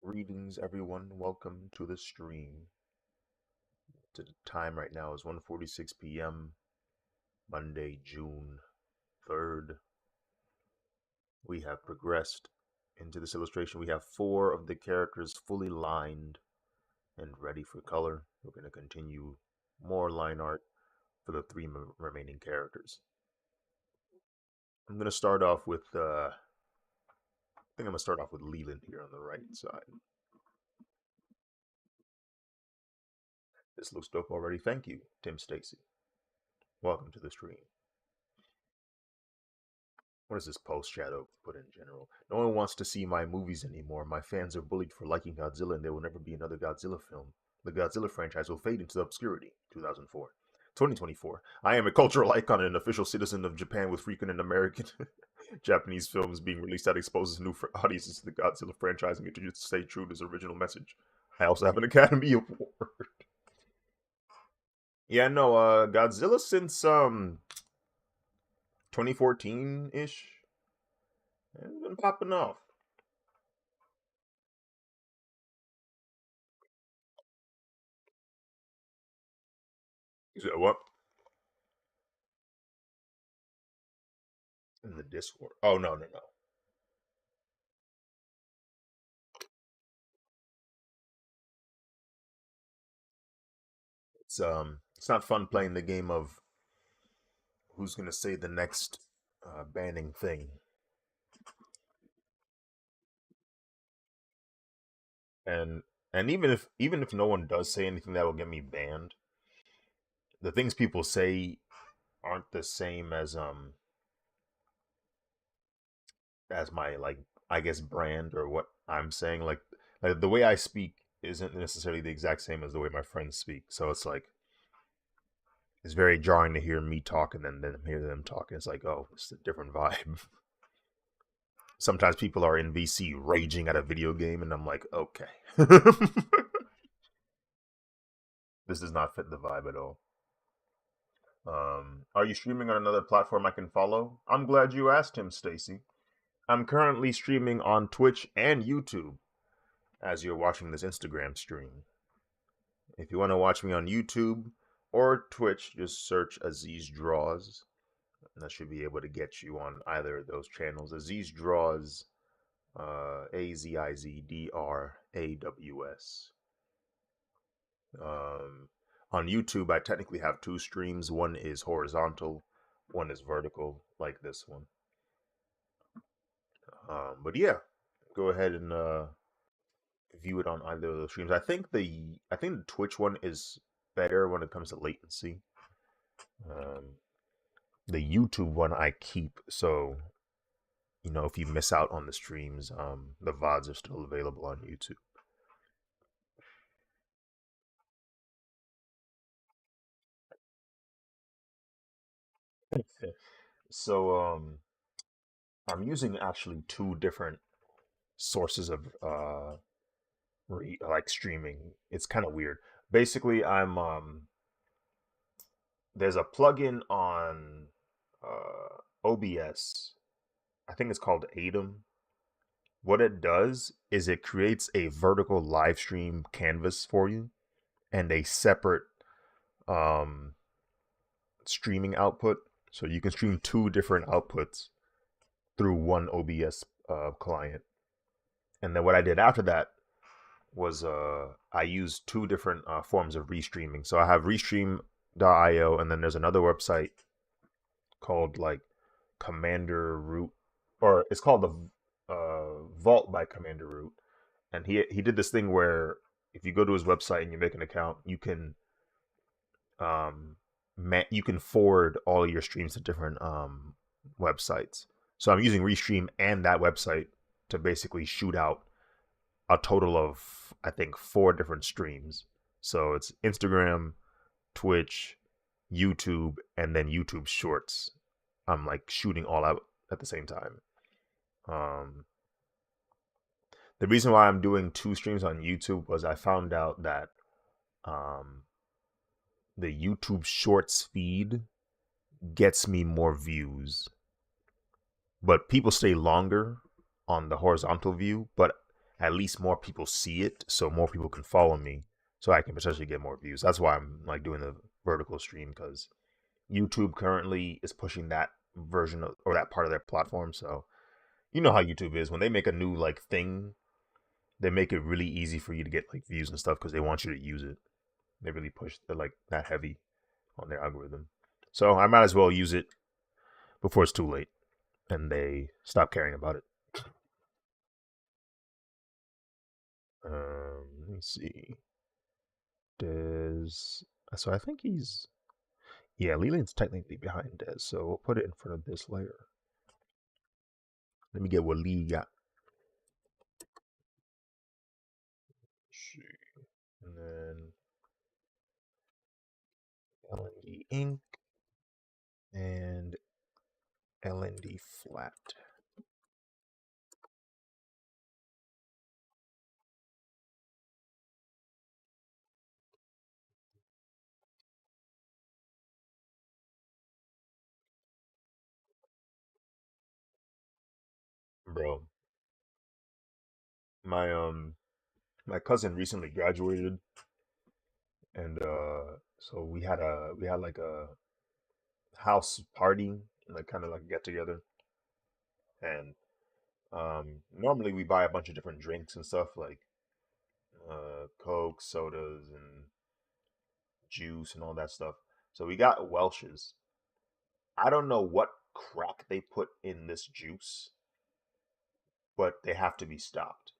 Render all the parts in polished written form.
Greetings, everyone. Welcome to the stream. The time right now is 1:46 p.m. Monday, June 3rd. We have progressed into this illustration. We have 4 of the characters fully lined and ready for color. We're going to continue more line art for the 3 remaining characters. I'm going to start off with I think I'm going to start off with Leland here on the right side. This looks dope already. Thank you, Tim Stacy. Welcome to the stream. What is this post shadow put in general? No one wants to see my movies anymore. My fans are bullied for liking Godzilla, and there will never be another Godzilla film. The Godzilla franchise will fade into obscurity. 2004. 2024. I am a cultural icon and an official citizen of Japan with frequent and American Japanese films being released that exposes new audiences to the Godzilla franchise and continues to stay true to its original message. I also have an Academy Award. Yeah, no, Godzilla since 2014-ish. It's been popping off. You said what? In the Discord. Oh no, no, no. It's not fun playing the game of who's gonna say the next banning thing. And even if no one does say anything that will get me banned, the things people say aren't the same as my, like, I guess, brand or what I'm saying. Like the way I speak isn't necessarily the exact same as the way my friends speak. So it's like it's very jarring to hear me talk and then hear them talk. It's like, oh, it's a different vibe. Sometimes people are in VC raging at a video game, and I'm like, okay. This does not fit the vibe at all. Are you streaming on another platform I can follow? I'm glad you asked him, Stacy. I'm currently streaming on Twitch and YouTube as you're watching this Instagram stream. If you want to watch me on YouTube or Twitch, just search Aziz Draws. And that should be able to get you on either of those channels. Aziz Draws, AZIZDRAWS. On YouTube, I technically have 2 streams. One is horizontal, one is vertical, like this one. But yeah, go ahead and view it on either of those streams. I think the Twitch one is better when it comes to latency. The YouTube one I keep, so if you miss out on the streams, the VODs are still available on YouTube. So I'm using actually 2 different sources of like streaming. It's kind of weird. Basically, I'm there's a plugin on OBS. I think it's called Atom. What it does is it creates a vertical live stream canvas for you and a separate um streaming output, so you can stream 2 different outputs through one OBS client. And then what I did after that was I used 2 different forms of restreaming. So I have restream.io, and then there's another website called like Commander Root, or it's called the Vault by Commander Root. And he did this thing where if you go to his website and you make an account, you can forward all your streams to different websites. So I'm using Restream and that website to basically shoot out a total of, I think, 4 different streams. So it's Instagram, Twitch, YouTube, and then YouTube Shorts. I'm like shooting all out at the same time. The reason why I'm doing 2 streams on YouTube was I found out that the YouTube Shorts feed gets me more views, but people stay longer on the horizontal view. But at least more people see it, so more people can follow me, so I can potentially get more views. That's why I'm like doing the vertical stream, because YouTube currently is pushing that version of, or that part of their platform. So you know how YouTube is when they make a new like thing, they make it really easy for you to get like views and stuff because they want you to use it. They really push, they're like that heavy on their algorithm. So I might as well use it before it's too late and they stop caring about it. Let me see. Des. So I think he's. Yeah, Leland's technically behind Des, so we'll put it in front of this layer. Let me get what Lee got. Let's see. And then LND ink and LND flat. Bro, my my cousin recently graduated, and so we had like a house party, like kind of like a get together, and normally we buy a bunch of different drinks and stuff like Coke, sodas, and juice and all that stuff. So we got Welch's. I don't know what crack they put in this juice, but they have to be stopped.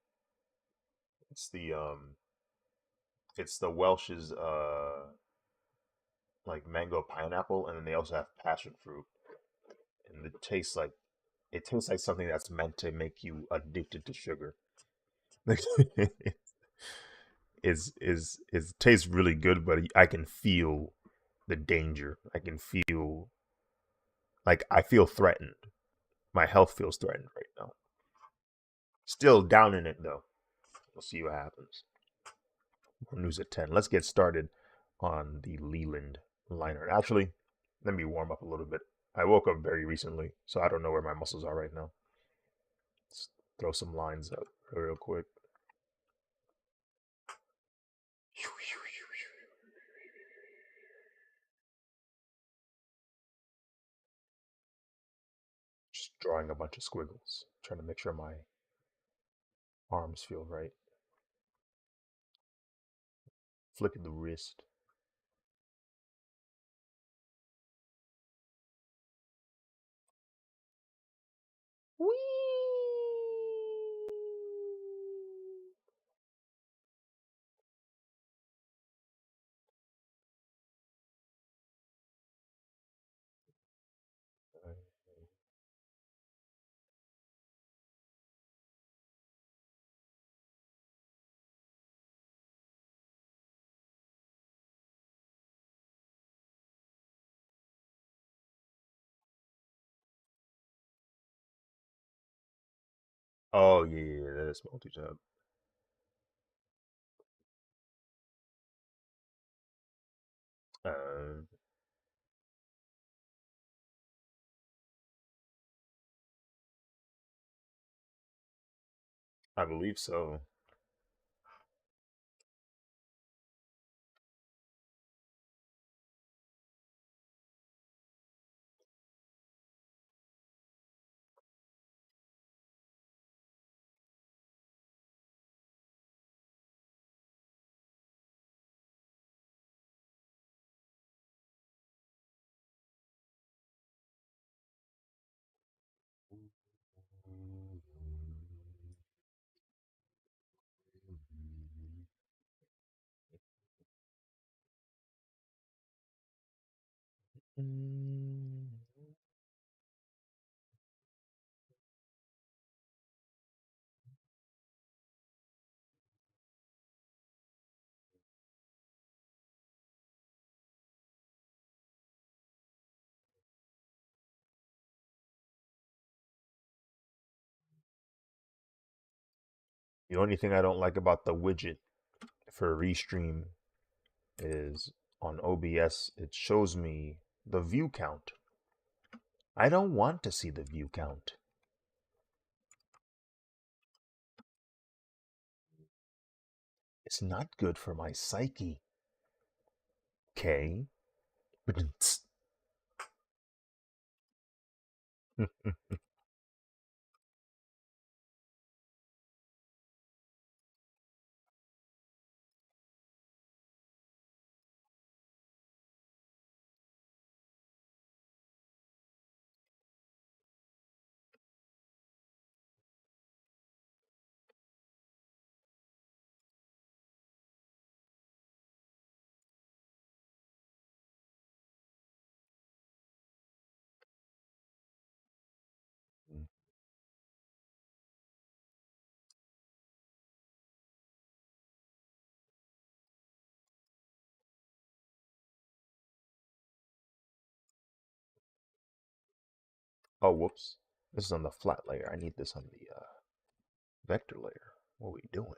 It's the Welch's like mango pineapple, and then they also have passion fruit, and it tastes like something that's meant to make you addicted to sugar. It tastes really good, but I can feel the danger. I can feel like I feel threatened. My health feels threatened right now. Still down in it though. We'll see what happens. More news at 10. Let's get started on the Leland liner. Actually, let me warm up a little bit. I woke up very recently, so I don't know where my muscles are right now. Let's throw some lines up real quick. Just drawing a bunch of squiggles, trying to make sure my arms feel right. Flicking the wrist. Oh yeah, that is multi-tab. Uh, I believe so. The only thing I don't like about the widget for Restream is on OBS, it shows me the view count. I don't want to see the view count. It's not good for my psyche. Okay. Oh, whoops. This is on the flat layer. I need this on the vector layer. What are we doing?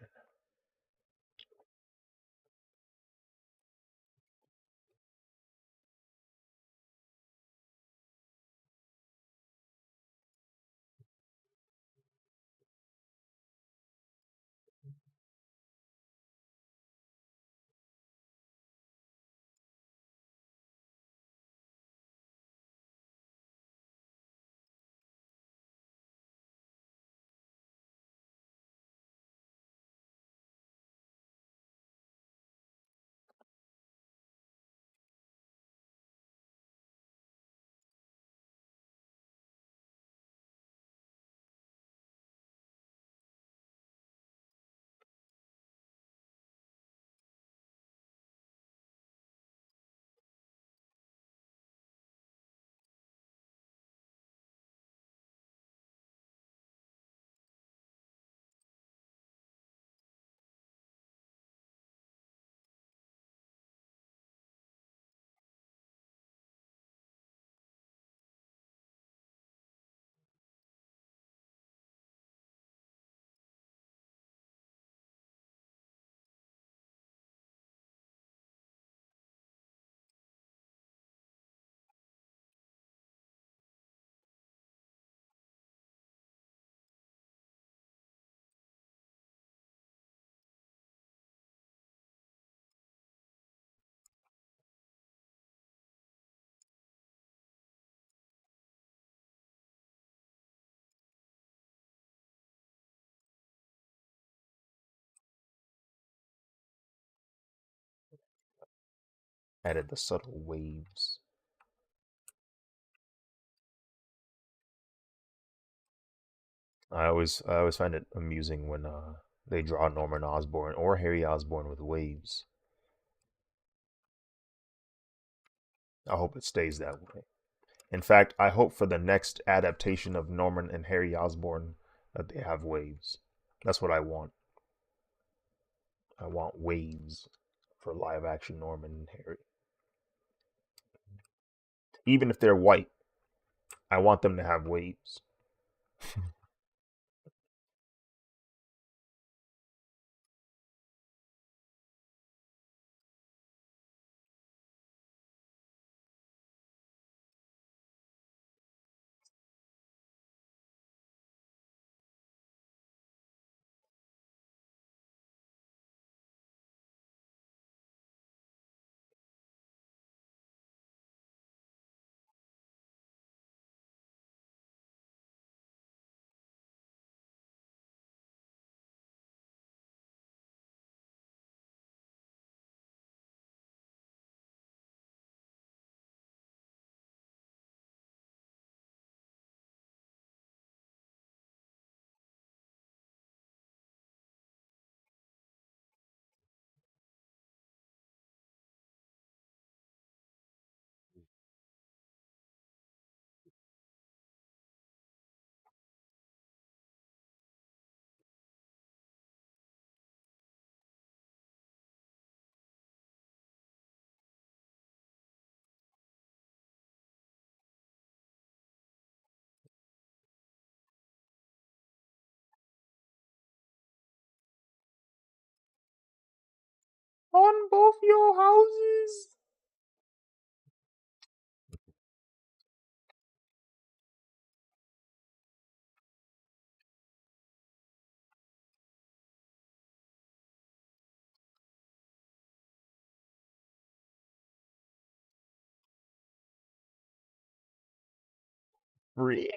Added the subtle waves. I always find it amusing when they draw Norman Osborn or Harry Osborn with waves. I hope it stays that way. In fact, I hope for the next adaptation of Norman and Harry Osborn that they have waves. That's what I want. I want waves for live action Norman and Harry. Even if they're white, I want them to have waves. On both your houses. freak.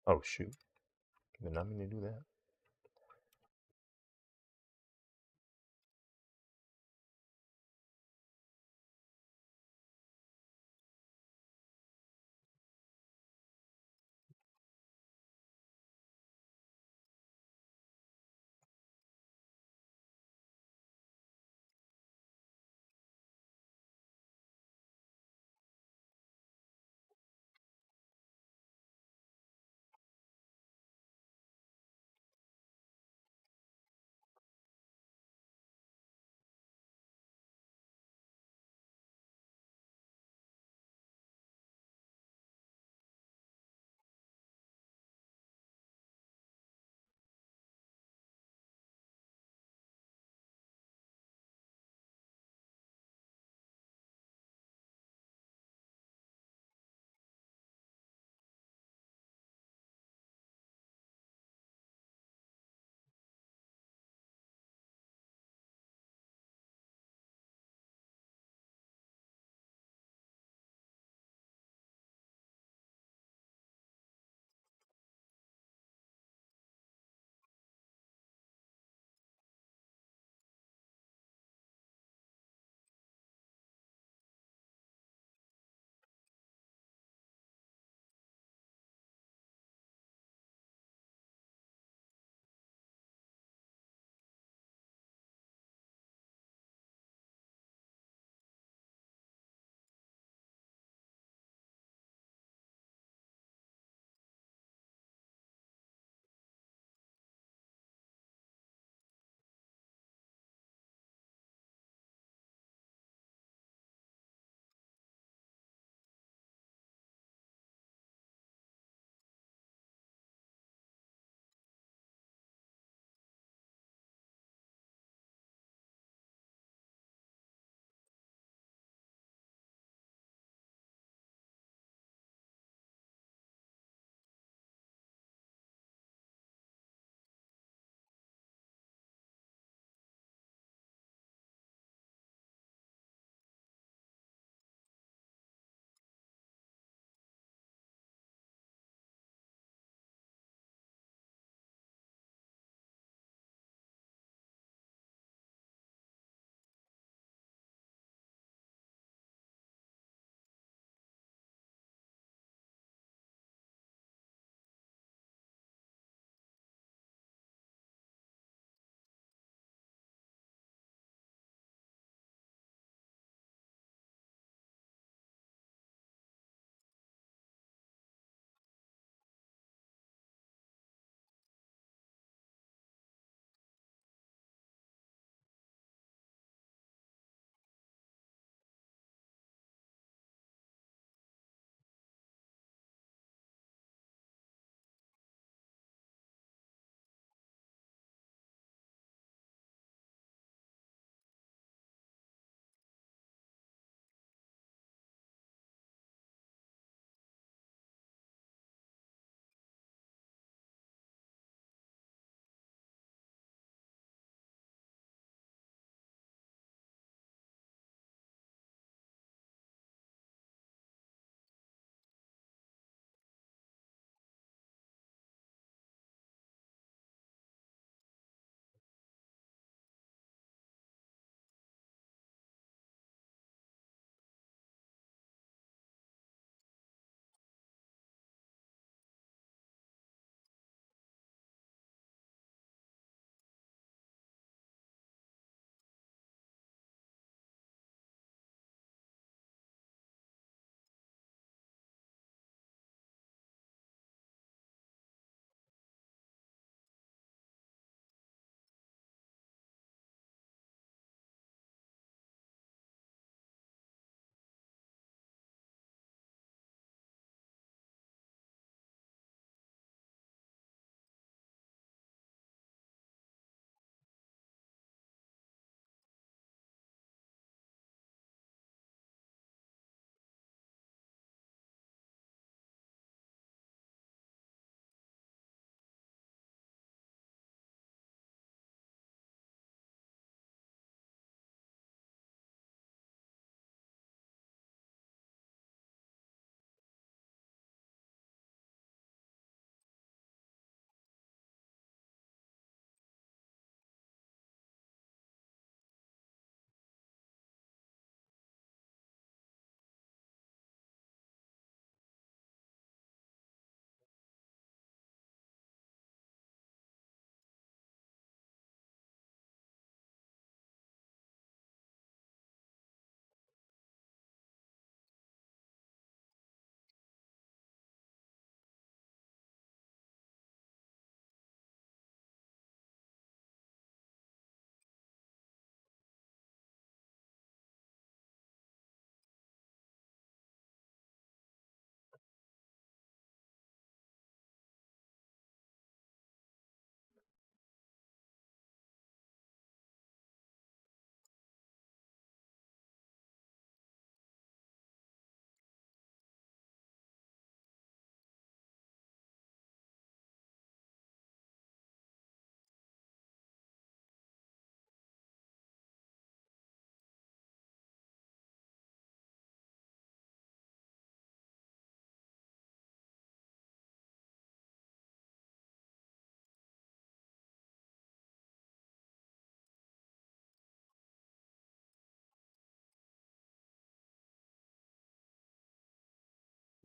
Oh shoot! Did not mean to do that.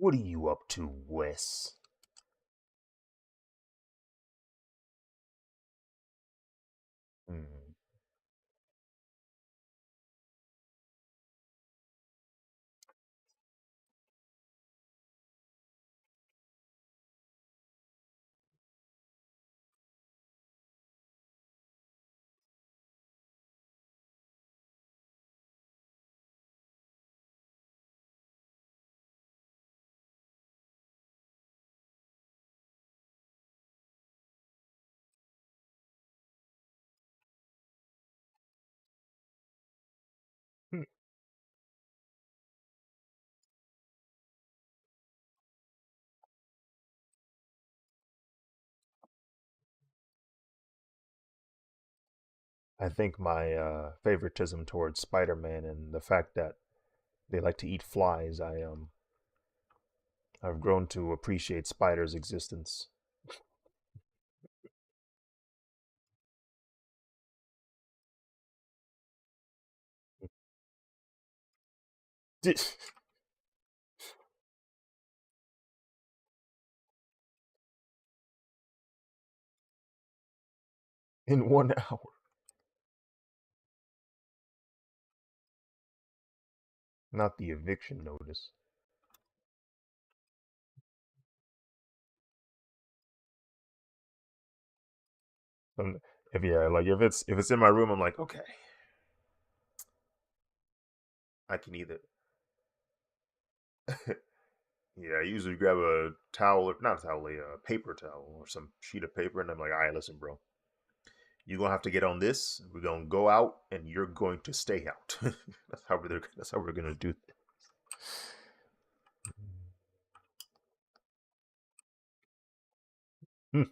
What are you up to, Wes? Hmm. I think my favoritism towards Spider-Man and the fact that they like to eat flies, I've grown to appreciate spiders' existence. In 1 hour. Not the eviction notice. Um, if yeah, like if it's in my room, I'm like, okay, I can either yeah, I usually grab a towel, or not a towel, a paper towel or some sheet of paper, and I'm like, all right, listen, bro, you're gonna have to get on this. We're gonna go out, and you're going to stay out. That's how we're gonna do this. Hmm.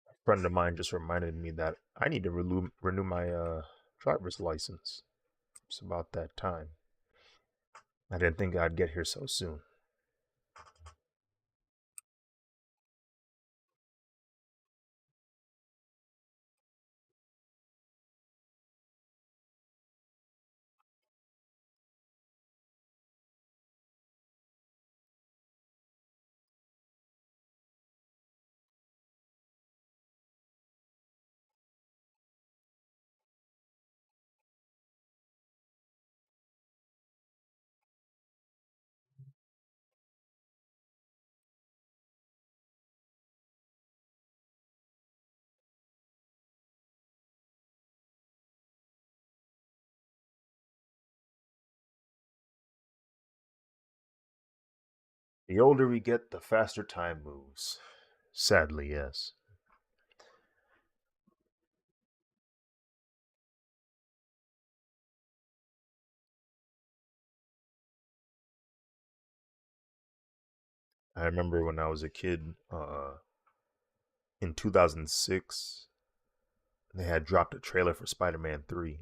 A friend of mine just reminded me that I need to renew my driver's license. It's about that time. I didn't think I'd get here so soon. The older we get, the faster time moves. Sadly, yes. I remember when I was a kid, in 2006, they had dropped a trailer for Spider-Man 3.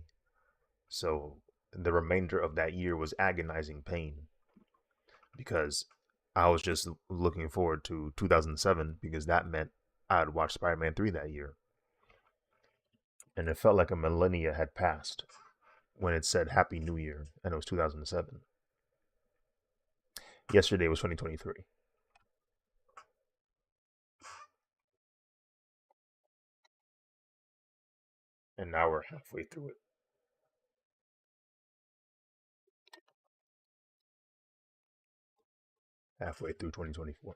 So the remainder of that year was agonizing pain because I was just looking forward to 2007 because that meant I'd watch Spider-Man 3 that year. And it felt like a millennia had passed when it said Happy New Year and it was 2007. Yesterday was 2023. And now we're halfway through it. Halfway through 2024.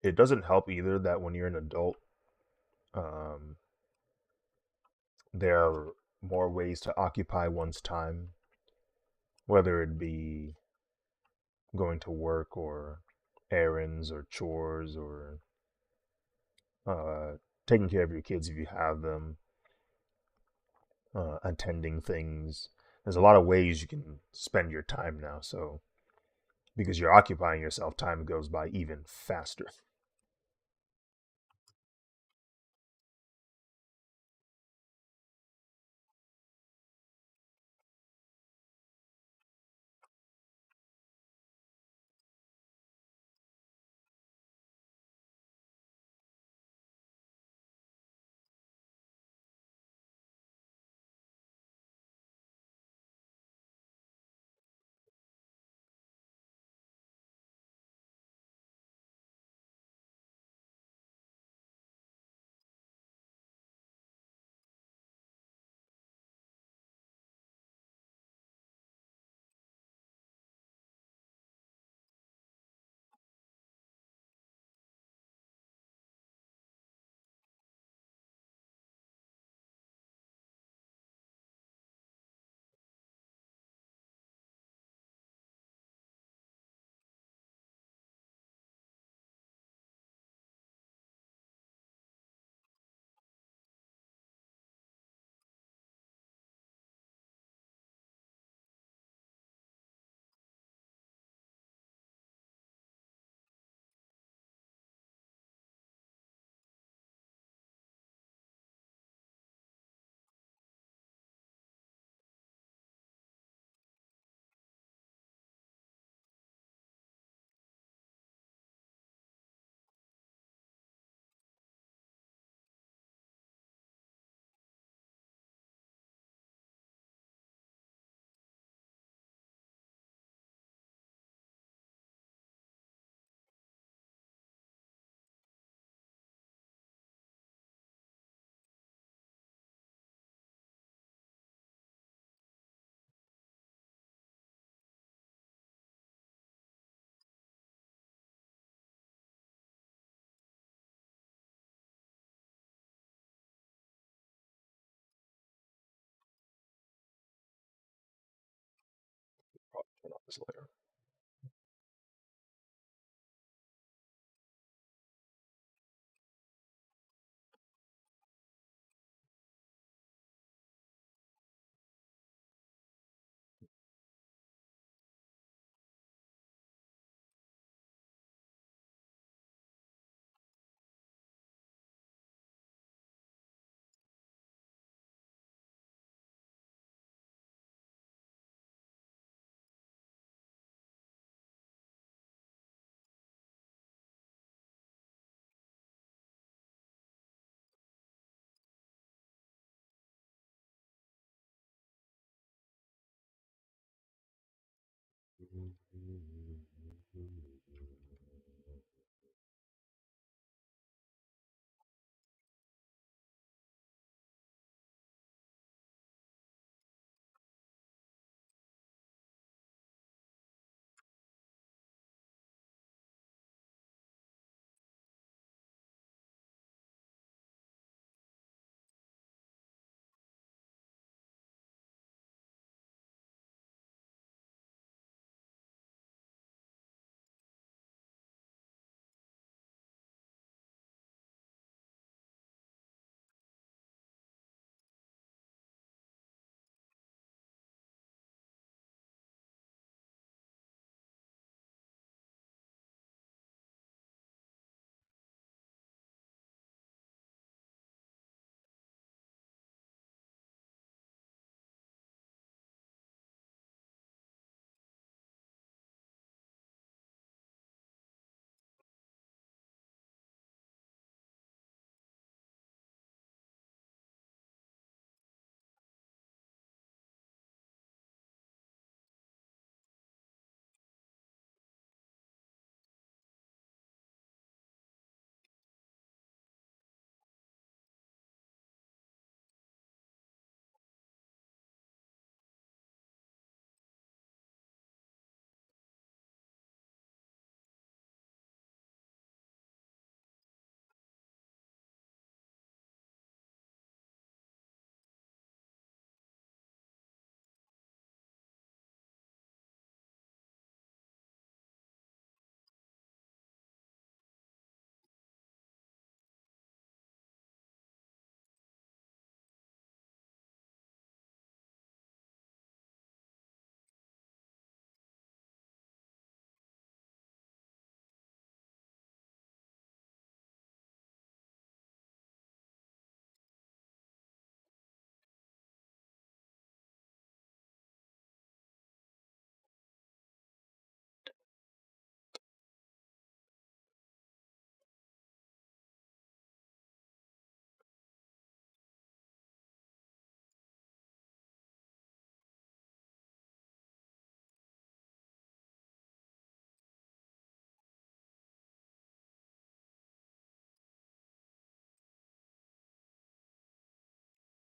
It doesn't help either that when you're an adult, um, there are more ways to occupy one's time, whether it be going to work or errands or chores or uh, taking care of your kids if you have them, attending things. There's a lot of ways you can spend your time now. So because you're occupying yourself, time goes by even faster. Probably turn off this later.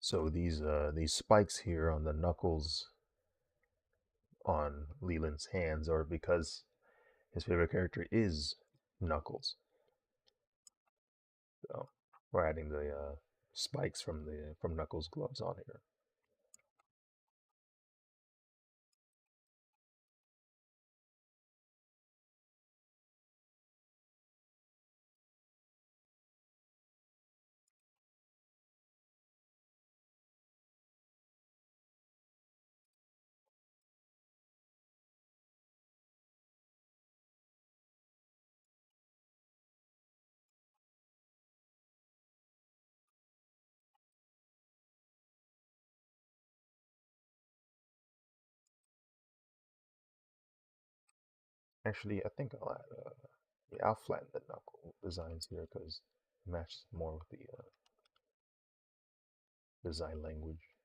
So these spikes here on the knuckles on Leland's hands are because his favorite character is Knuckles. So we're adding the spikes from Knuckles' gloves on here. Actually, I think I'll add yeah, I'll flatten the knuckle designs here because it matches more with the design language.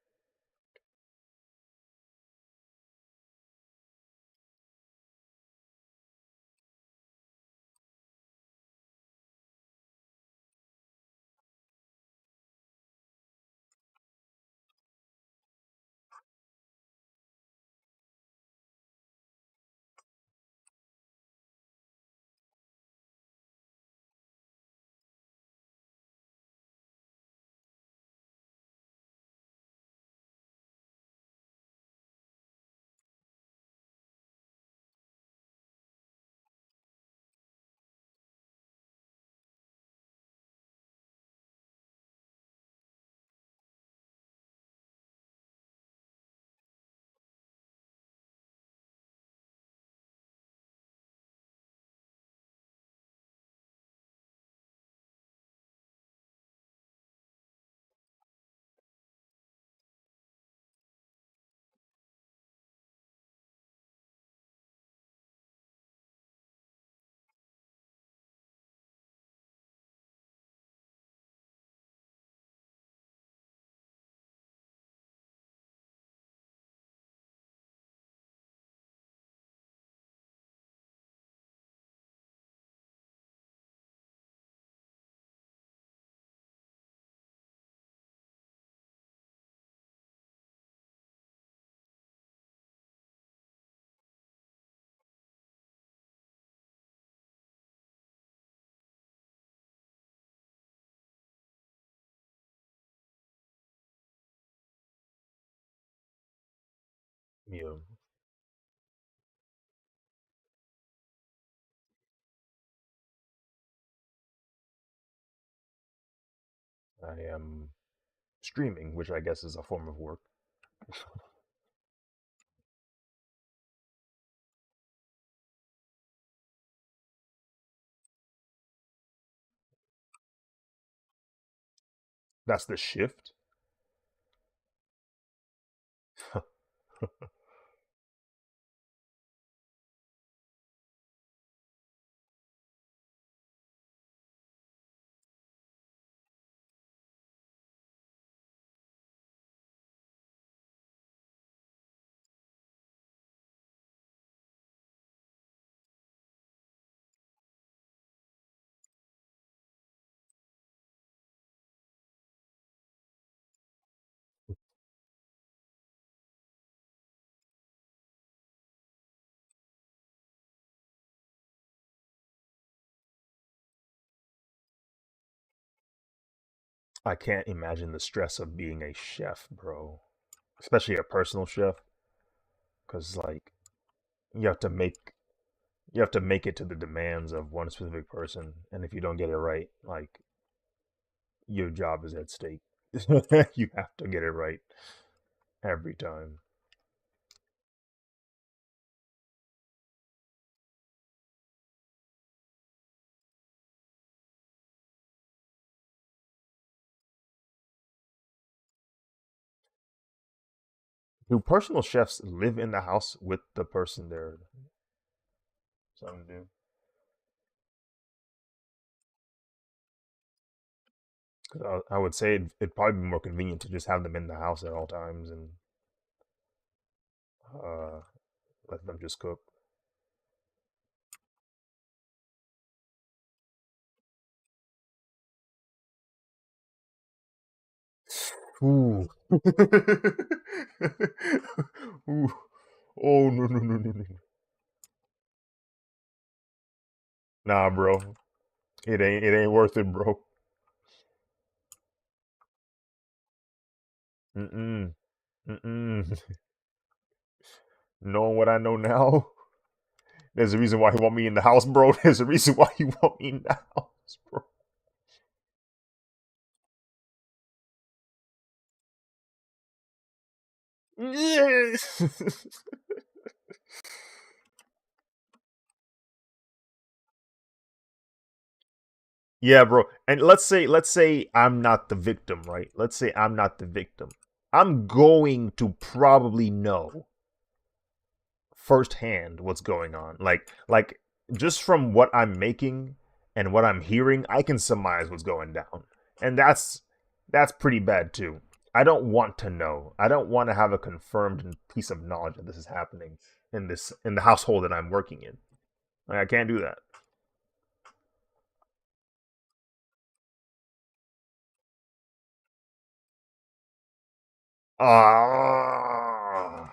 Yeah, I am streaming, which I guess is a form of work. That's the shift. I can't imagine the stress of being a chef, bro. Especially a personal chef, because like you have to make you have to make it to the demands of one specific person, and if you don't get it right, like your job is at stake. You have to get it right every time. Do personal chefs live in the house with the person they're trying to do? 'Cause I would say it'd probably be more convenient to just have them in the house at all times and uh, let them just cook. Ooh. Ooh. Oh no no no no no. Nah, bro. It ain't worth it, bro. Mm-mm. Mm-mm. Knowing what I know now, there's a reason why he want me in the house, bro. There's a reason why he want me in the house, bro. Yes. Yeah, bro. And let's say I'm not the victim, right? Let's say I'm not the victim. I'm going to probably know firsthand what's going on. Like just from what I'm making and what I'm hearing, I can surmise what's going down. And that's pretty bad too. I don't want to know. I don't want to have a confirmed piece of knowledge that this is happening in the household that I'm working in. Like, I can't do that. Ah.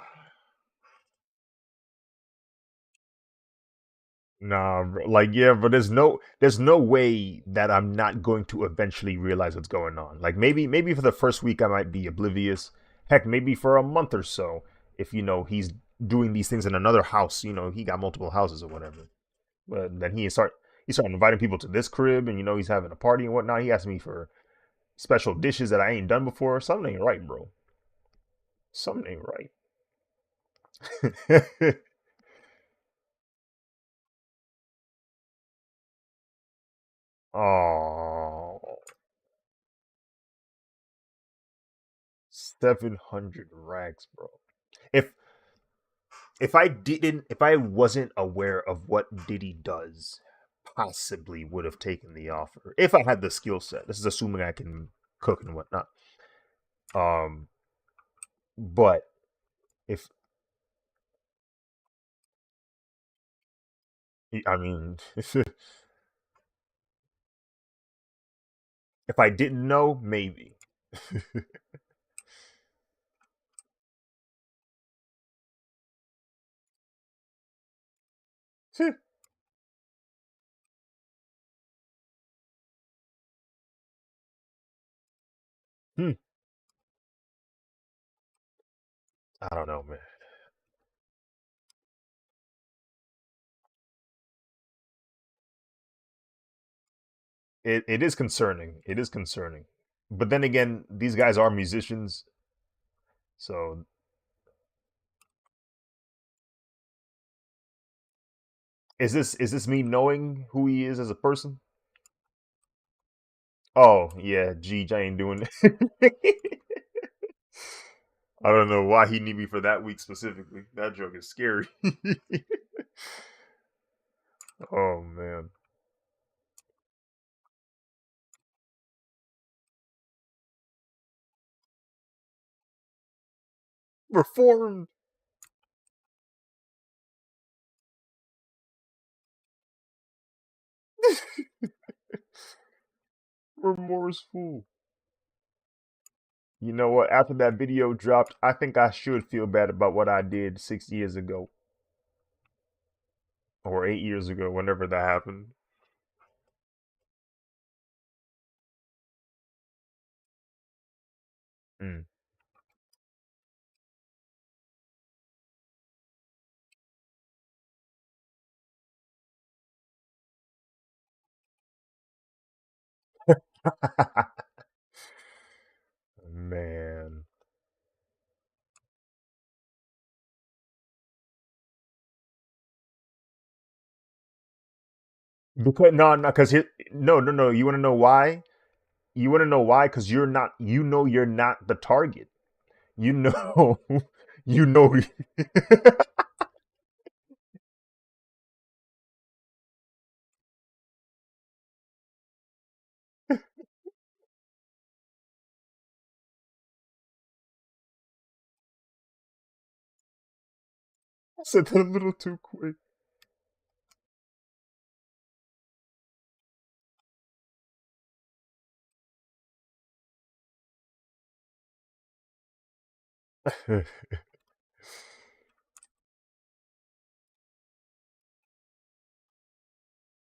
Nah, bro. Like yeah, but there's no way that I'm not going to eventually realize what's going on. Like maybe for the first week I might be oblivious. Heck, maybe for a month or so, if he's doing these things in another house. He got multiple houses or whatever. But then he started inviting people to this crib, and he's having a party and whatnot. He asked me for special dishes that I ain't done before. Something ain't right, bro. Something ain't right. Oh, 700 racks, bro. If if I wasn't aware of what Diddy does, possibly would have taken the offer if I had the skill set. This is assuming I can cook and whatnot. Um, but if I mean, if I didn't know, maybe. Hmm. I don't know, man. It is concerning. It is concerning. But then again, these guys are musicians, so is this me knowing who he is as a person? Oh yeah, G, I ain't doing it. I don't know why he need me for that week specifically. That joke is scary. Oh man. Reformed. Remorseful. You know what? After that video dropped, I think I should feel bad about what I did 6 years ago or 8 years ago, whenever that happened. Mm. Man. Because no, because no, no, no. You want to know why? You want to know why? Because you're not. You're not the target. You know. You know. I said that a little too quick.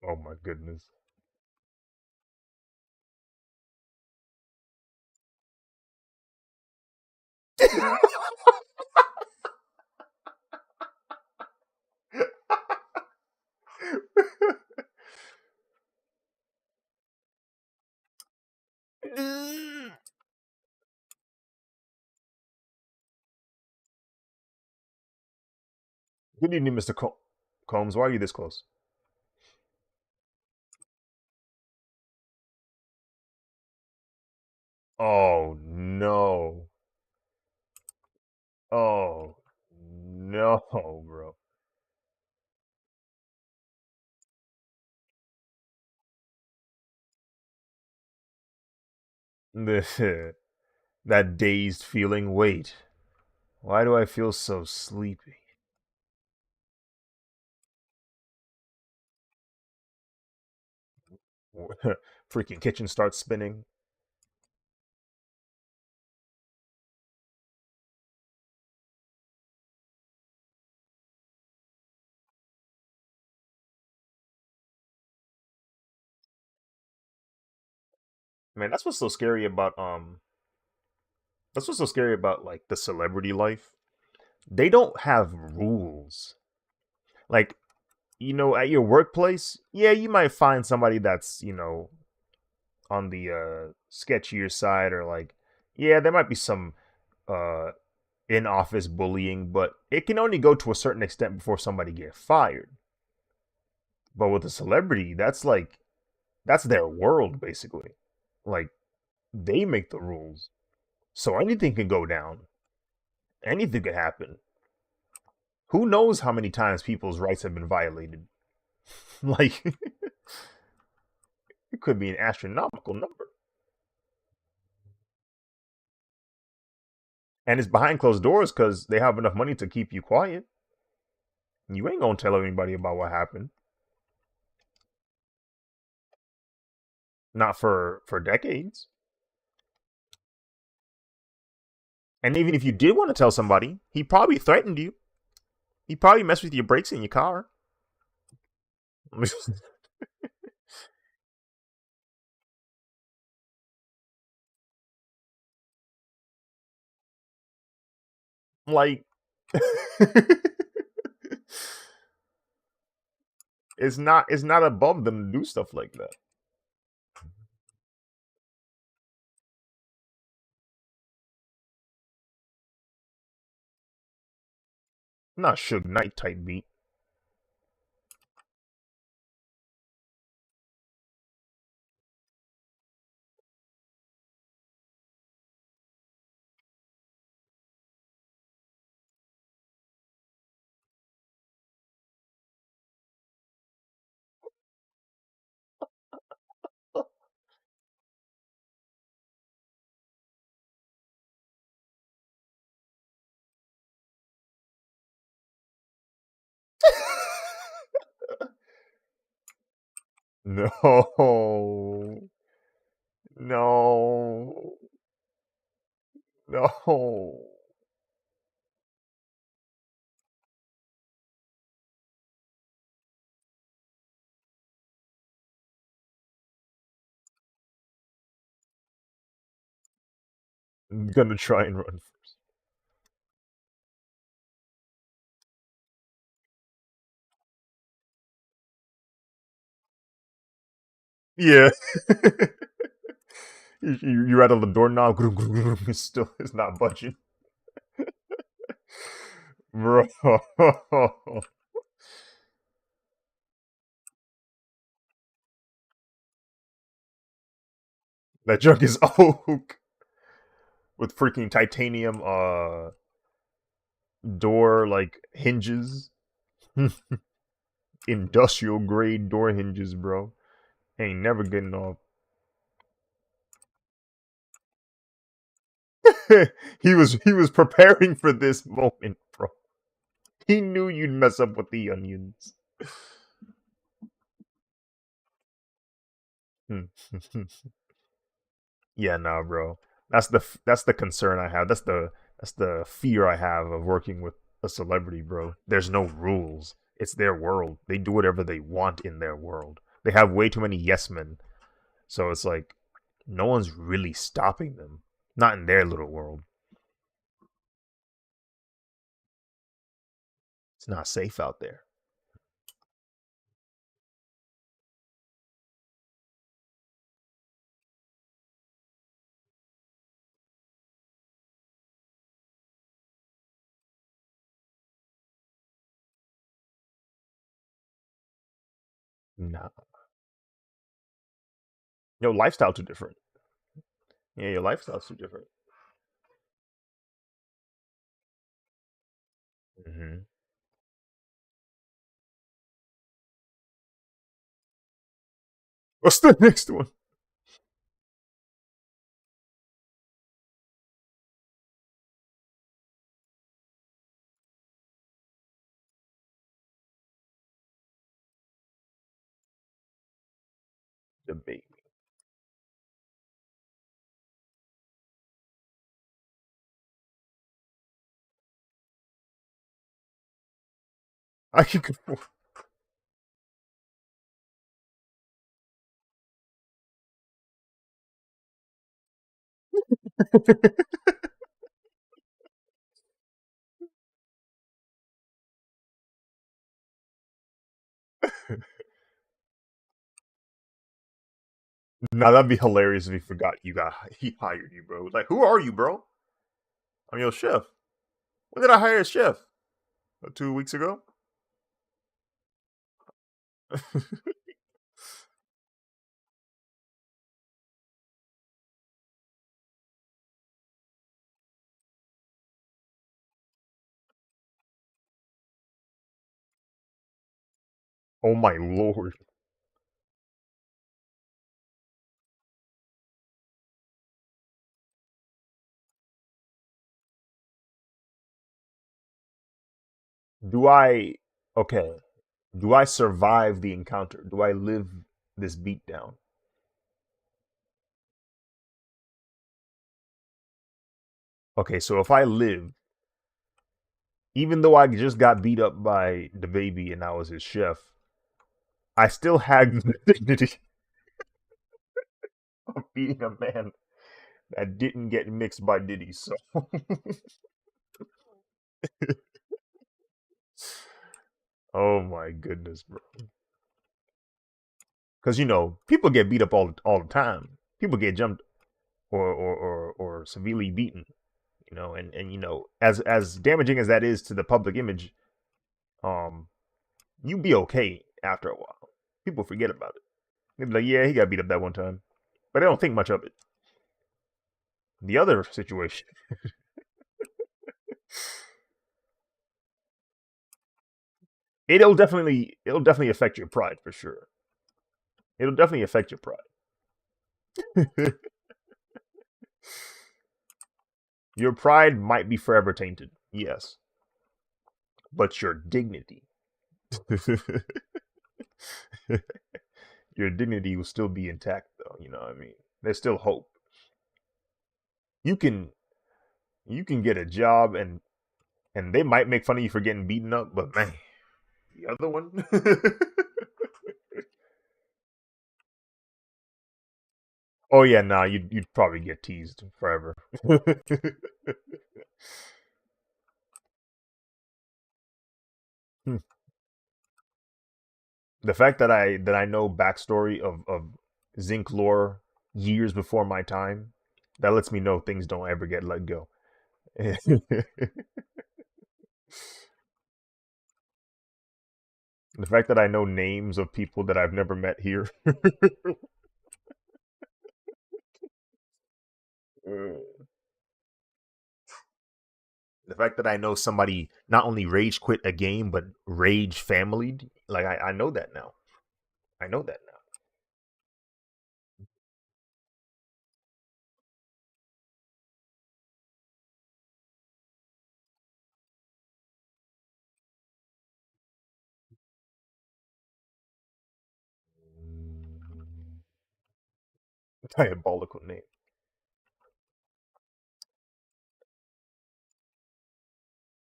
Oh my goodness. Good evening, Mr. Combs. Why are you this close? Oh no. Oh no, bro. That dazed feeling. Wait, why do I feel so sleepy? Freaking kitchen starts spinning. Man, that's what's so scary about that's what's so scary about like the celebrity life. They don't have rules. Like, at your workplace, yeah, you might find somebody that's, on the sketchier side, or like, yeah, there might be some uh in office bullying, but it can only go to a certain extent before somebody get fired. But with a celebrity, that's their world basically. Like, they make the rules. So anything can go down. Anything could happen. Who knows how many times people's rights have been violated? Like, it could be an astronomical number. And it's behind closed doors because they have enough money to keep you quiet. You ain't gonna tell anybody about what happened. Not for decades. And even if you did want to tell somebody, he probably threatened you. He probably messed with your brakes in your car. Like, it's not above them to do stuff like that. Not Suge Knight type beat. No, no, no. I'm gonna try and run first. Yeah. You rattle the doorknob. It's not budging, bro. That junk is oak with freaking titanium door like hinges. Industrial grade door hinges, bro. Ain't never getting off. he was preparing for this moment, bro. He knew you'd mess up with the onions. Yeah, nah, bro. That's the concern I have. That's That's the fear I have of working with a celebrity, bro. There's no rules. It's their world. They do whatever they want in their world. They have way too many yes men. So it's like no one's really stopping them. Not in their little world. It's not safe out there. Nah. Your lifestyle too different. Yeah, your lifestyle's too different. Hmm. What's the next one? The baby. I can conform. Now that'd be hilarious if he forgot he hired you, bro. Like, who are you, bro? I'm your chef. When did I hire a chef? 2 weeks ago. Oh my lord. Do I okay? Do I survive the encounter? Do I live this beatdown? Okay, so if I live, even though I just got beat up by the baby and I was his chef, I still had the dignity of being a man that didn't get mixed by Diddy. So, oh my goodness, bro. Because people get beat up all the time. People get jumped or severely beaten. And as damaging as that is to the public image, um, you be okay after a while. People forget about it. They be like, yeah, he got beat up that one time, but they don't think much of it. The other situation, it'll definitely affect your pride for sure. It'll definitely affect your pride. Your pride might be forever tainted, yes, but your dignity, your dignity will still be intact, though. You know what I mean? There's still hope. You can you can get a job and they might make fun of you for getting beaten up, but man, the other one. Oh yeah, nah, you'd probably get teased forever. The fact that I know backstory of Zinc lore years before my time, that lets me know things don't ever get let go. The fact that I know names of people that I've never met here. The fact that I know somebody not only rage quit a game but rage family, like I know that now. I know that now. Diabolical name.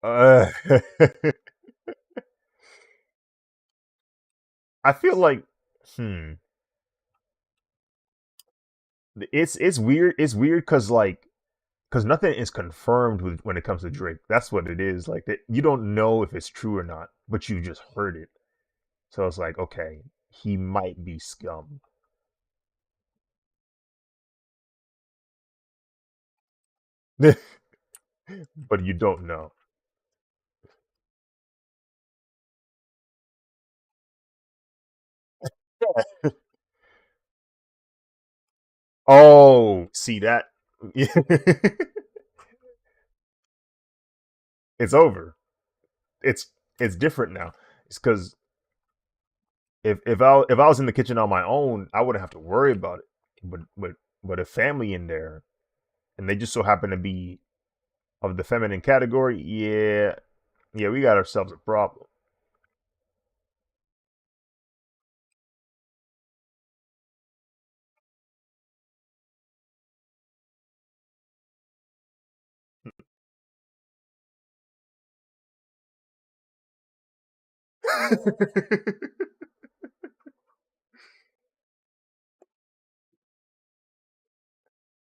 Uh, I feel like, hmm, it's weird. It's weird because nothing is confirmed with when it comes to Drake. That's what it is. Like that, you don't know if it's true or not, but you just heard it. So it's like, okay, he might be scum, but you don't know. Oh, see that? It's over. It's it's different now. It's because if I was in the kitchen on my own, I wouldn't have to worry about it. But a family in there, and they just so happen to be of the feminine category, yeah, we got ourselves a problem.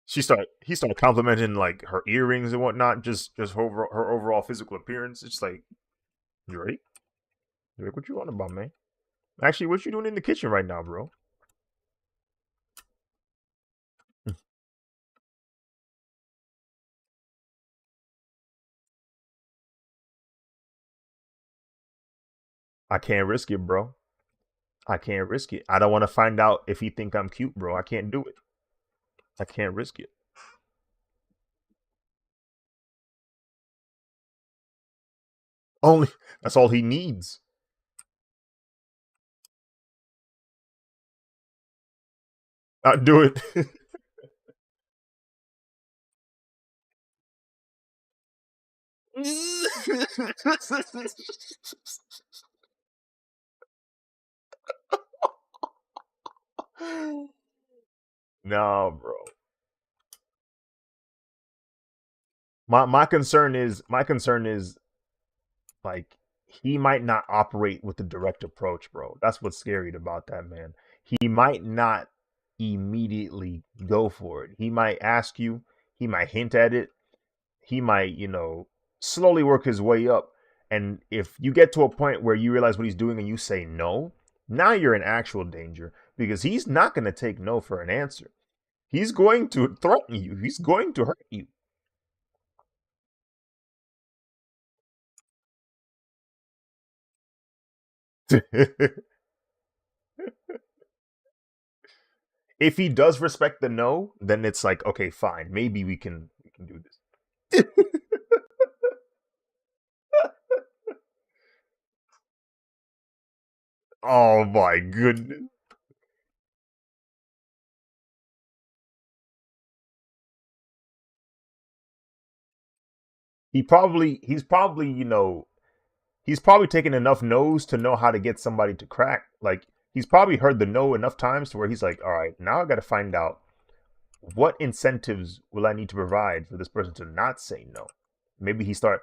He started complimenting like her earrings and whatnot, just her overall physical appearance. It's like, Drake, Drake, what you on about, man? Actually, what you doing in the kitchen right now, bro? I can't risk it, bro. I can't risk it. I don't want to find out if he think I'm cute, bro. I can't do it. I can't risk it. Only that's all he needs. I do it. No, bro. My concern is like he might not operate with the direct approach, bro. That's what's scary about that man. He might not immediately go for it. He might ask you, he might hint at it, he might, slowly work his way up. And if you get to a point where you realize what he's doing and you say no, now you're in actual danger because he's not going to take no for an answer. He's going to threaten you. He's going to hurt you. If he does respect the no, then it's like, okay, fine. Maybe we can do this. Oh my goodness. He's probably taken enough no's to know how to get somebody to crack. Like he's probably heard the no enough times to where he's like, all right, now I got to find out what incentives will I need to provide for this person to not say no. Maybe he start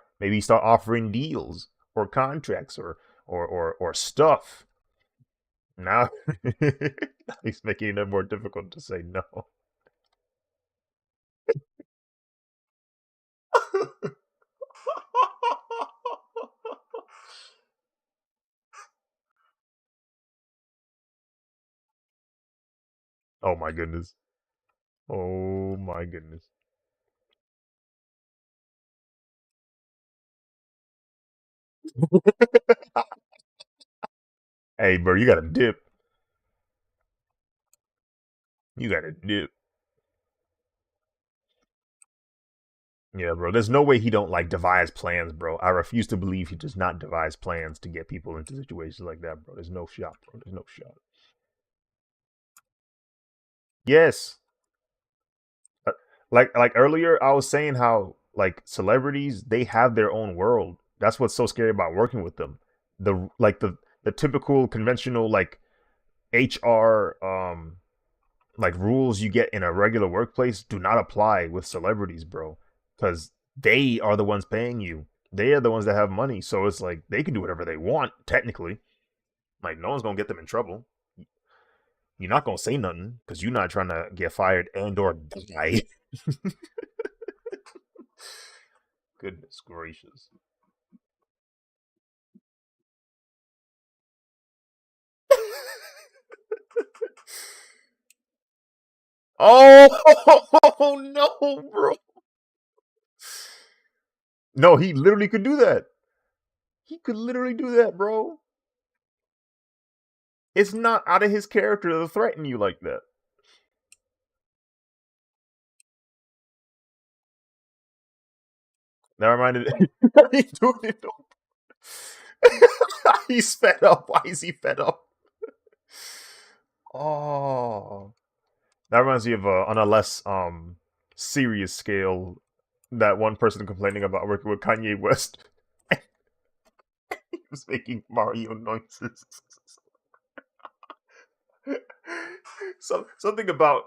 offering deals or contracts or stuff. Now he's making it more difficult to say no. Oh my goodness. Oh my goodness. Hey, bro, you got to dip. You got to dip. Yeah, bro. There's no way he don't like devise plans, bro. I refuse to believe he does not devise plans to get people into situations like that, bro. There's no shot, bro. There's no shot. Yes. Uh, like earlier, I was saying how like celebrities they have their own world. That's what's so scary about working with them. The typical conventional like HR like rules you get in a regular workplace do not apply with celebrities, bro, because they are the ones paying you. They are the ones that have money, so it's like they can do whatever they want. Technically, like no one's gonna get them in trouble. You're not gonna say nothing because you're not trying to get fired and or die. Goodness gracious. Oh no, bro. No, he literally could do that. He could literally do that, bro. It's not out of his character to threaten you like that. Never mind. He's doing it. He's fed up. Why is he fed up? Oh, that reminds me of on a less serious scale. That one person complaining about working with Kanye West. He was making Mario noises. Something about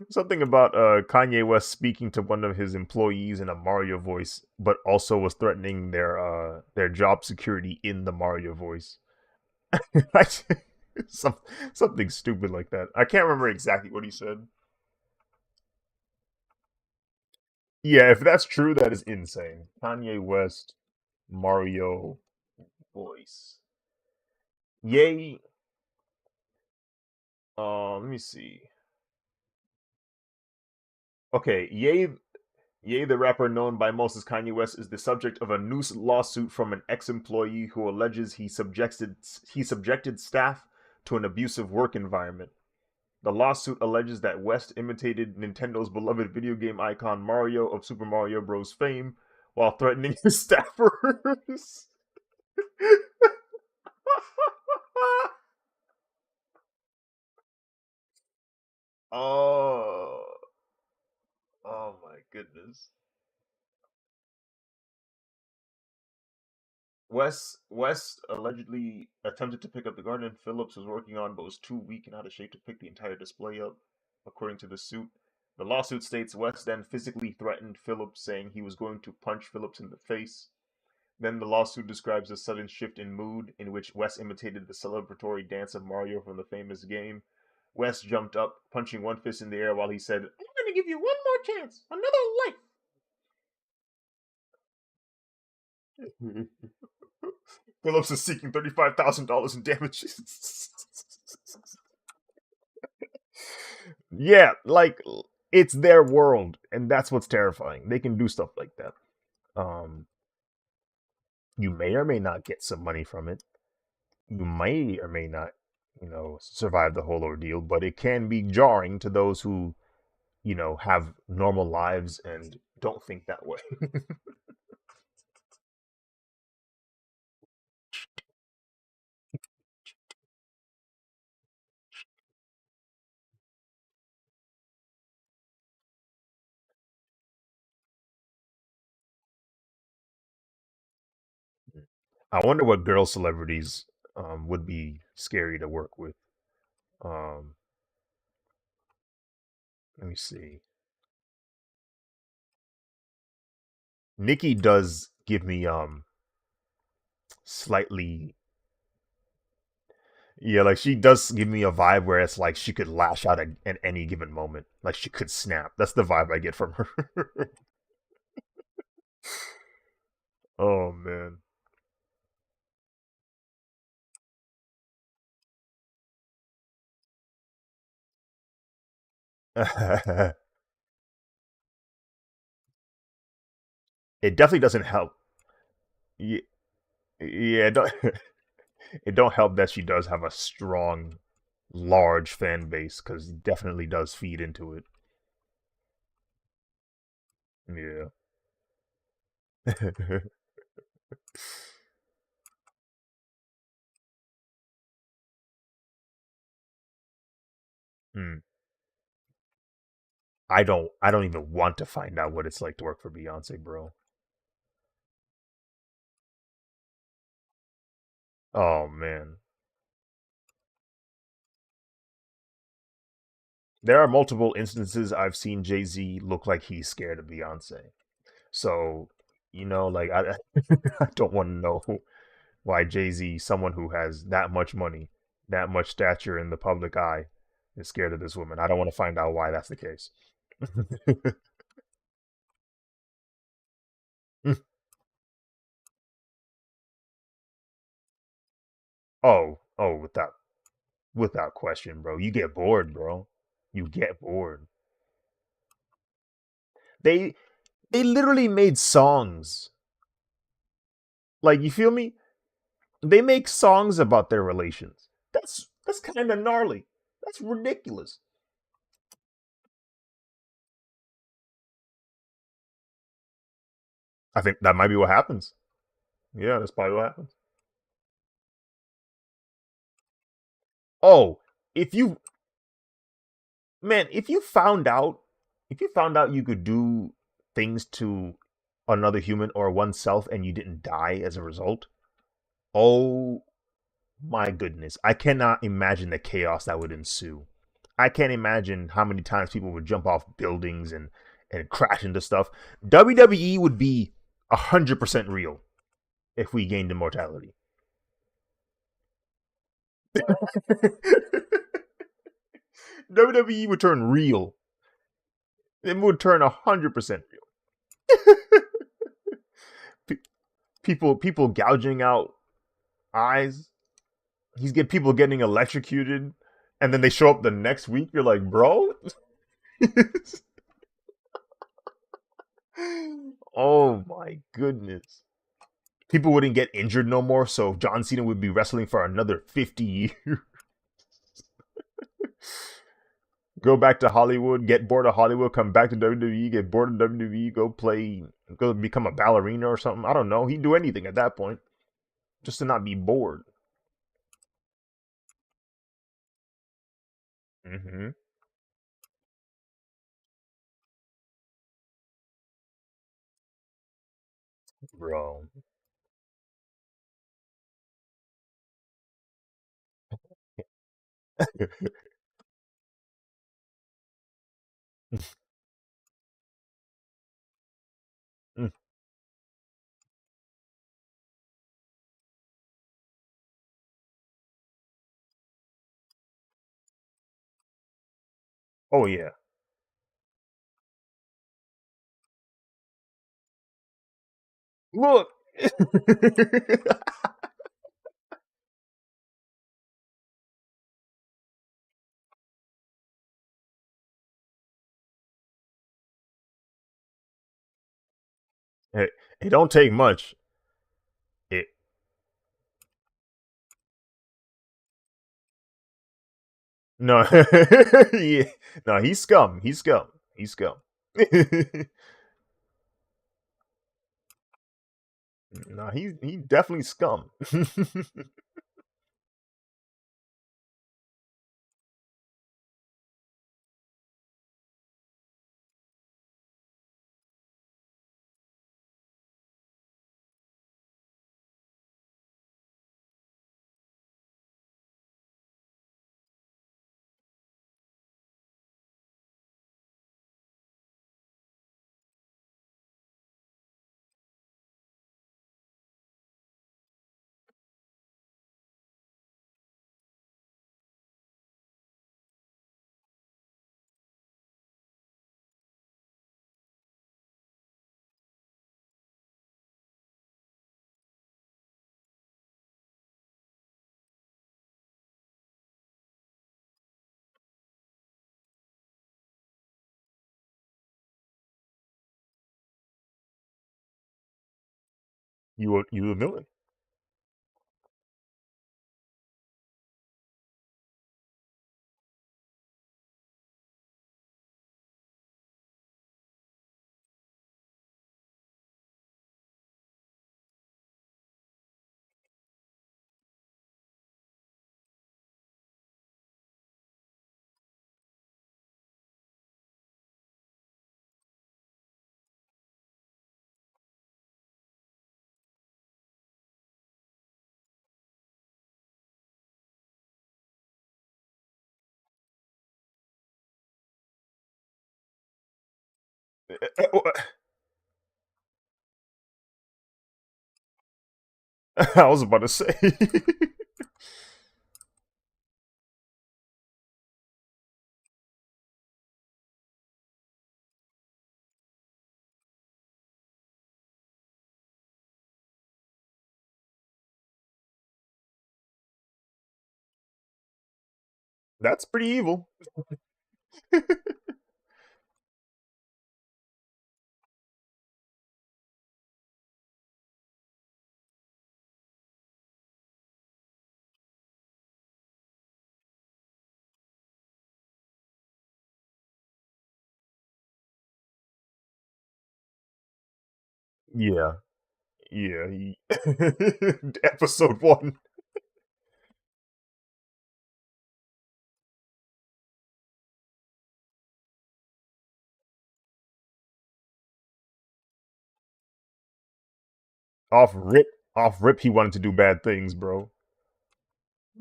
Kanye West speaking to one of his employees in a Mario voice, but also was threatening their job security in the Mario voice. Some, something stupid like that. I can't remember exactly what he said. Yeah, if that's true, that is insane. Kanye West, Mario voice. Yay. Let me see. Okay, Ye, the rapper known by most as Kanye West, is the subject of a new lawsuit from an ex-employee who alleges he subjected staff to an abusive work environment. The lawsuit alleges that West imitated Nintendo's beloved video game icon Mario of Super Mario Bros. Fame while threatening his staffers. Oh, oh my goodness. West allegedly attempted to pick up the garden Phillips was working on, but was too weak and out of shape to pick the entire display up, according to the suit. The lawsuit states West then physically threatened Phillips, saying he was going to punch Phillips in the face. Then the lawsuit describes a sudden shift in mood in which West imitated the celebratory dance of Mario from the famous game. West jumped up, punching one fist in the air while he said, "I'm going to give you one more chance, another life." Phillips is seeking $35,000 in damages. Yeah, like it's their world, and that's what's terrifying. They can do stuff like that. Um, you may or may not get some money from it. You may or may not, survive the whole ordeal, but it can be jarring to those who, have normal lives and don't think that way. I wonder what girl celebrities would be scary to work with. Um, Let me see. Nikki does give me slightly, yeah, like she does give me a vibe where it's like she could lash out at any given moment, like she could snap. That's the vibe I get from her. Oh man. It definitely doesn't help. Yeah, yeah, it don't help that she does have a strong, large fan base because it definitely does feed into it. Yeah. Hmm. I don't even want to find out what it's like to work for Beyonce, bro. Oh man. There are multiple instances I've seen Jay-Z look like he's scared of Beyonce. So, like I don't want to know why Jay-Z, someone who has that much money, that much stature in the public eye, is scared of this woman. I don't want to find out why that's the case. Oh, without question, bro. You get bored, bro. You get bored. They they literally made songs. Like, you feel me? They make songs about their relations. That's kind of gnarly. That's ridiculous. I think that might be what happens. Yeah, that's probably what happens. Oh, if you man, if you found out you could do things to another human or oneself and you didn't die as a result, oh my goodness, I cannot imagine the chaos that would ensue. I can't imagine how many times people would jump off buildings and crash into stuff. WWE would be 100% real if we gained immortality. WWE would turn real. It would turn 100% real. People gouging out eyes. He's get people getting electrocuted, and then they show up the next week. You're like, bro. Oh my goodness. People wouldn't get injured no more, so John Cena would be wrestling for another 50 years. Go back to Hollywood, get bored of Hollywood, come back to WWE, get bored of WWE, go become a ballerina or something. I don't know. He'd do anything at that point just to not be bored. Mm-hmm. Bro. Oh yeah. Look. it, it don't take much. It no. Yeah. No, he's scum. He's scum. He's scum. No, he definitely scum. You a villain. I was about to say. That's pretty evil. Yeah, yeah. Episode one. Off rip, off rip. He wanted to do bad things, bro.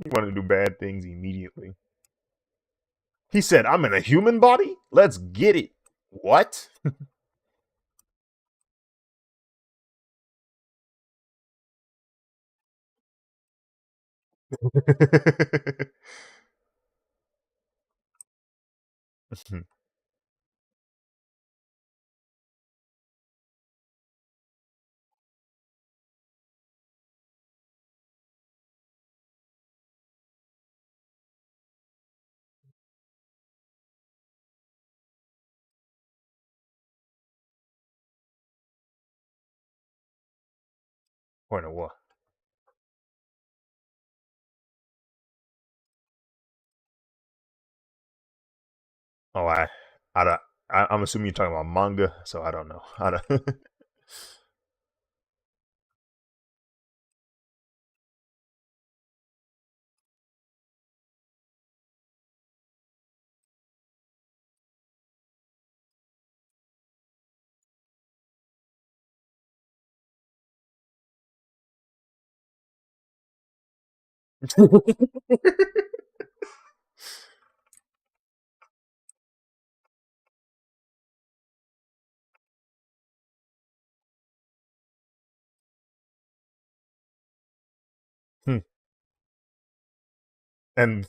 He wanted to do bad things immediately. He said, "I'm in a human body. Let's get it." What? Point of what? Oh, I, don't- I'm assuming you're talking about manga, so I don't know. I don't. Hmm. And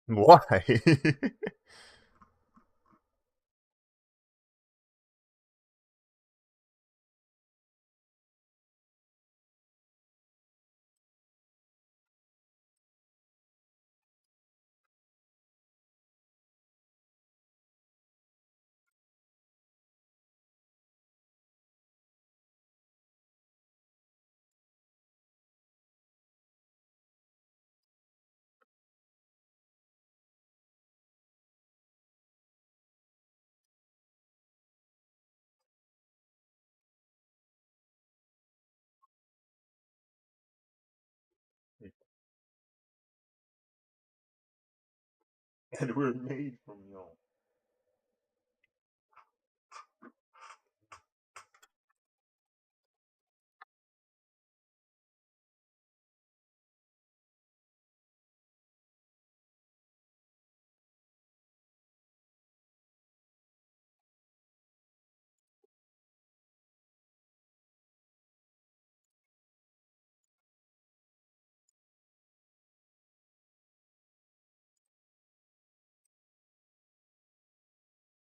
why? And we're made from y'all.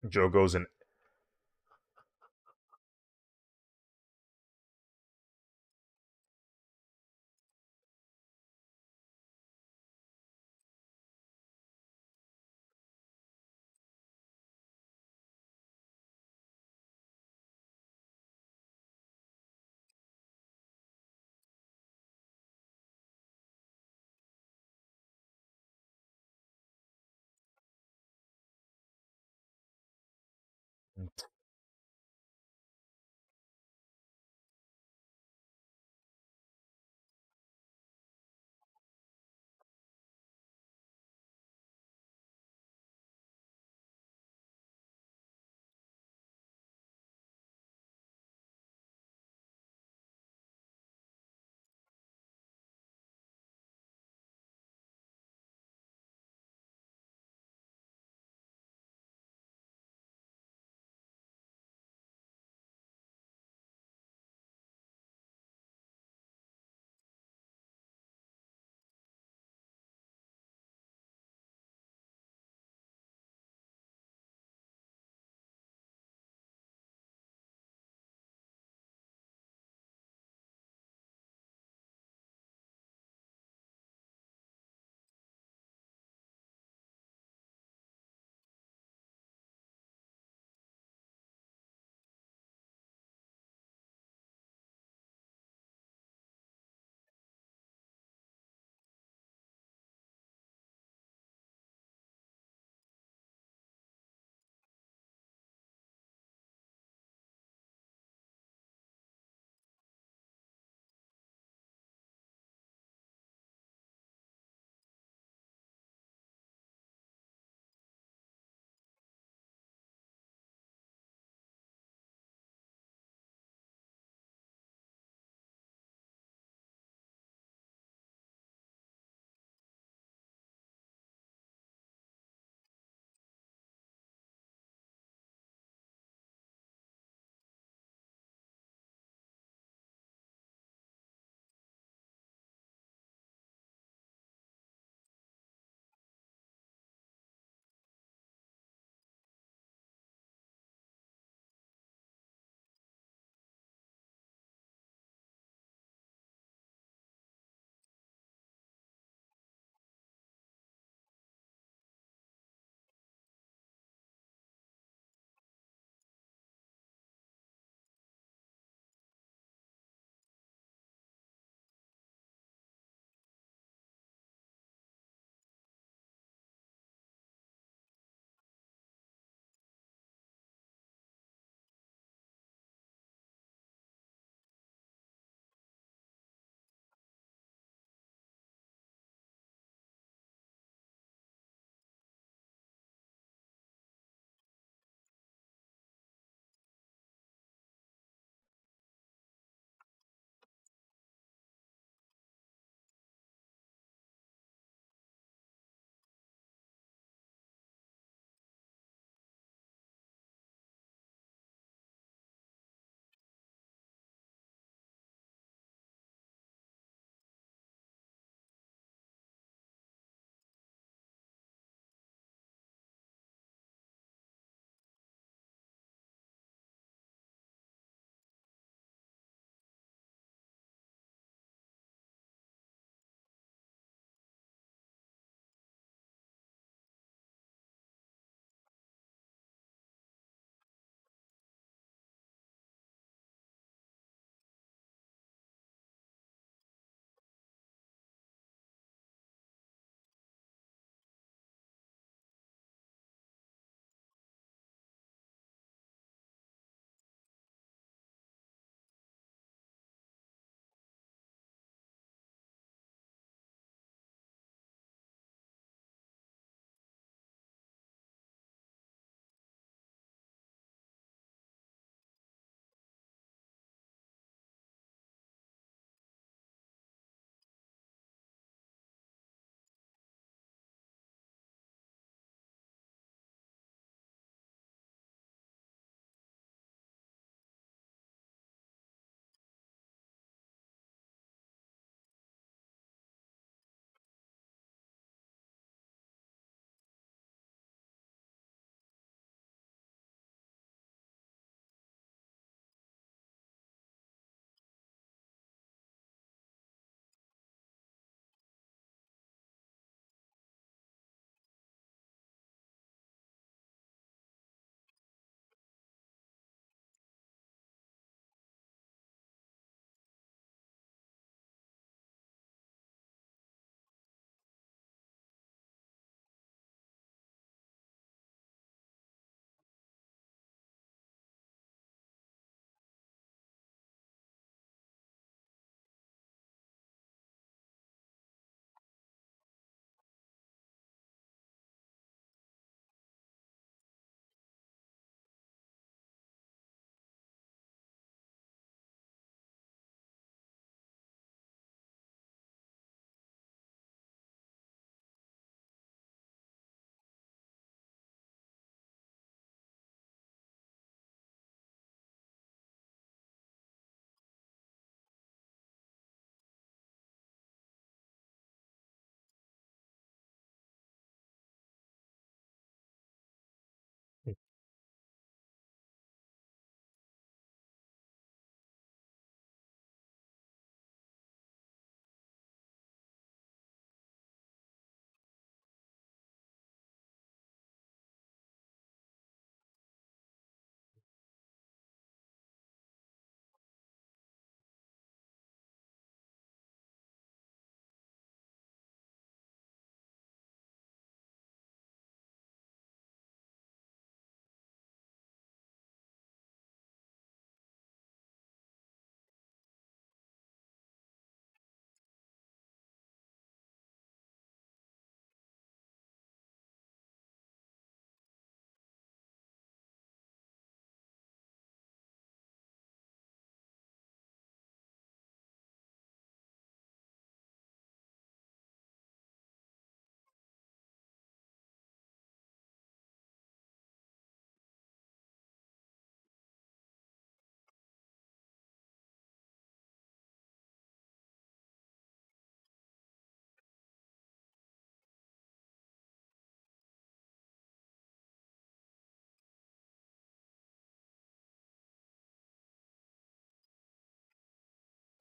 Joe goes and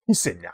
He said, "Nah."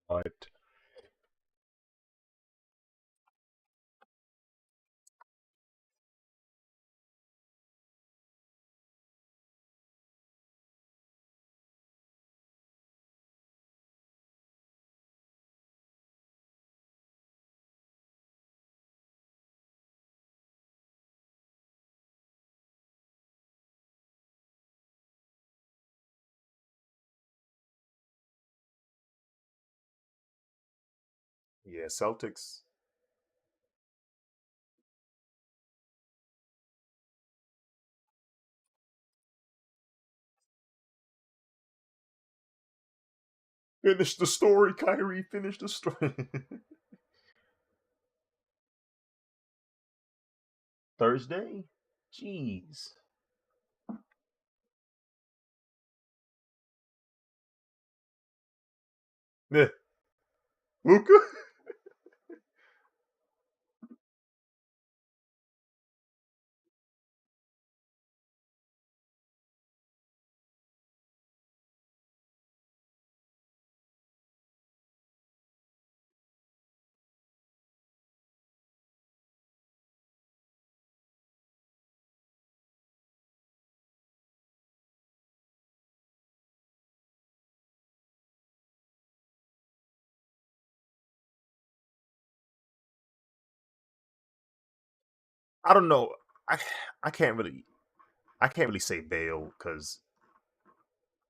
What? Yeah, Celtics. Finish the story, Kyrie. Finish the story. Thursday? Jeez. Yeah. Luca? I don't know. I I can't really I can't really say Bale because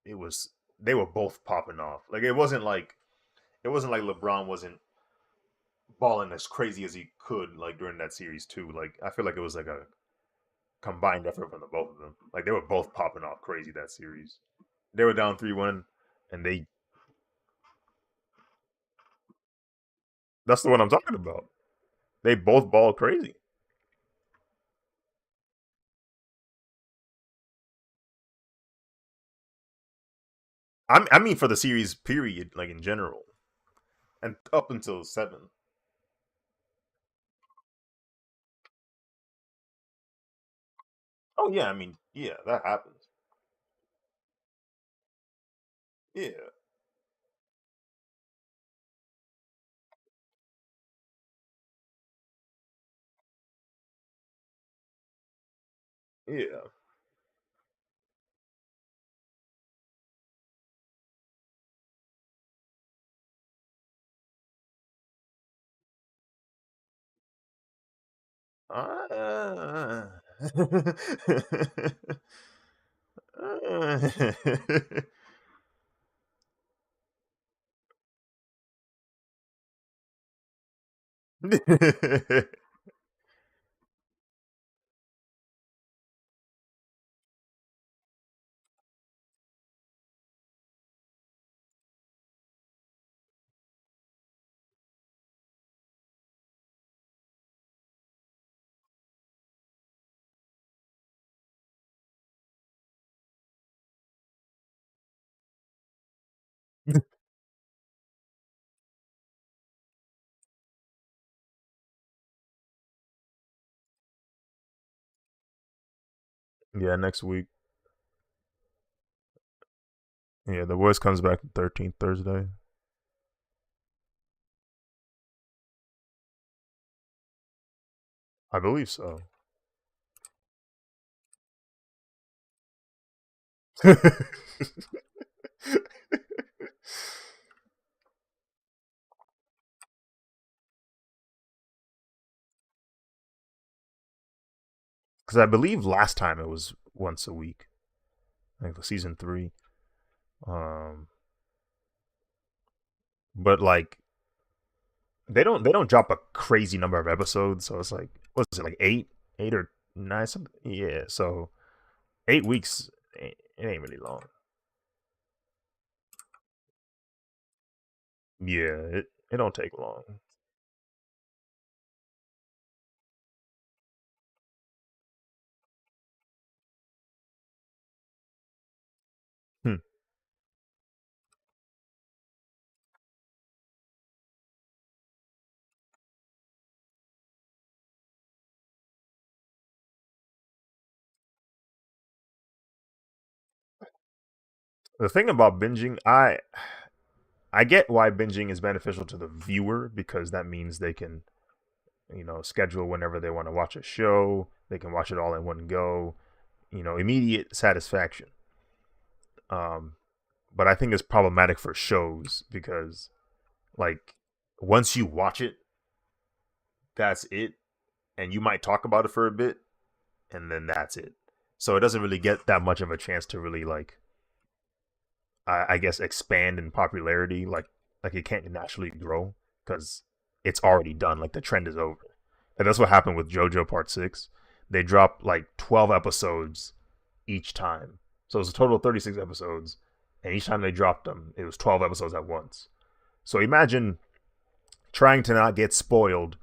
it was they were both popping off. Like it wasn't like LeBron wasn't balling as crazy as he could like during that series too. Like I feel like it was like a combined effort from the both of them. Like they were both popping off crazy that series. They were down 3-1, and they that's the one I'm talking about. They both balled crazy. I mean for the series period, like in general, and up until seven. Oh yeah, I mean yeah, that happens. Yeah, yeah. Uh, yeah, next week. Yeah, the voice comes back the 13th Thursday. I believe so. Because I believe last time it was once a week, like the season three. Um, but like they don't drop a crazy number of episodes, so it's like what's it like eight or nine something? Yeah, so 8 weeks it ain't really long. Yeah, it don't take long. Hmm. The thing about binging, I get why binging is beneficial to the viewer because that means they can schedule whenever they want to watch a show. They can watch it all in one go. Immediate satisfaction. Um, but I think it's problematic for shows because like once you watch it, that's it, and you might talk about it for a bit, and then that's it. So it doesn't really get that much of a chance to really like I guess expand in popularity. Like it can't naturally grow because it's already done. Like the trend is over. And that's what happened with JoJo Part 6. They dropped like 12 episodes each time. So it was a total of 36 episodes. And each time they dropped them, it was 12 episodes at once. So imagine trying to not get spoiled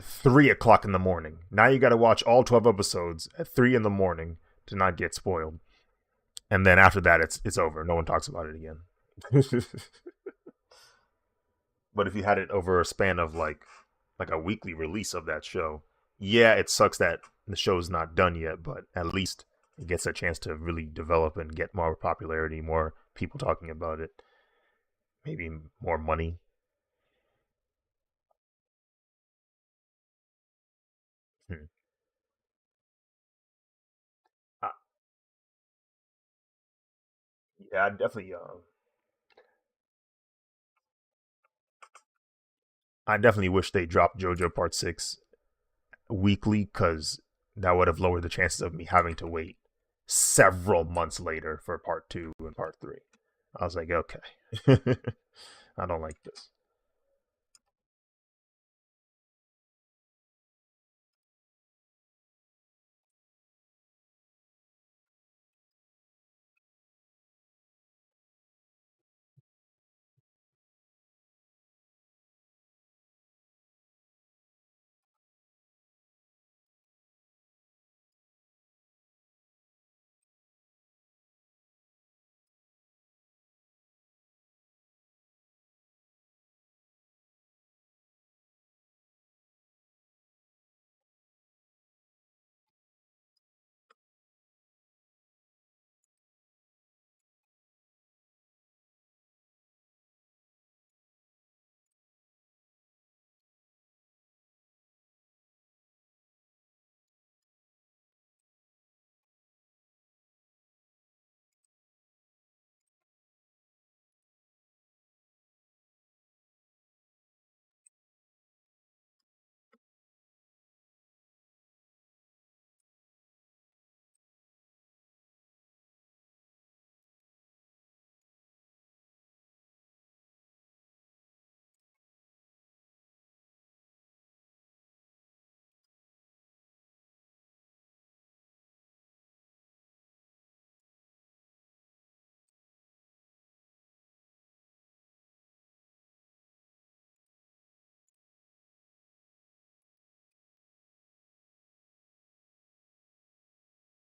3 o'clock in the morning. Now you got to watch all 12 episodes at 3 in the morning to not get spoiled. And then after that, it's over. No one talks about it again. But if you had it over a span of like a weekly release of that show, yeah, it sucks that the show's not done yet, but at least it gets a chance to really develop and get more popularity, more people talking about it, maybe more money. Hmm. I, yeah, I definitely wish they dropped JoJo Part 6 weekly because that would have lowered the chances of me having to wait several months later for part two and part three. I was like, okay, I don't like this.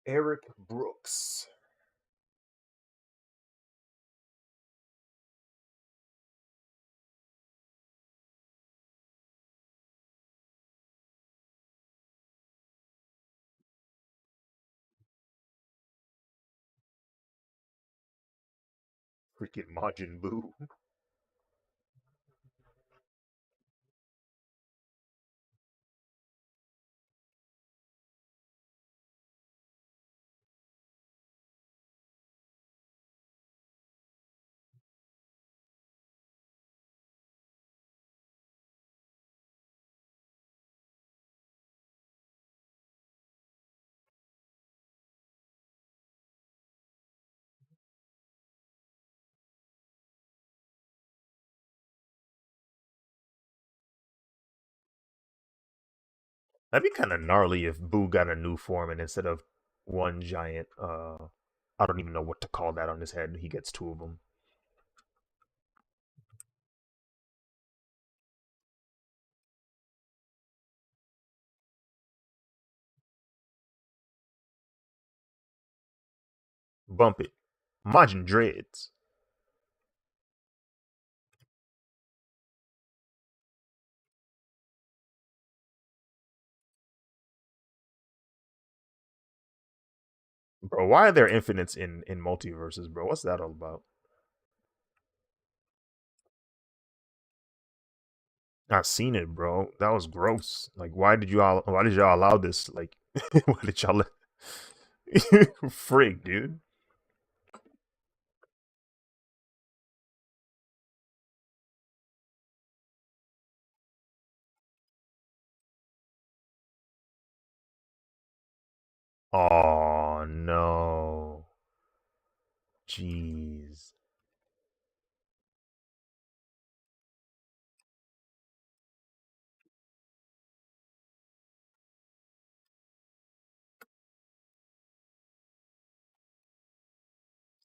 Eric Brooks. Freaking Majin Buu. That'd be kind of gnarly if Boo got a new form and instead of one giant, I don't even know what to call that on his head, he gets two of them. Bump it. Majin Dreads. Bro, why are there infinites in multiverses, bro? What's that all about? I've seen it, bro. That was gross. Like, why did y'all allow this? Like, why did y'all let frig, dude? Oh no. Jeez.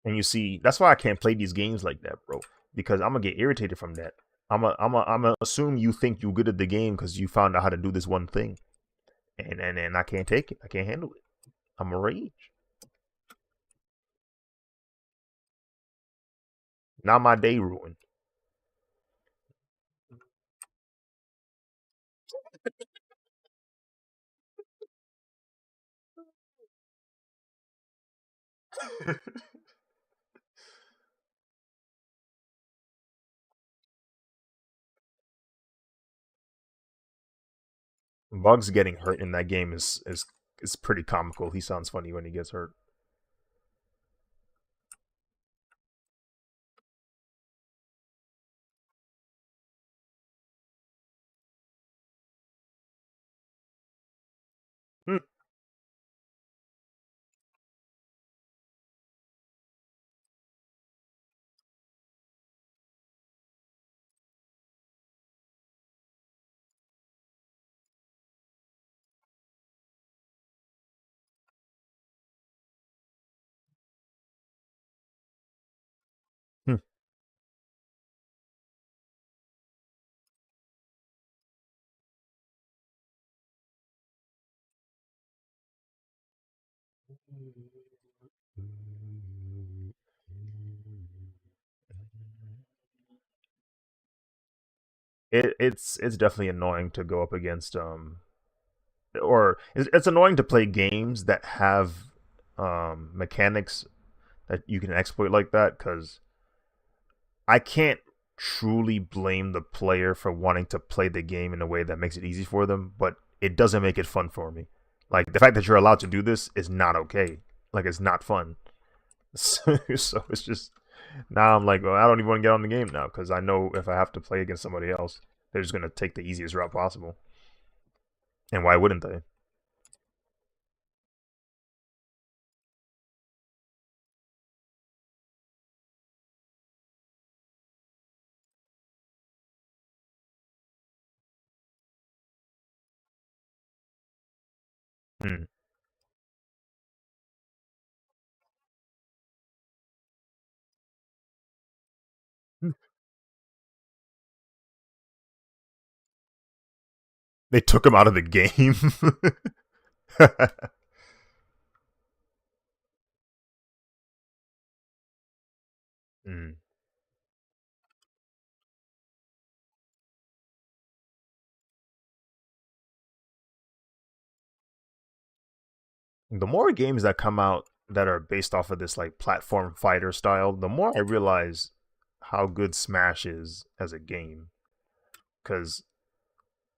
And you see, that's why I can't play these games like that, bro. Because I'm gonna get irritated from that. I'm a assume you think you're good at the game because you found out how to do this one thing, and I can't take it. I can't handle it. I'm a rage. Now my day ruined. Bugs getting hurt in that game is pretty comical. He sounds funny when he gets hurt. It's definitely annoying to go up against or it's annoying to play games that have mechanics that you can exploit like that, because I can't truly blame the player for wanting to play the game in a way that makes it easy for them, but it doesn't make it fun for me. Like the fact that you're allowed to do this is not okay. Like it's not fun. So it's just now I'm like, well, I don't even want to get on the game now because I know if I have to play against somebody else, they're just gonna take the easiest route possible. And why wouldn't they? Hmm. They took him out of the game. Hmm. The more games that come out that are based off of this like platform fighter style, the more I realize how good Smash is as a game. Because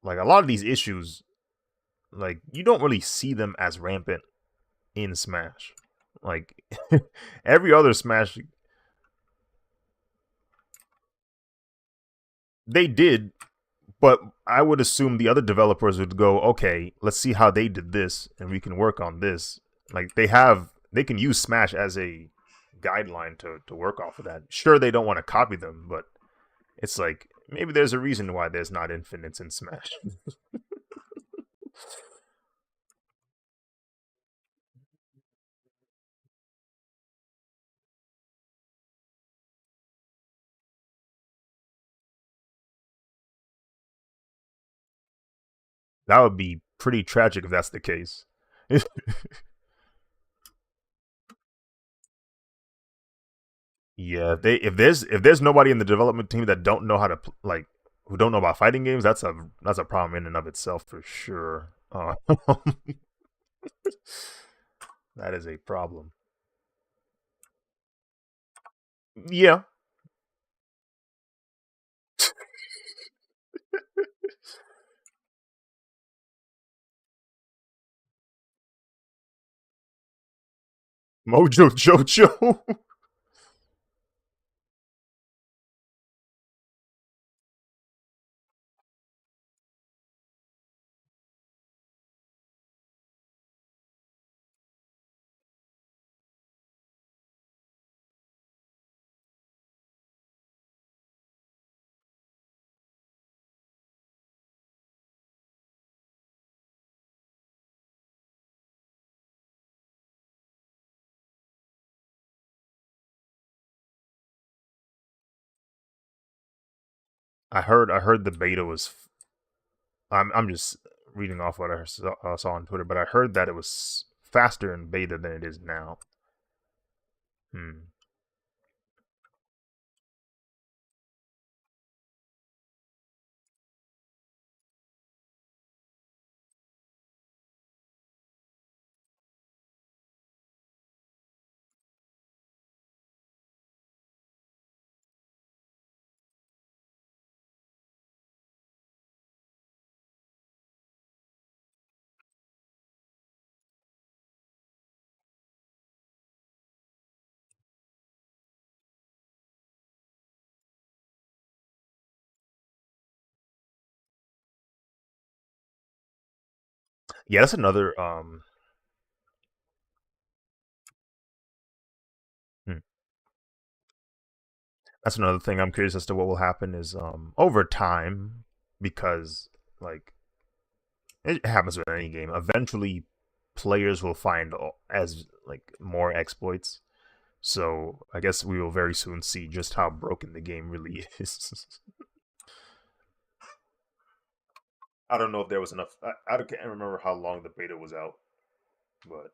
like a lot of these issues, like you don't really see them as rampant in Smash. Like every other Smash, they did, but I would assume the other developers would go, okay, let's see how they did this, and we can work on this. Like they can use Smash as a guideline to work off of that. Sure, they don't want to copy them, but it's like maybe there's a reason why there's not infinites in Smash. That would be pretty tragic if that's the case. Yeah, if there's nobody in the development team that don't know how to like who don't know about fighting games, that's a problem in and of itself for sure. That is a problem. Yeah, Mojo Jojo. I heard the beta was. I'm just reading off what I saw on Twitter, but I heard that it was faster in beta than it is now. Hmm. Yeah, that's another hmm. That's another thing I'm curious as to what will happen is over time, because like it happens with any game. Eventually, players will find as like more exploits. So I guess we will very soon see just how broken the game really is. I don't know if there was enough. I can't remember how long the beta was out, but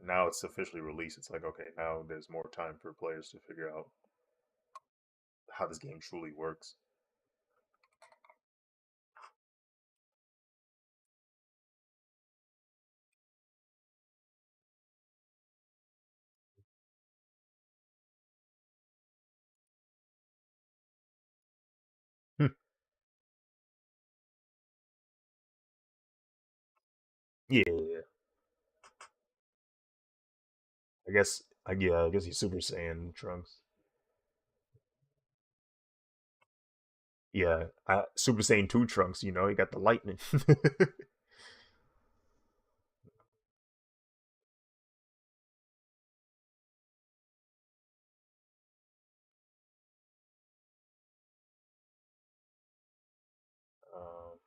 now it's officially released. It's like, okay, now there's more time for players to figure out how this game truly works. Hmm. Yeah, I guess he's Super Saiyan Trunks. Yeah, Super Saiyan 2 Trunks, he got the lightning. um,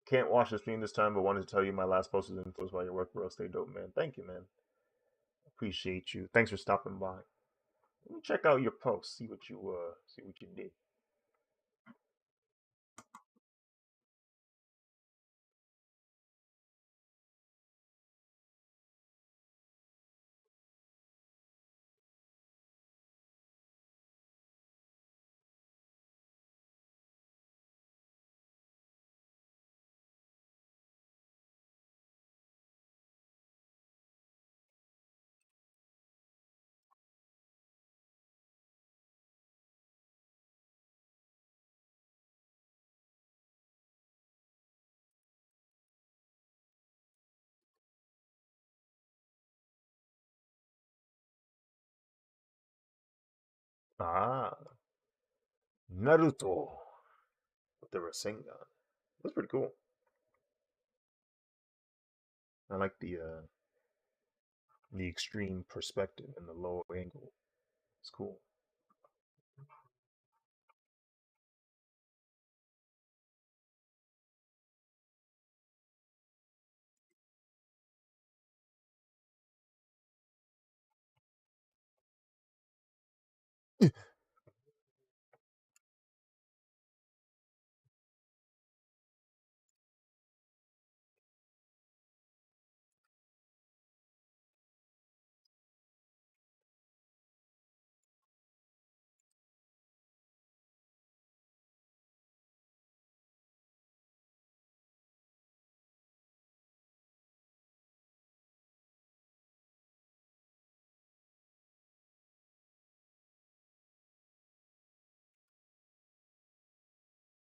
can't watch the stream this time, but wanted to tell you my last post was influenced by your work, bro. Stay dope, man. Thank you, man. Appreciate you. Thanks for stopping by. Let me check out your post. See what you did. Ah, Naruto with the Rasengan. That's pretty cool. I like the extreme perspective and the low angle. It's cool.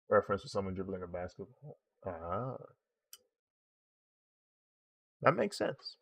Reference to someone dribbling a basketball. Ah, that makes sense.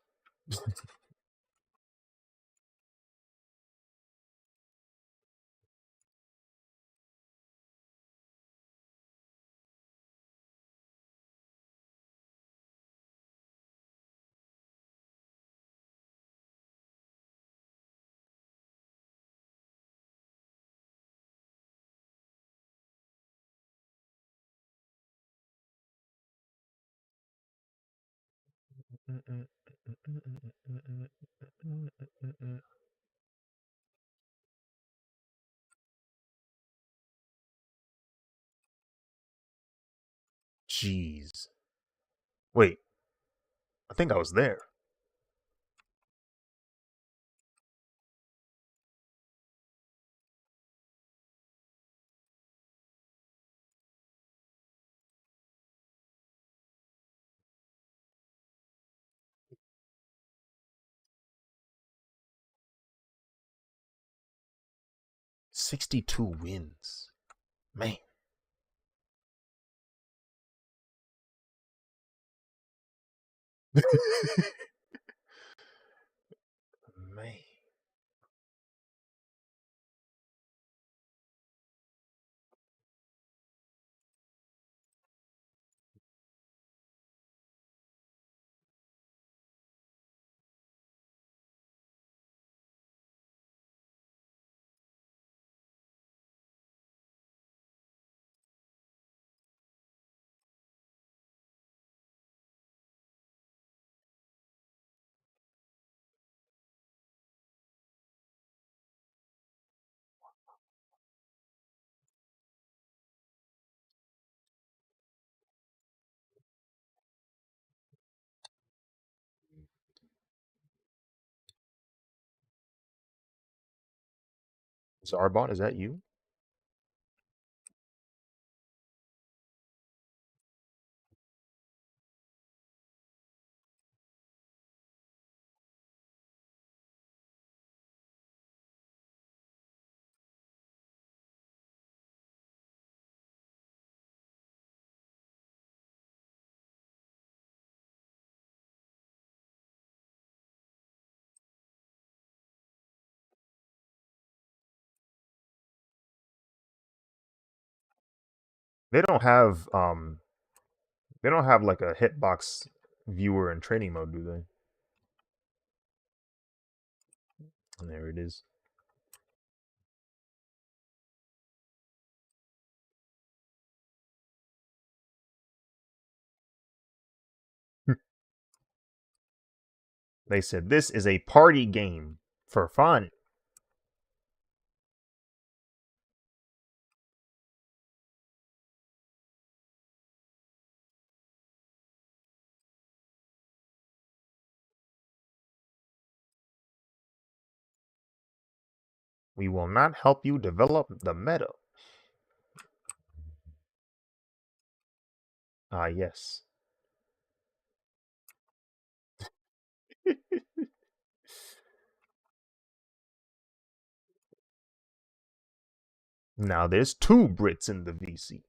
Jeez. Wait, I think I was there. 62 wins. Man. Man. Zarbon, is that you? They don't have they don't have like a hitbox viewer in training mode, do they? And there it is. They said this is a party game for fun. We will not help you develop the meta. Ah, yes. Now there's two Brits in the VC.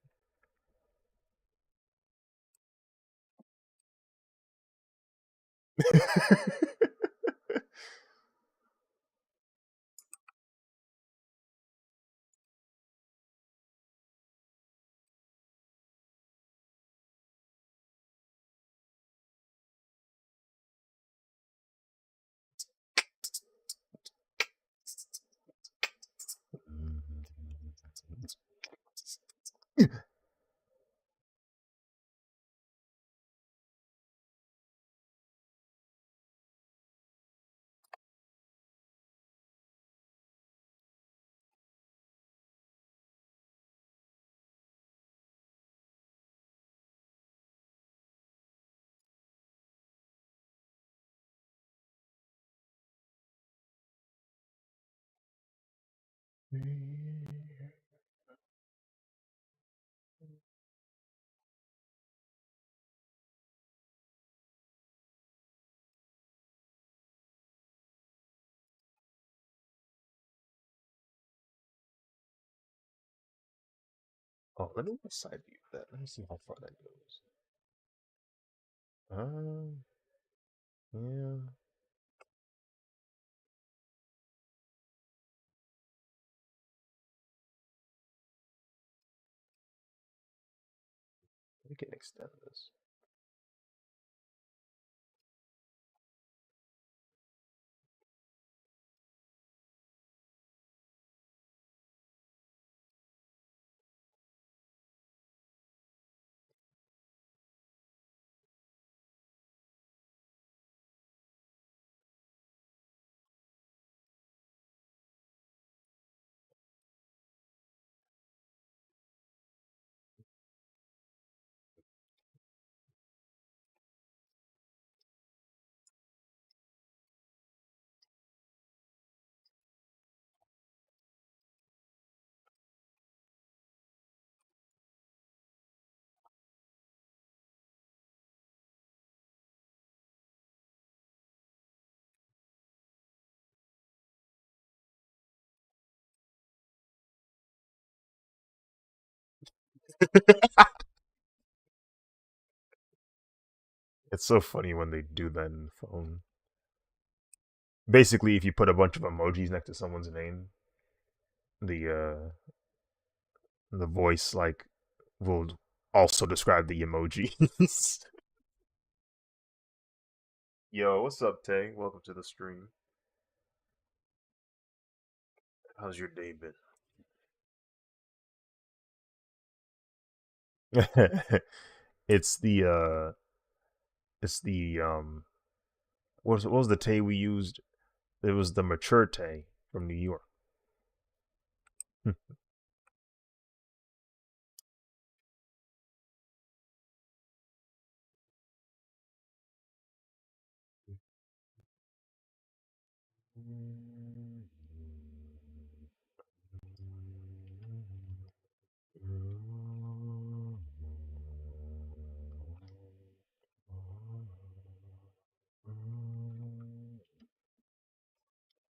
Oh, let me side view that. Let me see how far that goes. Yeah. We can extend this. It's so funny when they do that in the phone. Basically, if you put a bunch of emojis next to someone's name, the voice like will also describe the emojis. Yo, what's up, Tay? Welcome to the stream. How's your day been? it's the it's the what was the Tay we used? It was the mature Tay from New York.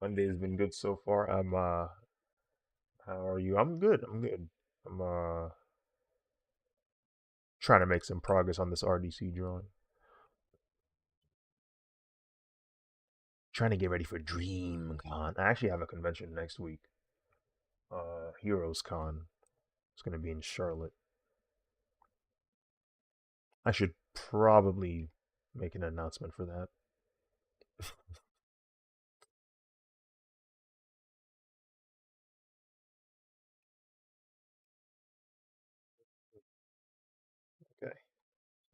Monday has been good so far. How are you? I'm good. I'm good. I'm trying to make some progress on this RDC drawing. Trying to get ready for DreamCon. I actually have a convention next week. Heroes Con. It's gonna be in Charlotte. I should probably make an announcement for that. Okay.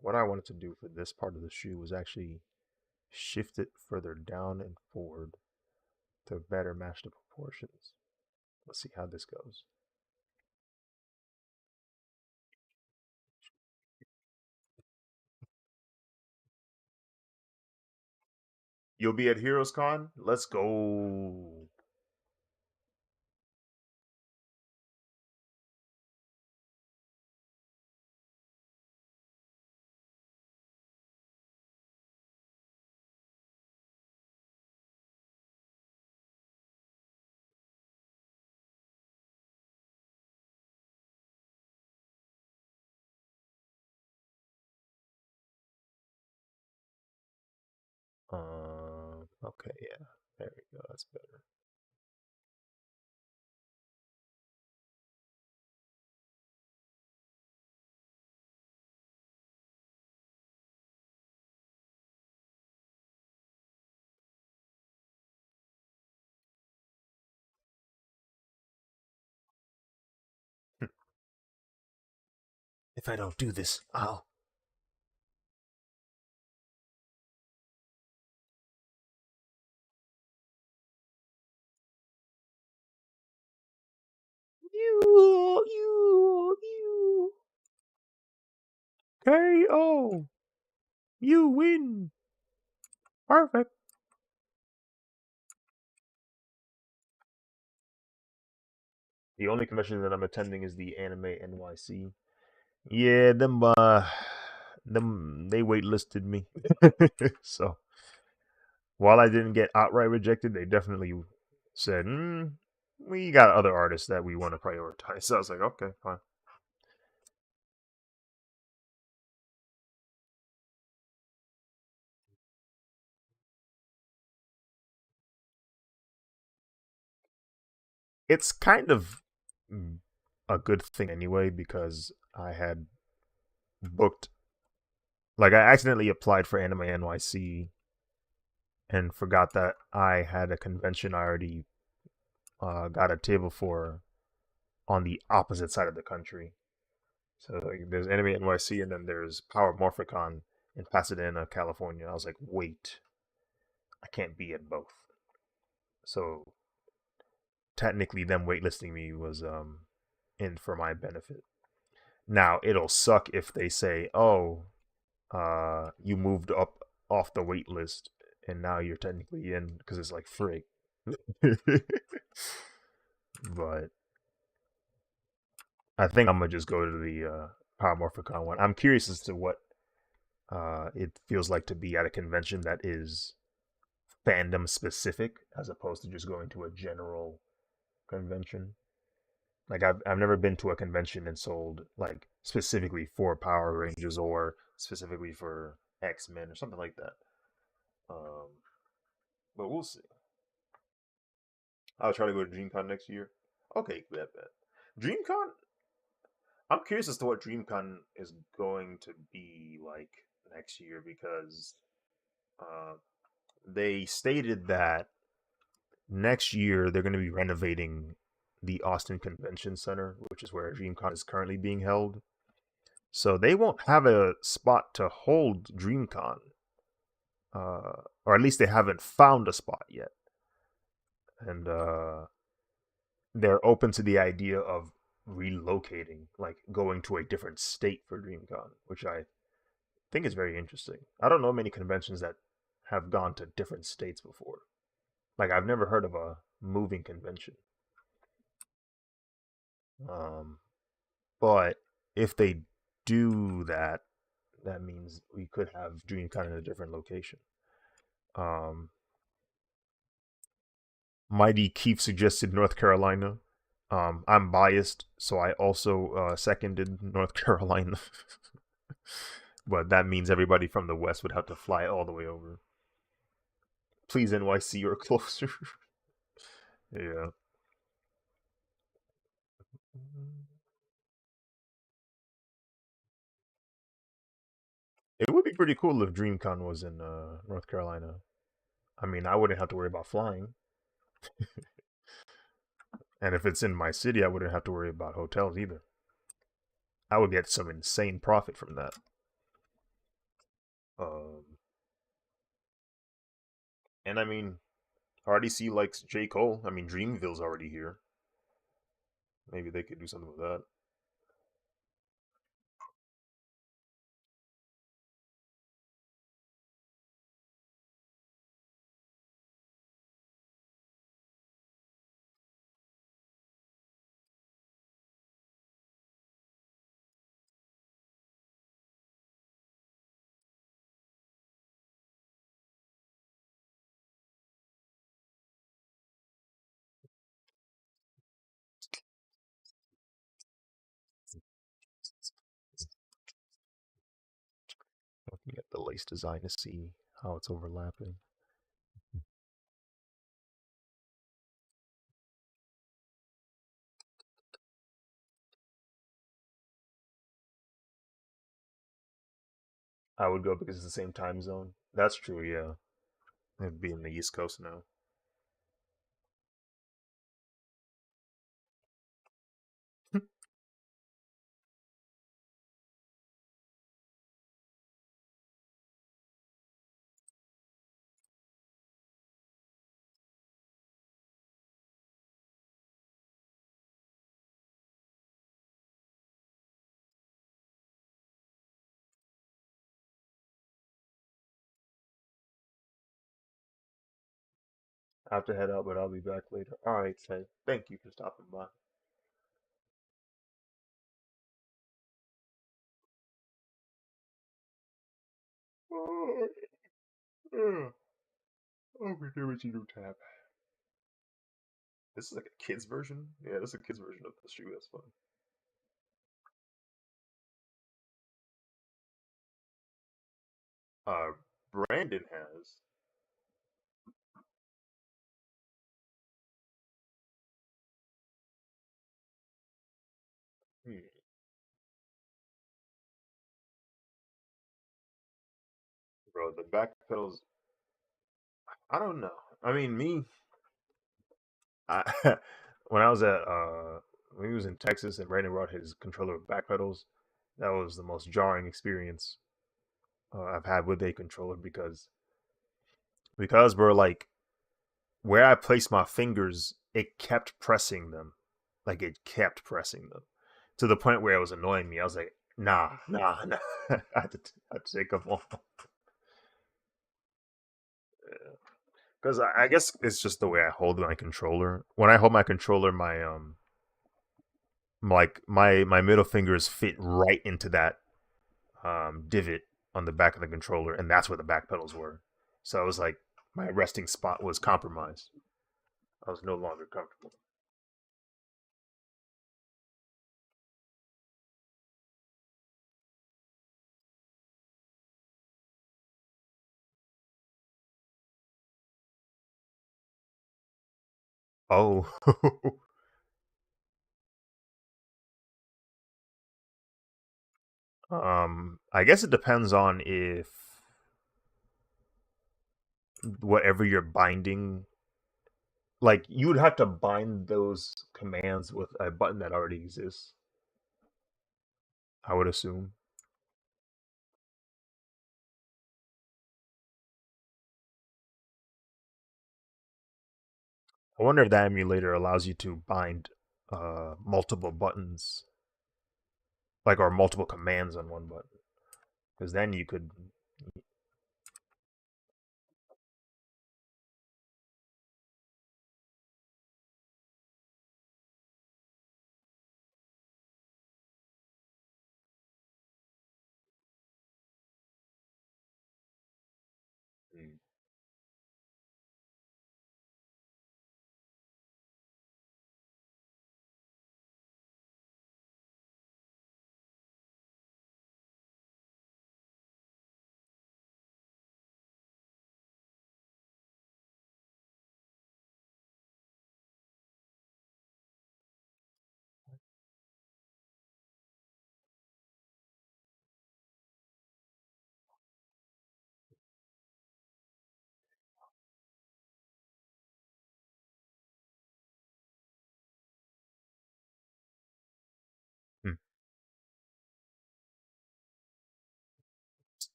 What I wanted to do for this part of the shoe was actually shift it further down and forward to better match the proportions. Let's see how this goes. You'll be at Heroes Con? Let's go. Okay, yeah. There we go. That's better. If I don't do this, I'll. You. KO. You win. Perfect. The only convention that I'm attending is the Anime NYC. Yeah, them they waitlisted me. So while I didn't get outright rejected, they definitely said, "We got other artists that we want to prioritize." So I was like, "Okay, fine." It's kind of a good thing anyway because I had booked, like, I accidentally applied for Anime NYC and forgot that I had a convention I already got a table for on the opposite side of the country. So like, there's Anime NYC and then there's Power Morphicon in Pasadena, California. I was like, wait, I can't be at both. So technically, them waitlisting me was in for my benefit. Now it'll suck if they say, "Oh, you moved up off the wait list and now you're technically in," because it's like frig. But I think I'm gonna just go to the Power Morphicon one. I'm curious as to what it feels like to be at a convention that is fandom specific as opposed to just going to a general convention. Like I've never been to a convention and sold like specifically for Power Rangers or specifically for X-Men or something like that. Um, but we'll see. I'll try to go to DreamCon next year. Okay, bet. DreamCon. I'm curious as to what DreamCon is going to be like next year because uh, they stated that next year they're going to be renovating the Austin Convention Center, which is where DreamCon is currently being held. So they won't have a spot to hold DreamCon, or at least they haven't found a spot yet. And they're open to the idea of relocating, like going to a different state for DreamCon, which I think is very interesting. I don't know many conventions that have gone to different states before. Like I've never heard of a moving convention. Um, but if they do that, that means we could have DreamCon in a different location. Um, Mighty Keith suggested North Carolina. I'm biased, so I also seconded North Carolina. But that means everybody from the West would have to fly all the way over. Please, NYC or closer. Yeah. It would be pretty cool if DreamCon was in North Carolina. I mean, I wouldn't have to worry about flying. And if it's in my city, I wouldn't have to worry about hotels either. I would get some insane profit from that. Um, and I mean, RDC likes J. Cole. I mean, Dreamville's already here. Maybe they could do something with that. Looking at the lace design to see how it's overlapping. I would go because it's the same time zone. That's true, yeah. It'd be in the East Coast now. I have to head out, but I'll be back later. All right, Faye. Thank you for stopping by. Oh, yeah. Oh, we do what you do, tab. This is like a kid's version? Yeah, this is a kid's version of the shoe. That's fun. Uh, Brandon has. Hmm, bro, the back pedals. I don't know. I mean, I, when I was at when he was in Texas and Brandon brought his controller with back pedals, that was the most jarring experience I've had with a controller because we're like where I placed my fingers, it kept pressing them, like it kept pressing them to the point where it was annoying me. I was like, nah, nah, nah. I had to take them off because I guess it's just the way I hold my controller. When I hold my controller, my middle fingers fit right into that divot on the back of the controller, and that's where the back pedals were. So it was like my resting spot was compromised. I was no longer comfortable. Oh, I guess it depends on if whatever you're binding, like you would have to bind those commands with a button that already exists. I would assume. I wonder if that emulator allows you to bind multiple buttons, like or multiple commands on one button, because then you could. Mm.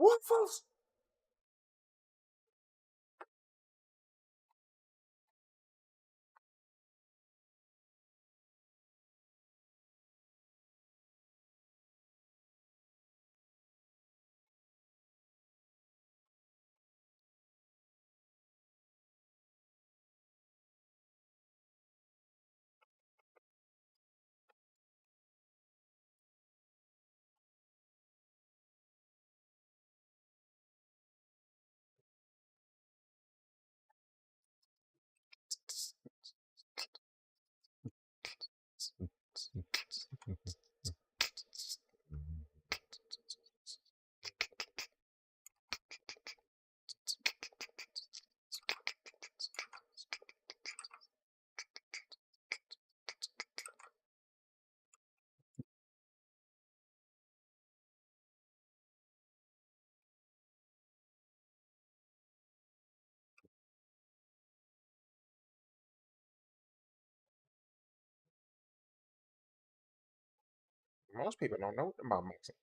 Waffles. Most people don't know about Mexican.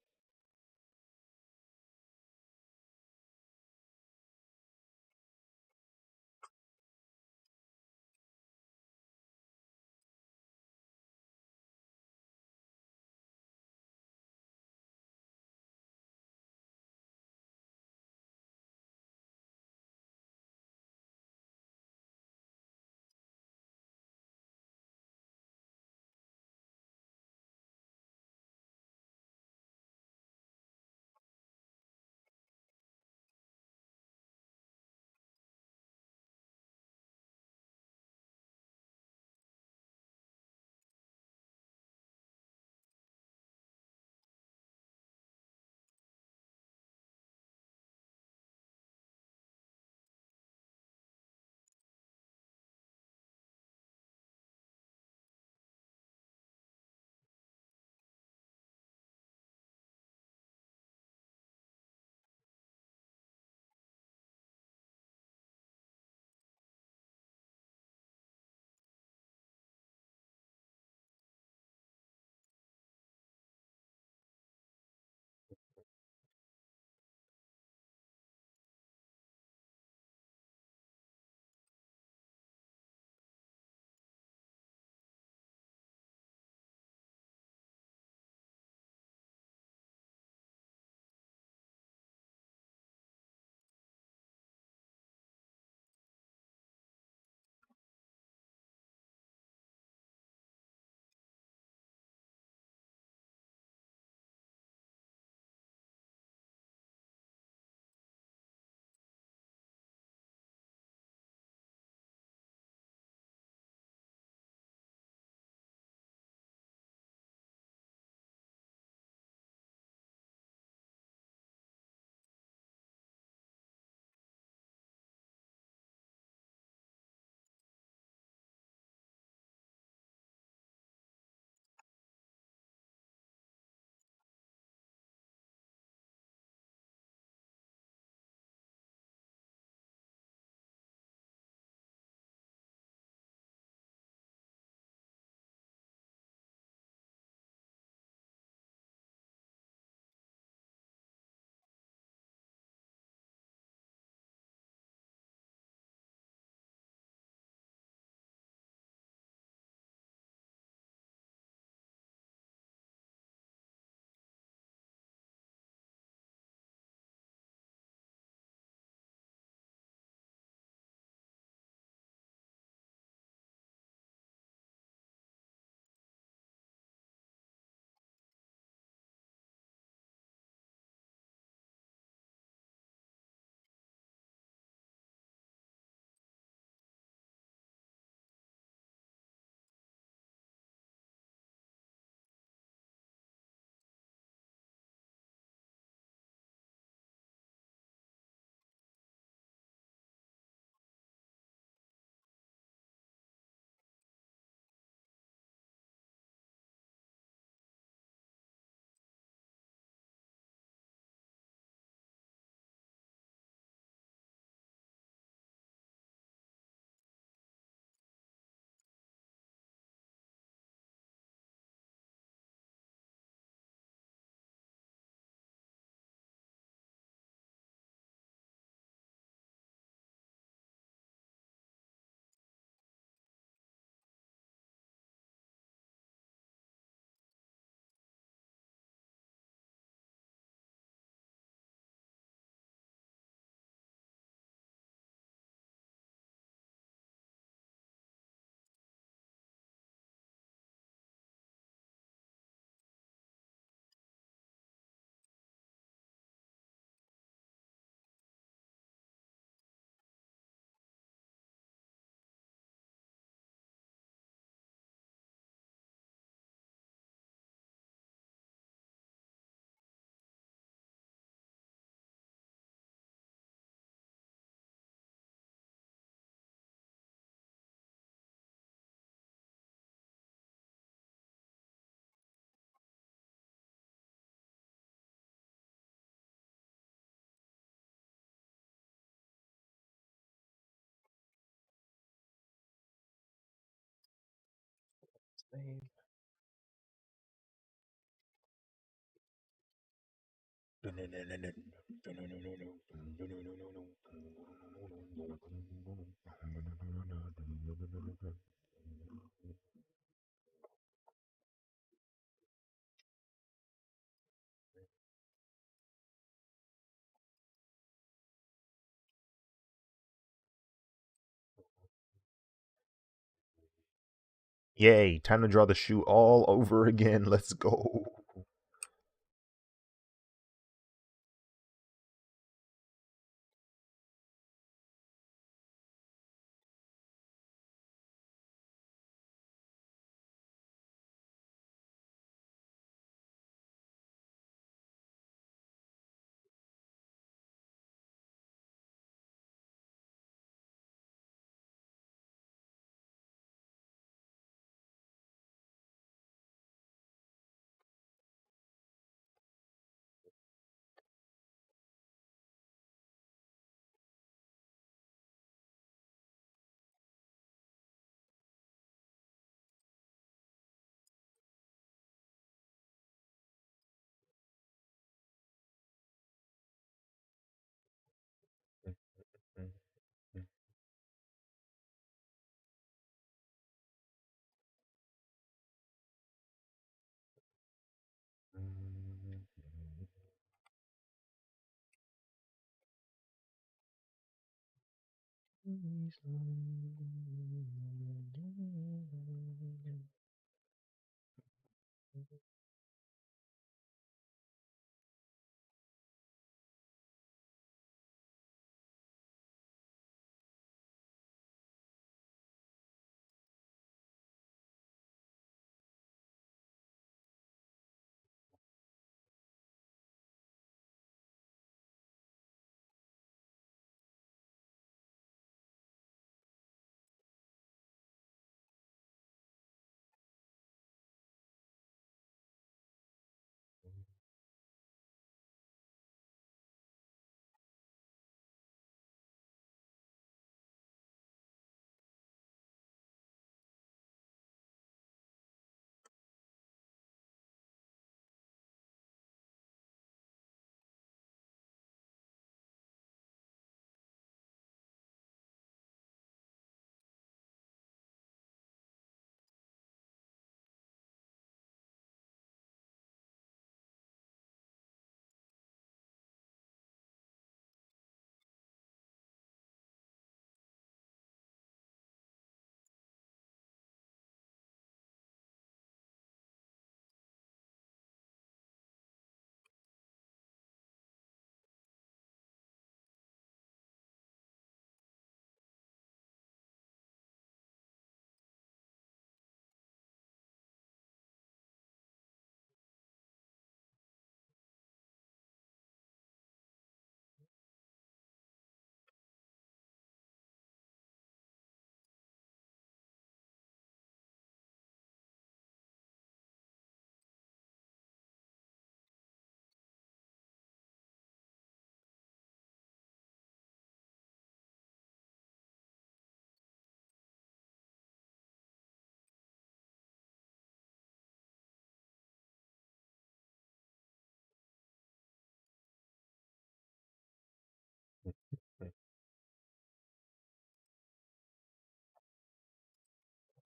Yay, time to draw the shoe all over again. Let's go.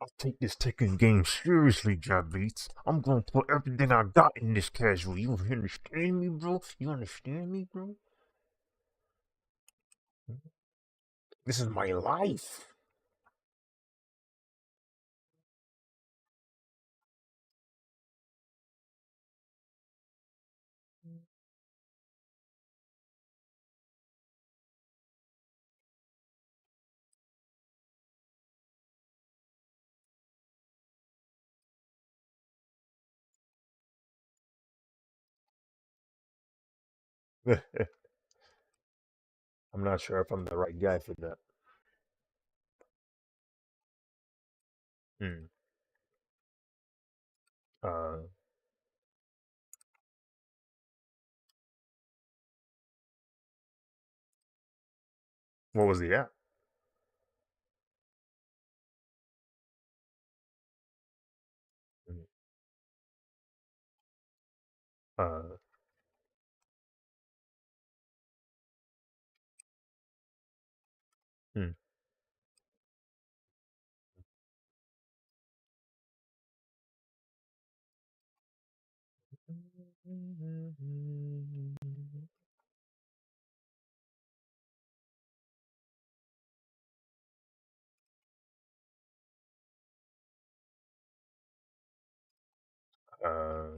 I take this Tekken game seriously, Job Beats. I'm gonna put everything I got in this casual. You understand me, bro? You understand me, bro? This is my life. I'm not sure if I'm the right guy for that. Hmm. Uh, what was the app? Uh,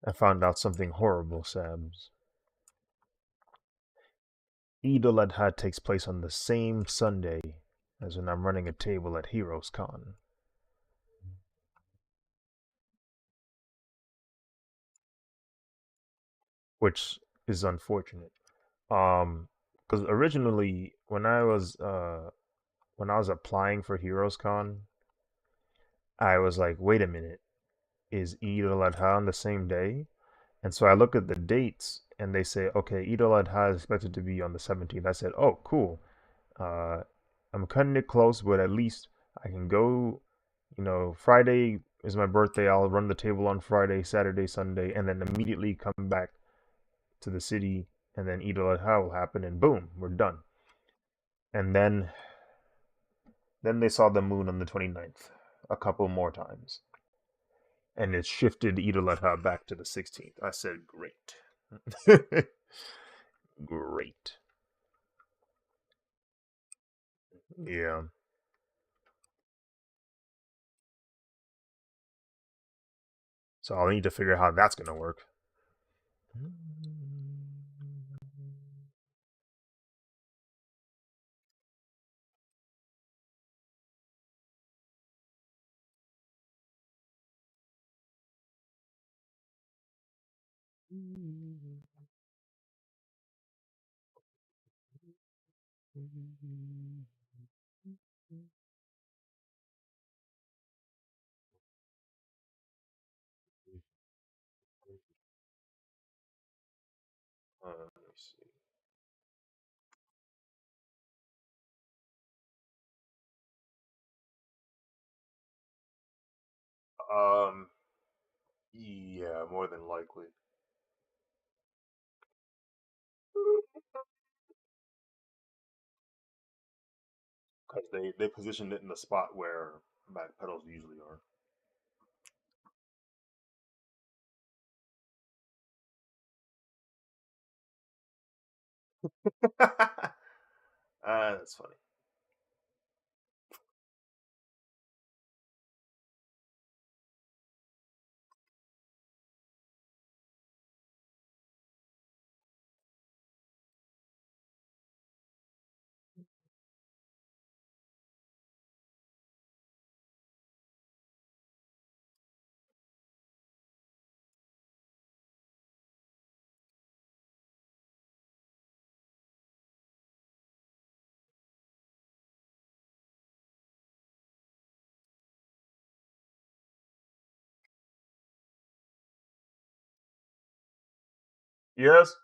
I found out something horrible, Sabs. Eid al-Adha takes place on the same Sunday as when I'm running a table at Heroes Con, which is unfortunate. Because originally when I was applying for Heroes Con, I was like, wait a minute, is Eid al-Adha on the same day? And so I look at the dates and they say, okay, Eid al-Adha is expected to be on the 17th. I said, oh, cool. Uh, I'm cutting it close, but at least I can go. Friday is my birthday. I'll run the table on Friday, Saturday, Sunday, and then immediately come back to the city. And then Eid al-Adha will happen, and boom, we're done. And then they saw the moon on the 29th a couple more times, and it shifted Eid al-Adha back to the 16th. I said, great. Great. Yeah. So I'll need to figure out how that's going to work. Let me see. Um, yeah, more than likely, because they positioned it in the spot where back pedals usually are. That's funny. Yes.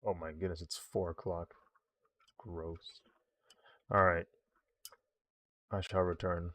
Oh my goodness, it's 4 o'clock. Gross. All right, I shall return.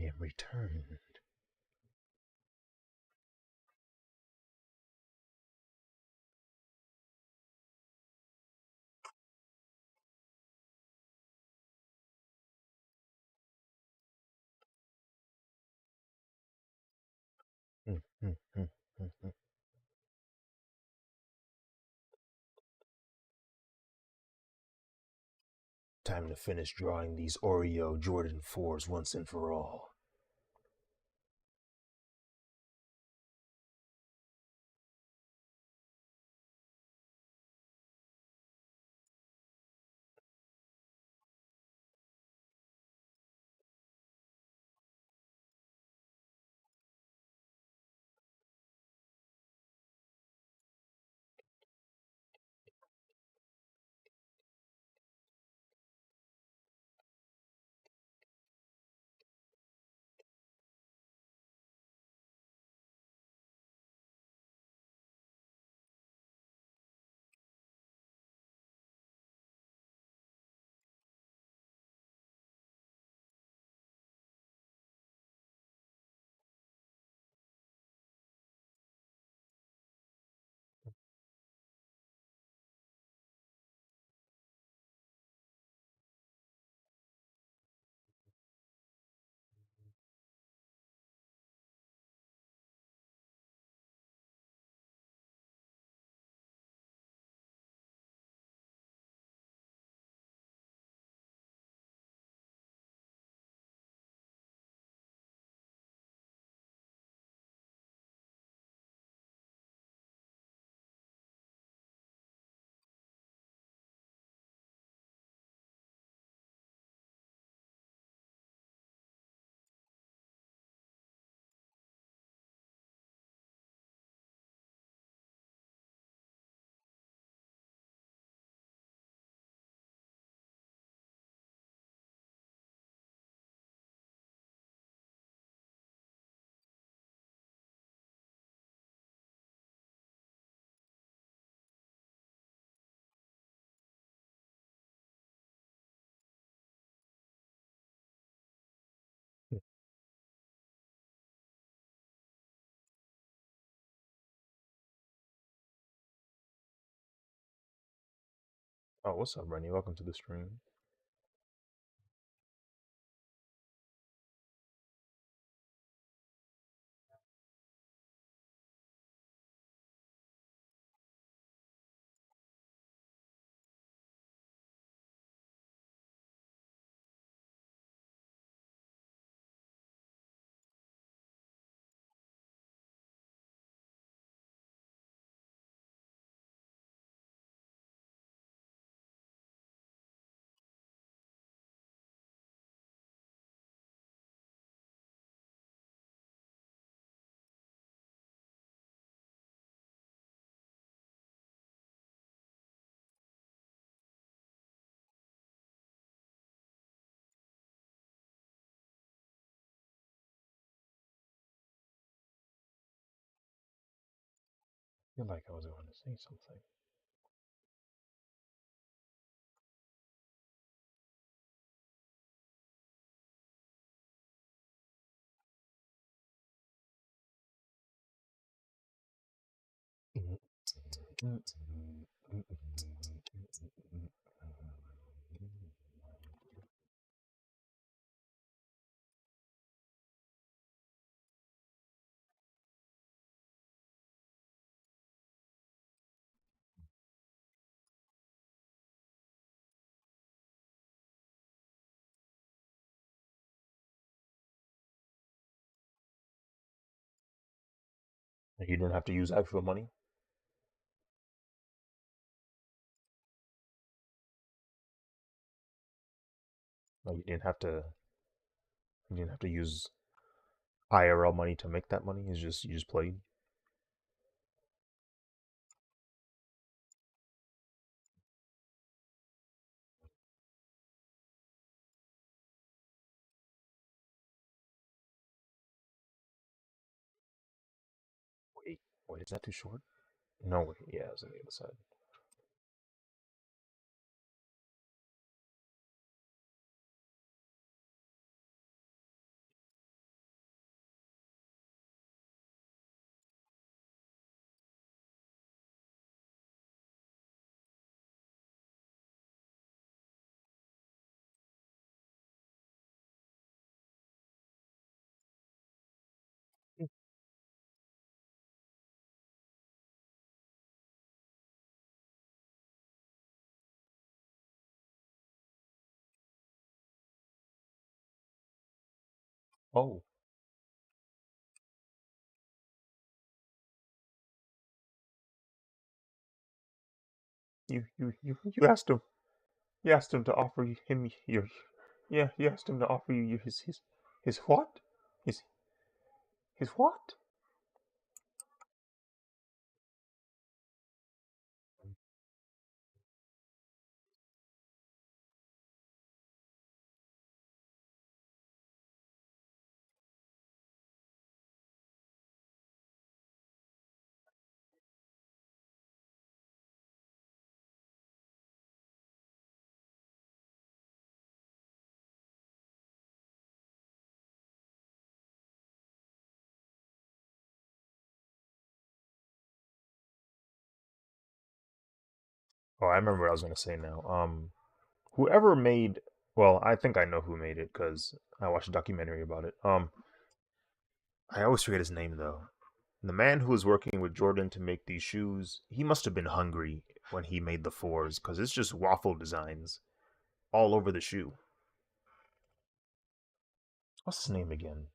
am returned. Mm, mm, mm, mm, mm. Time to finish drawing these Oreo Jordan 4s once and for all. Oh, what's up, Rennie? Welcome to the stream. I feel like I was going to say something. You didn't have to use actual money. Like you didn't have to. You didn't have to use IRL money to make that money. It's just you just played. Wait, wait, is that too short? No, wait, yeah, it's on the other side. Oh, you asked him. You asked him to offer him your. Yeah, you asked him to offer you his what? His his what? Oh, I remember what I was gonna say now. Whoever made. Well, I think I know who made it because I watched a documentary about it. I always forget his name though. The man who was working with Jordan to make these shoes, he must have been hungry when he made the fours because it's just waffle designs all over the shoe. What's his name again?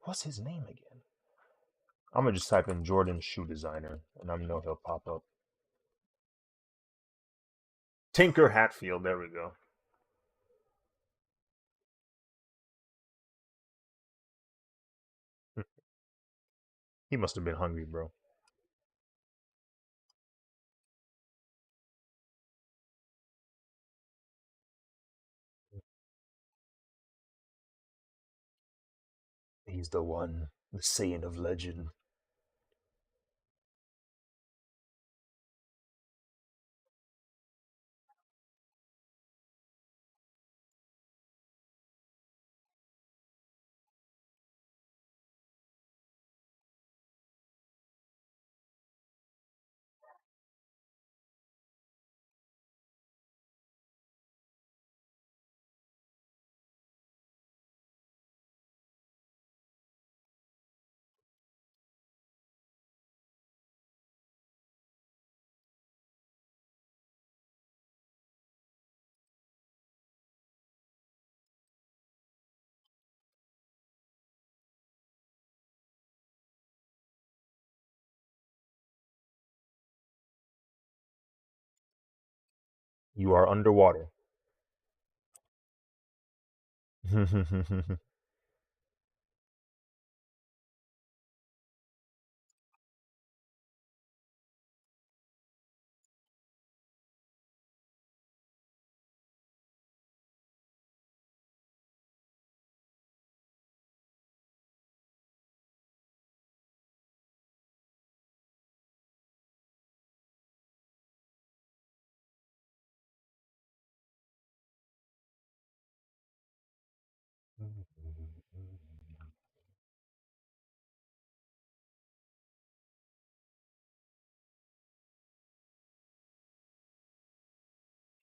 What's his name again? I'm gonna just type in Jordan shoe designer, and I know he'll pop up. Tinker Hatfield. There we go. He must have been hungry, bro. He's the one, the Saiyan of legend. You are underwater.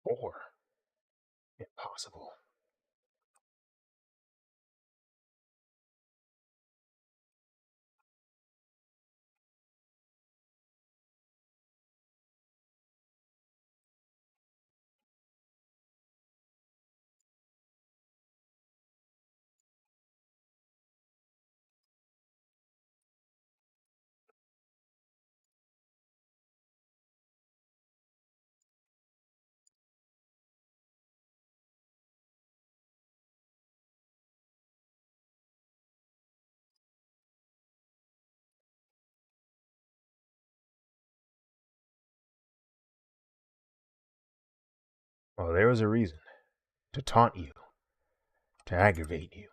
Four. Impossible. Well, there was a reason to taunt you, to aggravate you.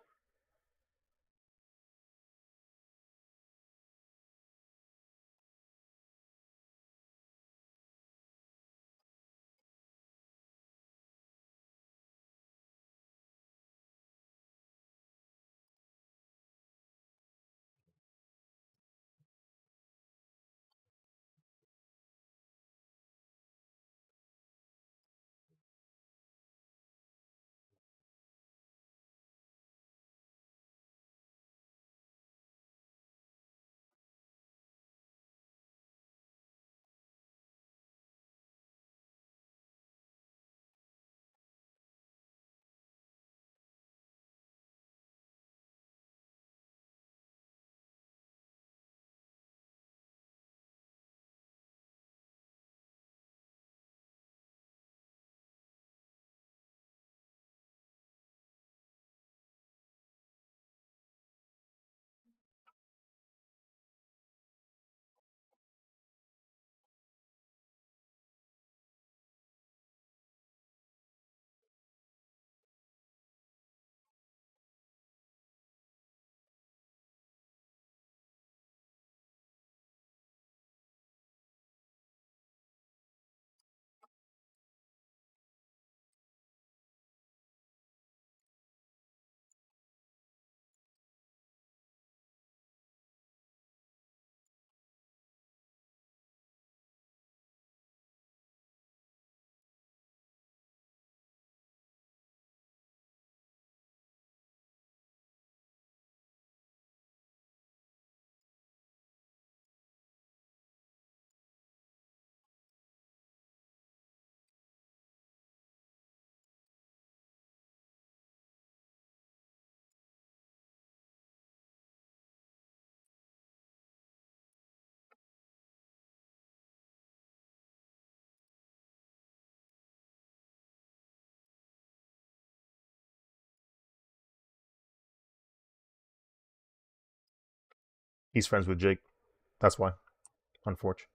He's friends with Jake. That's why. Unfortunate.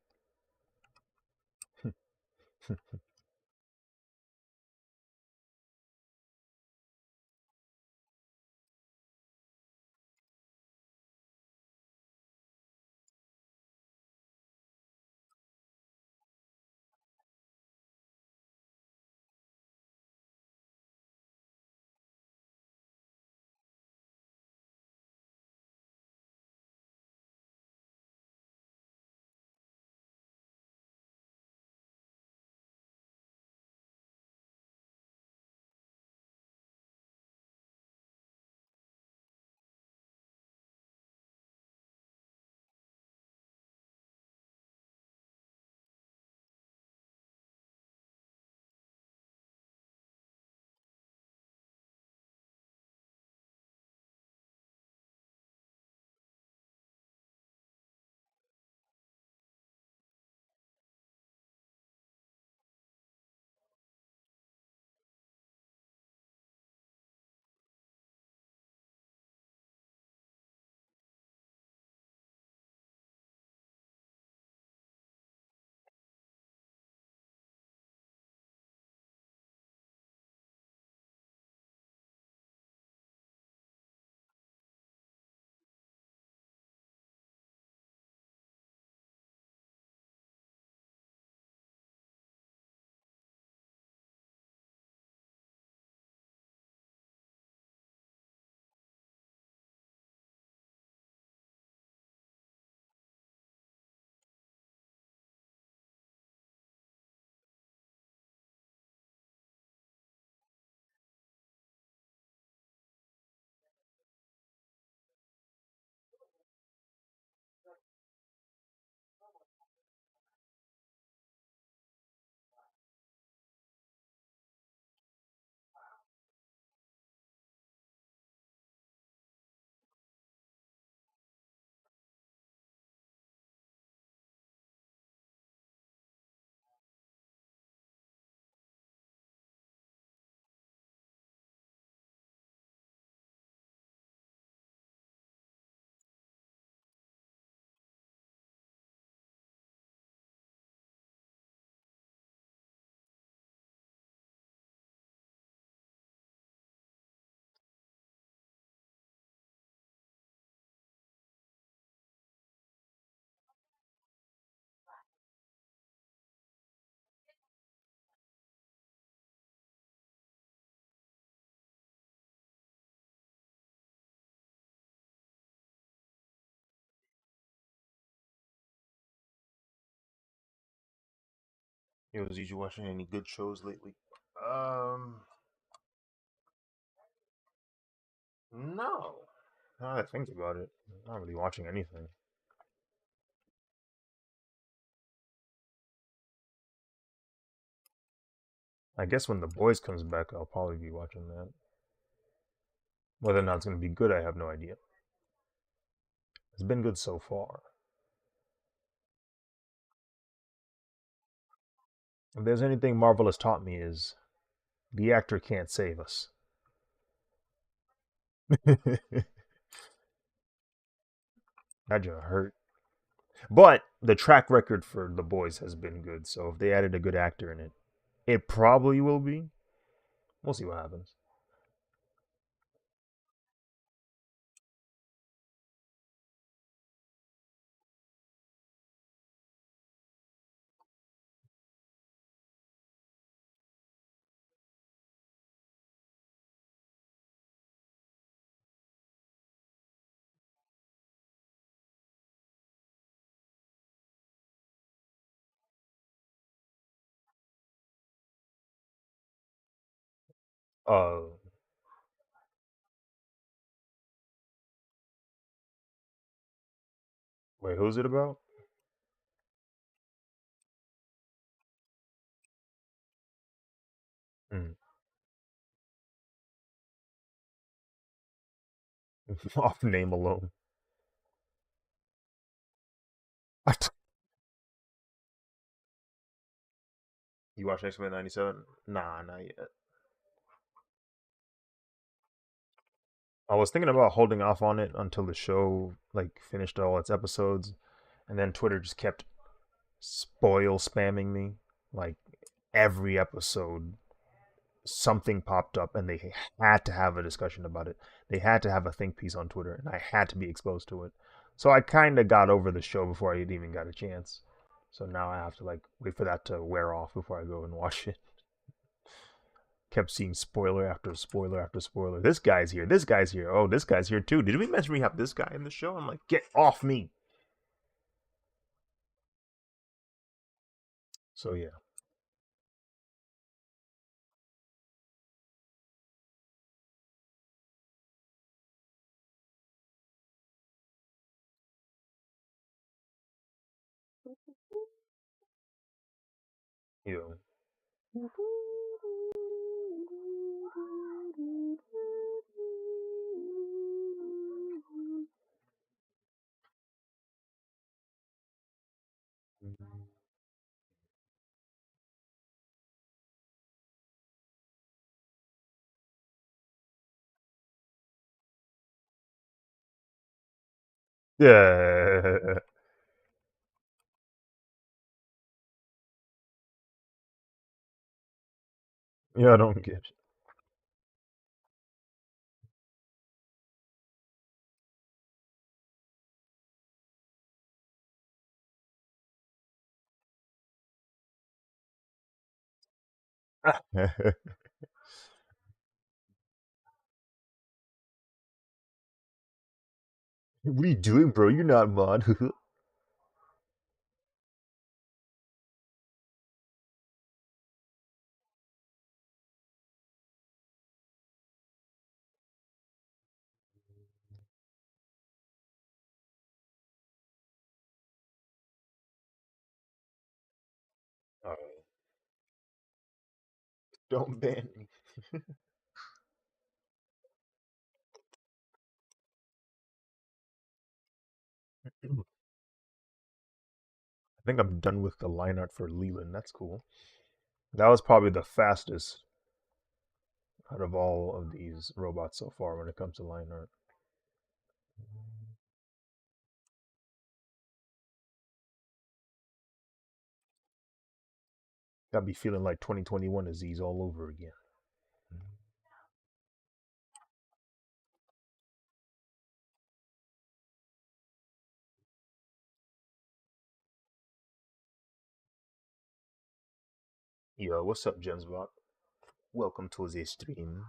Yo, did you watching any good shows lately? Um, no. Now that I think about it, I'm not really watching anything. I guess when The Boys comes back, I'll probably be watching that. Whether or not it's going to be good, I have no idea. It's been good so far. If there's anything Marvel has taught me is the actor can't save us. That just hurt. But the track record for The Boys has been good, so if they added a good actor in it, it probably will be. We'll see what happens. Uh, wait, who's it about? Mm. Off name alone. You watch X-Men '97? Nah, not yet. I was thinking about holding off on it until the show like finished all its episodes, and then Twitter just kept spoil spamming me. Like every episode, something popped up, and they had to have a discussion about it. They had to have a think piece on Twitter, and I had to be exposed to it. So I kind of got over the show before I even got a chance. So now I have to like wait for that to wear off before I go and watch it. Kept seeing spoiler after spoiler after spoiler. This guy's here. This guy's here. Oh, this guy's here too. Did we mention we have this guy in the show? I'm like, get off me. So yeah. You know. Yeah. Yeah, I don't get it. What are you doing, bro? You're not mod. Alright. Don't ban me. I think I'm done with the line art for Leland. That's cool. That was probably the fastest out of all of these robots so far when it comes to line art. Got me feeling like 2021 is these all over again. Yo, what's up, Gemsbot? Welcome to the stream.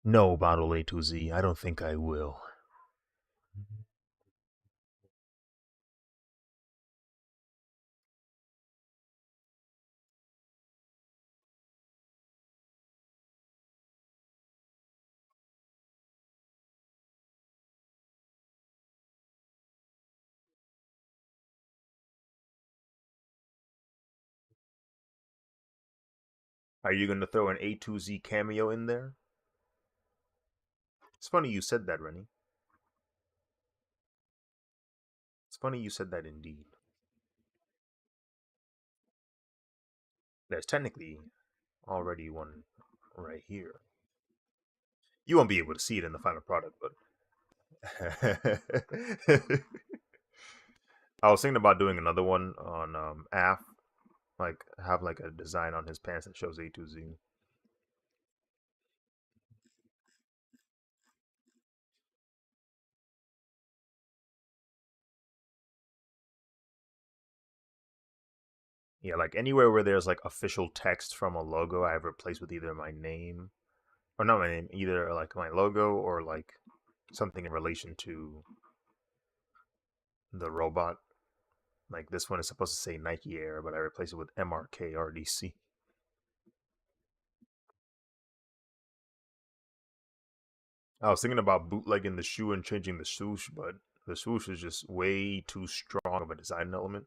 No, Model A to Z. I don't think I will. Are you gonna throw an A to Z cameo in there? It's funny you said that, Rennie. It's funny you said that indeed. There's technically already one right here. You won't be able to see it in the final product, but I was thinking about doing another one on AF, like have like a design on his pants that shows A to Z. Yeah, like anywhere where there's like official text from a logo, I have replaced with either my name or not my name, either like my logo or like something in relation to the robot. Like this one is supposed to say Nike Air, but I replace it with MRK RDC. I was thinking about bootlegging the shoe and changing the swoosh, but the swoosh is just way too strong of a design element.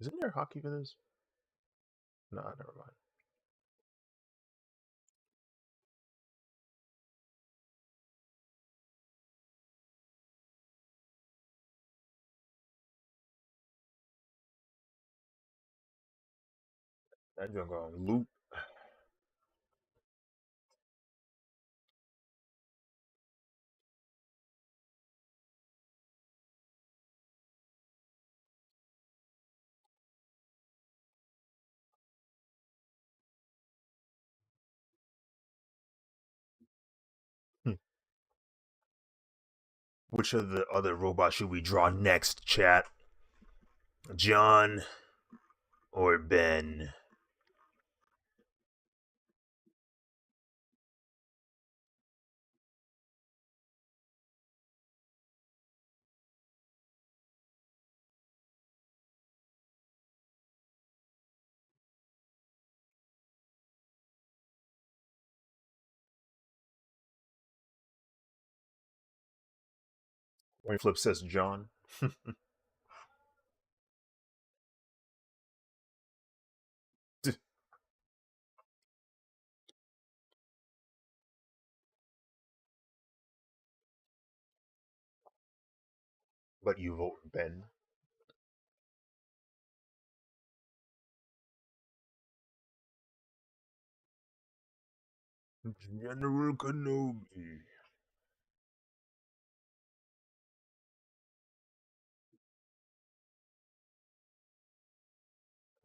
Isn't there hockey for this? No, never mind. That joint go on loop. Hmm. Which of the other robots should we draw next, chat? John or Ben? Coin flip says John. But you vote Ben. General Kenobi.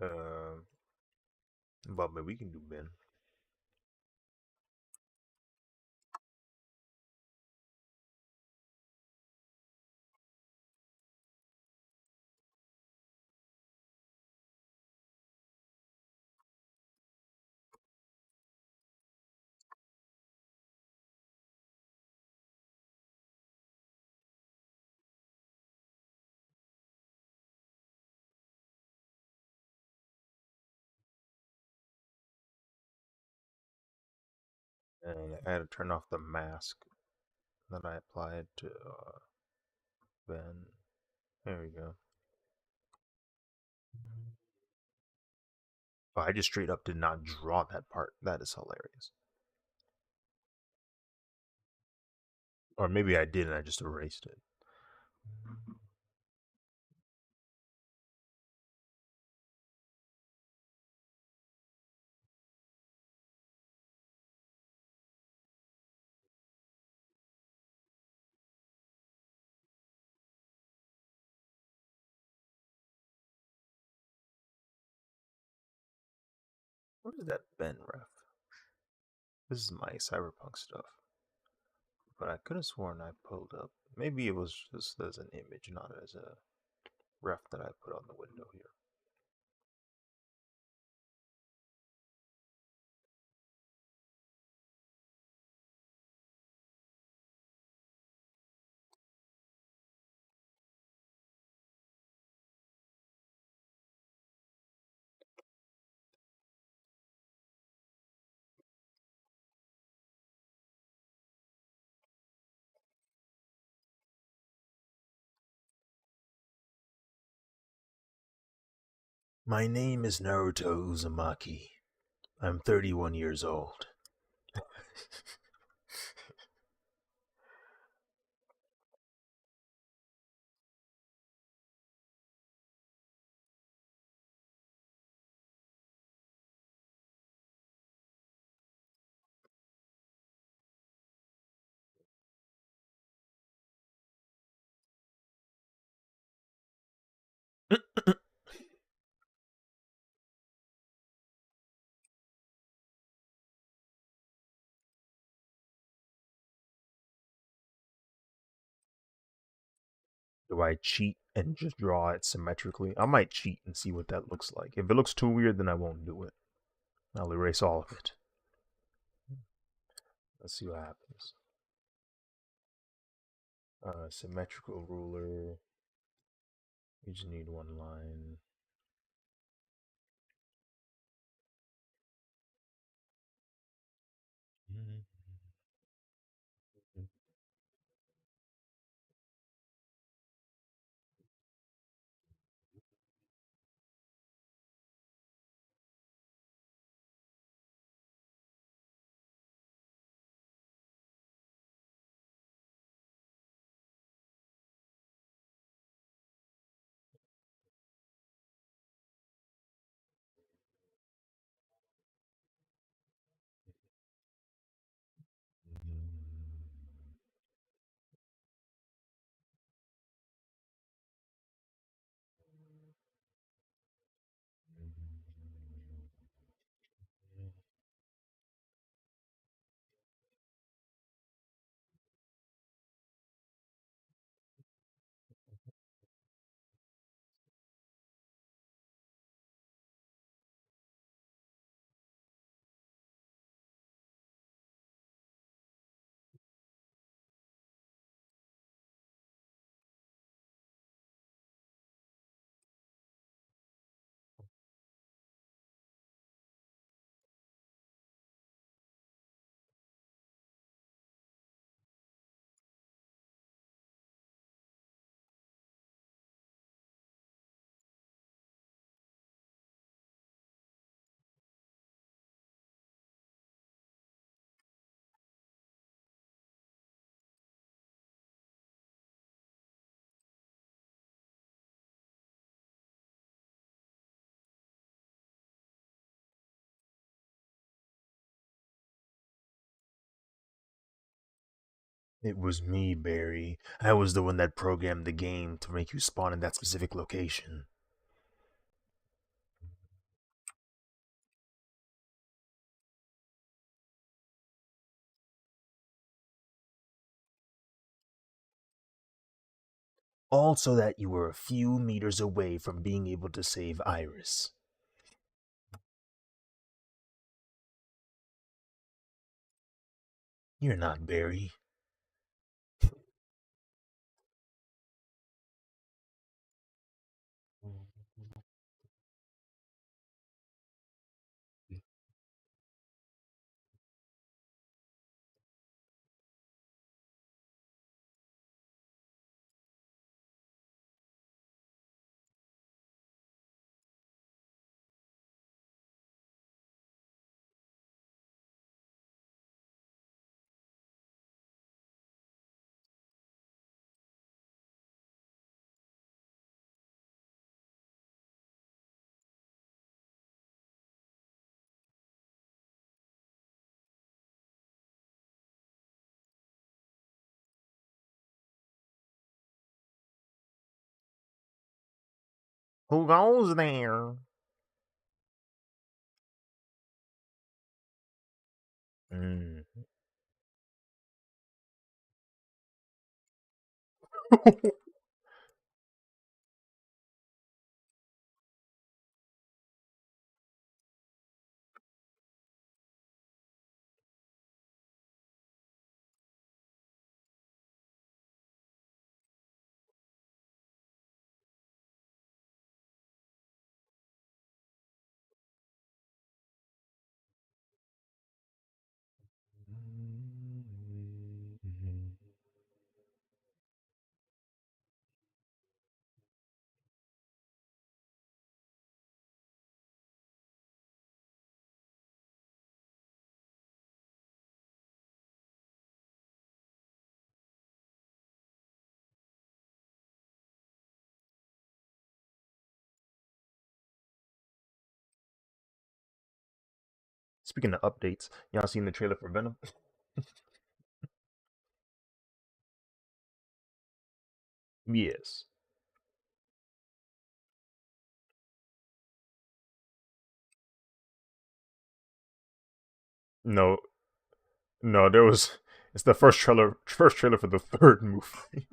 Uh, but we can do Ben. And I had to turn off the mask that I applied to Ben. There we go. Oh, I just straight up did not draw that part. That is hilarious. Or maybe I did and I just erased it. What is that Ben ref? This is my cyberpunk stuff. But I could have sworn I pulled up. Maybe it was just as an image, not as a ref that I put on the window here. My name is Naruto Uzumaki. I'm 31 years old. Do I cheat and just draw it symmetrically? I might cheat and see what that looks like. If it looks too weird, then I won't do it. I'll erase all of it. Let's see what happens. Symmetrical ruler. We just need one line. It was me, Barry. I was the one that programmed the game to make you spawn in that specific location. All so that you were a few meters away from being able to save Iris. You're not Barry. Who goes there? Mm. Speaking of updates, y'all seen the trailer for Venom? Yes. No, no, there was. It's the first trailer for the third movie.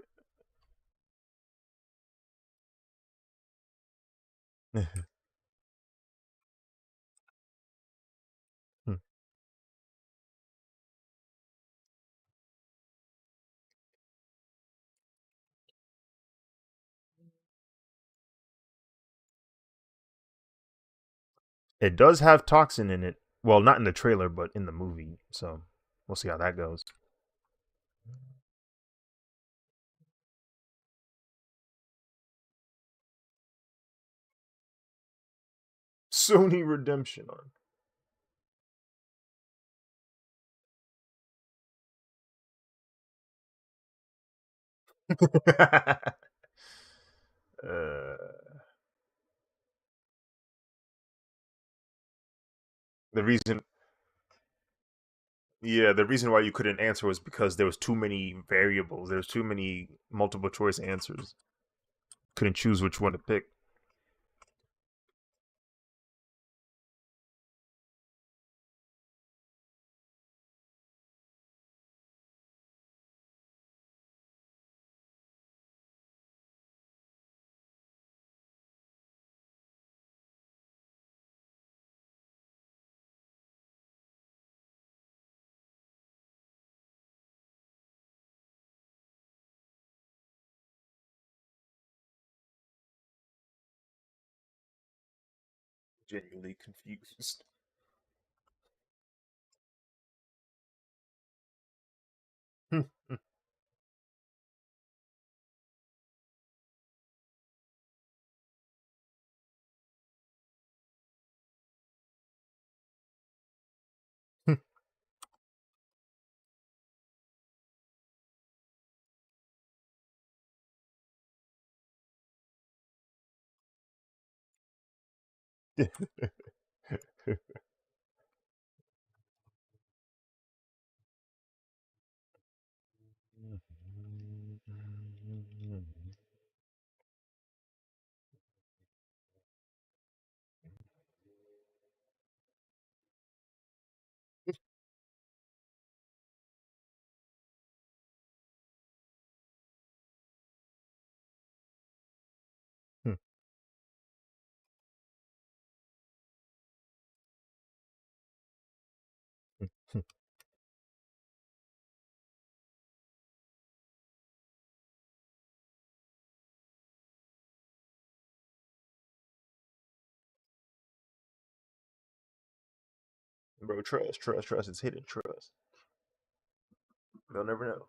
It does have toxin in it. Well, not in the trailer, but in the movie. So we'll see how that goes. Sony Redemption arc. uh, the reason, yeah, the reason why you couldn't answer was because there was too many variables. There's too many multiple choice answers. Couldn't choose which one to pick. Genuinely confused. Bro, trust. It's hidden trust. They'll never know.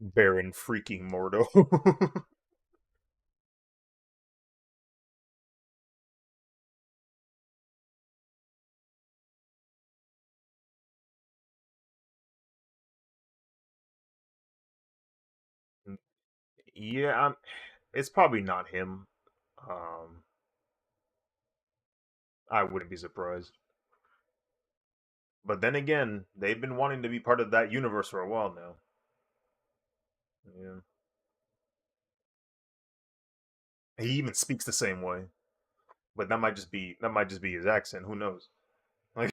Baron freaking Mordo. Yeah, it's probably not him. Um, I wouldn't be surprised. But then again, they've been wanting to be part of that universe for a while now. Yeah. He even speaks the same way. But that might just be his accent. Who knows? Like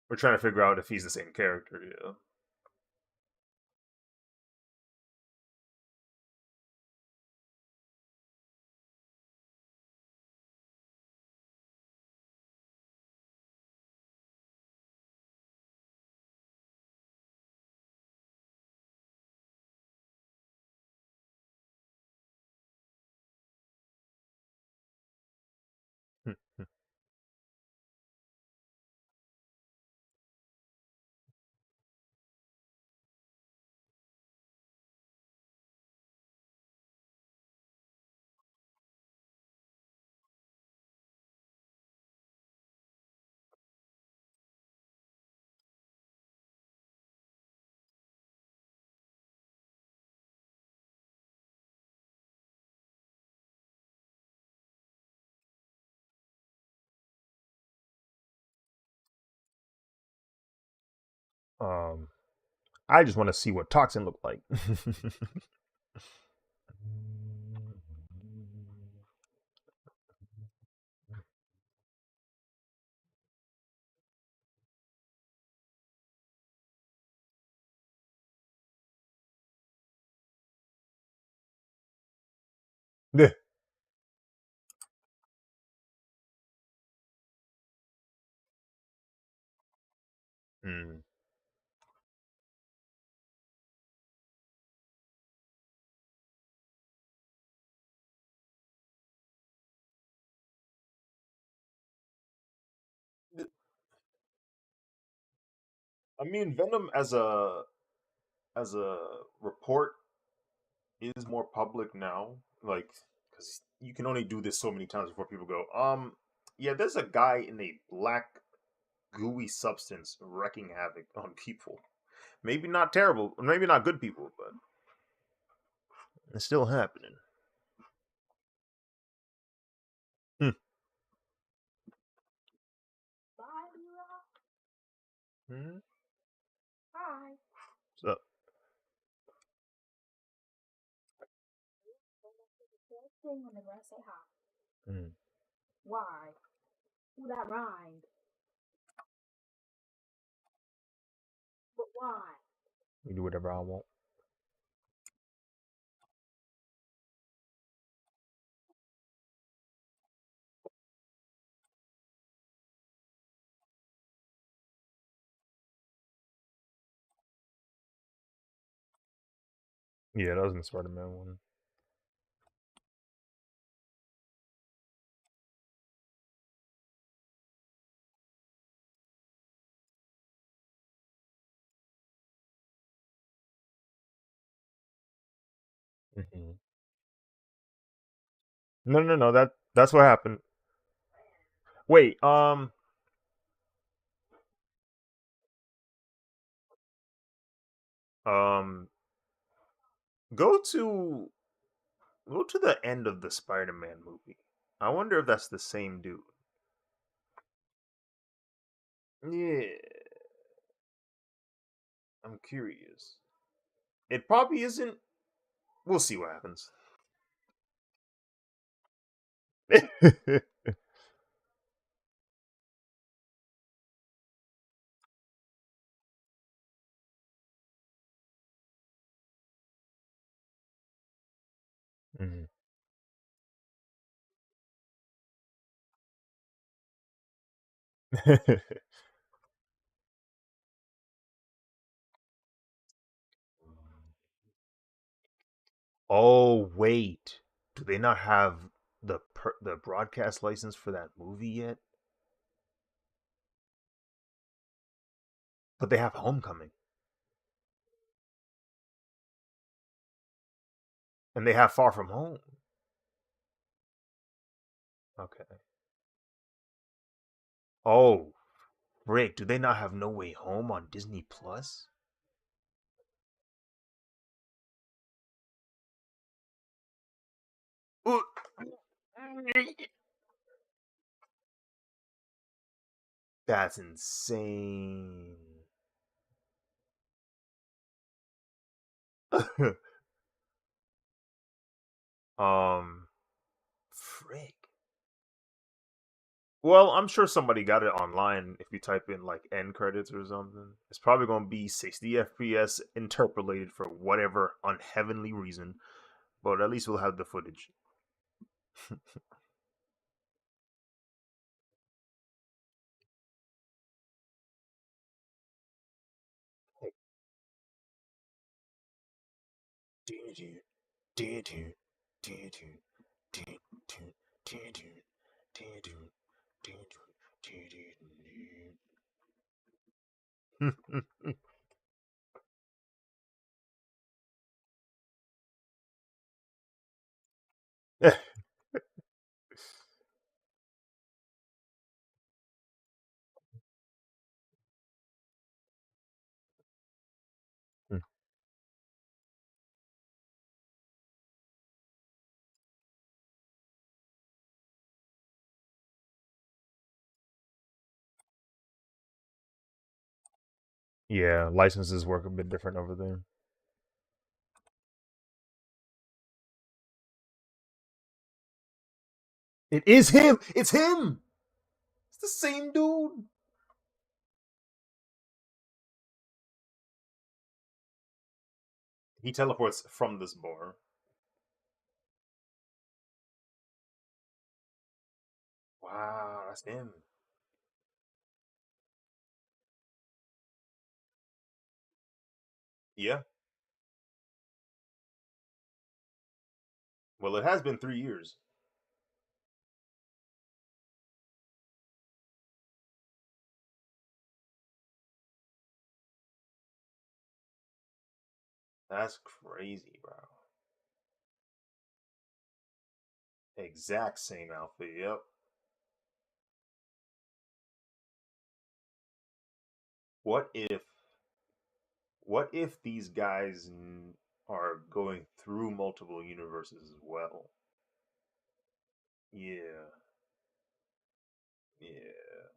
we're trying to figure out if he's the same character. Yeah. um, I just want to see what Toxin looked like. Yeah. Mm. I mean, Venom as a report is more public now, like because you can only do this so many times before people go, yeah, there's a guy in a black gooey substance wrecking havoc on people. Maybe not terrible, maybe not good people, but it's still happening. Hmm. Hmm. So, mm, you do whatever I want. Yeah, that was in the Spider-Man one. Hmm. No, no, no. That's what happened. Wait, um, go to go to the end of the Spider-Man movie. I wonder if that's the same dude. Yeah, I'm curious. It probably isn't. We'll see what happens. Mhm. Oh wait, do they not have the broadcast license for that movie yet? But they have Homecoming, and they have Far From Home. Okay. Oh, Rick, do they not have No Way Home on Disney Plus? Uh, That's insane. um, Frick. Well, I'm sure somebody got it online if you type in like end credits or something. It's probably going to be 60 FPS interpolated for whatever unheavenly reason, but at least we'll have the footage. Yeah, licenses work a bit different over there. It is him. It's him. It's the same dude. He teleports from this bar. Wow, that's him. Yeah. Well, it has been 3 years. That's crazy, bro. Exact same outfit. Yep. What if? What if these guys are going through multiple universes as well? Yeah. Yeah.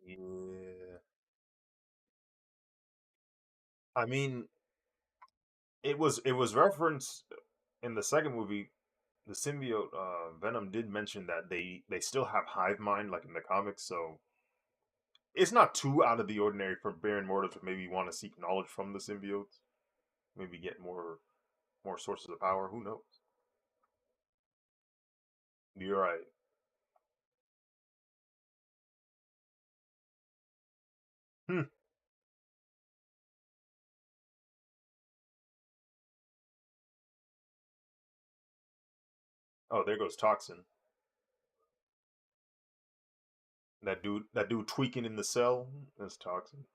Yeah. I mean, it was referenced in the second movie. The symbiote Venom did mention that they still have hive mind like in the comics, so it's not too out of the ordinary for Baron Mordo to maybe want to seek knowledge from the symbiotes, maybe get more sources of power. Who knows? You're right. Hmm. Oh, there goes Toxin. That dude tweaking in the cell. That's Toxin.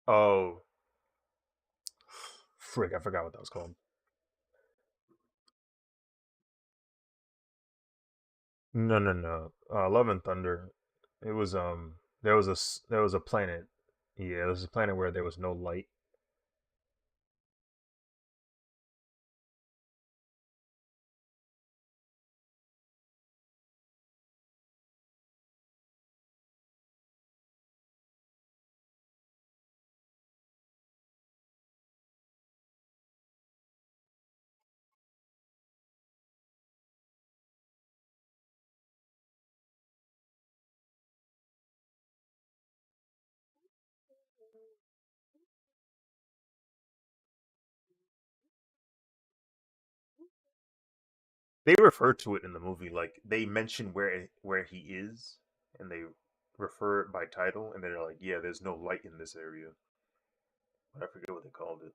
Oh, frick! I forgot what that was called. No, no, no. Love and Thunder. It was there was a planet. Yeah, there was a planet where there was no light. They refer to it in the movie, like they mention where he is, and they refer it by title, and they're like, "Yeah, there's no light in this area." But I forget what they called it.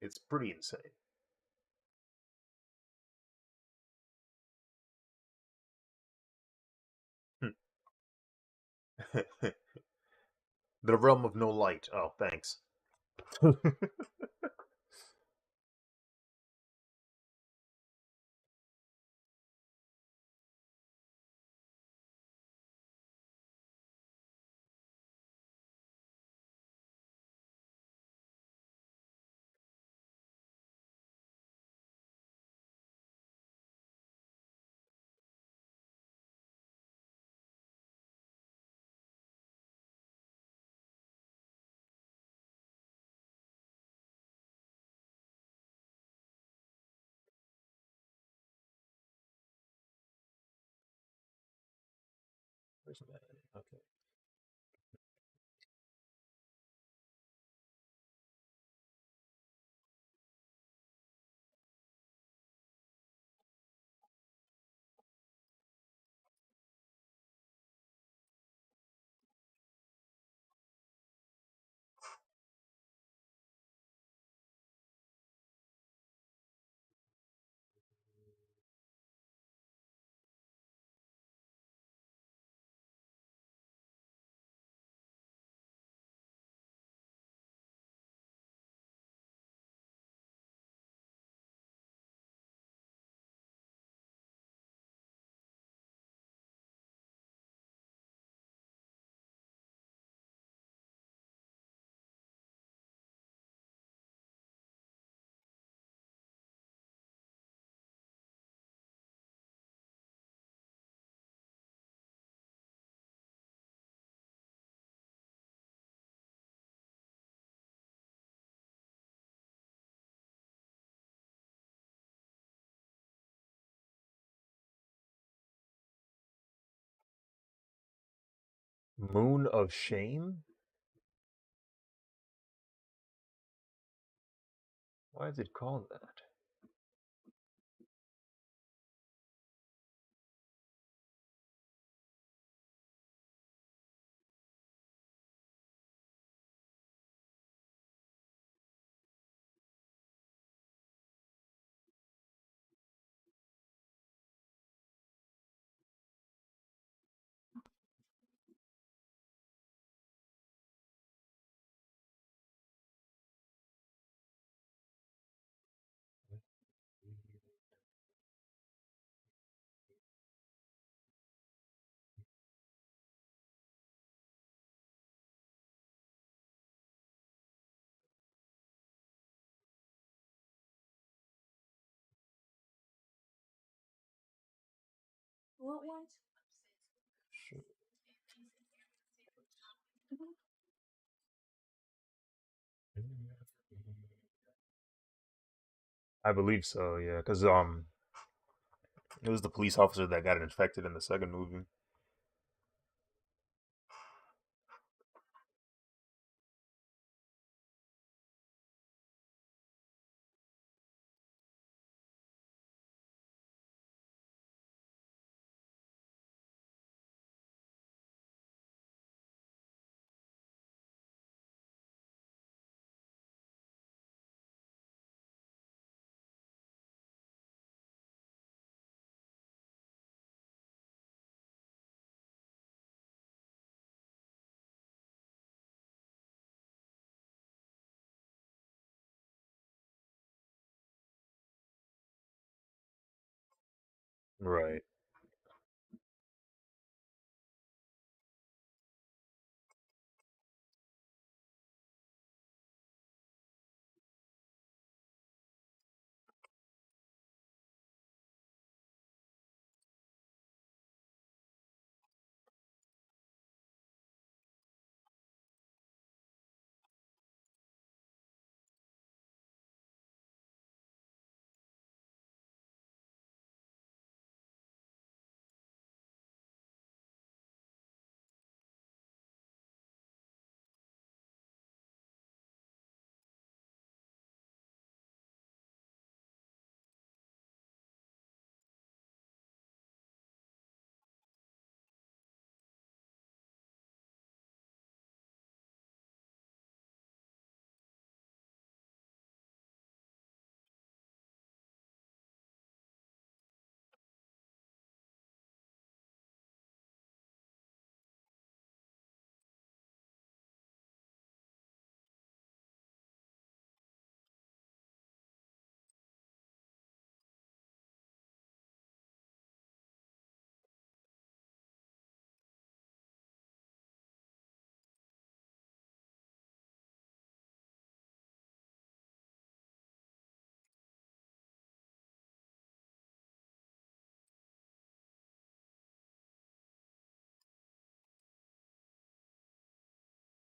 It's pretty insane. The realm of no light. Oh, thanks. Where's my? Okay. Moon of Shame. Why is it called that? I believe so. Yeah, because it was the police officer that got infected in the second movie. Right.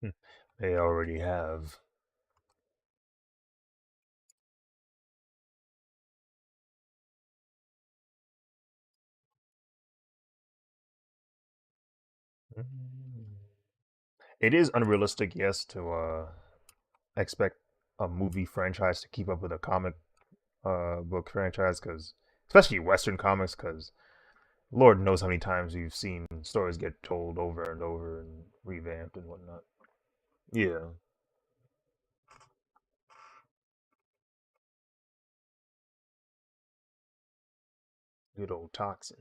Hmm. They already have. Mm. It is unrealistic, yes, to expect a movie franchise to keep up with a comic book franchise, because especially Western comics, because Lord knows how many times we've seen stories get told over and over and revamped and whatnot. Yeah, good old Toxin.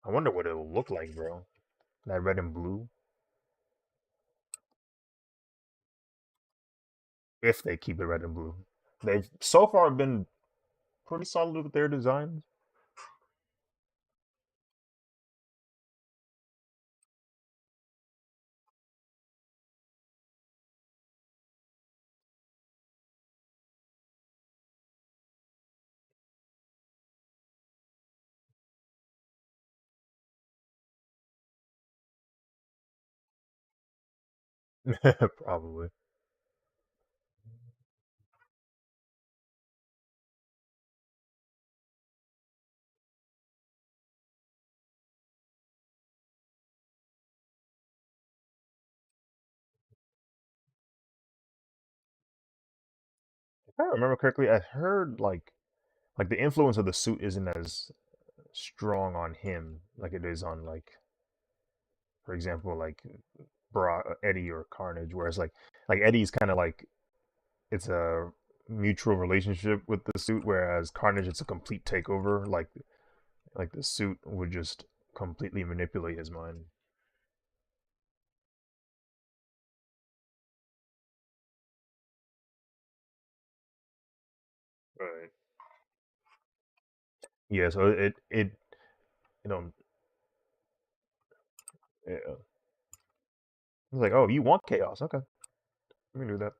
I wonder what it'll look like, bro. That red and blue, if they keep it red and blue. They've so far been pretty solid with their designs. Probably. If I remember correctly, I heard like the influence of the suit isn't as strong on him like it is on like, for example, like Eddie or Carnage, whereas like Eddie's kind of like it's a mutual relationship with the suit, whereas Carnage it's a complete takeover. Like the suit would just completely manipulate his mind. Right. Yeah. So it you know yeah. It's like, oh, you want chaos? Okay, we can do that.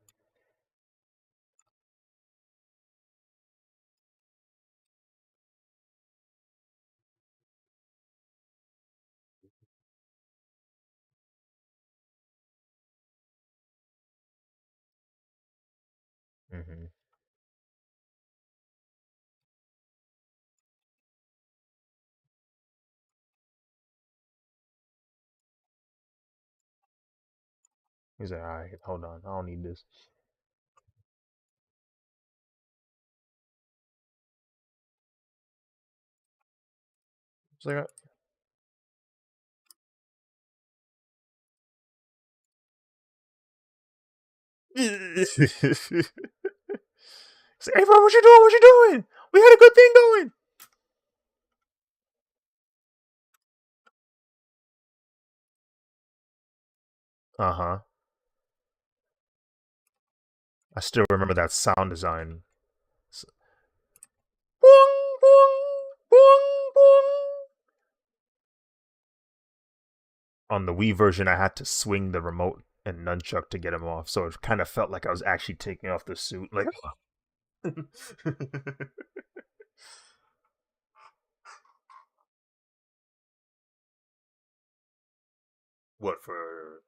Hmm. He's like, all right, hold on, I don't need this. It's like, say, hey, bro, what you doing? What you doing? We had a good thing going. Uh huh. I still remember that sound design. On the Wii version, I had to swing the remote and nunchuck to get him off, so it kind of felt like I was actually taking off the suit. Like, what for?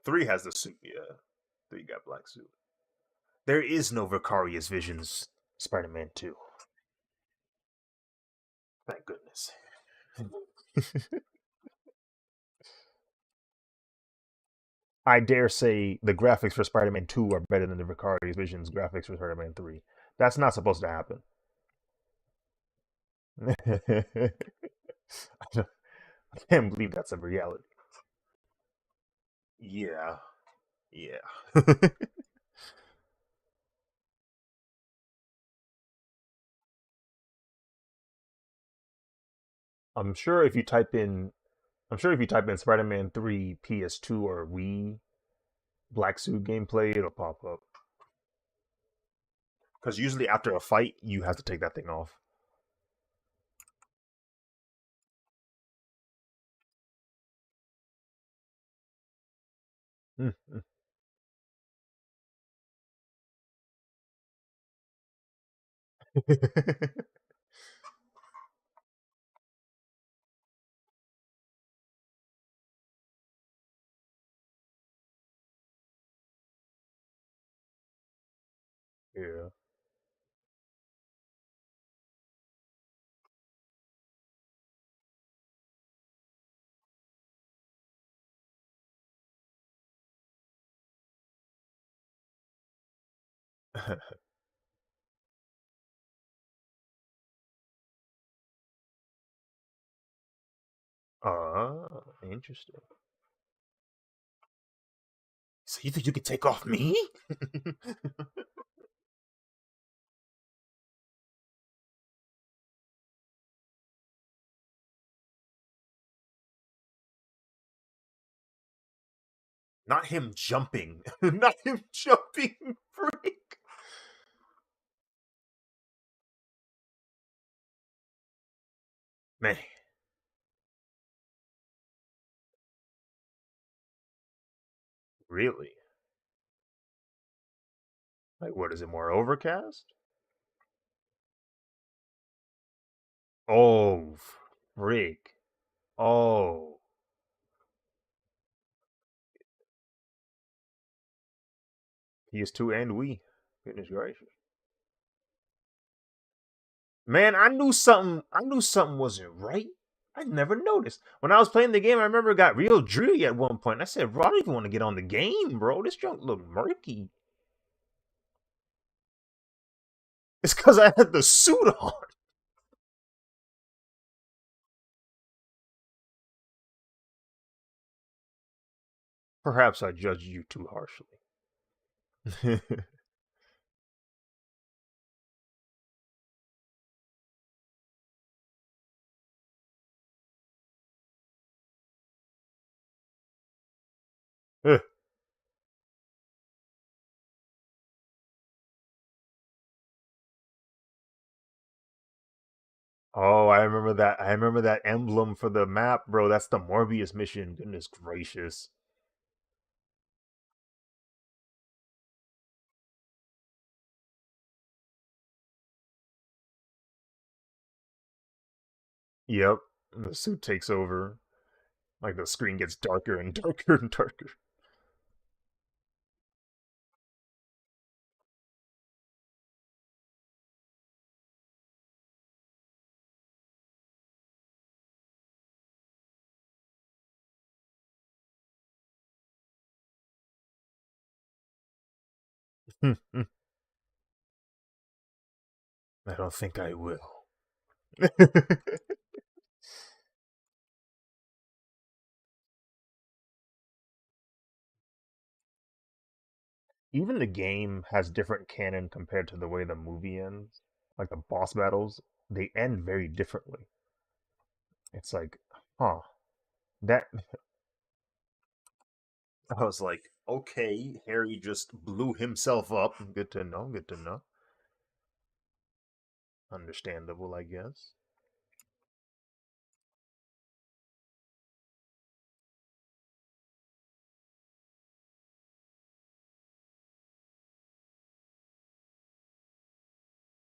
Three has the suit, yeah. Three got black suit. There is no Vicarious Visions Spider-Man 2. Thank goodness. I dare say the graphics for Spider-Man 2 are better than the Vicarious Visions graphics for Spider-Man 3. That's not supposed to happen. I can't believe that's a reality. Yeah, yeah. I'm sure if you type in I'm sure if you type in Spider-Man 3 PS2 or Wii Black Suit gameplay, it'll pop up. Because usually after a fight, you have to take that thing off. Mm, mm. Yeah. Interesting. So you think you could take off me? Not him jumping. Not him jumping. Freak. Man, really? Like, what is it? More overcast? Oh, freak. Oh, PS2 and Wii. Goodness gracious. Man, I knew something wasn't right. I never noticed. When I was playing the game, I remember it got real dreary at one point. I said, bro, I don't even want to get on the game, bro. This junk look murky. It's because I had the suit on. Perhaps I judged you too harshly. Oh, I remember that. I remember that emblem for the map, bro. That's the Morbius mission. Goodness gracious. Yep. The suit takes over. Like the screen gets darker and darker and darker. I don't think I will. Even the game has different canon compared to the way the movie ends. Like the boss battles, they end very differently. It's like, huh, that I was like, okay, Harry just blew himself up. Good to know, good to know. Understandable, I guess.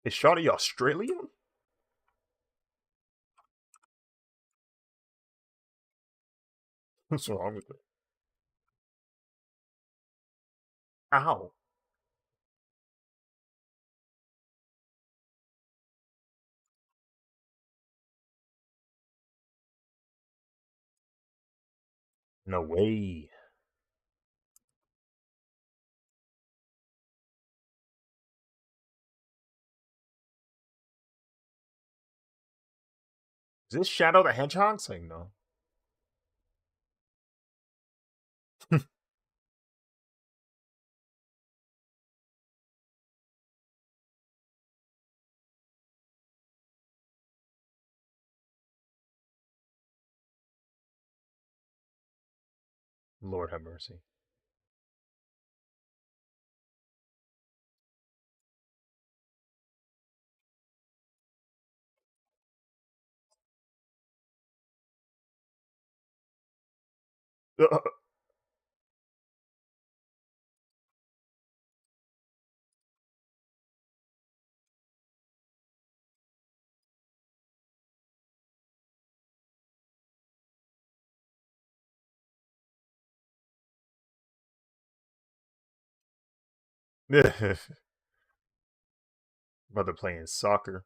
Is Shawty Australian? What's wrong with it? Ow. No way. Is this Shadow the Hedgehog? Saying no. Lord have mercy. Brother playing soccer.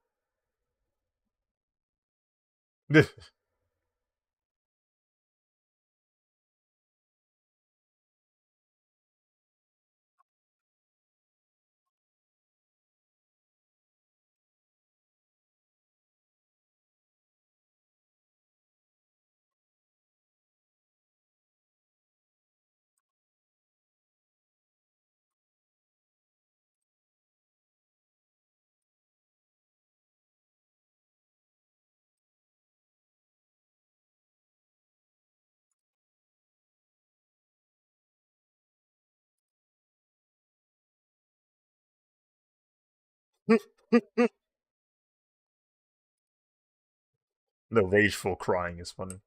The rageful crying is funny.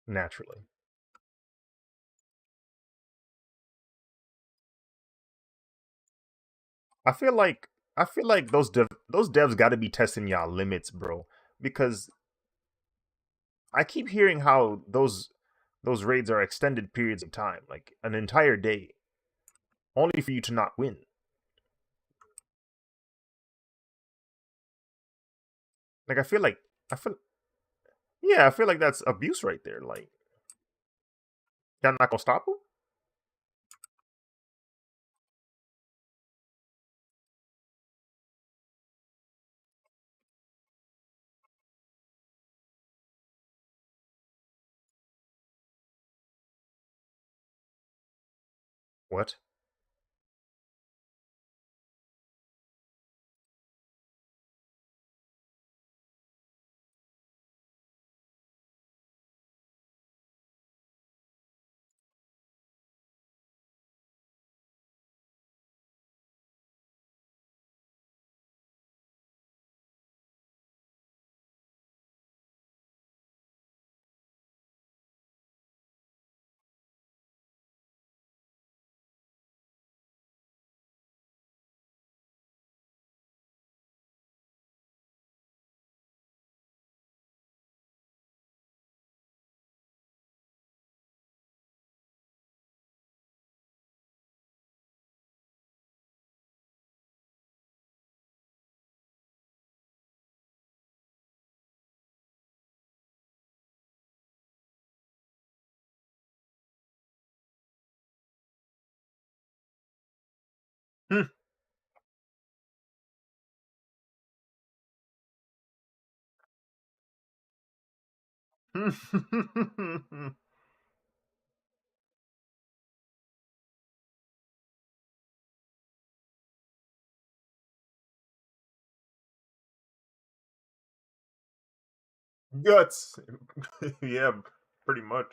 Naturally. I feel like those devs got to be testing y'all limits, bro. Because I keep hearing how those raids are extended periods of time, like an entire day, only for you to not win. Like I feel yeah, I feel like that's abuse right there. Like y'all not gonna stop him? What? Hmm. Guts. Yeah, pretty much.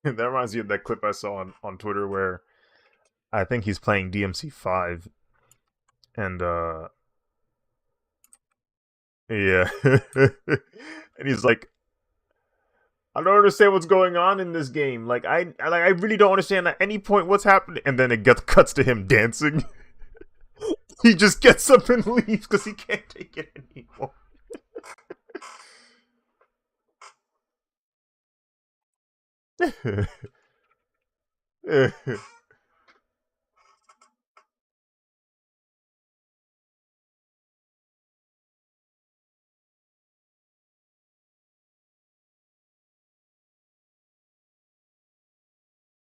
That reminds me of that clip I saw on Twitter where I think he's playing DMC5 and yeah. And he's like, I don't understand what's going on in this game. I really don't understand at any point what's happening. And then it gets cuts to him dancing. He just gets up and leaves because he can't take it anymore.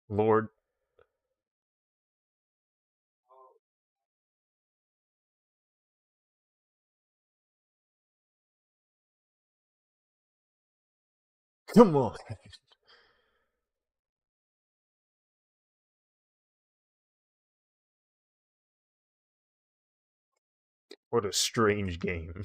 Lord, come on. What a strange game.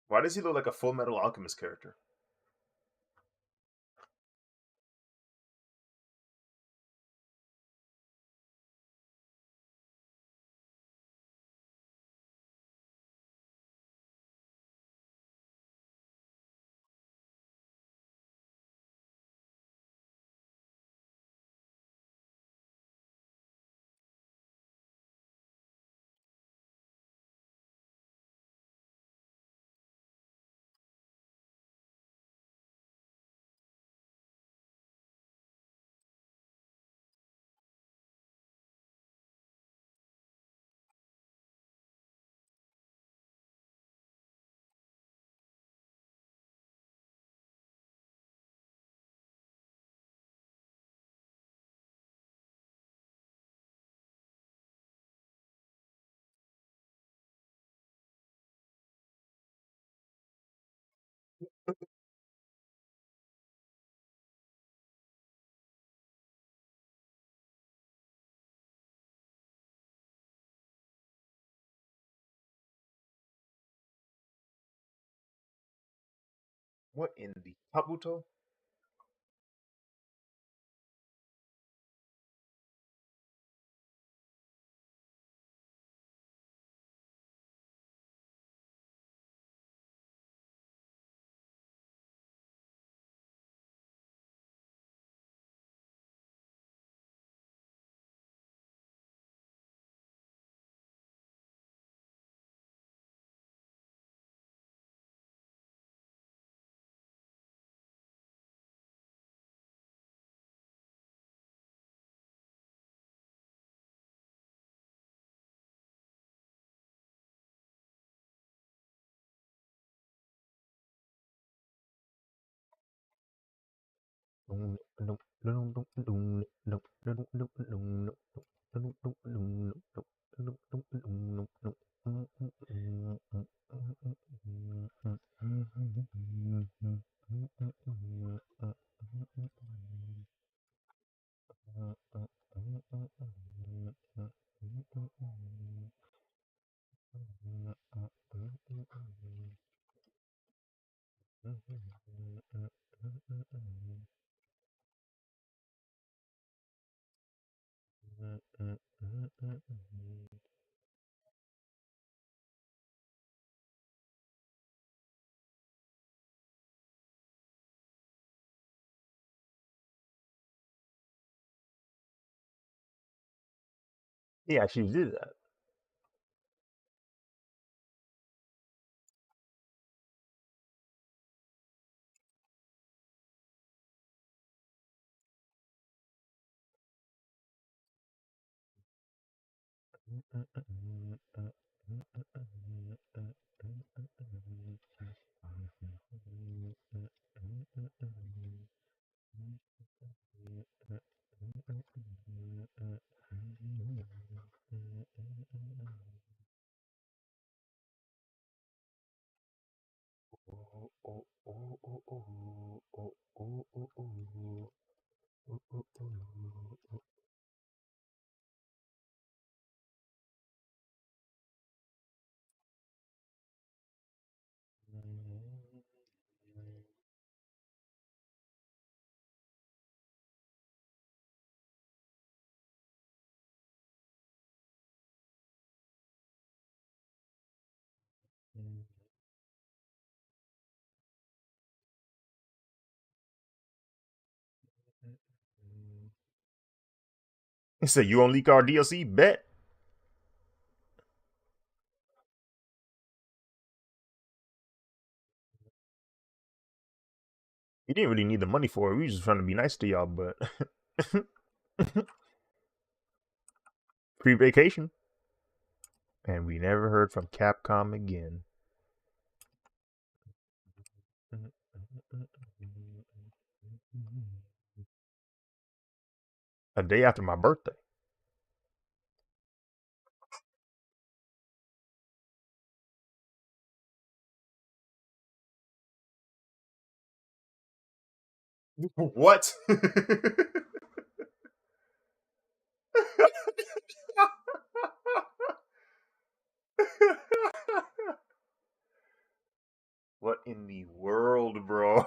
Why does he look like a Full Metal Alchemist character? What in the Kabuto? He actually did that. He said, "You gonna leak our DLC? Bet." You didn't really need the money for it. We were just trying to be nice to y'all, but free vacation. And we never heard from Capcom again. A day after my birthday. What? What in the world, bro?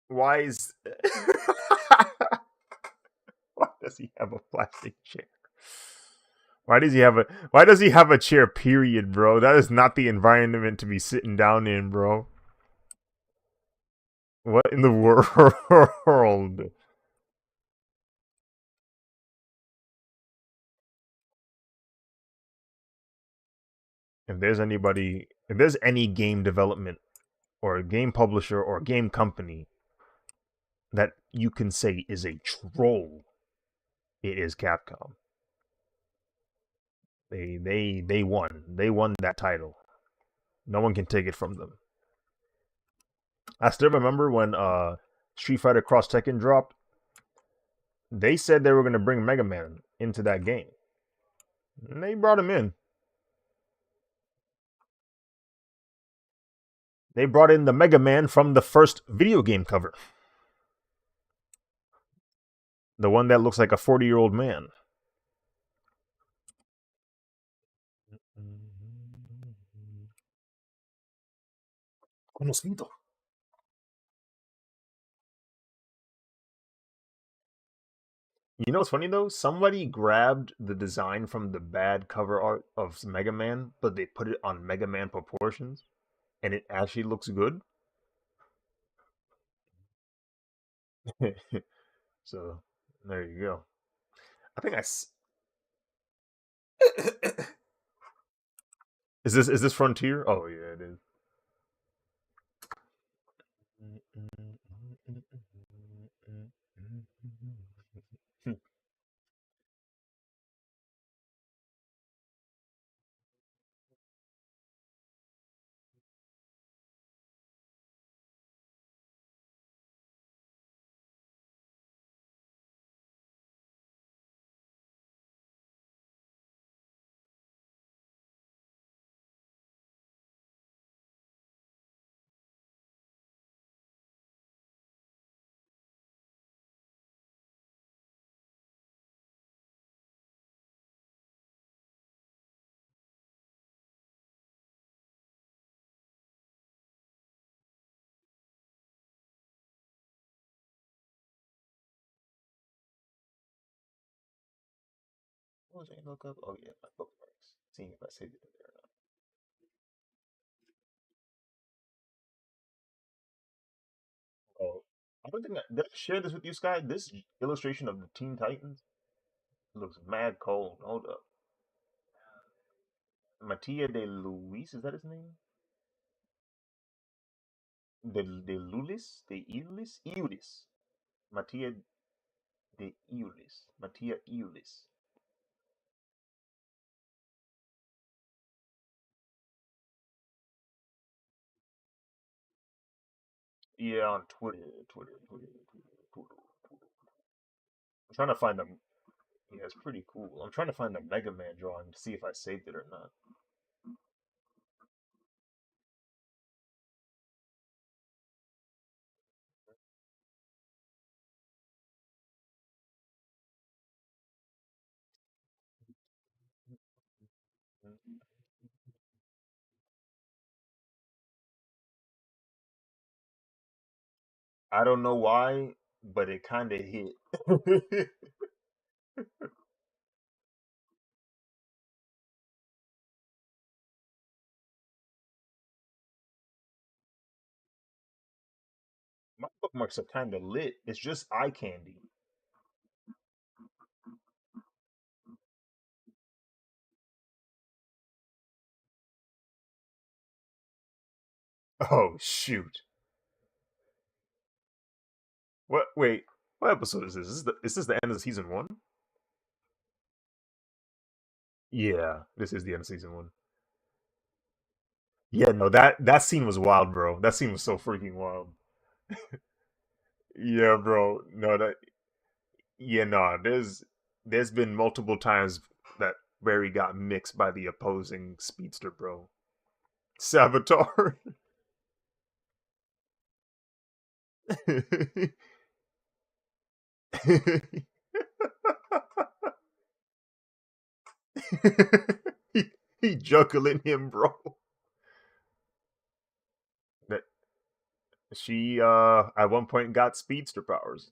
Why is why does he have a plastic chair? Why does he have a chair, period, bro? That is not the environment to be sitting down in, bro. What in the world? If there's any game development or a game publisher or a game company that you can say is a troll, it is Capcom. They won. They won that title. No one can take it from them. I still remember when Street Fighter Cross Tekken dropped. They said they were going to bring Mega Man into that game. And they brought him in. They brought in the Mega Man from the first video game cover. The one that looks like a 40-year-old man. Conocido. You know what's funny though? Somebody grabbed the design from the bad cover art of Mega Man, but they put it on Mega Man proportions, and it actually looks good. So there you go. I think is this Frontier? Oh yeah, it is. What was I look up? Oh yeah, my bookmarks. Seeing if I saved it in there or not. Oh, I don't think did I share this with you, Sky. This illustration of the Teen Titans. Looks mad cold. Hold up. Mattia de Luis, is that his name? De Lulis? De Iulis? Iulis. Mattia de Iulis. Mattia Iulis. Yeah, on Twitter. Twitter. I'm trying to find them. Yeah, it's pretty cool. I'm trying to find the Mega Man drawing to see if I saved it or not. I don't know why, but it kind of hit. My bookmarks are kind of lit. It's just eye candy. Oh shoot! What? Wait, what episode is this? Is this the end of season one? Yeah, this is the end of season one. Yeah, no, that scene was wild, bro. That scene was so freaking wild. Yeah, bro. No, that yeah, no. There's been multiple times that Barry got mixed by the opposing speedster, bro. Saboteur. he, he juggling him, bro. That she at one point got speedster powers.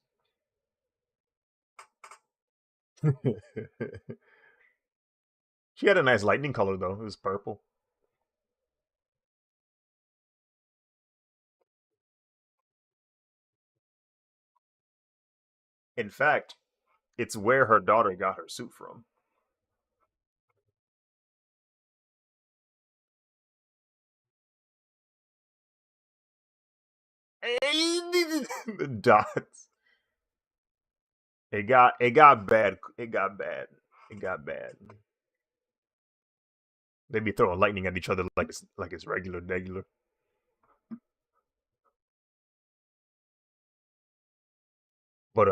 She had a nice lightning color though. It was purple. In fact, it's where her daughter got her suit from. The dots. It got bad. It got bad. It got bad. They be throwing lightning at each other like it's regular. But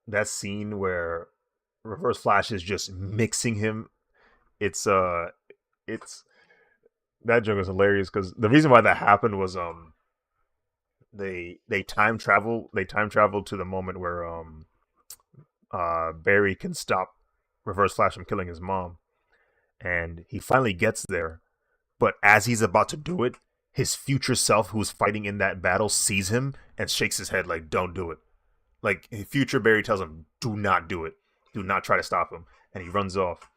that scene where Reverse Flash is just mixing him. It's it's that joke is hilarious because the reason why that happened was they time travel to the moment where Barry can stop Reverse Flash from killing his mom, and he finally gets there. But as he's about to do it, his future self, who's fighting in that battle, sees him and shakes his head like, "Don't do it." Like future Barry tells him, "Do not do it. Do not try to stop him," and he runs off.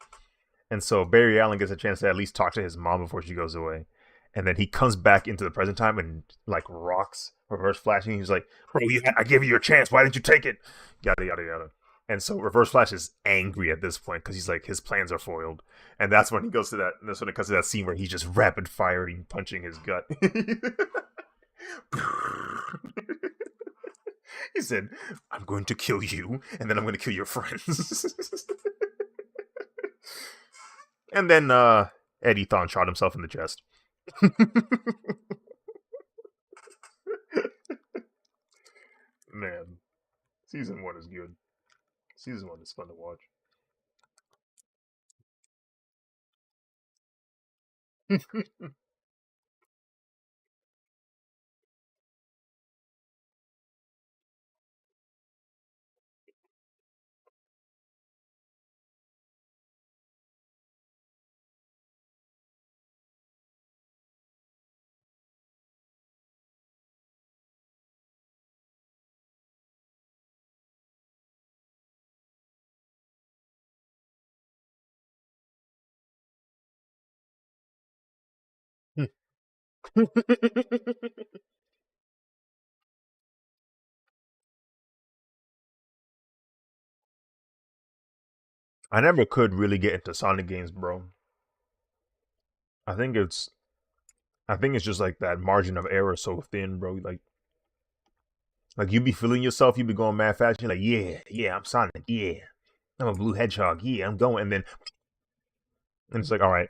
And so Barry Allen gets a chance to at least talk to his mom before she goes away. And then he comes back into the present time and like rocks Reverse Flashing. He's like, "Bro, I gave you your chance. Why didn't you take it?" Yada yada yada. And so Reverse Flash is angry at this point because he's like his plans are foiled. And that's when he goes to that. That's when it comes to that scene where he's just rapid firing, punching his gut. He said, "I'm going to kill you, and then I'm going to kill your friends." And then Eddie Thawne shot himself in the chest. Man, season one is good. Season one is fun to watch. I never could really get into Sonic games, bro. I think it's I think it's just like that margin of error so thin, bro. Like you be feeling yourself, you be going mad fast. You're like, yeah, yeah, I'm Sonic, yeah, I'm a blue hedgehog, yeah, I'm going, and it's like, all right,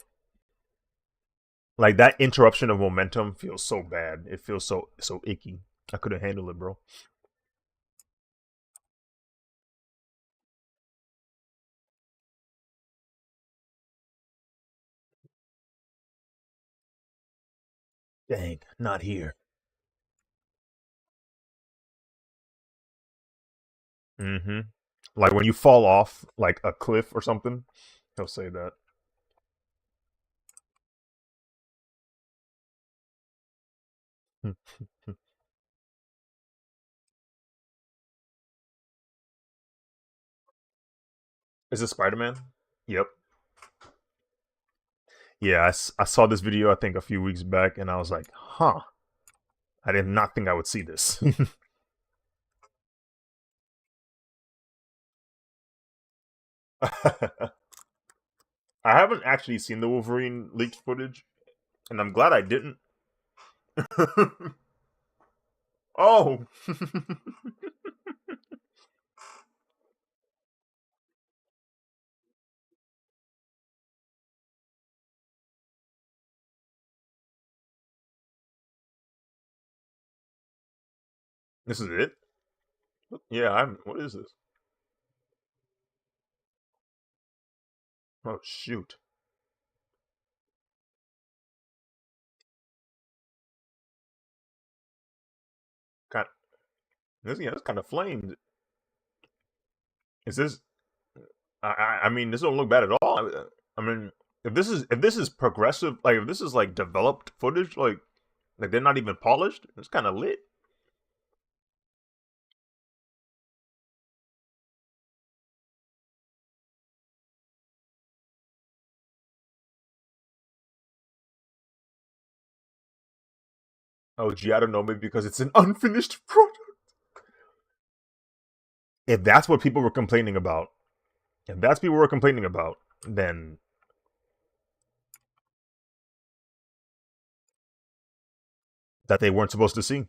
like that interruption of momentum feels so bad. It feels so icky. I couldn't handle it, bro. Dang, not here. Mm-hmm. Like when you fall off like a cliff or something, he'll say that. Is it Spider Man? Yep. Yeah, I saw this video I think a few weeks back, and I was like, huh. I did not think I would see this. I haven't actually seen the Wolverine leaked footage, and I'm glad I didn't. Oh, this is it. Yeah, I'm. What is this? Oh shoot! Kind. This yeah, it's kind of flamed. Is this? I mean, this don't look bad at all. I mean, if this is progressive, like if this is like developed footage, like they're not even polished, it's kind of lit. Oh, gee, I don't know, maybe because it's an unfinished product. If that's what people were complaining about, if that's people were complaining about, then that they weren't supposed to see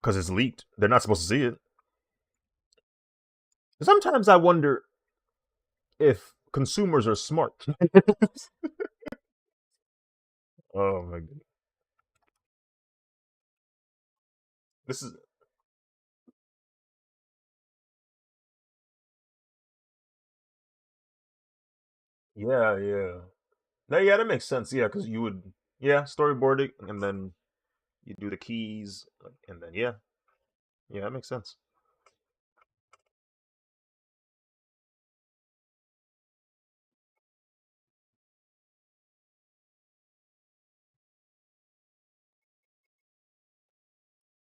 because it's leaked. They're not supposed to see it. Sometimes I wonder if consumers are smart. Oh my god, this is yeah, yeah. No, yeah, that makes sense. Yeah, because you would yeah storyboard it and then you do the keys and then yeah, yeah, that makes sense.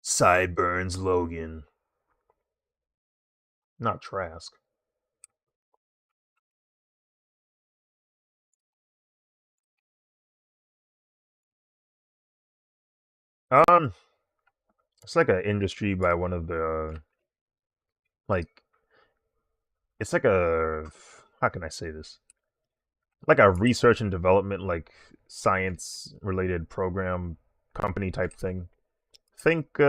Sideburns Logan, not Trask. Um, it's like an industry by one of the like it's like a how can I say this? Like a research and development like science related program company type thing. Think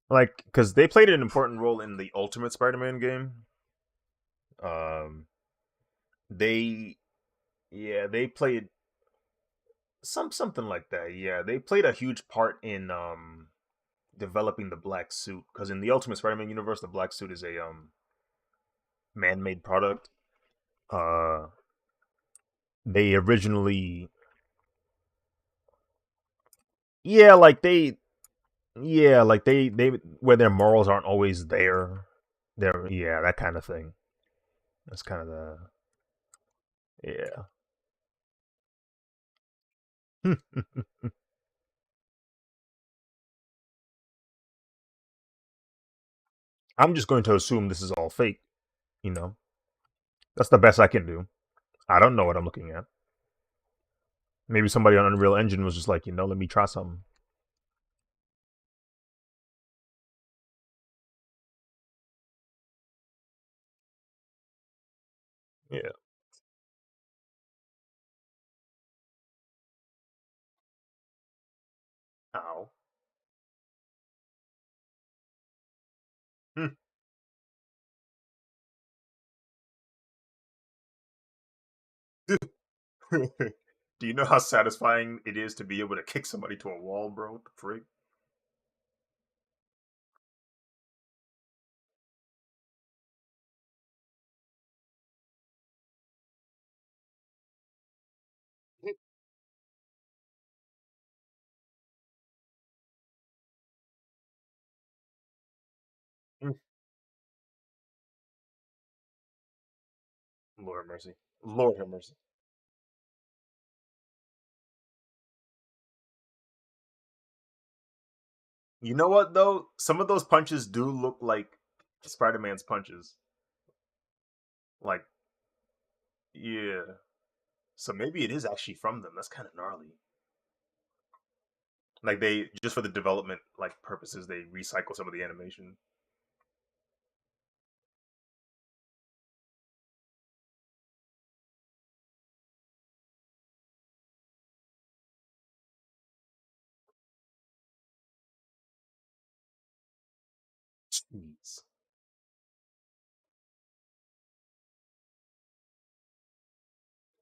like because they played an important role in the Ultimate Spider-Man game. Um, they yeah they played something like that. Yeah, they played a huge part in developing the black suit because in the Ultimate Spider-Man universe, the black suit is a man-made product. Uh, they originally yeah like they where their morals aren't always there. They're yeah that kind of thing. That's kind of the yeah. I'm just going to assume this is all fake. You know, that's the best I can do. I don't know what I'm looking at. Maybe somebody on Unreal Engine was just like, let me try something. Yeah. Ow. Hmm. Do you know how satisfying it is to be able to kick somebody to a wall, bro? What the freak? Mm. Lord have mercy. Lord have mercy. You know what though? Some of those punches do look like Spider-Man's punches. Like, yeah. So maybe it is actually from them. That's kind of gnarly. Like they just for the development like purposes, they recycle some of the animation. Jeez.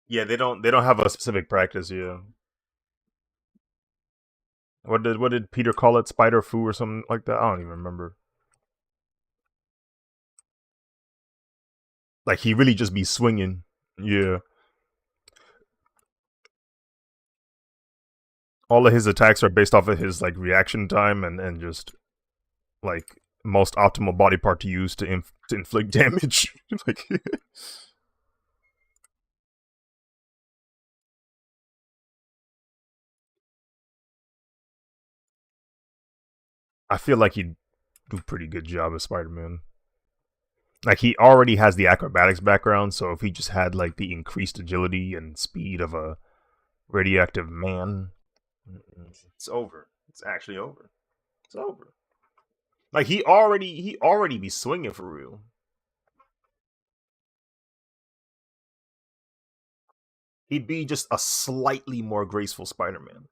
Yeah, they don't have a specific practice. Yeah. What did Peter call it? Spider foo or something like that? I don't even remember. Like he really just be swinging. Yeah. All of his attacks are based off of his like reaction time and just like most optimal body part to use to inflict damage. Like I feel like he'd do a pretty good job as Spider-Man. Like he already has the acrobatics background, so if he just had like the increased agility and speed of a radioactive man, it's over. It's actually over. It's over. Like he already be swinging for real. He'd be just a slightly more graceful Spider-Man.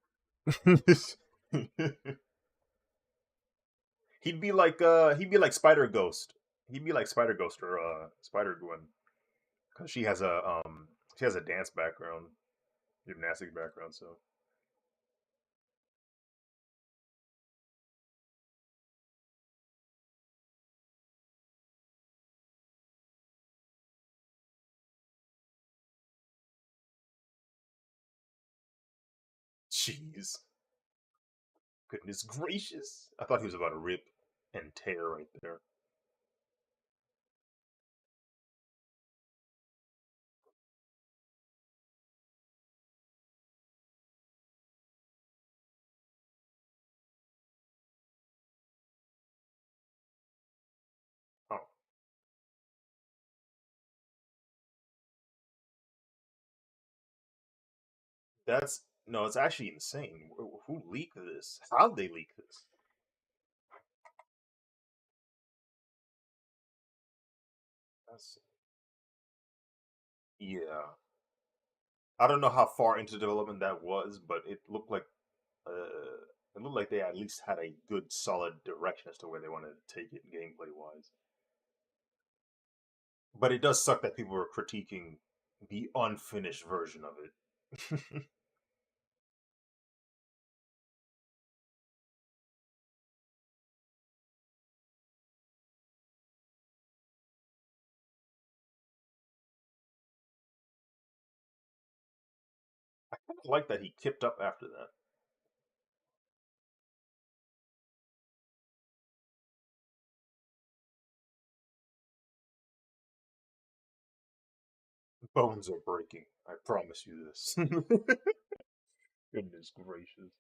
he'd be like Spider Ghost. He'd be like Spider Ghost or Spider Gwen because she has a dance background, gymnastics background. So jeez, goodness gracious! I thought he was about to rip and tear right there. Oh, that's no, it's actually insane. Who leaked this? How did they leak this? That's yeah. I don't know how far into development that was, but it looked like they at least had a good, solid direction as to where they wanted to take it gameplay wise. But it does suck that people were critiquing the unfinished version of it. I kind of like that he kept up after that. Bones are breaking. I promise you this. Goodness gracious.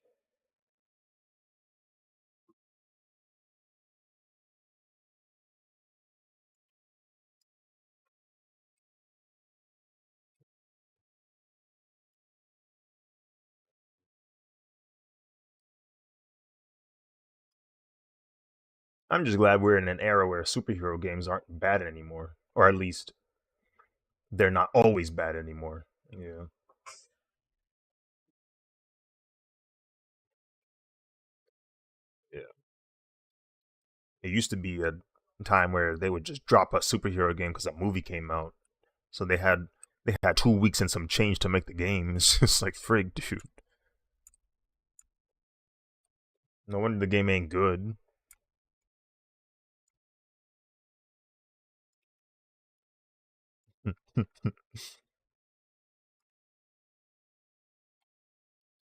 I'm just glad we're in an era where superhero games aren't bad anymore, or at least they're not always bad anymore. Yeah, yeah. It used to be a time where they would just drop a superhero game because a movie came out, so they had 2 weeks and some change to make the game. It's just like frig, dude. No wonder the game ain't good.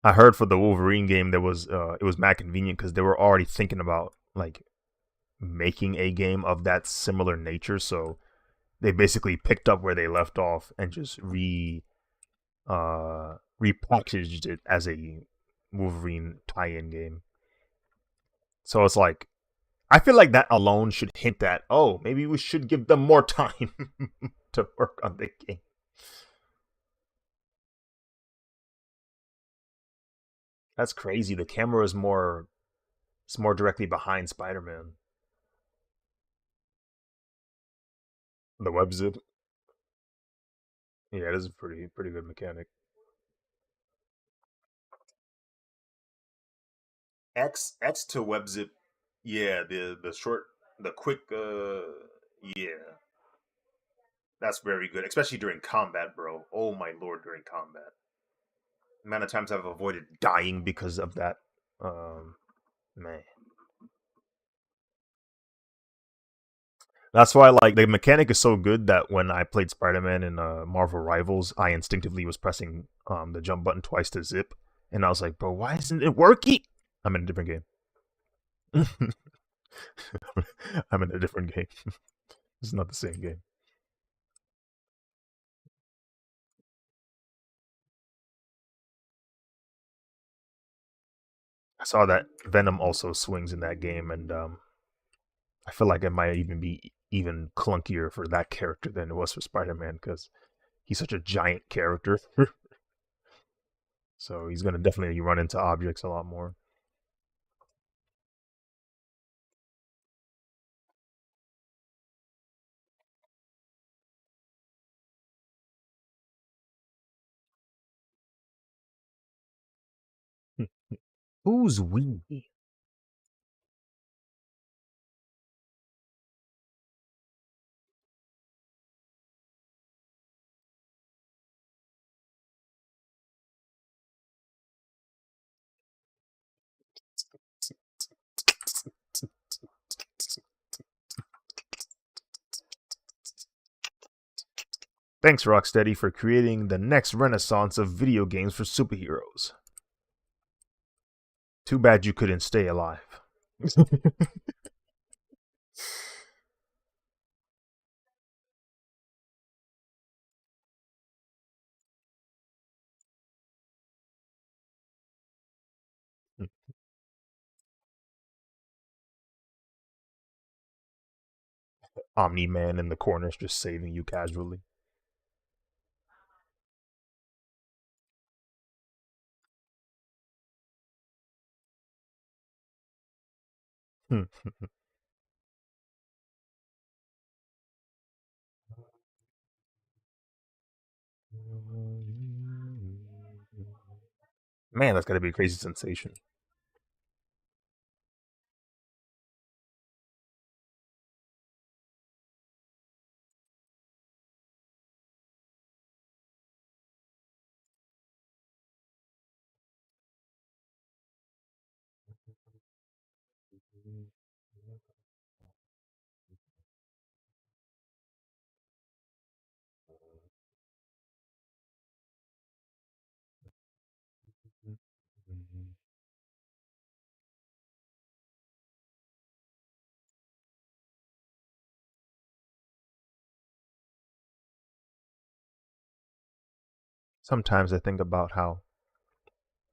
I heard for the Wolverine game there was it was mad convenient because they were already thinking about like making a game of that similar nature, so they basically picked up where they left off and just repackaged it as a Wolverine tie-in game. So it's like I feel like that alone should hint that maybe we should give them more time to work on the game. That's crazy. The camera is more it's more directly behind Spider-Man. The web zip. Yeah, it is a pretty good mechanic. X to web zip. Yeah, the short the quick yeah. That's very good, especially during combat, bro. Oh my lord, during combat. The amount of times I've avoided dying because of that. Um Man. That's why like the mechanic is so good that when I played Spider-Man in Marvel Rivals, I instinctively was pressing the jump button twice to zip, and I was like, "Bro, why isn't it working?" I'm in a different game. I'm in a different game. It's not the same game. I saw that Venom also swings in that game, and I feel like it might even be even clunkier for that character than it was for Spider-Man because he's such a giant character. So he's gonna definitely run into objects a lot more. Who's we? Thanks, Rocksteady, for creating the next renaissance of video games for superheroes. Too bad you couldn't stay alive. Omni Man in the corners just saving you casually. Man, that's gotta be a crazy sensation. Sometimes I think about how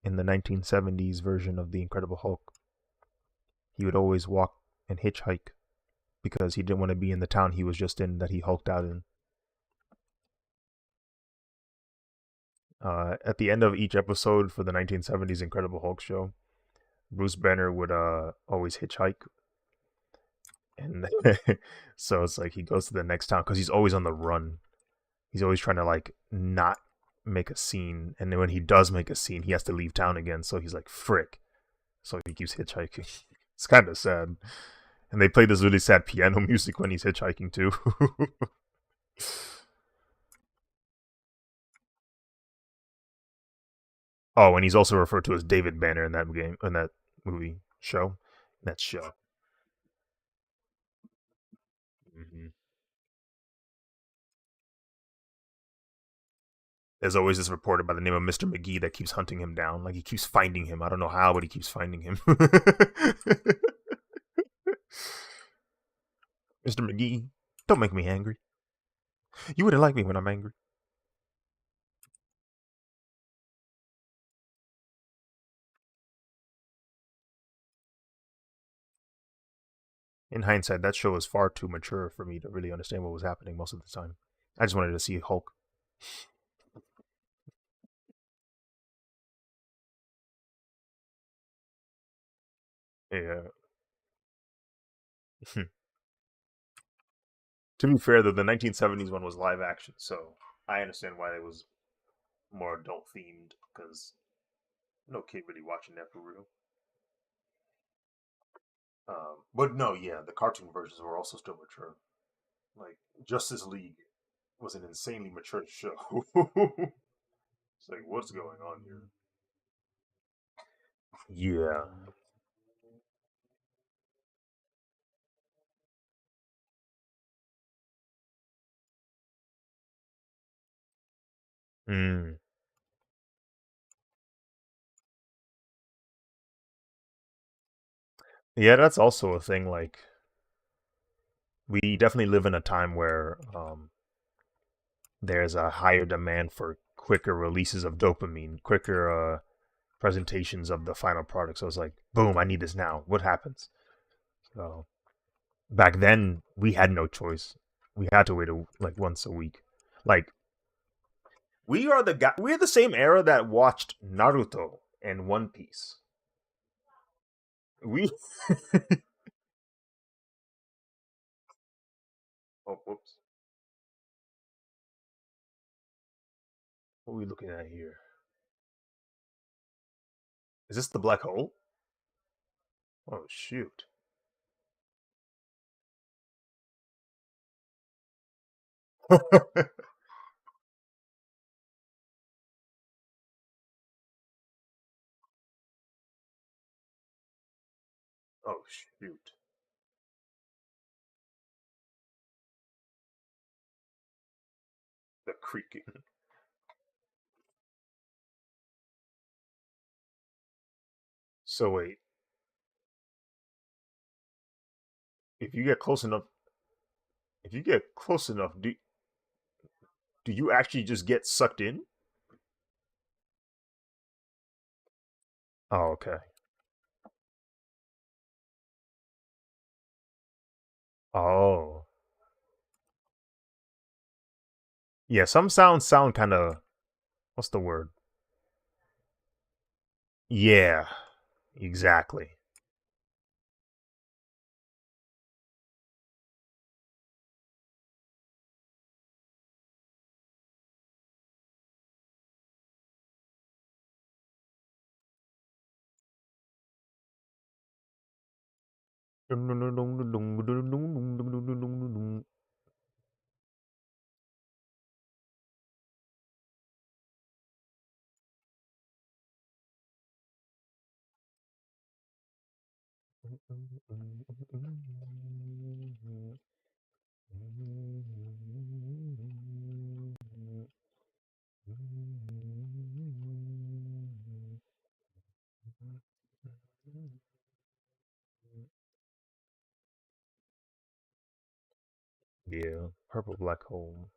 in the 1970s version of The Incredible Hulk, he would always walk and hitchhike because he didn't want to be in the town he was just in that he hulked out in. At the end of each episode for the 1970s Incredible Hulk show, Bruce Banner would always hitchhike, and so it's like he goes to the next town because he's always on the run. He's always trying to like not make a scene, and then when he does make a scene, he has to leave town again. So he's like, frick. So he keeps hitchhiking. It's kind of sad. And they play this really sad piano music when he's hitchhiking too. Oh, and he's also referred to as David Banner in that game, in that movie show. That show. Hmm. There's always this reporter by the name of Mr. McGee that keeps hunting him down. Like he keeps finding him. I don't know how, but he keeps finding him. Mr. McGee, don't make me angry. You wouldn't like me when I'm angry. In hindsight, that show was far too mature for me to really understand what was happening most of the time. I just wanted to see Hulk. Yeah. To be fair, though, the 1970s one was live action, so I understand why it was more adult themed because no kid really watching that for real. But no, yeah, the cartoon versions were also still mature. Like Justice League was an insanely mature show. It's like, what's going on here? Yeah. Mm. Yeah, that's also a thing. Like, we definitely live in a time where there's a higher demand for quicker releases of dopamine, quicker presentations of the final product. So it's like, boom, I need this now. What happens? So back then, we had no choice. We had to wait like once a week. Like we're the same era that watched Naruto and One Piece. We oh whoops. What are we looking at here? Is this the black hole? Oh shoot. Oh shoot. The creaking. So wait, if you get close enough, if you get close enough, do you actually just get sucked in? Oh, okay. Oh, yeah. Some sounds sound kind of. What's the word? Yeah, exactly. Yeah, purple black hole.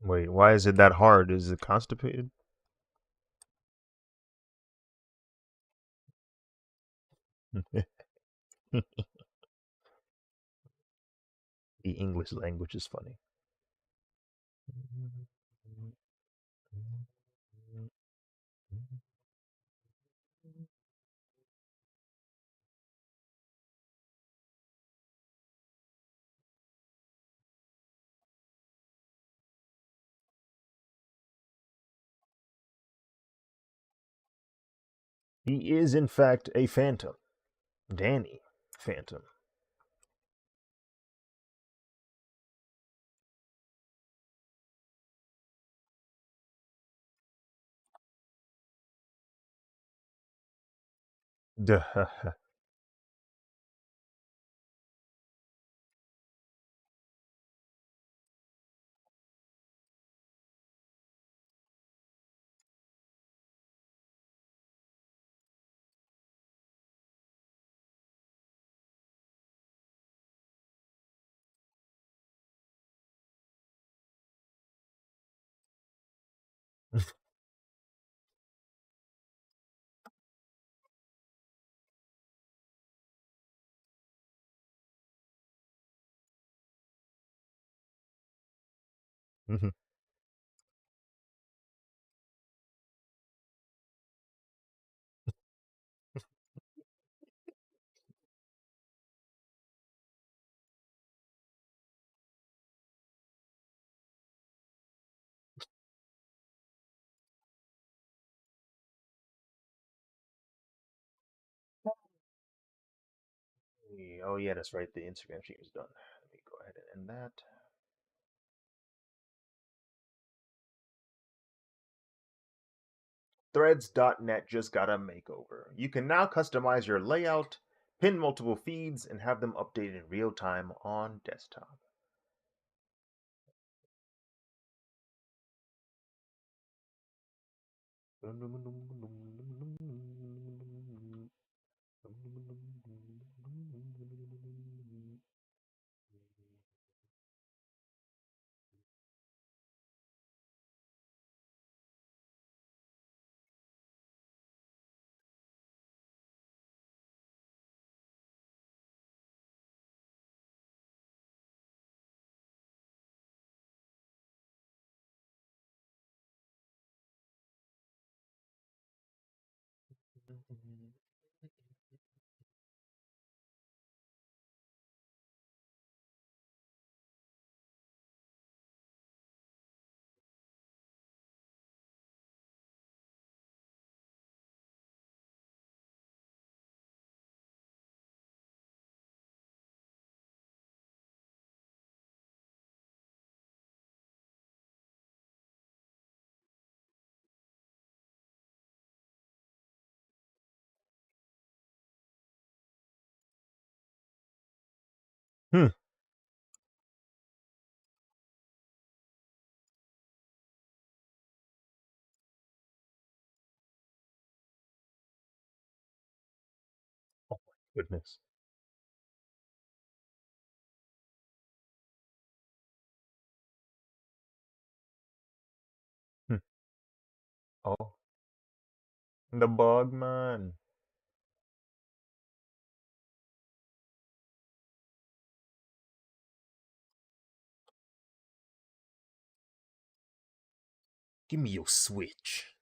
Wait, why is it that hard? Is it constipated? The English language is funny. He is, in fact, a phantom. Danny Phantom. Duh. Oh yeah, that's right. The Instagram stream is done. Let me go ahead and end that. Threads.net just got a makeover. You can now customize your layout, pin multiple feeds, and have them updated in real time on desktop. Hmm. Oh my goodness. Hmm. Oh, the bug man. Give me your switch.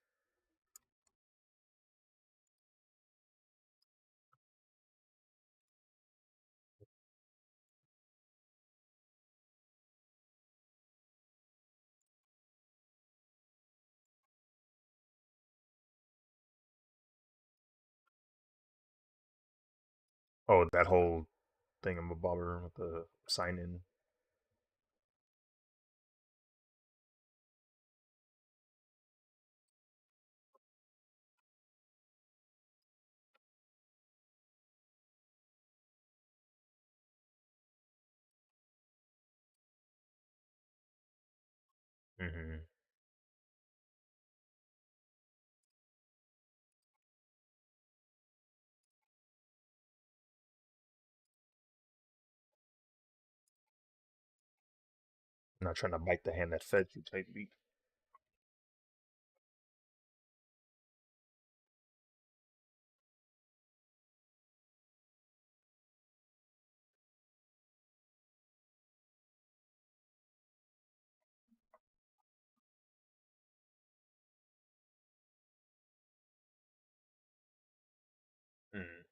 Oh, that whole thing I'm a bobber with the sign in. Hmm. Not trying to bite the hand that fed you type beat. Mm.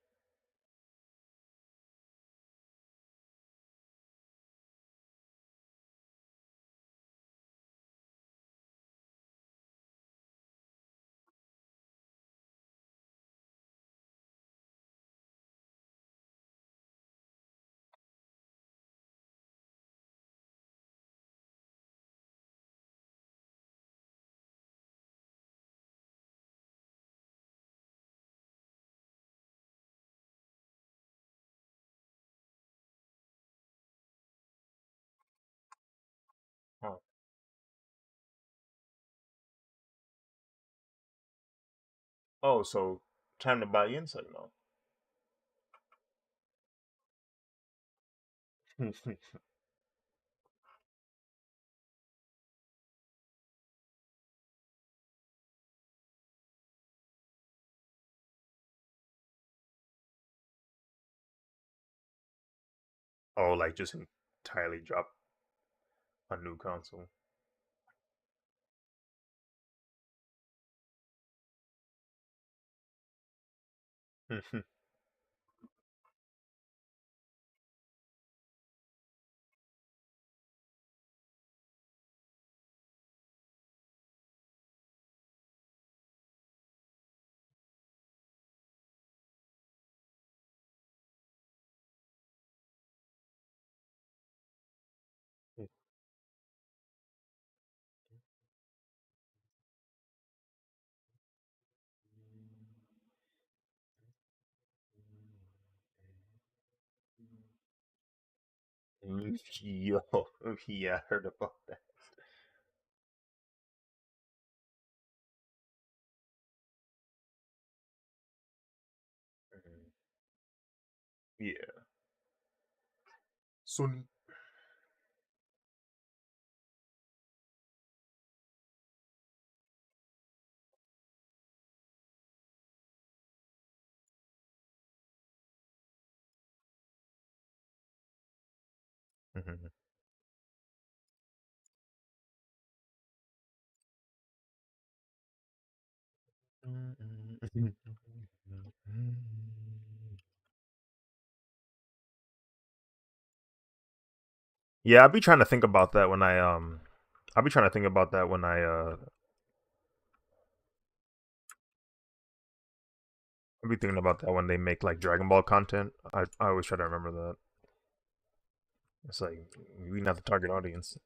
Oh. Oh, so time to buy insight now. Oh, like just entirely drop a new console. Yo, yeah, I heard about that. Mhm. Yeah. Sony. Mhm. Yeah, I'll be trying to think about that when I'll be trying to think about that when I'll be thinking about that when they make like Dragon Ball content. I always try to remember that. It's like we not the target audience.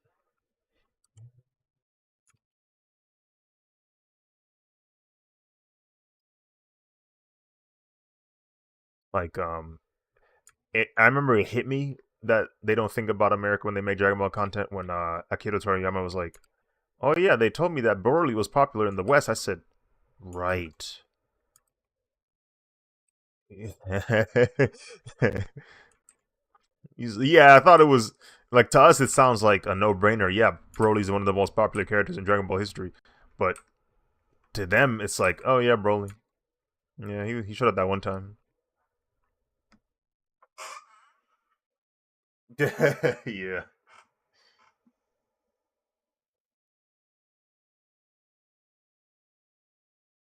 Like I remember it hit me that they don't think about America when they make Dragon Ball content. When Akira Toriyama was like, "Oh yeah, they told me that Broly was popular in the West." I said, "Right." Yeah, I thought it was like to us it sounds like a no-brainer. Yeah, Broly's one of the most popular characters in Dragon Ball history, but to them it's like, oh yeah, Broly. Yeah, he showed up that one time. Yeah.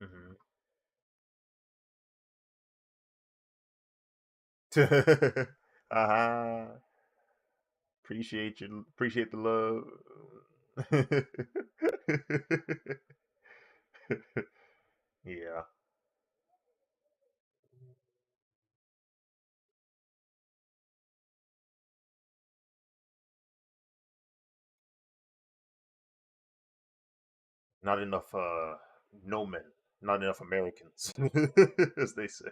Hmm. uh-huh. Appreciate you. Appreciate the love. Yeah. Not enough no men. Not enough Americans, as they say.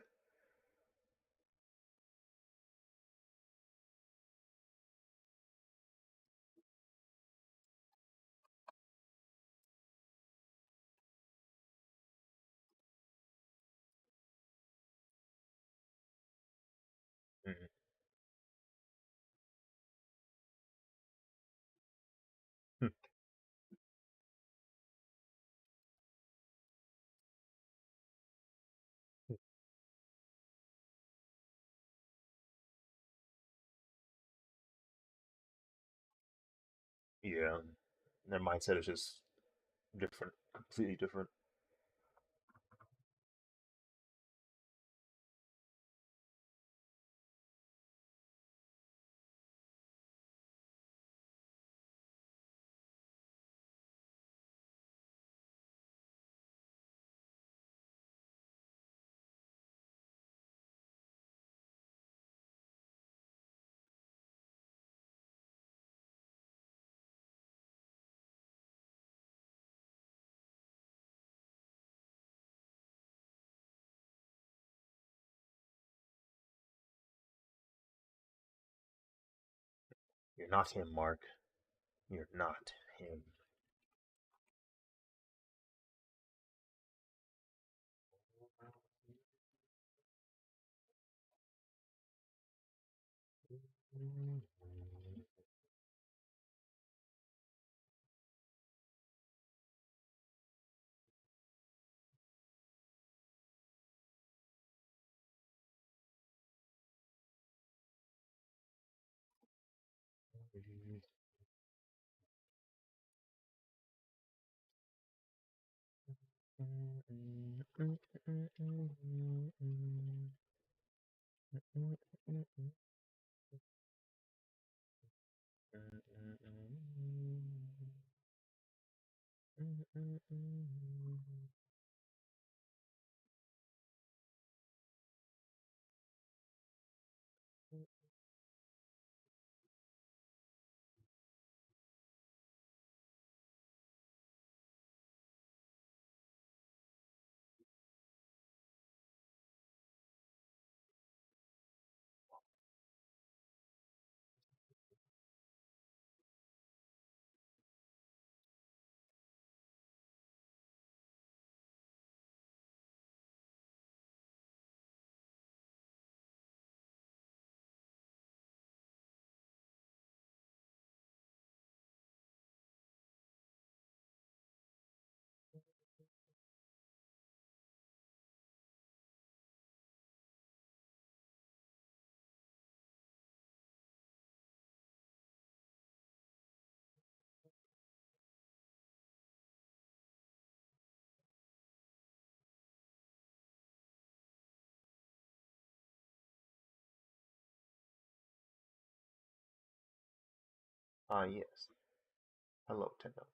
Mhm. Yeah, their mindset is just different, completely different. You're not him, Mark. You're not him. Ah, yes. Hello, Tendo.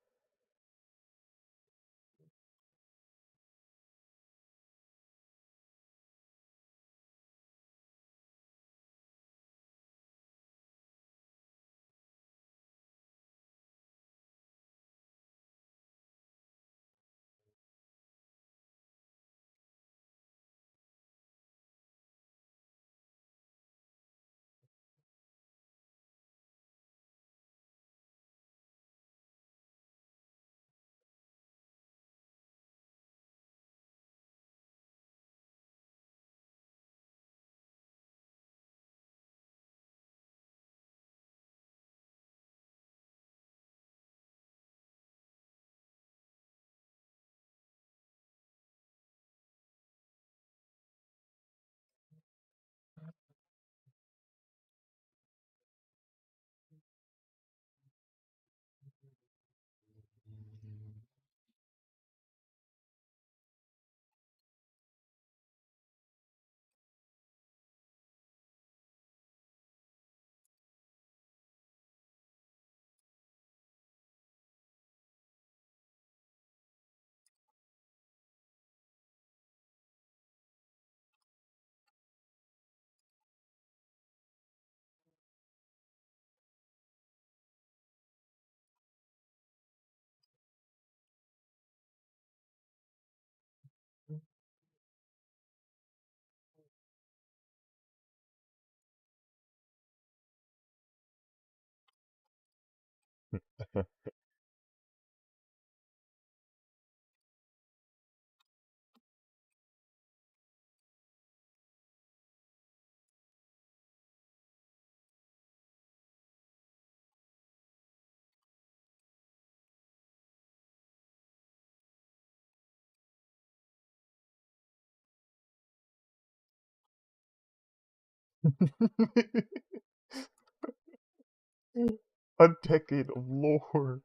A decade of lore.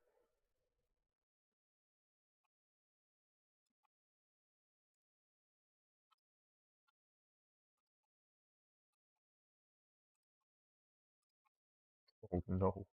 Oh no.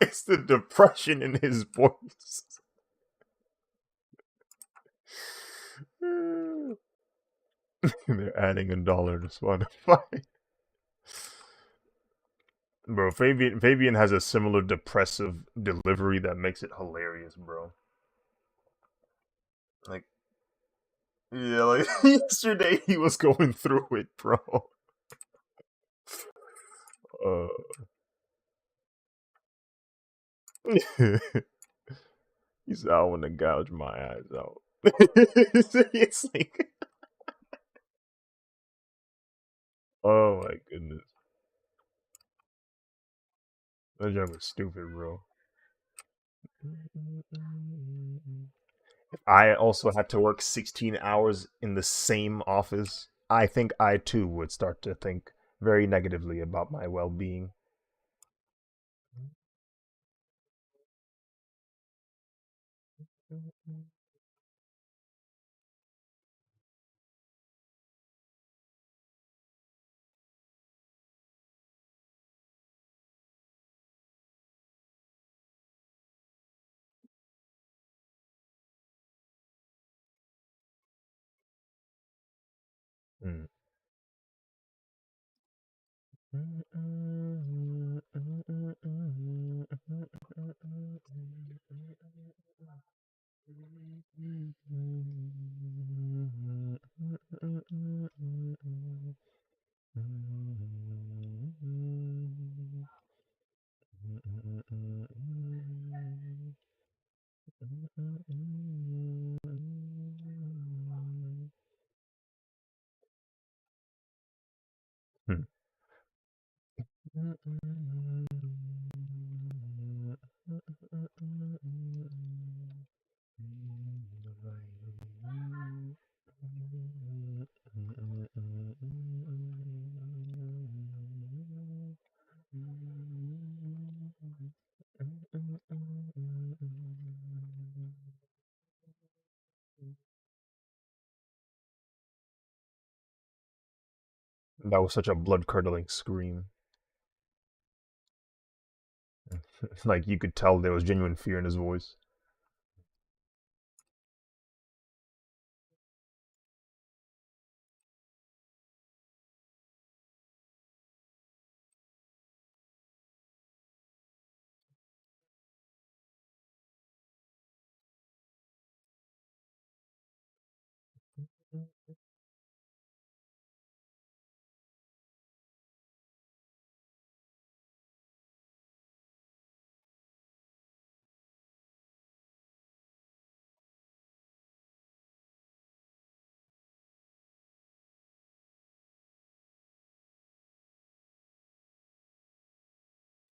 It's the depression in his voice. They're adding $1 to Spotify. Bro, Fabian has a similar depressive delivery that makes it hilarious, bro. Like, yeah, like yesterday he was going through it, bro. Uh, he's out when to gouge my eyes out. It's like, oh my goodness, that joke was stupid, bro. If I also had to work 16 hours in the same office, I think I too would start to think very negatively about my well-being. Mm. Hmm. That was such a blood curdling scream. Like you could tell there was genuine fear in his voice.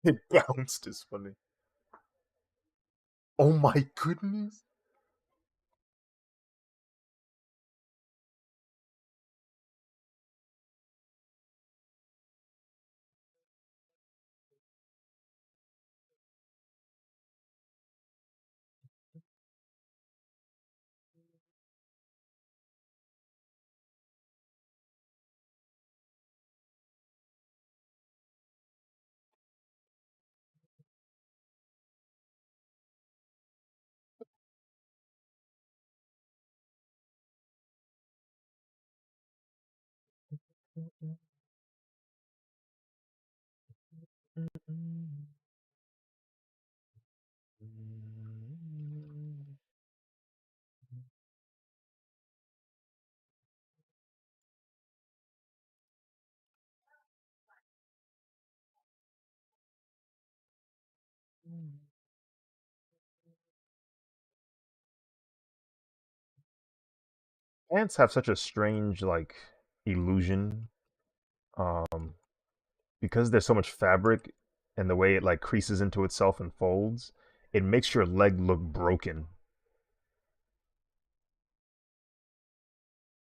It bounced is funny. Oh my goodness. Ants have such a strange like illusion, um, because there's so much fabric and the way it like creases into itself and folds. It makes your leg look broken.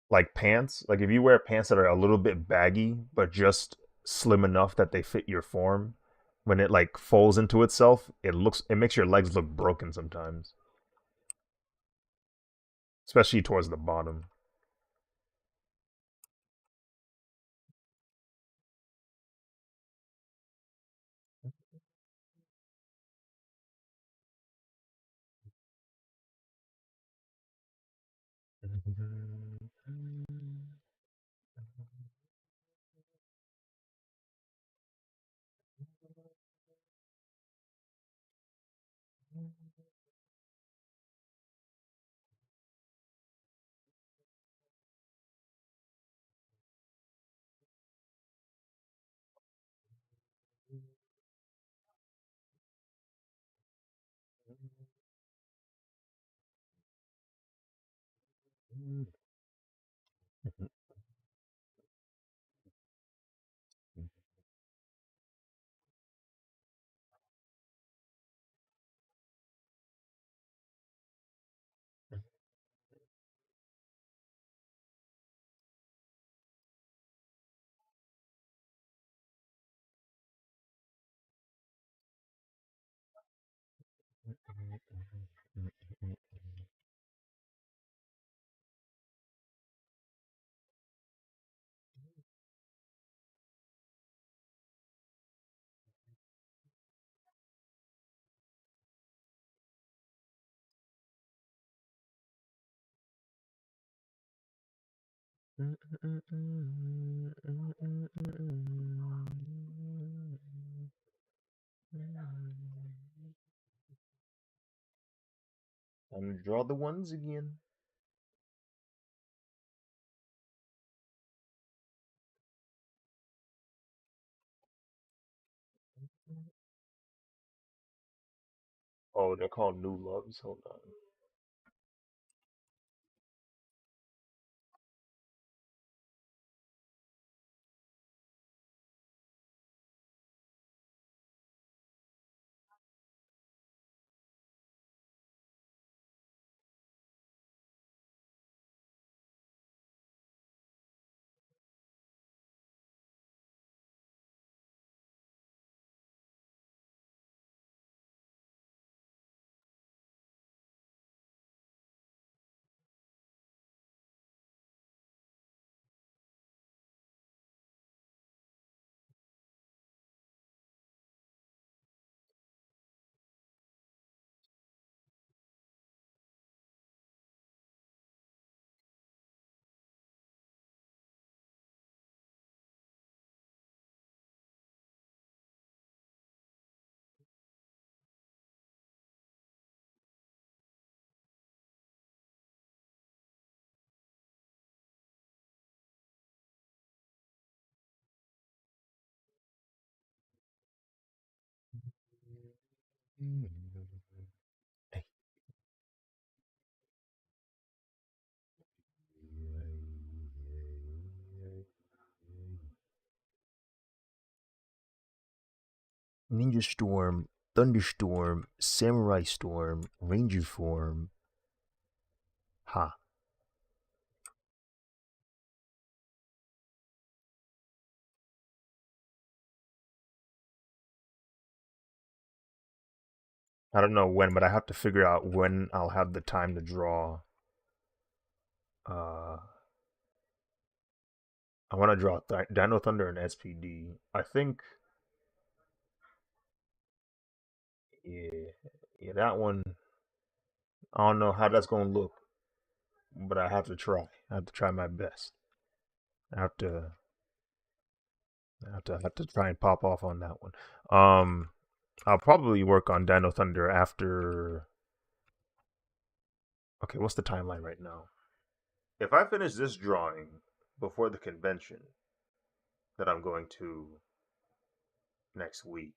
Like pants, like if you wear pants that are a little bit baggy but just slim enough that they fit your form, when it like folds into itself, it makes your legs look broken sometimes, especially towards the bottom. And draw the ones again. Oh, they're called new loves. Hold on. Ninja Storm, Thunderstorm, Samurai Storm, Ranger Form. Ha. I don't know when, but I have to figure out when I'll have the time to draw. Uh, I want to draw Dino Thunder and SPD. I think, yeah, yeah, that one. I don't know how that's gonna look, but I have to try. I have to try my best. I have to, I have to try and pop off on that one. Um, I'll probably work on Dino Thunder after. Okay, what's the timeline right now? If I finish this drawing before the convention that I'm going to next week,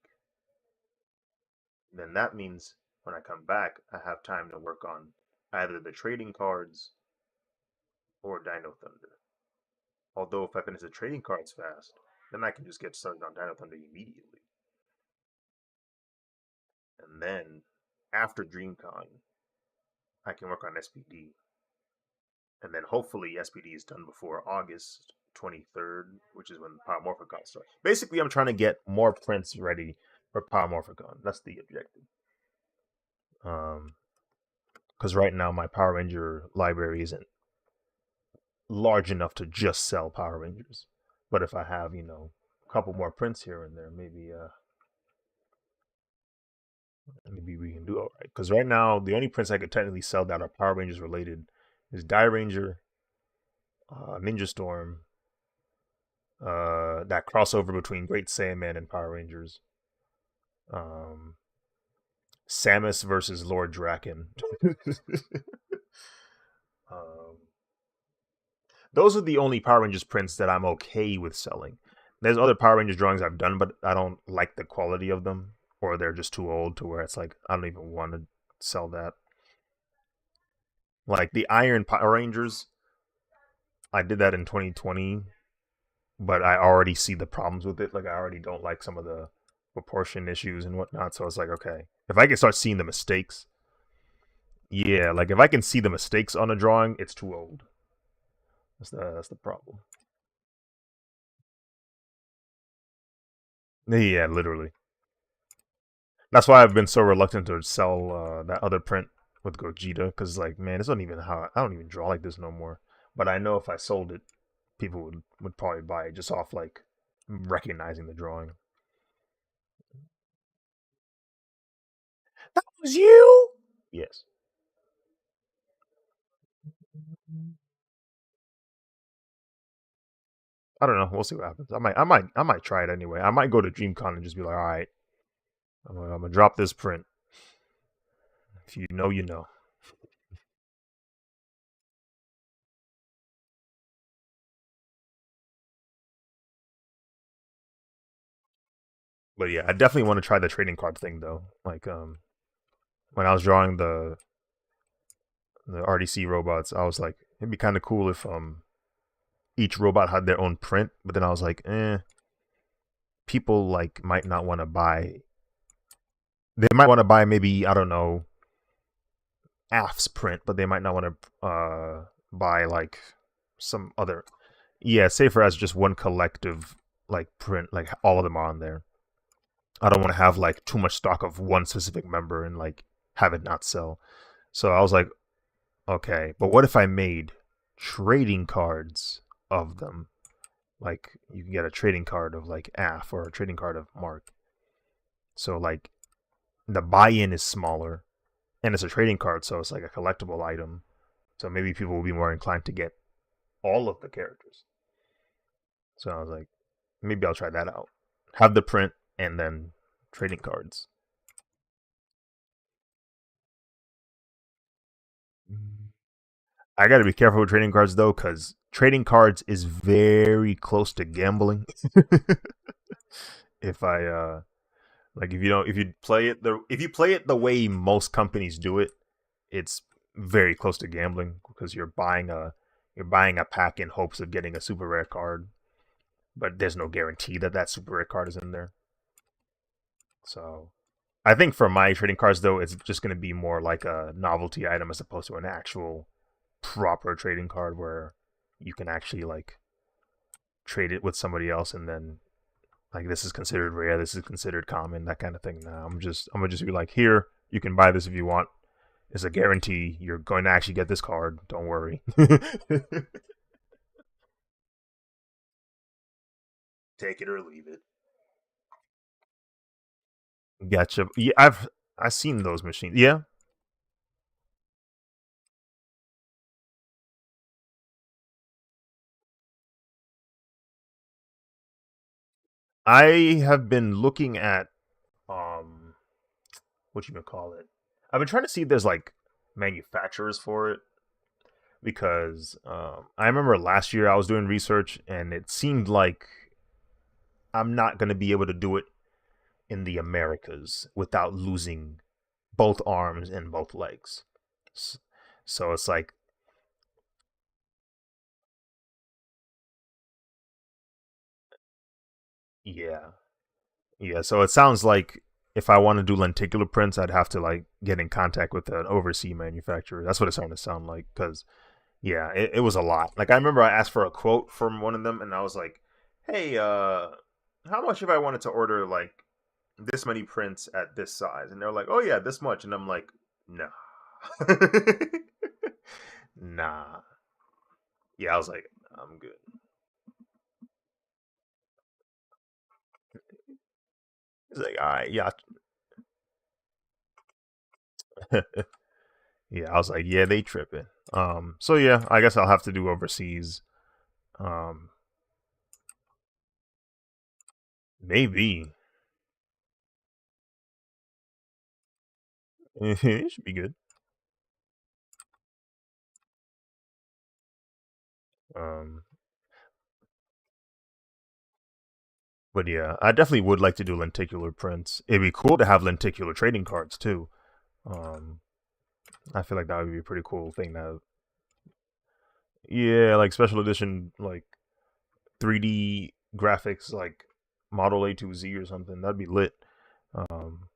then that means when I come back, I have time to work on either the trading cards or Dino Thunder. Although if I finish the trading cards fast, then I can just get started on Dino Thunder immediately. And then after DreamCon, I can work on SPD. And then hopefully SPD is done before August 23rd, which is when Power Morphicon starts. Basically, I'm trying to get more prints ready for Power Morphicon. That's the objective. Because right now my Power Ranger library isn't large enough to just sell Power Rangers. But if I have, a couple more prints here and there, maybe we can do all right. Because right now the only prints I could technically sell that are Power Rangers related is Die Ranger, Ninja Storm, that crossover between Great Saiyaman and Power Rangers, um, Samus versus Lord Draken. um, those are the only Power Rangers prints that I'm okay with selling. There's other Power Rangers drawings I've done, but I don't like the quality of them, or they're just too old to where it's like I don't even want to sell that. Like the Iron Power Rangers, I did that in 2020, but I already see the problems with it. Like I already don't like some of the proportion issues and whatnot. So it's like, okay, if I can start seeing the mistakes, yeah, like if I can see the mistakes on a drawing, it's too old. That's the problem. Yeah, literally. That's why I've been so reluctant to sell that other print with Gogeta because, like, man, this don't even how I don't even draw like this no more. But I know if I sold it, people would probably buy it just off like recognizing the drawing. That was you. Yes. I don't know. We'll see what happens. I might try it anyway. I might go to DreamCon and just be like, all right, I'm gonna drop this print. If you know, you know. But yeah, I definitely want to try the trading card thing though. Like, when I was drawing the RDC robots, I was like, it'd be kind of cool if each robot had their own print. But then I was like, people like might not want to buy. They might want to buy maybe I don't know AF's print, but they might not want to buy like some other. Yeah, say for as just one collective like print, like all of them are on there. I don't want to have like too much stock of one specific member and like have it not sell. So I was like, okay, but what if I made trading cards of them? Like you can get a trading card of like AF or a trading card of Mark. So like the buy-in is smaller and it's a trading card, so it's like a collectible item. So maybe people will be more inclined to get all of the characters. So I was like, maybe I'll try that out. Have the print and then trading cards. I got to be careful with trading cards though, because trading cards is very close to gambling. if I Like if you play it the way most companies do it, it's very close to gambling because you're buying a pack in hopes of getting a super rare card, but there's no guarantee that that super rare card is in there. So I think for my trading cards though, it's just going to be more like a novelty item as opposed to an actual proper trading card where you can actually like trade it with somebody else and then like this is considered rare, this is considered common, that kind of thing. Now I'm gonna just be like, here, you can buy this if you want. It's a guarantee you're going to actually get this card. Don't worry. Take it or leave it. Gotcha. Yeah, I've seen those machines. Yeah, I have been looking at what you gonna call it. I've been trying to see if there's like manufacturers for it because I remember last year I was doing research and it seemed like I'm not gonna be able to do it in the Americas without losing both arms and both legs. So it's like, yeah, yeah. So it sounds like if I want to do lenticular prints, I'd have to like get in contact with an overseas manufacturer. That's what it's starting to sound like. Because yeah, it was a lot. Like I remember I asked for a quote from one of them, and I was like, "Hey, how much if I wanted to order like this many prints at this size?" And they're like, "Oh yeah, this much," and I'm like, "Nah, nah." Yeah, I was like, "I'm good." He's like, "All right, yeah." Yeah, I was like, yeah, they tripping. So yeah, I guess I'll have to do overseas. Um, maybe it should be good. Um, but yeah, I definitely would like to do lenticular prints. It'd be cool to have lenticular trading cards too. Um, I feel like that would be a pretty cool thing to, yeah, like special edition, like 3D graphics, like Model A2Z or something. That'd be lit. Um,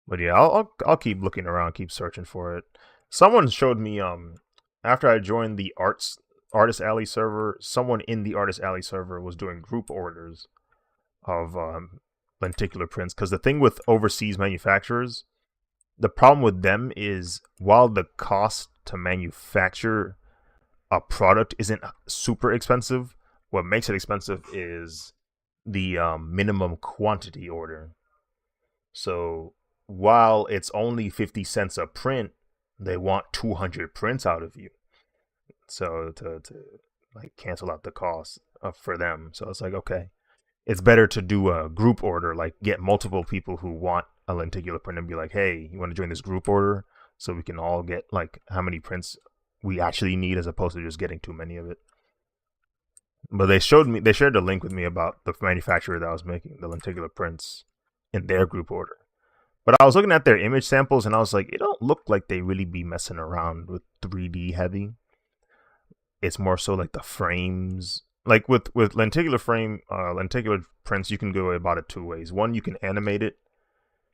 But yeah, I'll keep looking around, keep searching for it. Someone showed me after I joined the Artist Alley server, someone in the Artist Alley server was doing group orders of lenticular prints because the thing with overseas manufacturers, the problem with them is while the cost to manufacture a product isn't super expensive, what makes it expensive is the minimum quantity order. So while it's only 50 cents a print, they want 200 prints out of you. So to like cancel out the cost for them. So it's like, okay, it's better to do a group order, like get multiple people who want a lenticular print and be like, hey, you want to join this group order so we can all get like how many prints we actually need as opposed to just getting too many of it. But they shared the link with me about the manufacturer that was making the lenticular prints in their group order. But I was looking at their image samples and I was like, it don't look like they really be messing around with 3D heavy. It's more so like the frames. Like with lenticular prints, you can go about it two ways. One, you can animate it,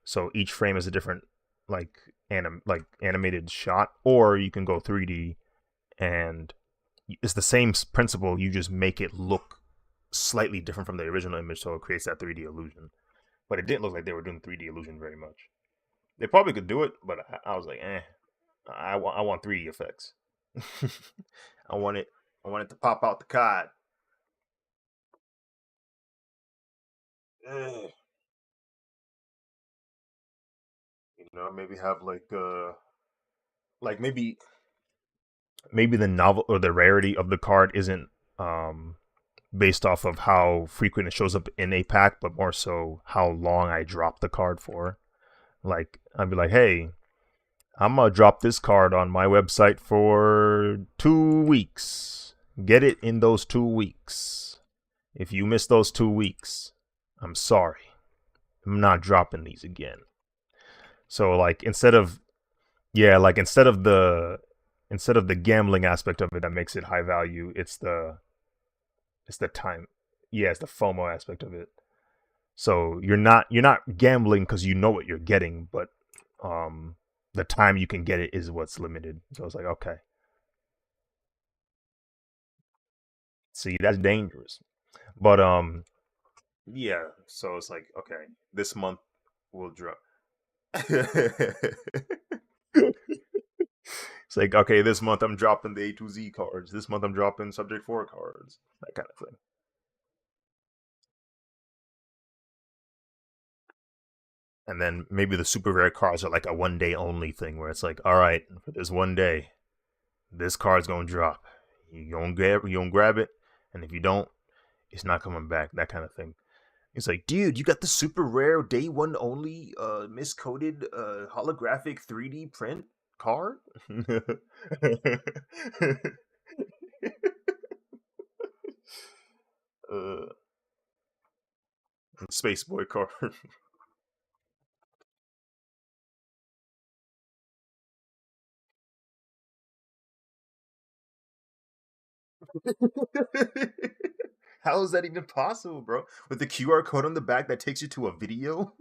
so each frame is a different like animated shot, or you can go 3D and it's the same principle. You just make it look slightly different from the original image, so it creates that 3D illusion. But it didn't look like they were doing 3D illusion very much. They probably could do it, but I was like, eh. I want 3D effects. I want it. I want it to pop out the card. Eh, maybe have like maybe the novel or the rarity of the card isn't based off of how frequent it shows up in a pack, but more so how long I drop the card for. Like I'd be like, hey, I'm gonna drop this card on my website for 2 weeks. Get it in those 2 weeks. If you miss those 2 weeks, I'm sorry. I'm not dropping these again. So like instead of yeah, like instead of the gambling aspect of it that makes it high value, it's the time. Yeah, it's the FOMO aspect of it. So you're not gambling because you know what you're getting, but um the time you can get it is what's limited. So it's like okay, see that's dangerous. But yeah, so it's like okay, this month we'll drop. It's like okay, this month I'm dropping the A to Z cards. This month I'm dropping Subject 4 cards. That kind of thing. And then maybe the super rare cards are like a 1 day only thing where it's like, all right, for this 1 day, this card's gonna drop. You gonna grab it, and if you don't, it's not coming back. That kind of thing. It's like, dude, you got the super rare day one only, miscoded, holographic 3D print card. uh, Space Boy card. How is that even possible, bro? With the QR code on the back that takes you to a video?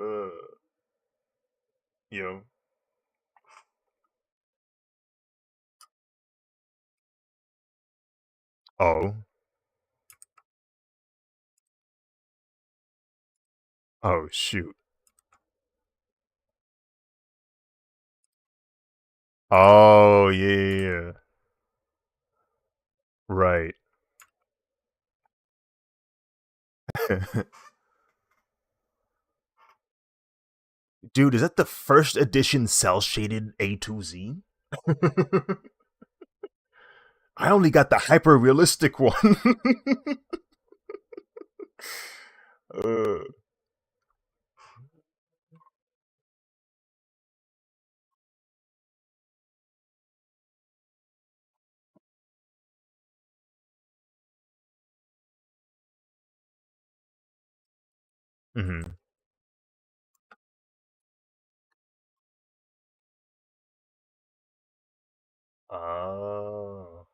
Uh, you know. Oh. Oh shoot. Oh yeah, yeah, yeah. Right. Dude, is that the first edition cell shaded A to Z? I only got the hyper realistic one. uh, mhm. Oh.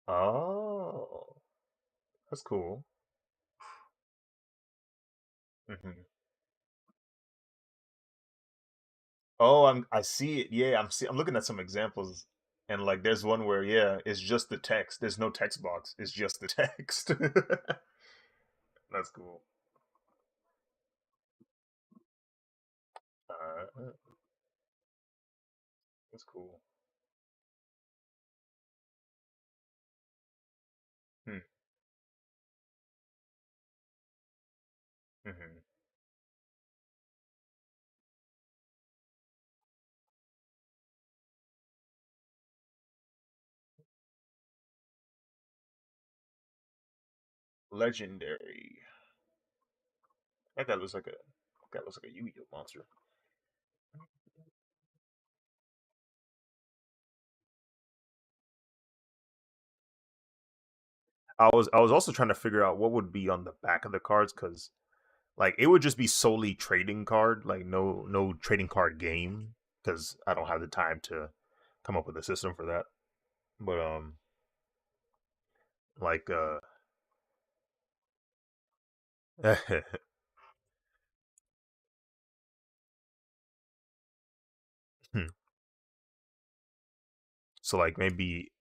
Oh. That's cool. Mhm. Oh, I see it. Yeah, I'm looking at some examples and like there's one where yeah, it's just the text. There's no text box. It's just the text. That's cool. Uh, that's cool. Hmm. Mhm. Legendary. That guy looks like a Yu-Gi-Oh monster. I was also trying to figure out what would be on the back of the cards because like it would just be solely trading card, like no trading card game because I don't have the time to come up with a system for that. But like so like maybe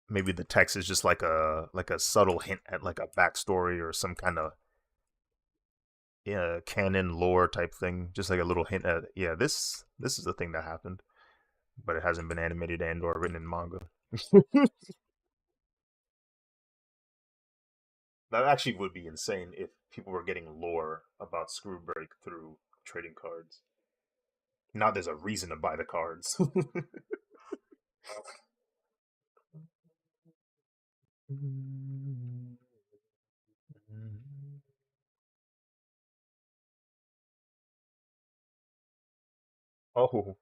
the text is just like a subtle hint at like a backstory or some kind of yeah canon lore type thing, just like a little hint at yeah this is the thing that happened, but it hasn't been animated and or written in manga. That actually would be insane if people were getting lore about Screw Break through trading cards. Now there's a reason to buy the cards. Oh,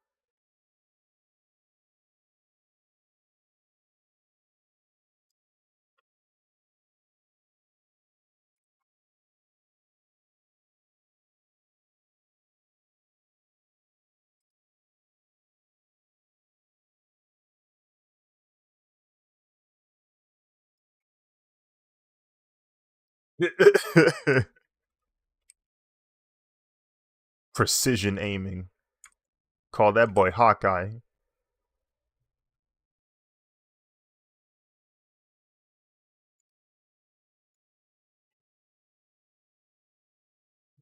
Precision aiming. Call that boy Hawkeye.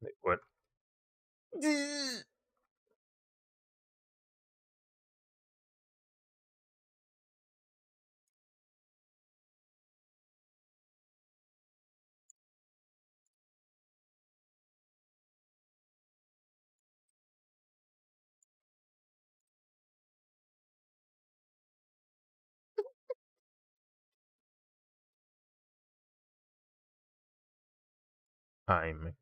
Wait, what? I'm.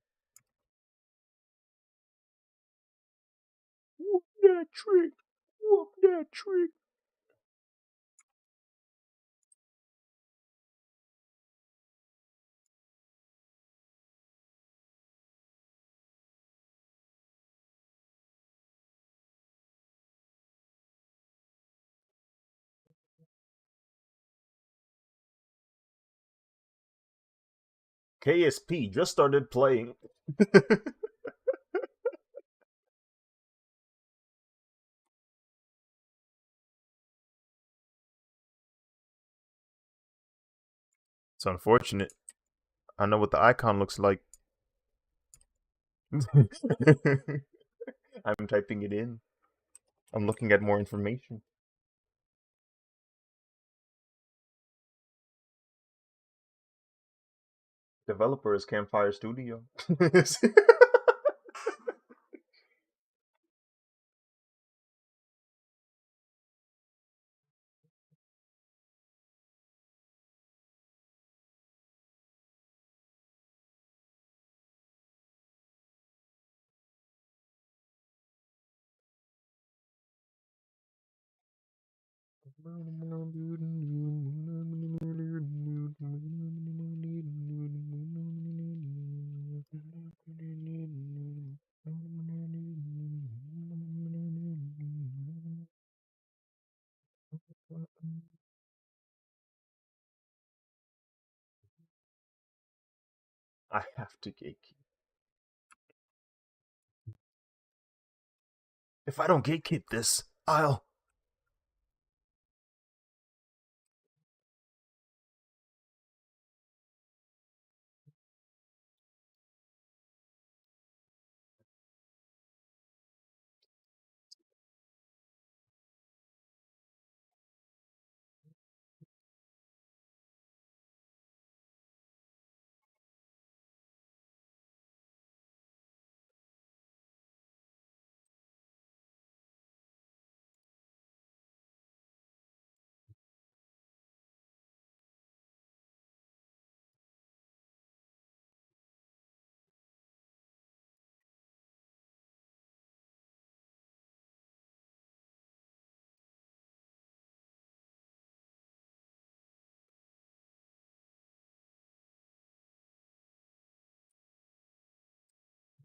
Whoop that trick. Whoop that trick. KSP just started playing. It's unfortunate. I know what the icon looks like. I'm typing it in. I'm looking at more information. Developer is Campfire Studio. I have to gatekeep. If I don't gatekeep this, I'll.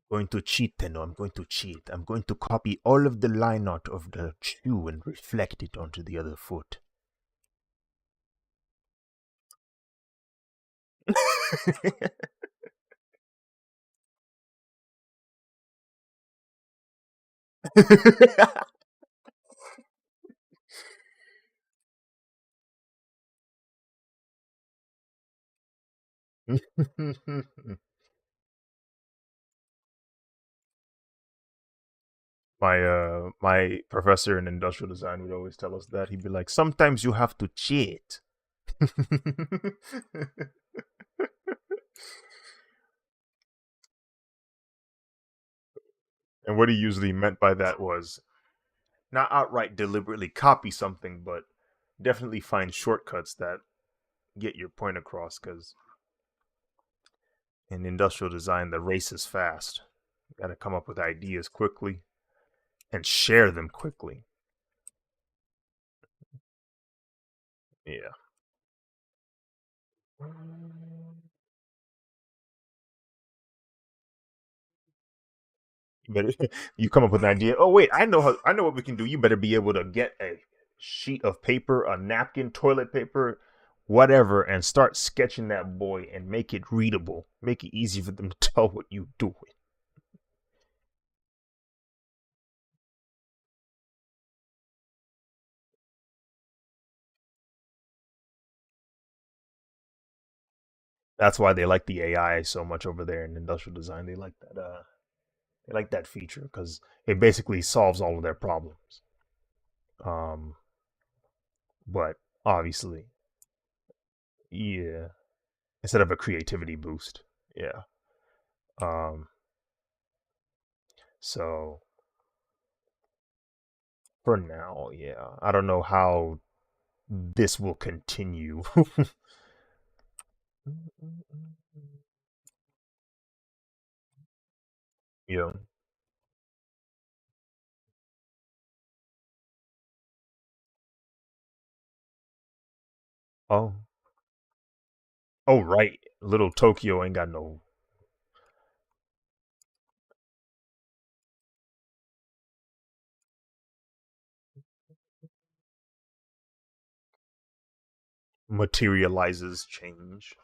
Going to cheat, Tenno. I'm going to cheat. I'm going to copy all of the line art of the shoe and reflect it onto the other foot. My professor in industrial design would always tell us that. He'd be like, sometimes you have to cheat. And what he usually meant by that was not outright deliberately copy something, but definitely find shortcuts that get your point across. Because in industrial design, the race is fast. You got to come up with ideas quickly and share them quickly. Yeah. You better you come up with an idea. Oh wait, I know what we can do. You better be able to get a sheet of paper, a napkin, toilet paper, whatever, and start sketching that boy and make it readable, make it easy for them to tell what you doing. That's why they like the AI so much over there in industrial design. They like that. They like that feature because it basically solves all of their problems. Um, but obviously, yeah, instead of a creativity boost, yeah. Um, so for now, yeah, I don't know how this will continue. Yeah. Oh. Oh, right. Little Tokyo ain't got no materializes change.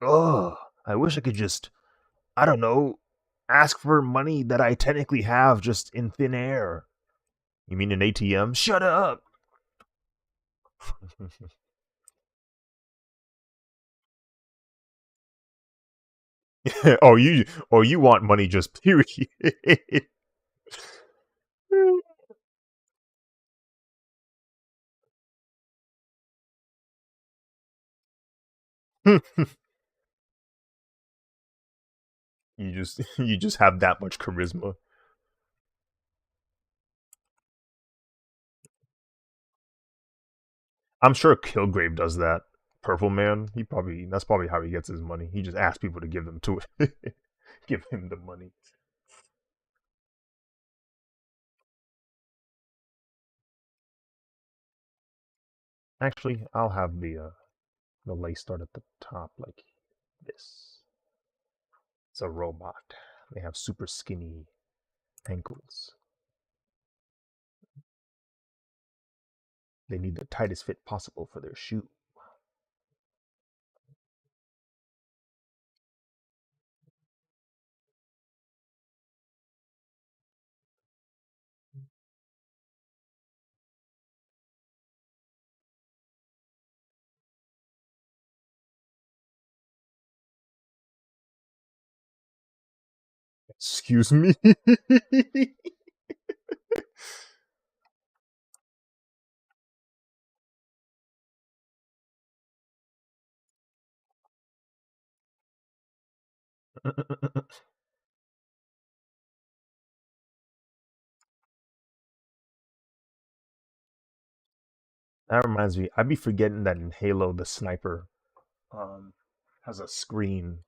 Ugh. I wish I could just, I don't know, ask for money that I technically have just in thin air. You mean an ATM? Shut up. you want money just period. you just have that much charisma. I'm sure Kilgrave does that. Purple Man, he probably that's probably how he gets his money. He just asks people to give them to it. Give him the money. Actually, I'll have the lace start at the top like this. It's a robot. They have super skinny ankles. They need the tightest fit possible for their shoe. Excuse me. That reminds me, I'd be forgetting that in Halo the sniper um has a screen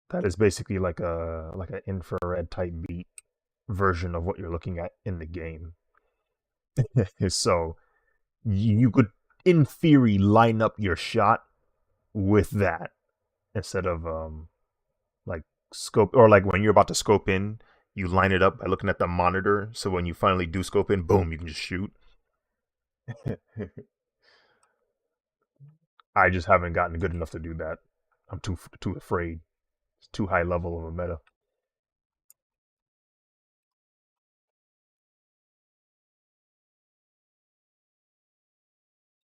that is basically like an infrared type beat version of what you're looking at in the game. So you could in theory line up your shot with that instead of like scope, or like when you're about to scope in, you line it up by looking at the monitor, so when you finally do scope in, boom, you can just shoot. I just haven't gotten good enough to do that. I'm too afraid. It's too high level of a meta.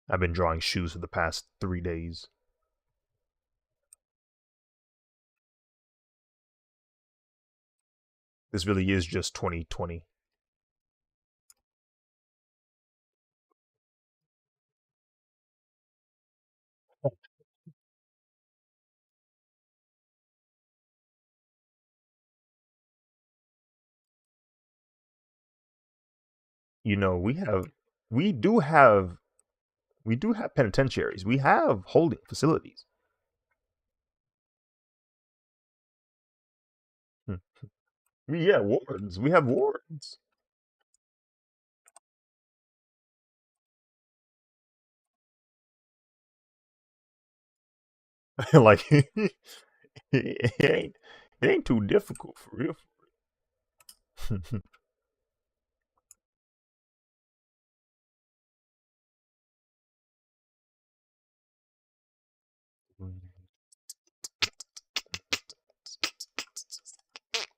I've been drawing shoes for the past 3 days. This really is just 2020. You know, we do have we do have penitentiaries. We have holding facilities. Hmm. Yeah, wards. We have wards. like it ain't too difficult for real.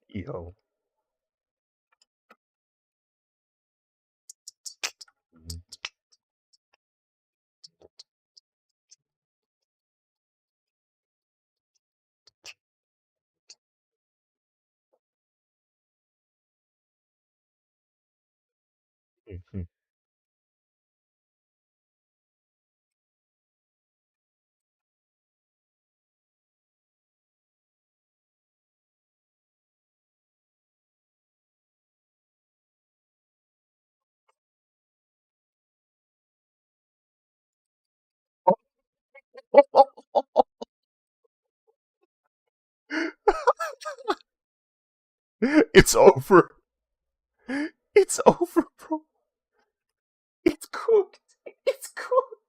Yo. It's over. It's over, bro. It's cooked. It's cooked.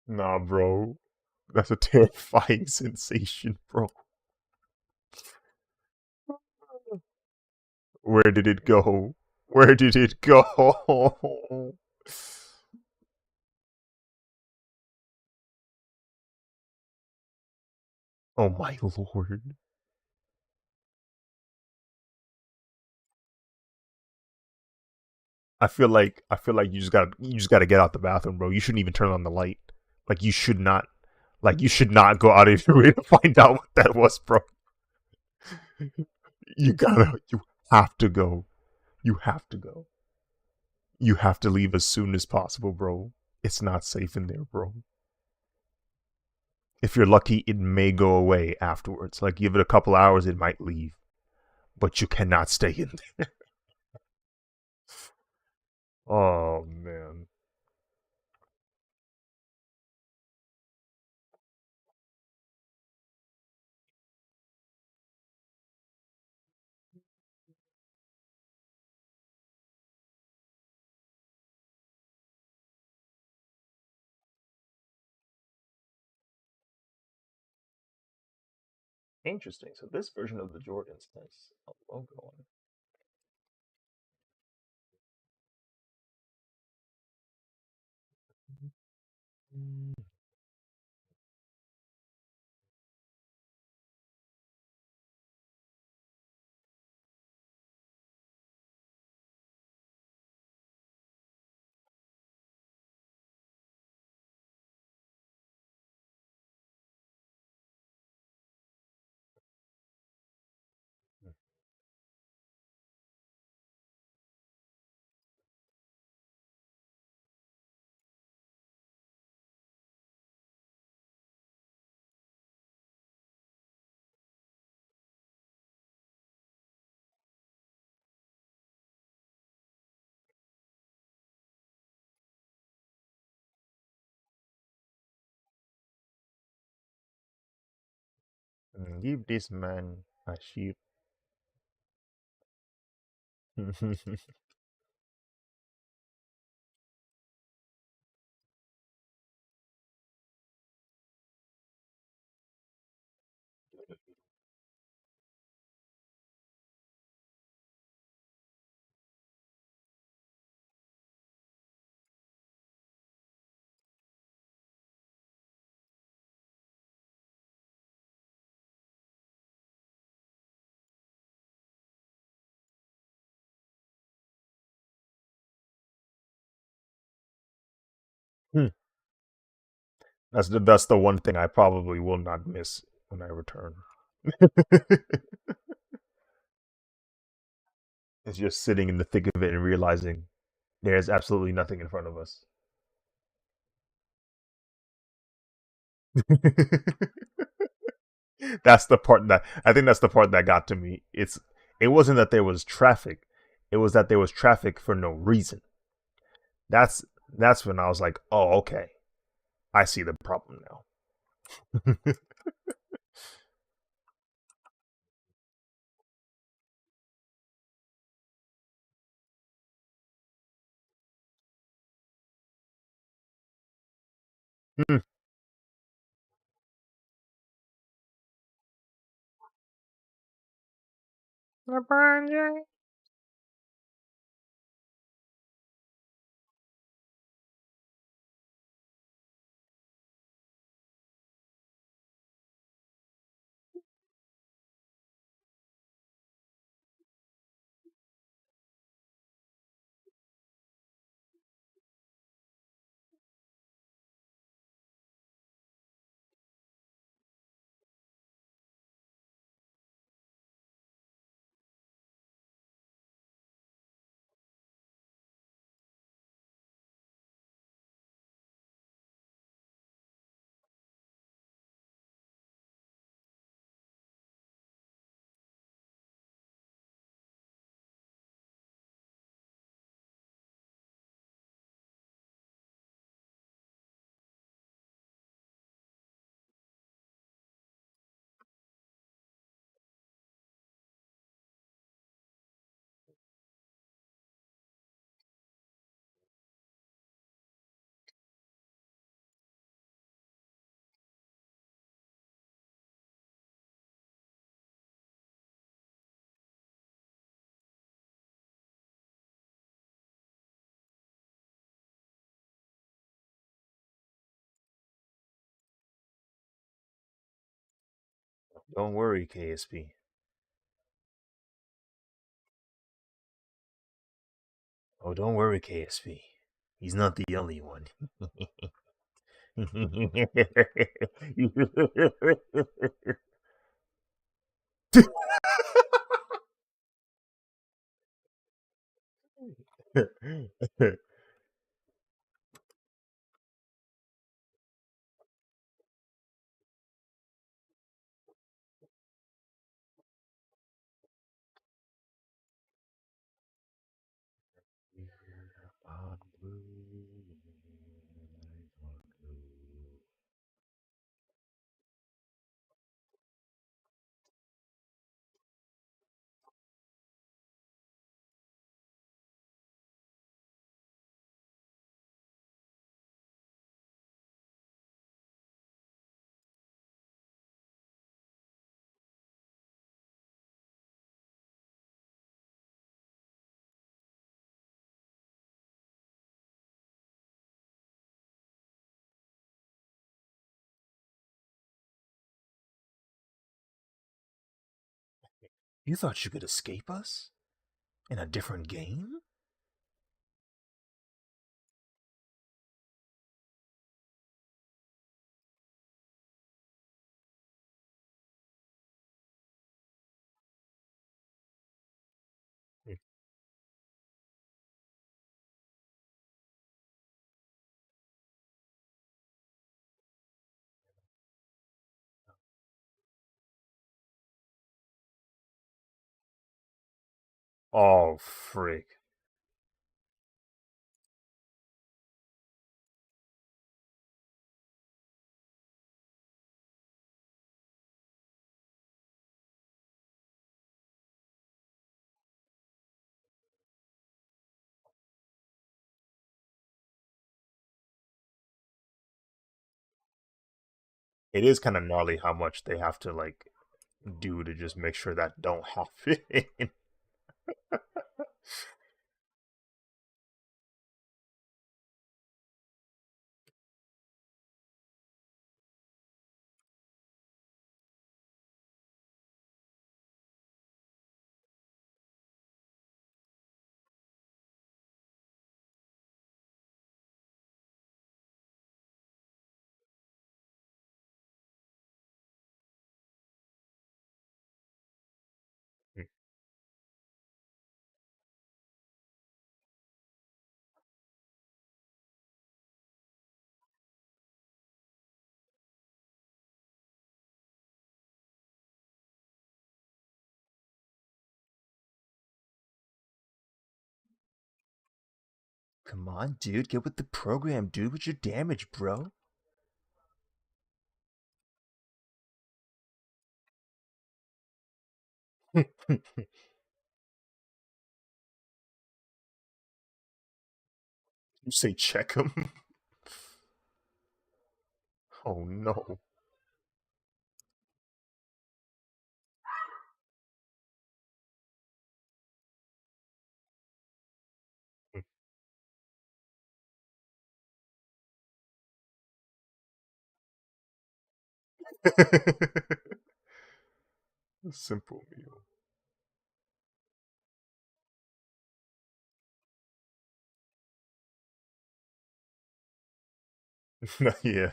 Nah, bro. That's a terrifying sensation, bro. Where did it go? Where did it go? Oh my lord. I feel like you just gotta get out the bathroom, bro. You shouldn't even turn on the light. Like you should not go out of your way to find out what that was, bro. You have to go. You have to go. You have to leave as soon as possible, bro. It's not safe in there, bro. If you're lucky, it may go away afterwards. Like give it a couple hours, it might leave. But you cannot stay in there. Oh man. Interesting. So this version of the Jordans has a logo on it. Give this man a sheep. Hmm. That's the one thing I probably will not miss when I return. It's just sitting in the thick of it and realizing there's absolutely nothing in front of us. That's the part that I think that's the part that got to me. It wasn't that there was traffic, it was that there was traffic for no reason. That's that's when I was like, oh, okay, I see the problem now. Hmm. LeBron James. Don't worry, KSP. Oh, don't worry, KSP. He's not the only one. You thought you could escape us? In a different game? Oh, frick. It is kind of gnarly how much they have to, like, do to just make sure that don't happen. Come on, dude, get with the program, dude. What's your damage, bro? You say check him. Oh no. Simple meal. Yeah.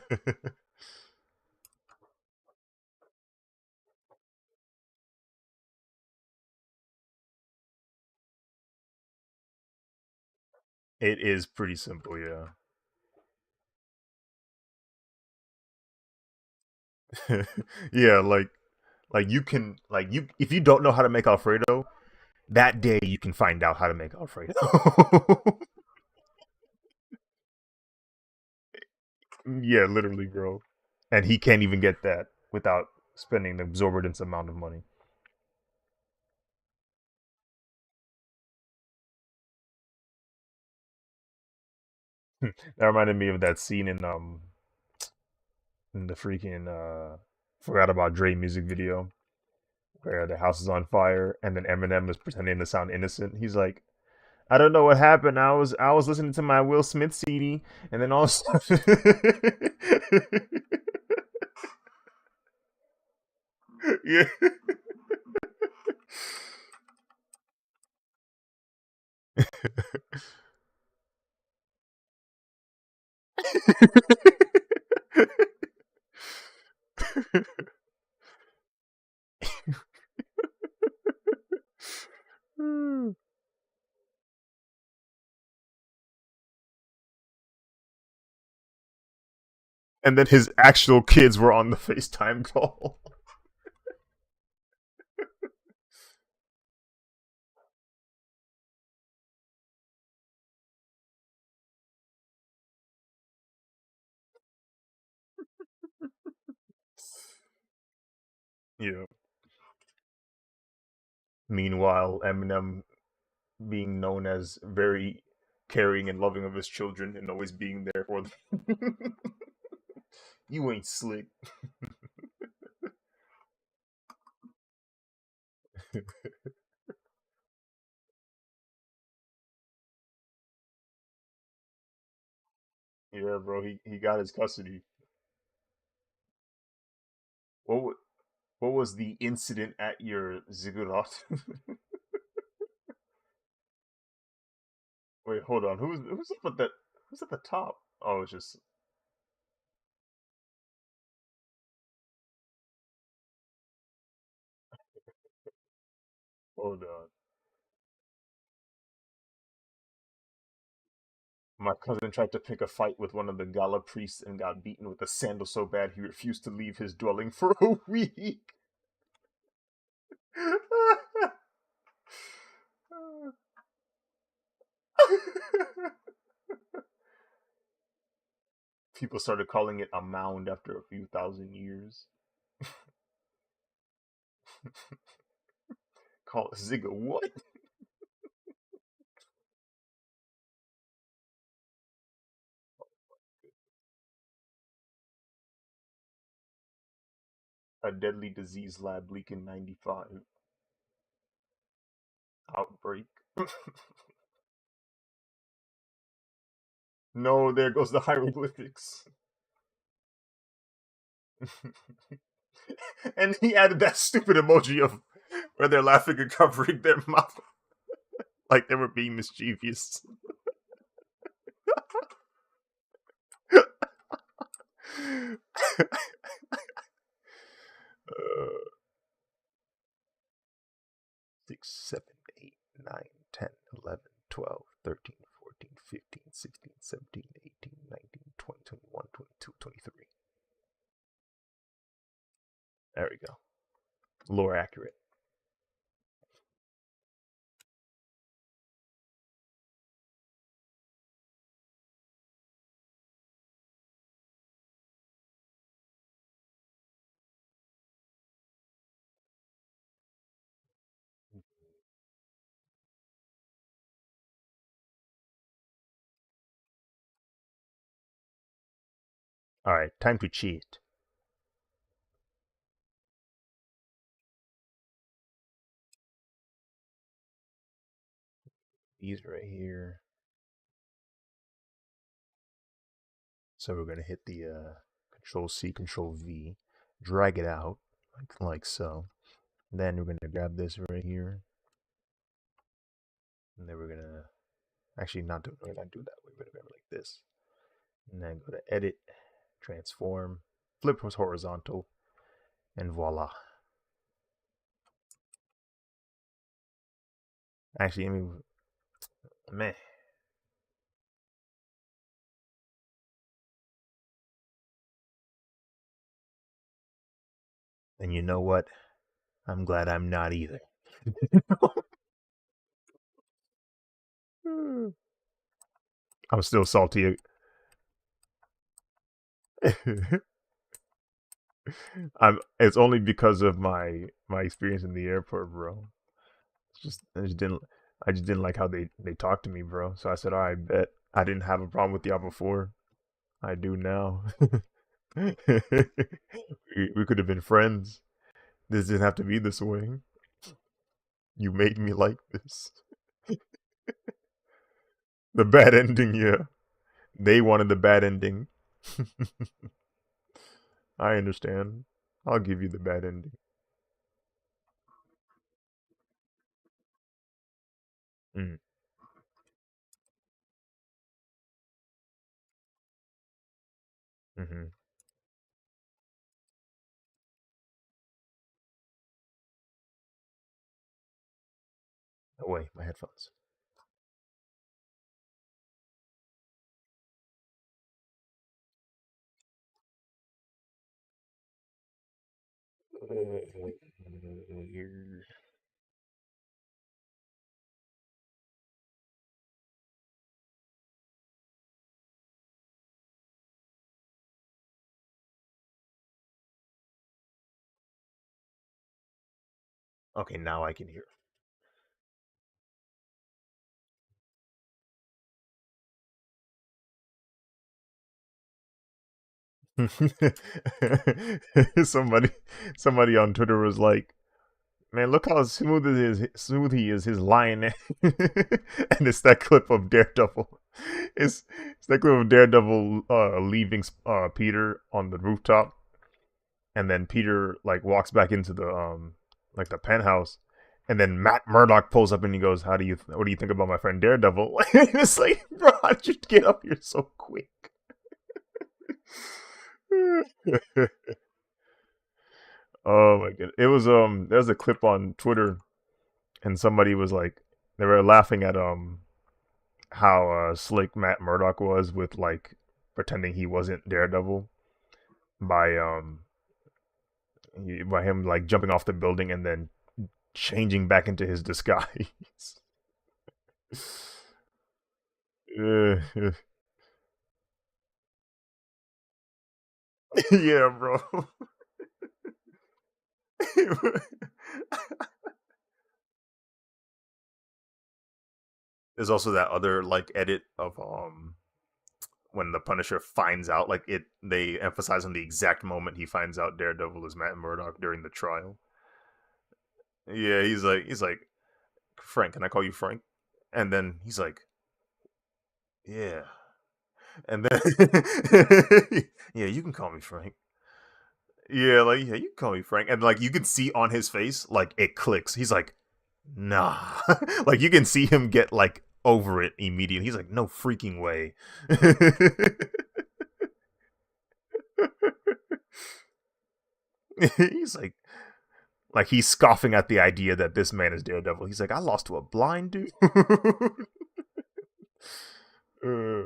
It is pretty simple, yeah. Yeah, like you can like you if you don't know how to make Alfredo, that day you can find out how to make Alfredo. Yeah, literally, bro. And he can't even get that without spending the exorbitant amount of money. That reminded me of that scene in the freaking forgot about Dre music video where the house is on fire and then Eminem is pretending to sound innocent. He's like, I don't know what happened. I was listening to my Will Smith CD and then all of a sudden yeah. And then his actual kids were on the FaceTime call. Yeah. Meanwhile, Eminem being known as very caring and loving of his children and always being there for them. You ain't slick. Yeah, bro. He got his custody. What what was the incident at your ziggurat? Wait, hold on. Who's up at that? Who's at the top? Oh, it's just hold on. My cousin tried to pick a fight with one of the Gala priests and got beaten with a sandal so bad he refused to leave his dwelling for a week. People started calling it a mound after a few thousand years. Call it Zigga what? A deadly disease lab leak in 95. Outbreak. No, there goes the hieroglyphics. And he added that stupid emoji of where they're laughing and covering their mouth like they were being mischievous. uh, 6, 7, 8, 9, 10, 11, 12, 13, 14, 15, 16, 17, 18, 19, 20, 21, 22, 23. There we go. Lore accurate. All right, time to cheat. These right here. So we're gonna hit the Control C, Control V, drag it out like so. Then we're gonna grab this right here, and then we're gonna actually we're not do that. We're gonna grab it like this, and then go to Edit, Transform, flip horizontal, and voila. Actually, I mean, meh. And you know what? I'm glad I'm not either. I'm still salty. It's only because of my experience in the airport, bro. It's just I just didn't like how they talked to me, bro. So I said, "All right, bet I didn't have a problem with y'all before. I do now." We could have been friends. This didn't have to be this way. You made me like this. The bad ending, yeah. They wanted the bad ending. I understand. I'll give you the bad ending. Mm, mm-hmm. Away, my headphones. Okay, now I can hear. somebody somebody on Twitter was like, "Man, look how smooth he is, his lion." And it's that clip of Daredevil. It's that clip of Daredevil leaving Peter on the rooftop, and then Peter like walks back into the like the penthouse, and then Matt Murdock pulls up and he goes, what do you think about my friend Daredevil?" It's like, bro, how did you get up here so quick? Oh my god. It was there's a clip on Twitter, and somebody was like, they were laughing at how slick Matt Murdock was with like pretending he wasn't Daredevil by by him like jumping off the building and then changing back into his disguise. Yeah, bro. There's also that other like edit of when the Punisher finds out, like it they emphasize on the exact moment he finds out Daredevil is Matt Murdock during the trial. Yeah, he's like, "Frank, can I call you Frank?" And then he's like, "Yeah." And then yeah, you can call me Frank. Yeah, like, yeah, you can call me Frank. And like you can see on his face, like it clicks. He's like, "Nah." Like you can see him get like over it immediately. He's like, "No freaking way." He's like he's scoffing at the idea that this man is Daredevil. He's like, "I lost to a blind dude." uh,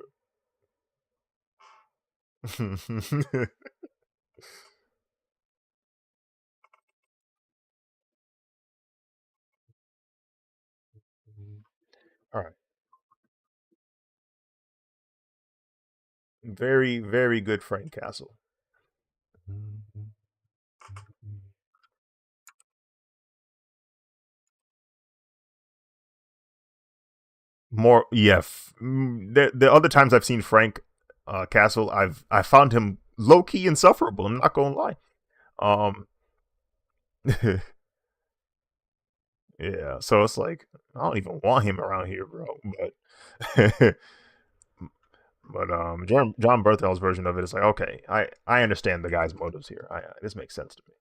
All right. Very, very good Frank Castle. More, yeah. The other times I've seen Frank Castle, I found him low key insufferable. I'm not gonna lie. Um, yeah. So it's like I don't even want him around here, bro. But John Berthel's version of it is like, okay, I understand the guy's motives here. This makes sense to me.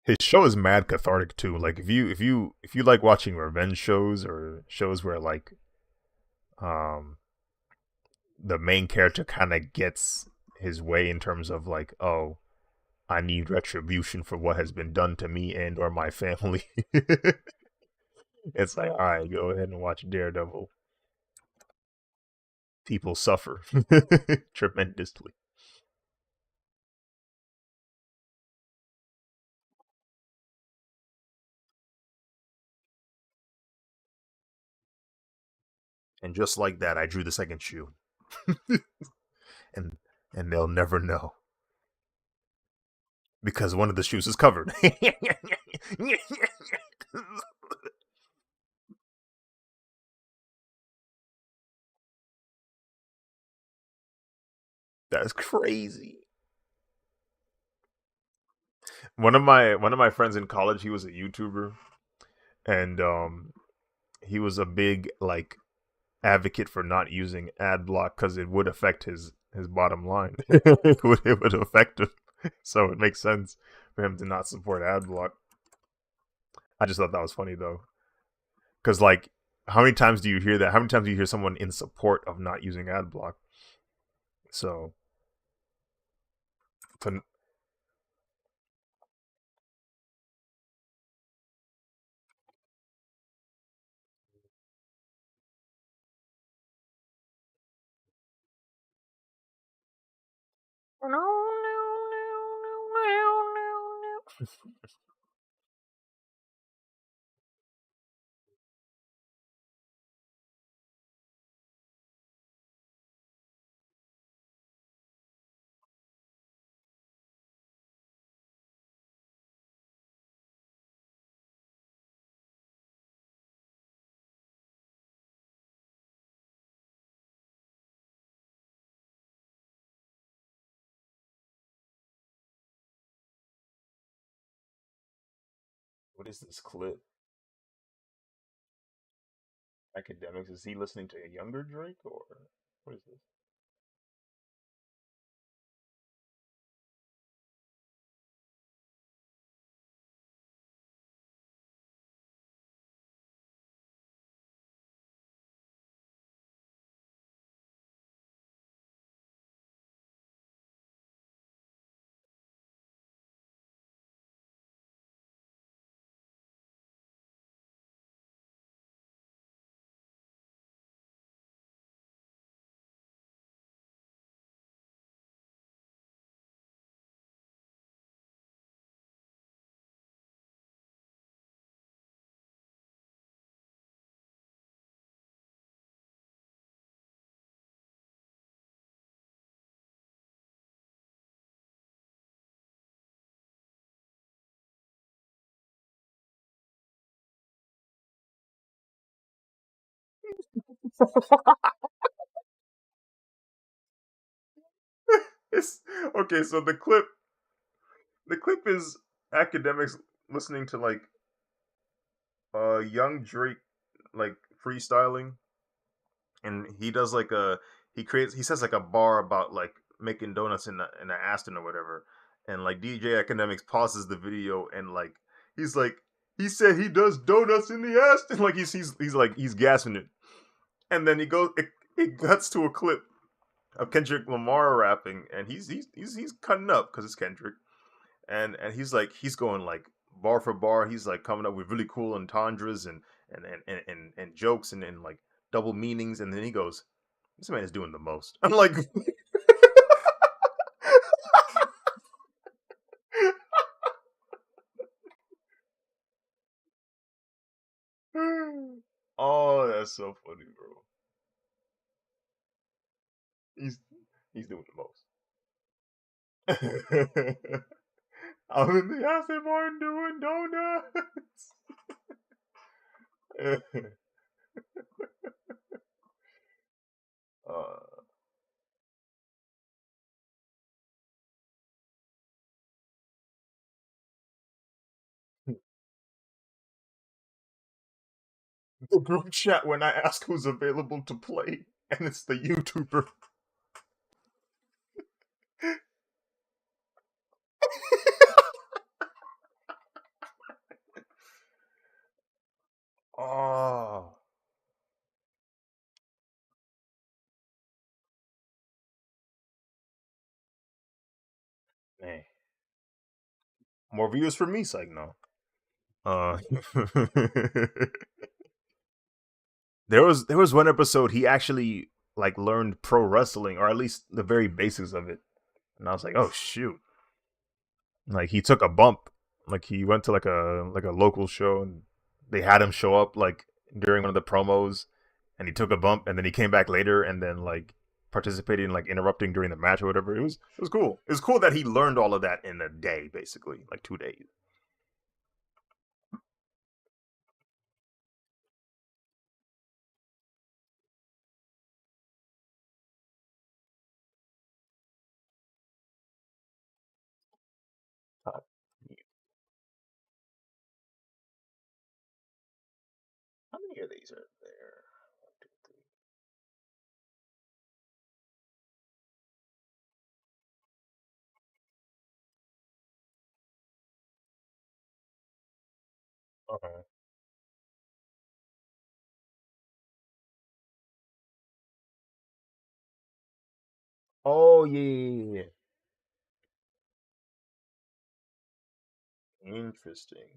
His show is mad cathartic too. Like if you like watching revenge shows or shows where like um the main character kind of gets his way in terms of like, oh, I need retribution for what has been done to me and or my family. It's like, all right, go ahead and watch Daredevil. People suffer tremendously. And just like that, I drew the second shoe. and and they'll never know because one of the shoes is covered. That's crazy. One of my friends in college, he was a YouTuber, and he was a big like advocate for not using ad block because it would affect his bottom line. It would affect him. So it makes sense for him to not support ad block. I just thought that was funny though, because like, how many times do you hear that? How many times do you hear someone in support of not using ad block? So, to, what is this clip? Academics? Is he listening to a younger Drake or what is this? It's okay. So the clip is academics listening to like young Drake like freestyling, and he does like he says like a bar about like making donuts in the Aston or whatever, and like DJ Academics pauses the video and like he's like he said he does donuts in the Aston, like he's like he's gassing it, and then it cuts to a clip of Kendrick Lamar rapping, and he's cutting up because it's Kendrick, and he's like he's going like bar for bar. He's like coming up with really cool entendres and jokes and like double meanings, and then he goes, "This man is doing the most." I'm like, oh, that's so funny, bro. He's he's doing the most. I'm in the acid barn doing donuts. uh, the group chat when I ask who's available to play, and it's the YouTuber. Oh man, more views for me, psych no. Uh, there was one episode he actually like learned pro wrestling, or at least the very basics of it, and I was like, oh shoot. Like he took a bump. Like he went to like a local show and they had him show up like during one of the promos, and he took a bump and then he came back later and then like participated in like interrupting during the match or whatever. It was cool. It was cool that he learned all of that in a day, basically, like 2 days. Uh, How many of these are there? One, two, three. Okay. Oh yeah, yeah, yeah. Interesting.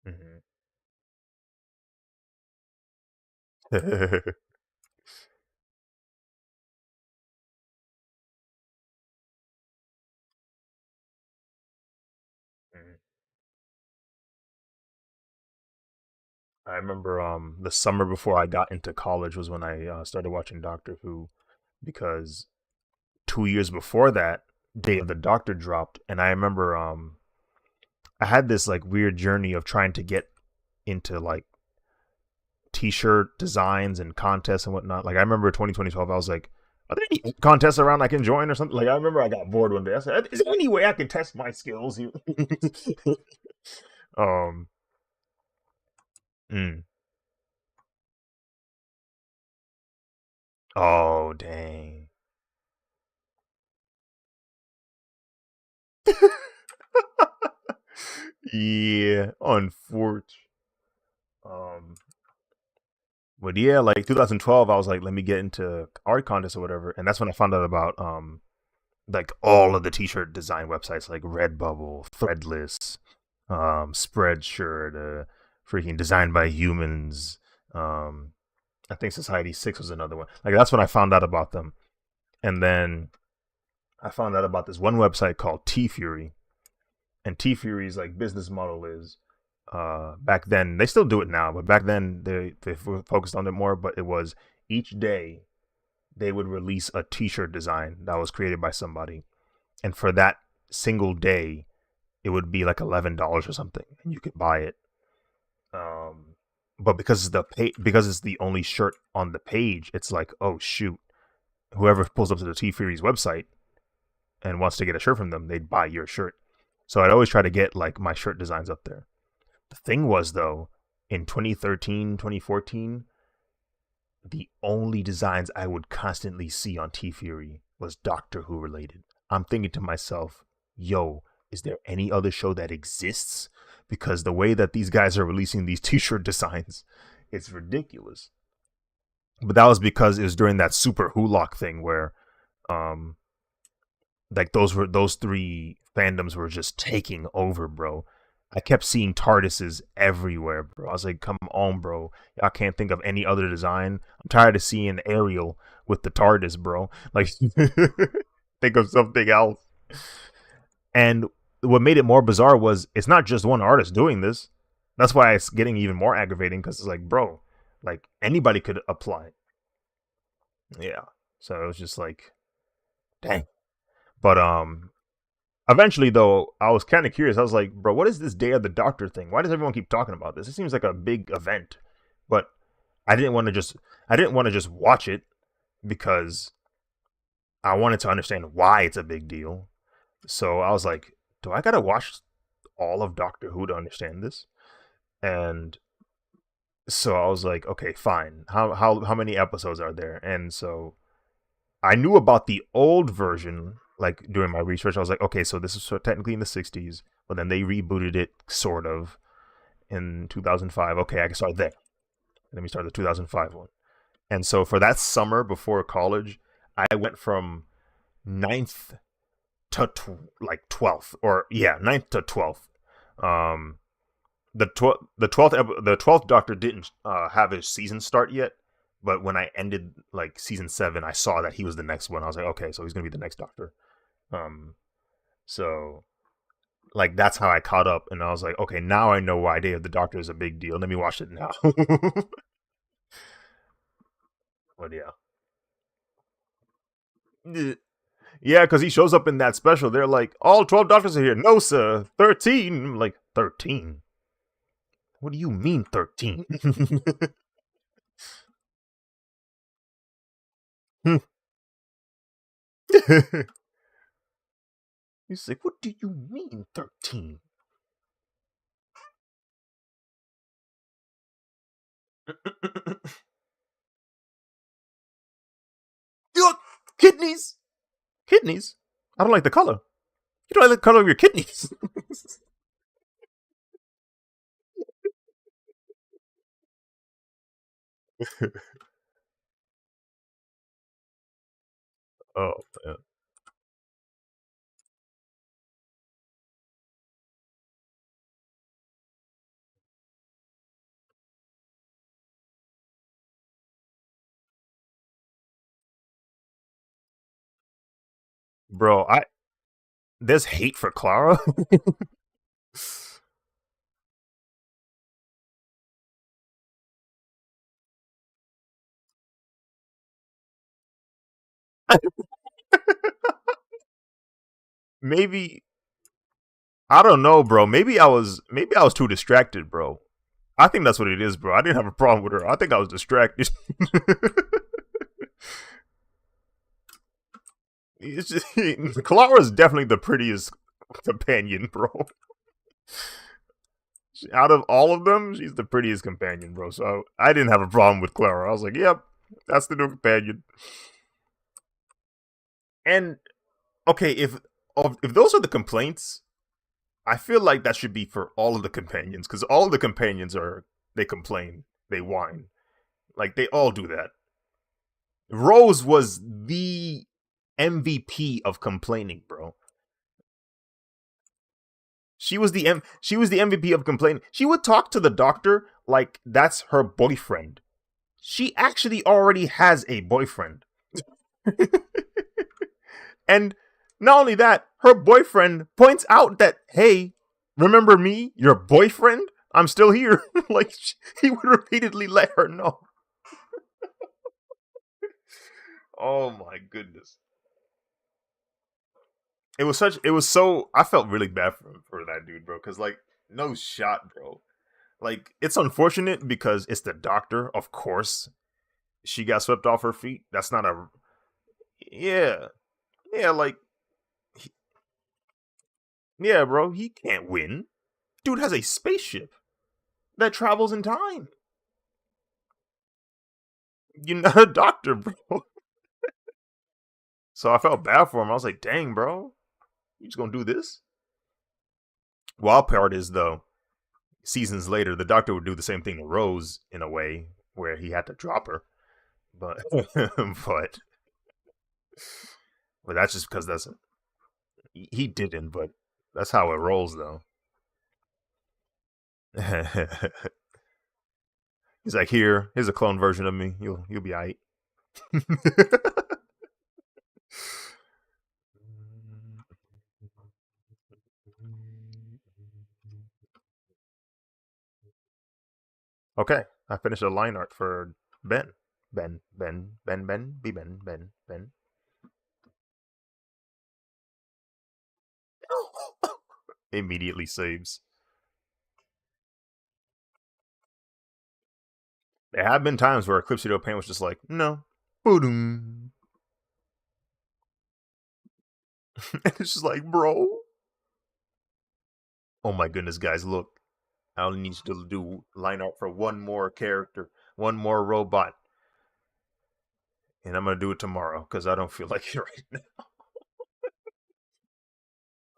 Mhm. Mhm. I remember the summer before I got into college was when I started watching Doctor Who, because 2 years before that, Day of the Doctor dropped, and I remember I had this like weird journey of trying to get into like t-shirt designs and contests and whatnot. Like I remember 2012, I was like, are there any contests around I can join or something? Like I remember I got bored one day. I said, is there any way I can test my skills? um, mm. Oh dang. Yeah, unfortunate. Um, but yeah, like 2012, I was like, let me get into art contests or whatever, and that's when I found out about like all of the t-shirt design websites like Redbubble, Threadless, Spreadshirt, freaking Designed by Humans. Um, I think Society 6 was another one. Like that's when I found out about them, and then I found out about this one website called T Fury, and T Fury's like business model is back then they still do it now, but back then they focused on it more. But it was each day they would release a T-shirt design that was created by somebody, and for that single day, it would be like $11 or something, and you could buy it. Um, but because it's the only shirt on the page, it's like, oh shoot, whoever pulls up to the T Fury's website and wants to get a shirt from them, they'd buy your shirt. So I'd always try to get like my shirt designs up there. The thing was though, in 2013, 2014, the only designs I would constantly see on T Fury was Doctor Who related. I'm thinking to myself, yo, is there any other show that exists? Because the way that these guys are releasing these t-shirt designs, it's ridiculous. But that was because it was during that Super Hulock thing where um like those three fandoms were just taking over, bro. I kept seeing TARDISes everywhere, bro. I was like, come on, bro. I can't think of any other design. I'm tired of seeing Ariel with the TARDIS, bro. Like, think of something else. And what made it more bizarre was it's not just one artist doing this. That's why it's getting even more aggravating because it's like, bro, like anybody could apply. Yeah. So it was just like, dang. But eventually though, I was kind of curious. I was like, bro, what is this Day of the Doctor thing? Why does everyone keep talking about this? It seems like a big event. But I didn't want to just watch it because I wanted to understand why it's a big deal. So I was like, do I gotta watch all of Doctor Who to understand this? And so I was like, okay, fine. How many episodes are there? And so I knew about the old version. Like during my research, I was like, okay, so this is technically in the '60s, but then they rebooted it sort of in 2005. Okay, I can start there. Let me start the 2005 one. And so for that summer before college, I went from ninth to like 12th, or yeah, ninth to 12th. Um, the 12th Doctor didn't have his season start yet, but when I ended like season 7, I saw that he was the next one. I was like, okay, so he's gonna be the next Doctor. Um, so like that's how I caught up, and I was like, okay, now I know why Day of the Doctor is a big deal. Let me watch it now. But yeah. Yeah, because he shows up in that special. They're like, all 12 doctors are here. No, sir. 13. I'm like, 13? What do you mean 13? He's like, what do you mean 13? Look, kidneys. Kidneys? I don't like the color. You don't like the color of your kidneys. Oh, man. Bro, there's hate for Clara. Maybe I don't know, bro. Maybe I was too distracted, bro. I think that's what it is, bro. I didn't have a problem with her. I think I was distracted. It's just, Clara's definitely the prettiest companion, bro. Out of all of them, she's the prettiest companion, bro. So I didn't have a problem with Clara. I was like, yep, that's the new companion. And okay, if those are the complaints, I feel like that should be for all of the companions because all of the companions they complain, they whine, like they all do that. Rose was the MVP of complaining, bro. She was the MVP of complaining. She would talk to the doctor like that's her boyfriend. She actually already has a boyfriend. And not only that, her boyfriend points out that, hey, remember me, your boyfriend? I'm still here. Like he would repeatedly let her know. Oh my goodness. It was so I felt really bad for that dude, bro, cuz like no shot, bro. Like it's unfortunate because it's the doctor, of course. She got swept off her feet. That's not a yeah. Yeah, like yeah, bro, he can't win. Dude has a spaceship that travels in time. You're not a doctor, bro. So I felt bad for him. I was like, dang, bro, you just gonna do this? Wild part is though, seasons later, the doctor would do the same thing to Rose in a way where he had to drop her. But but that's just because he didn't. But that's how it rolls, though. He's like, here's a clone version of me. You'll be alright. Okay, I finished a line art for Ben. Ben, be Ben, Ben, Ben. Immediately saves. There have been times where Eclipse Paint was just like, no. Boom. And it's just like, bro. Oh my goodness, guys, look. I only need you to do line art for one more character, one more robot. And I'm gonna do it tomorrow because I don't feel like it right now.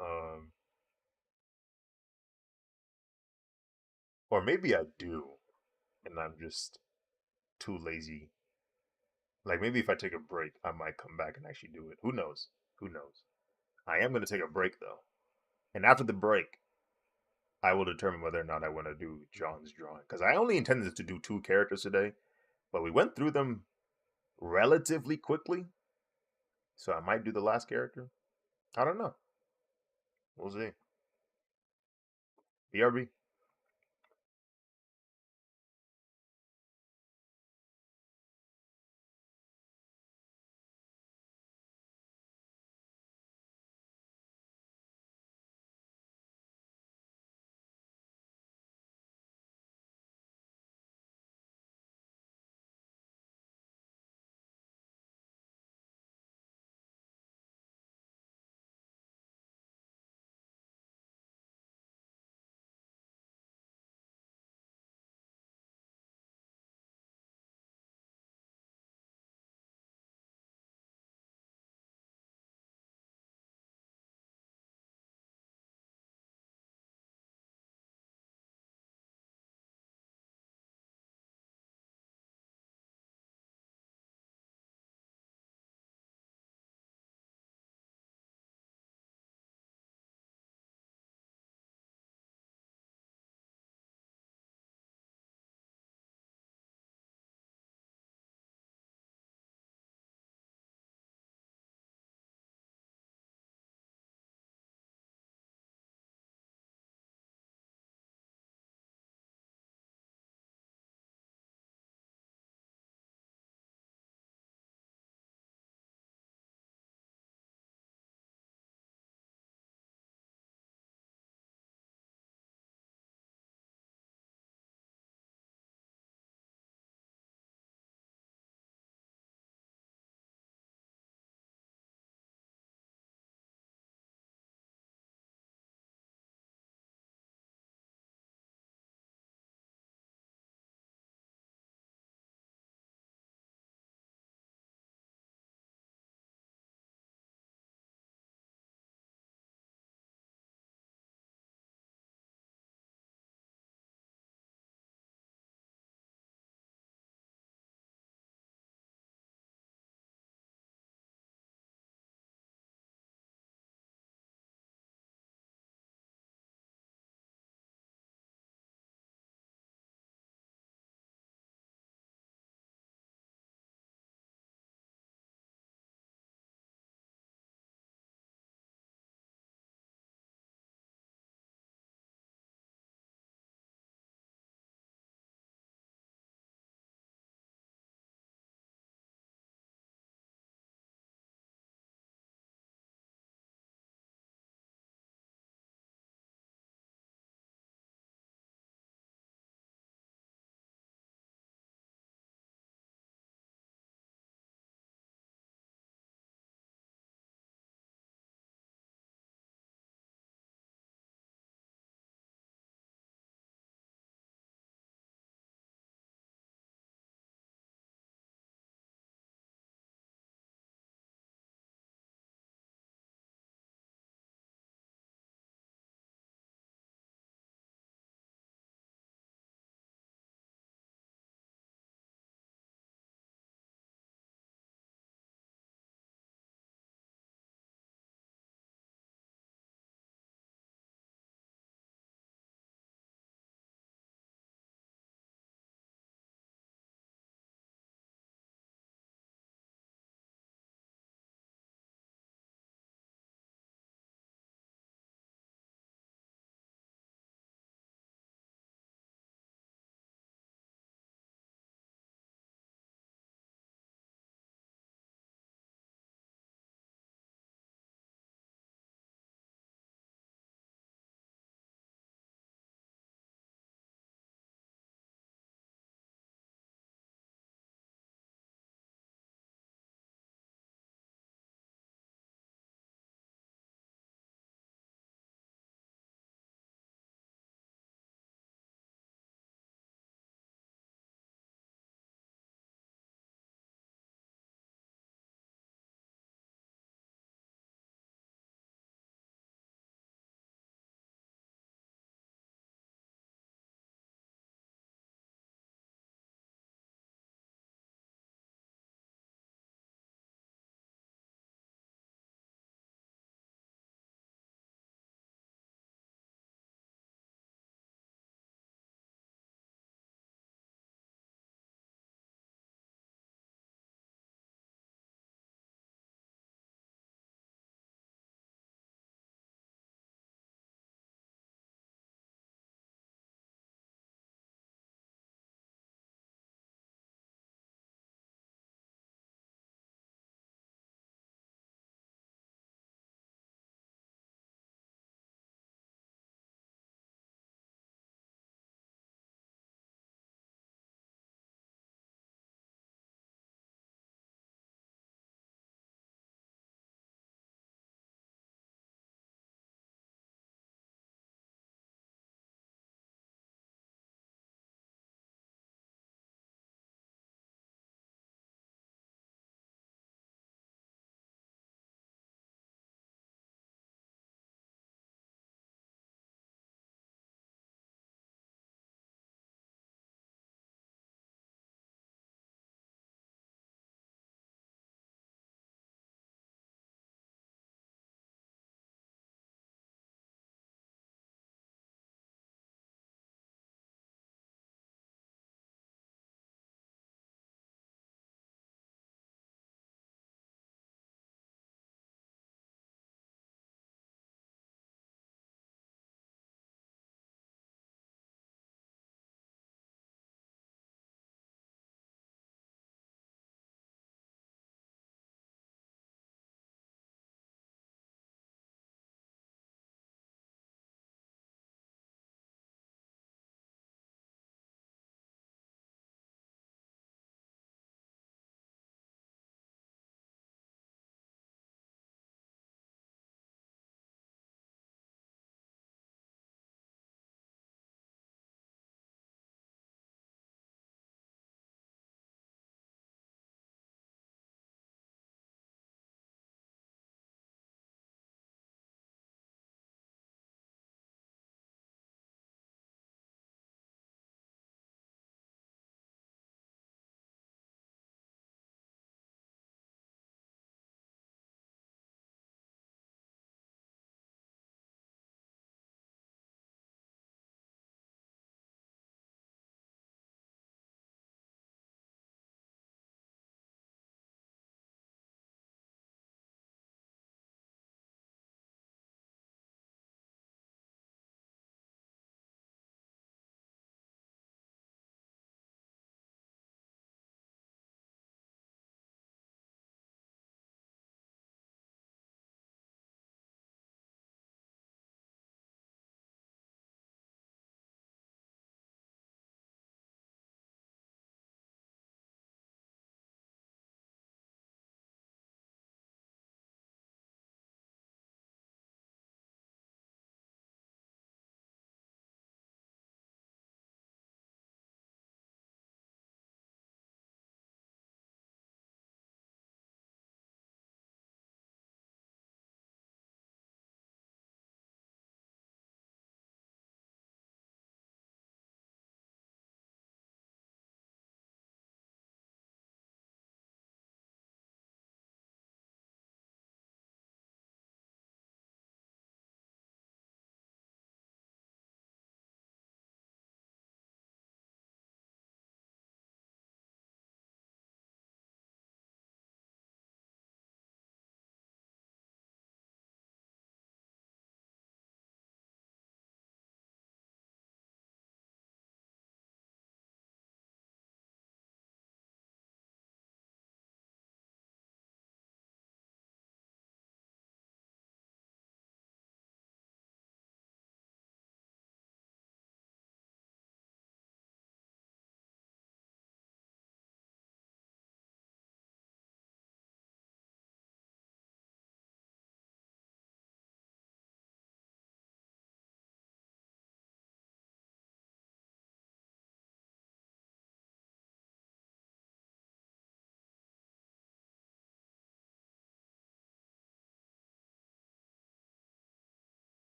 Um, or maybe I do, and I'm just too lazy. Like maybe if I take a break, I might come back and actually do it. Who knows? Who knows? I am gonna take a break though, and after the break, I will determine whether or not I want to do John's drawing because I only intended to do two characters today, but we went through them relatively quickly, so I might do the last character. I don't know. We'll see. BRB.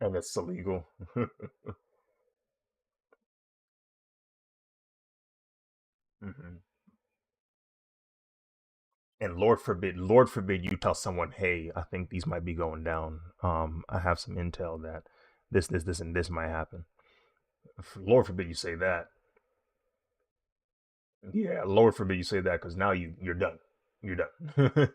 And it's illegal. Hmm. And Lord forbid you tell someone, "Hey, I think these might be going down. I have some intel that this, and this might happen." Lord forbid you say that. Yeah, Lord forbid you say that because now you're done. You're done.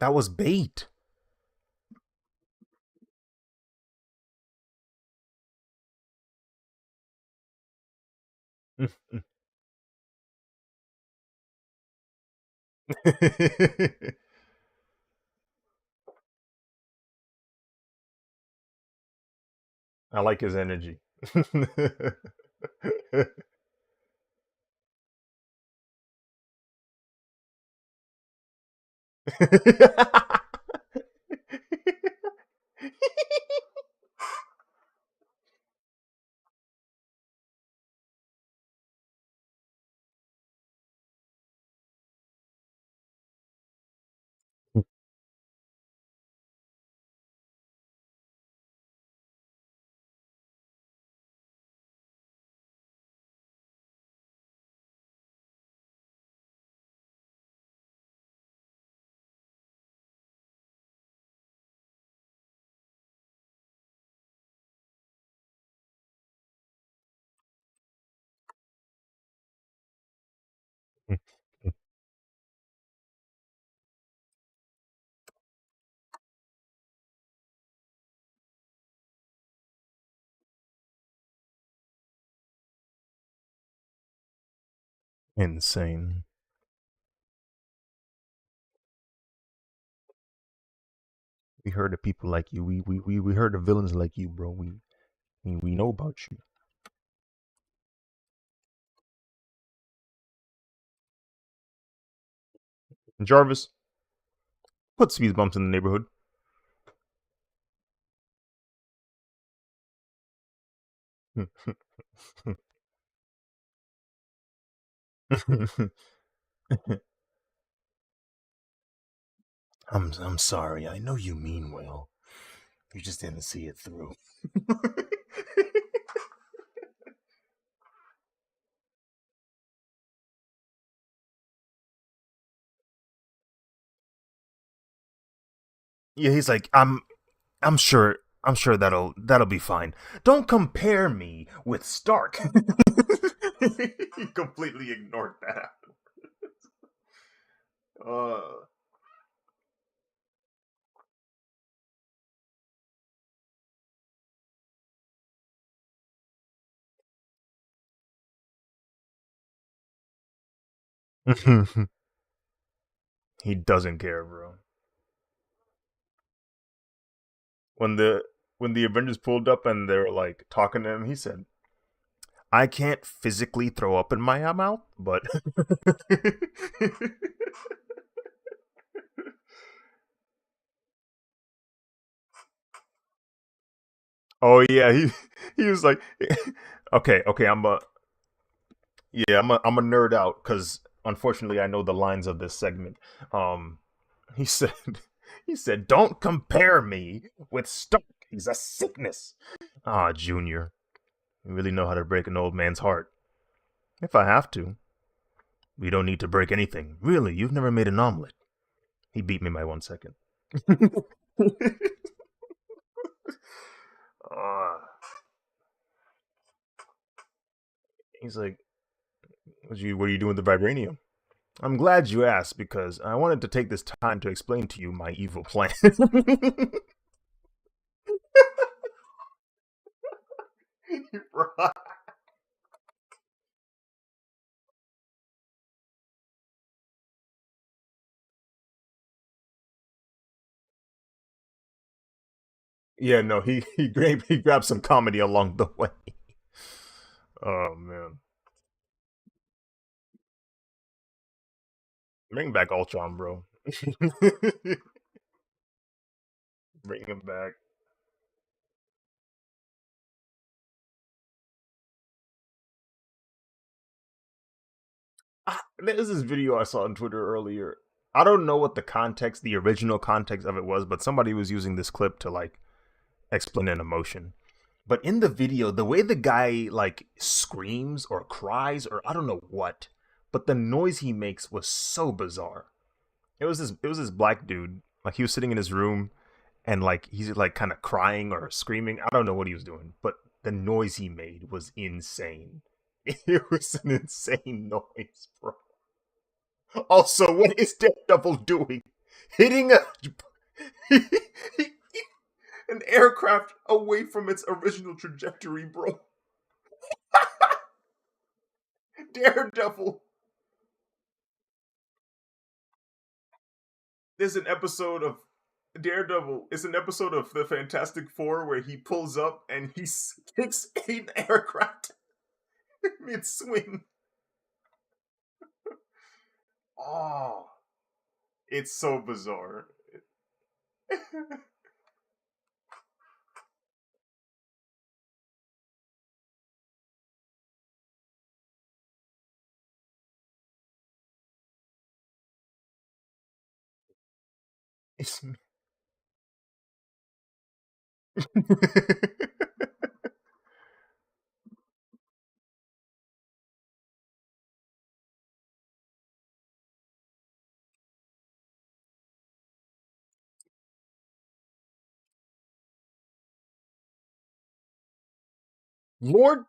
That was bait. I like his energy. Insane. We heard of people like you. We heard of villains like you, bro. We know about you. Jarvis, put speed bumps in the neighborhood. I'm sorry. I know you mean well. You just didn't see it through. Yeah, he's like, I'm sure that'll be fine. Don't compare me with Stark. He completely ignored that. Uh, he doesn't care, bro. When the Avengers pulled up and they were like talking to him, he said, "I can't physically throw up in my mouth, but." Oh yeah, he was like, okay, I'm a nerd out because unfortunately I know the lines of this segment. Um, he said he said, "Don't compare me with Stark. He's a sickness." Ah, Junior, you really know how to break an old man's heart. If I have to, we don't need to break anything. Really, you've never made an omelet. He beat me by 1 second. uh, he's like, what are you doing with the vibranium? I'm glad you asked because I wanted to take this time to explain to you my evil plan. Right. Yeah, no, he grabbed some comedy along the way. Oh man, bring back Ultron, bro. Bring him back. There's this video I saw on Twitter earlier. I don't know what the context, the original context of it was, but somebody was using this clip to like explain an emotion. But in the video, the way the guy like screams or cries or I don't know what, but the noise he makes was so bizarre. It was this black dude. Like he was sitting in his room and like he's like kind of crying or screaming. I don't know what he was doing, but the noise he made was insane. It was an insane noise, bro. Also, what is Daredevil doing? Hitting an aircraft away from its original trajectory, bro. Daredevil. There's an episode of Daredevil. It's an episode of the Fantastic Four where he pulls up and he kicks an aircraft mid swing. Oh, it's so bizarre. It's Lord.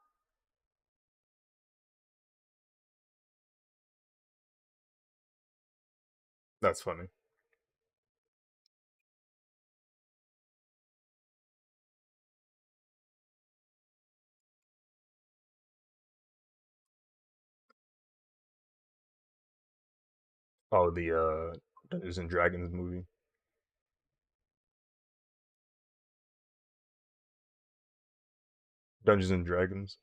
That's funny. Oh, the Dungeons and Dragons movie. Dungeons and Dragons.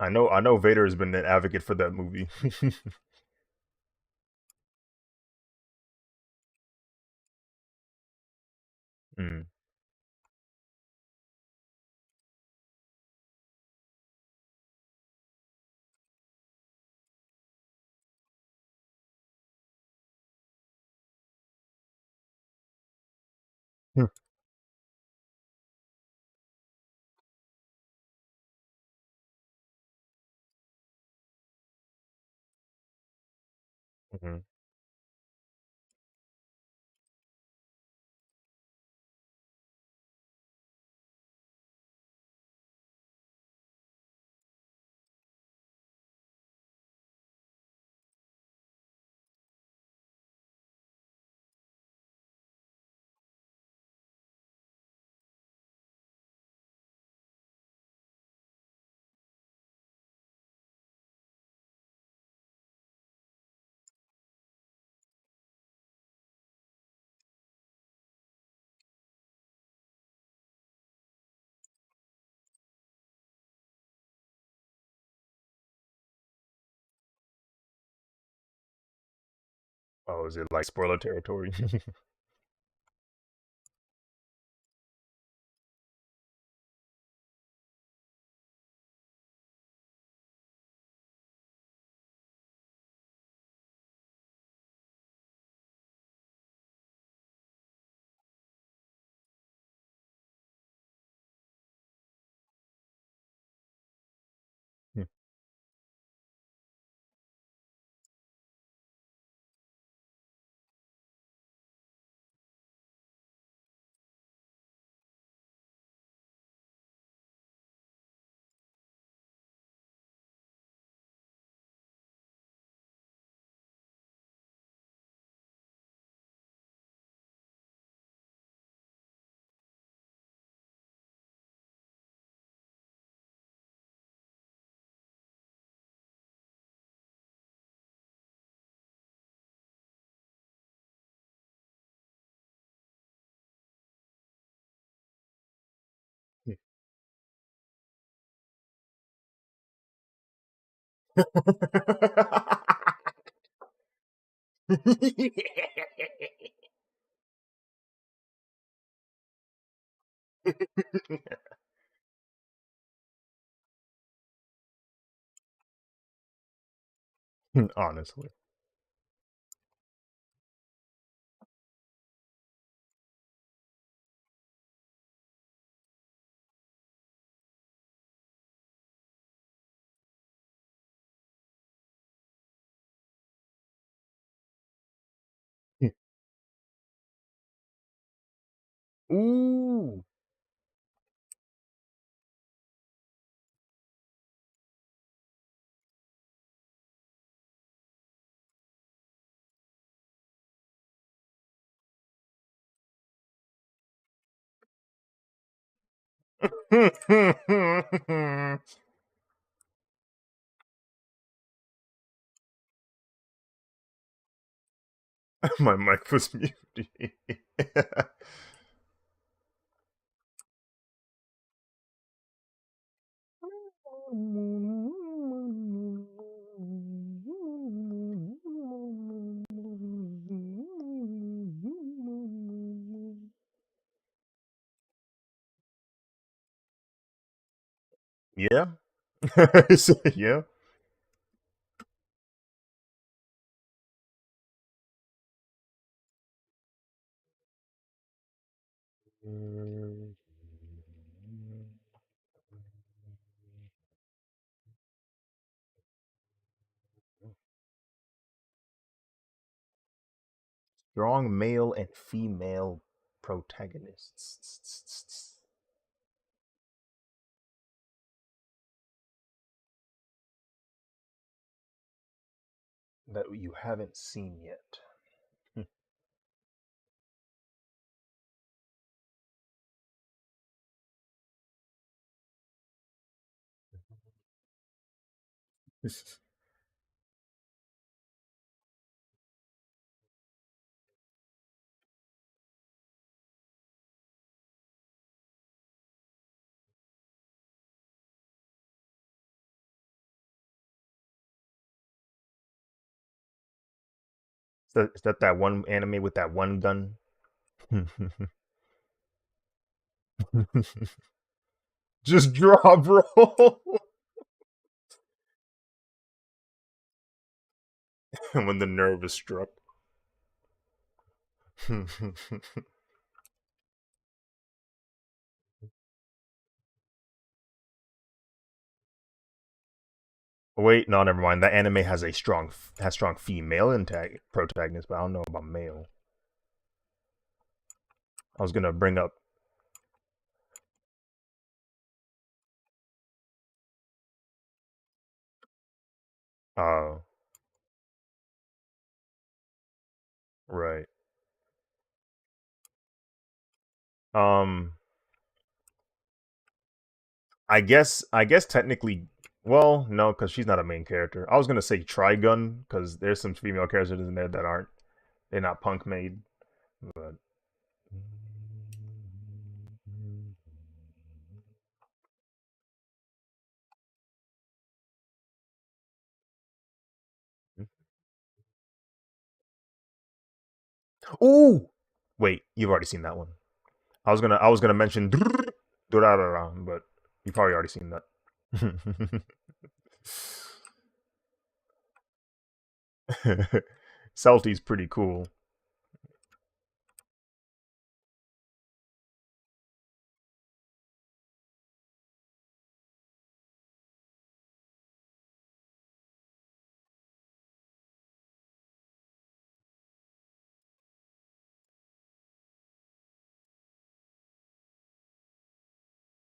I know Vader has been an advocate for that movie. Mm. Mhm. Oh, is it like spoiler territory? Honestly. Ooh. My mic was muted. Yeah. Yeah. Strong male and female protagonists that you haven't seen yet. Is that one anime with that one gun? Just draw, bro. When the nerve is struck. Wait, no, never mind. That anime has strong female protagonist, but I don't know about male. I was gonna bring up. Uh, right. Um, I guess technically, well, no, because she's not a main character. I was gonna say Trigun because there's some female characters in there that aren't. They're not punk made, but. Ooh, wait, you've already seen that one. I was gonna mention Durarara, but you've probably already seen that. Salty's pretty cool.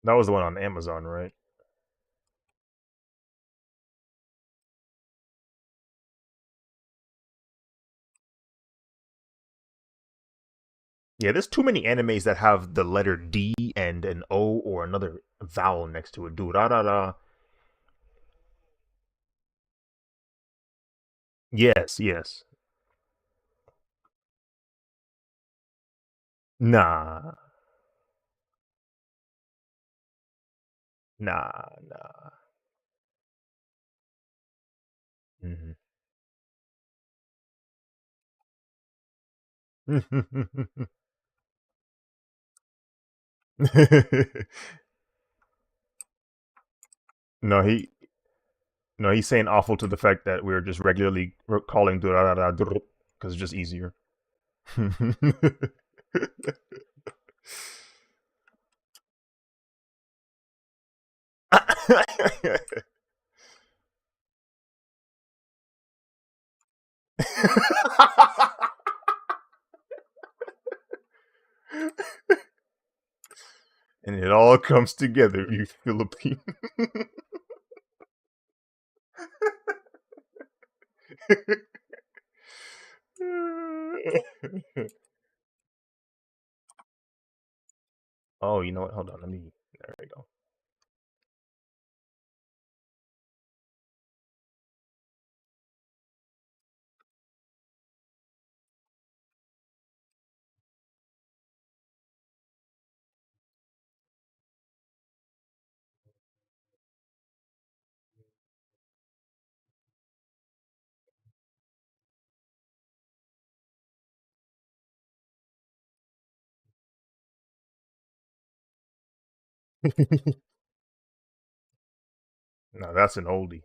That was the one on Amazon, right? Yeah, there's too many animes that have the letter D and an O or another vowel next to it. Durarara. Yes, yes. Nah, nah. Hmm. No, No, he's saying awful to the fact that we're just regularly calling because it's just easier. And it all comes together, you Philippine. Oh, you know what? Hold on. Let me. There we go. No, that's an oldie.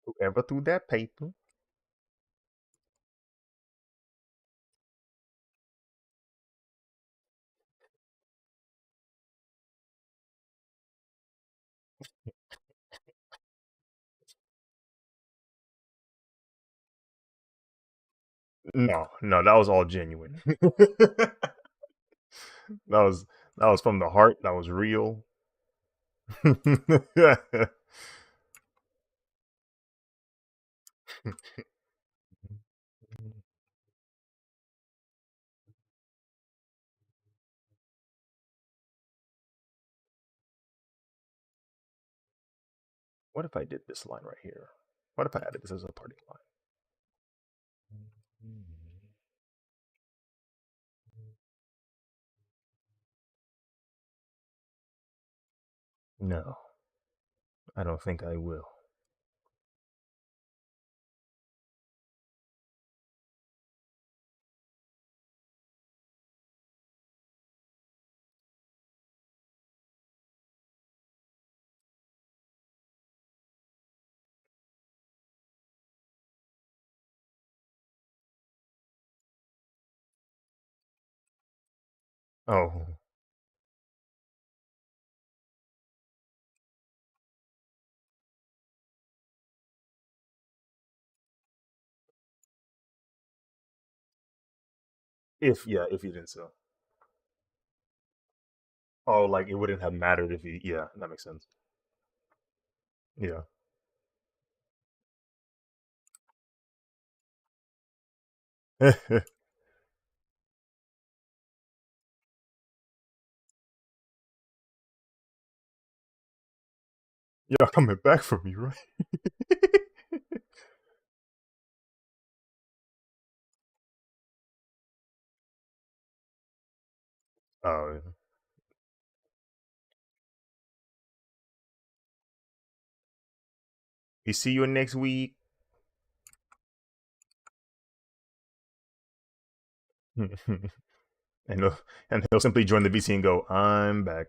Whoever threw that paper. No, no, that was all genuine. that was that was from the heart. That was real. What if I did this line right here? What if I added this as a parting line? No, I don't think I will. Oh, if yeah, if you didn't so. Oh, like it wouldn't have mattered if you. Yeah, that makes sense. Yeah. Y'all coming back for me, right? Oh, yeah. We see you next week. and he'll and he'll simply join the VC and go, "I'm back."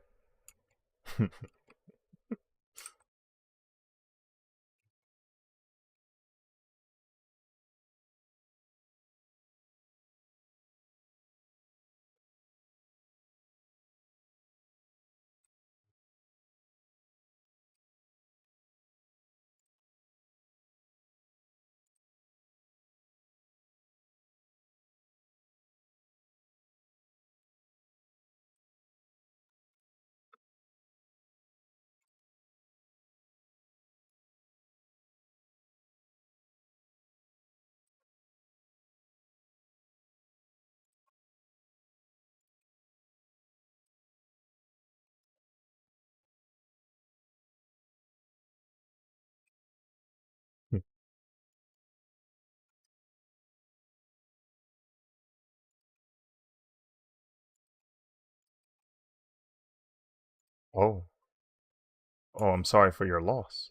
Oh, oh, I'm sorry for your loss.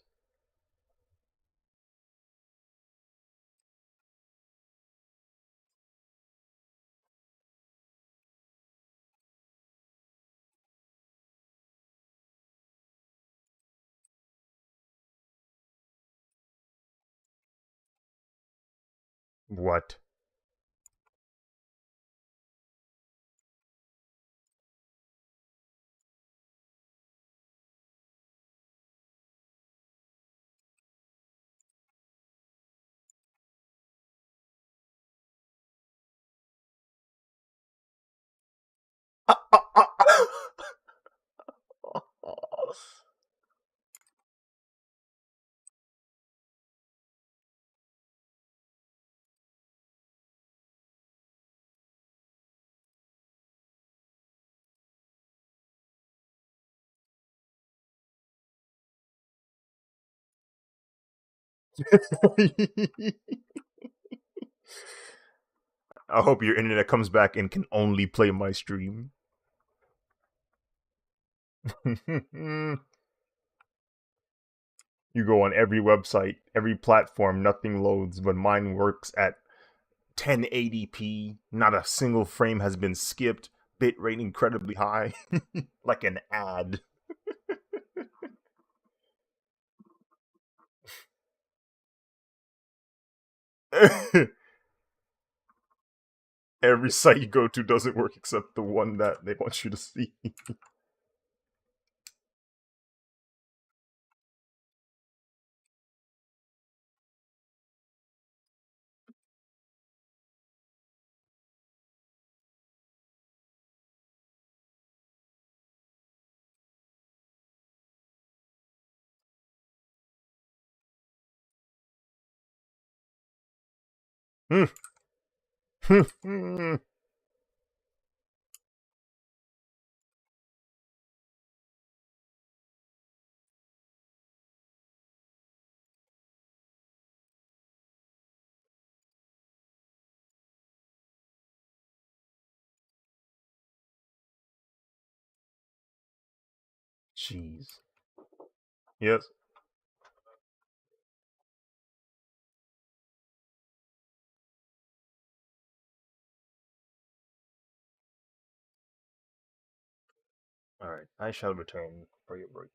What? I hope your internet comes back and can only play my stream. You go on every website, every platform, nothing loads, but mine works at 1080p. Not a single frame has been skipped. Bitrate incredibly high, like an ad. Every site you go to doesn't work except the one that they want you to see. Jeez. Yes. All right. I shall return for your break.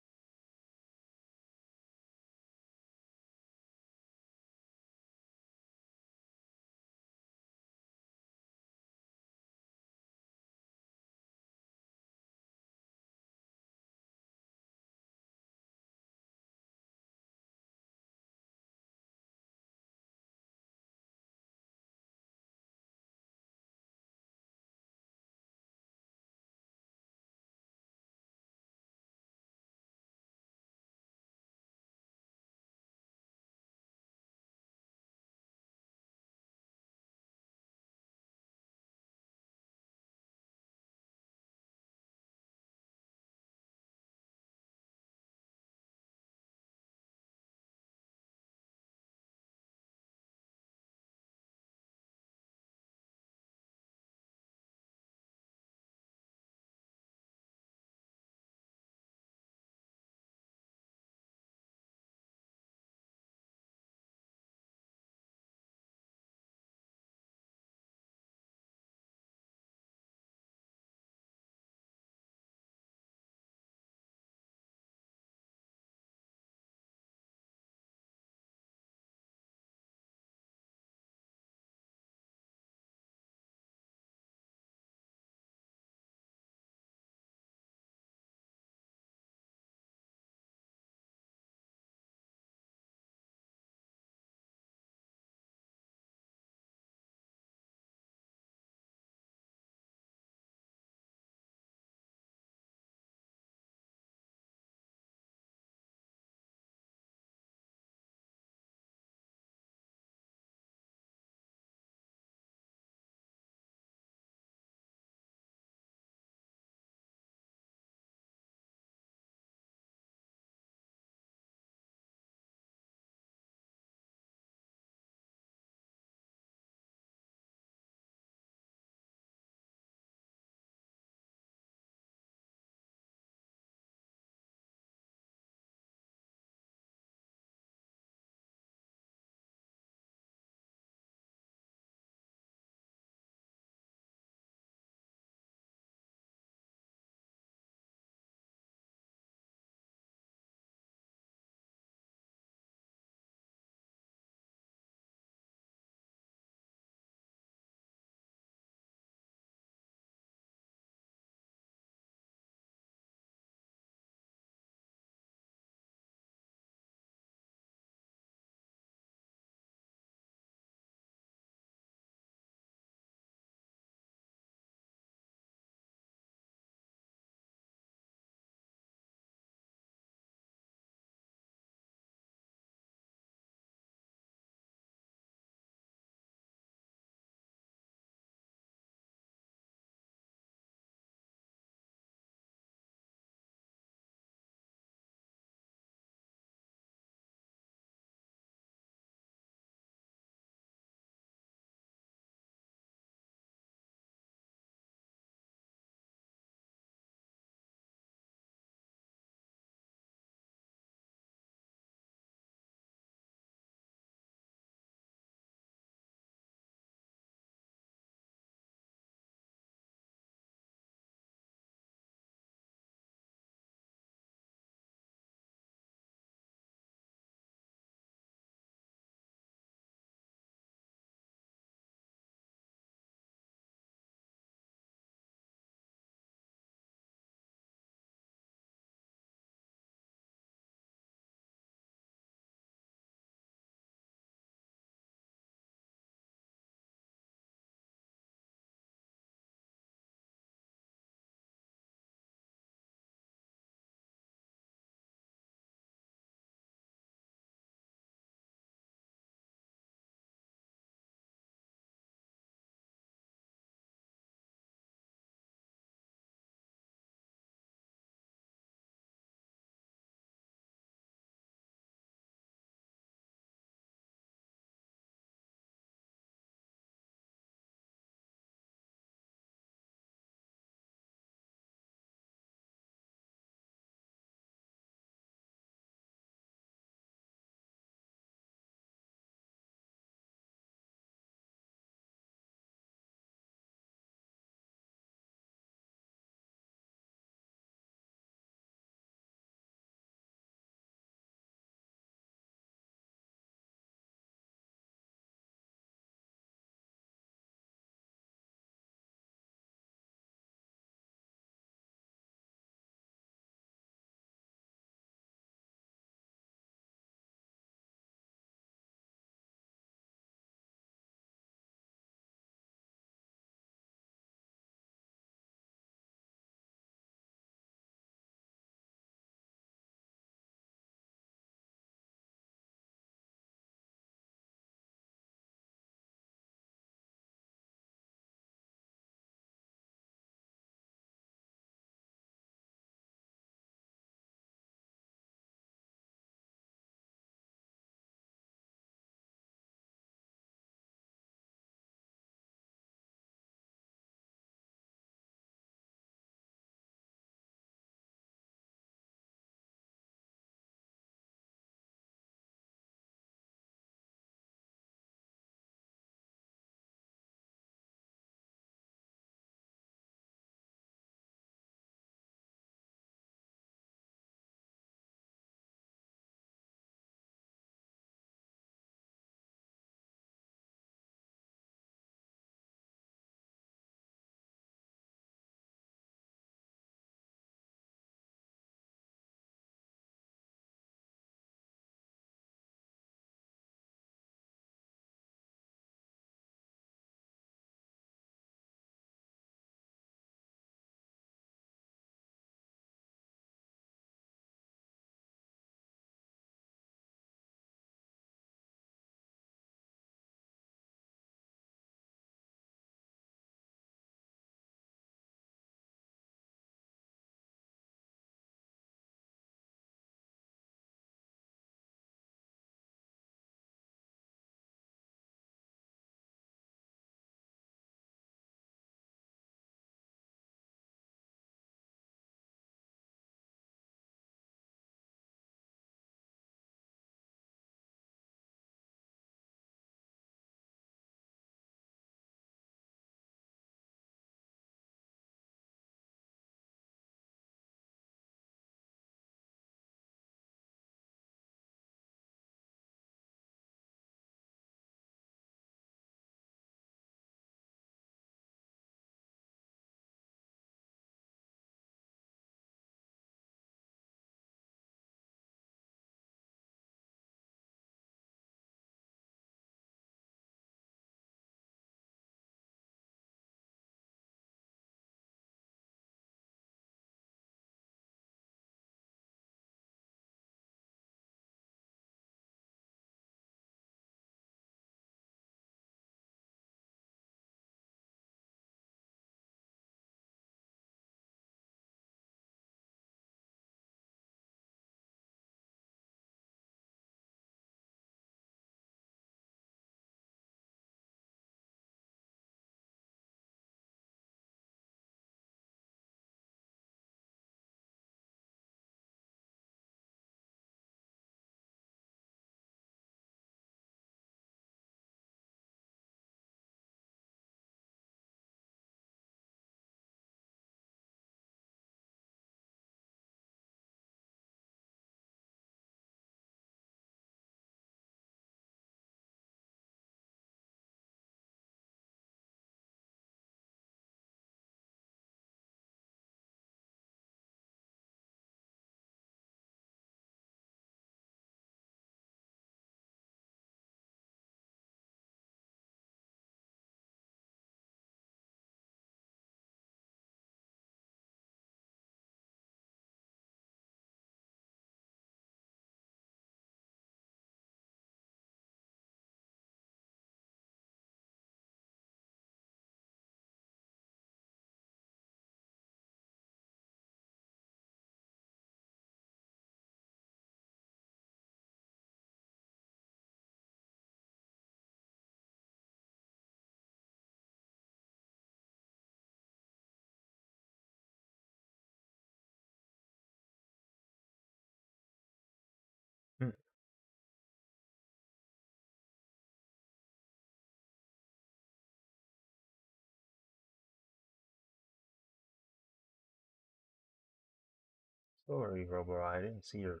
Sorry, Robo, I didn't see your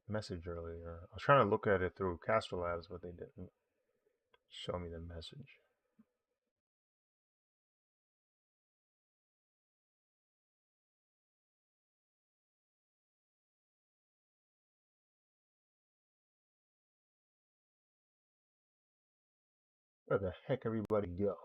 message earlier. I was trying to look at it through Castrolabs, but they didn't show me the message. Where the heck everybody go?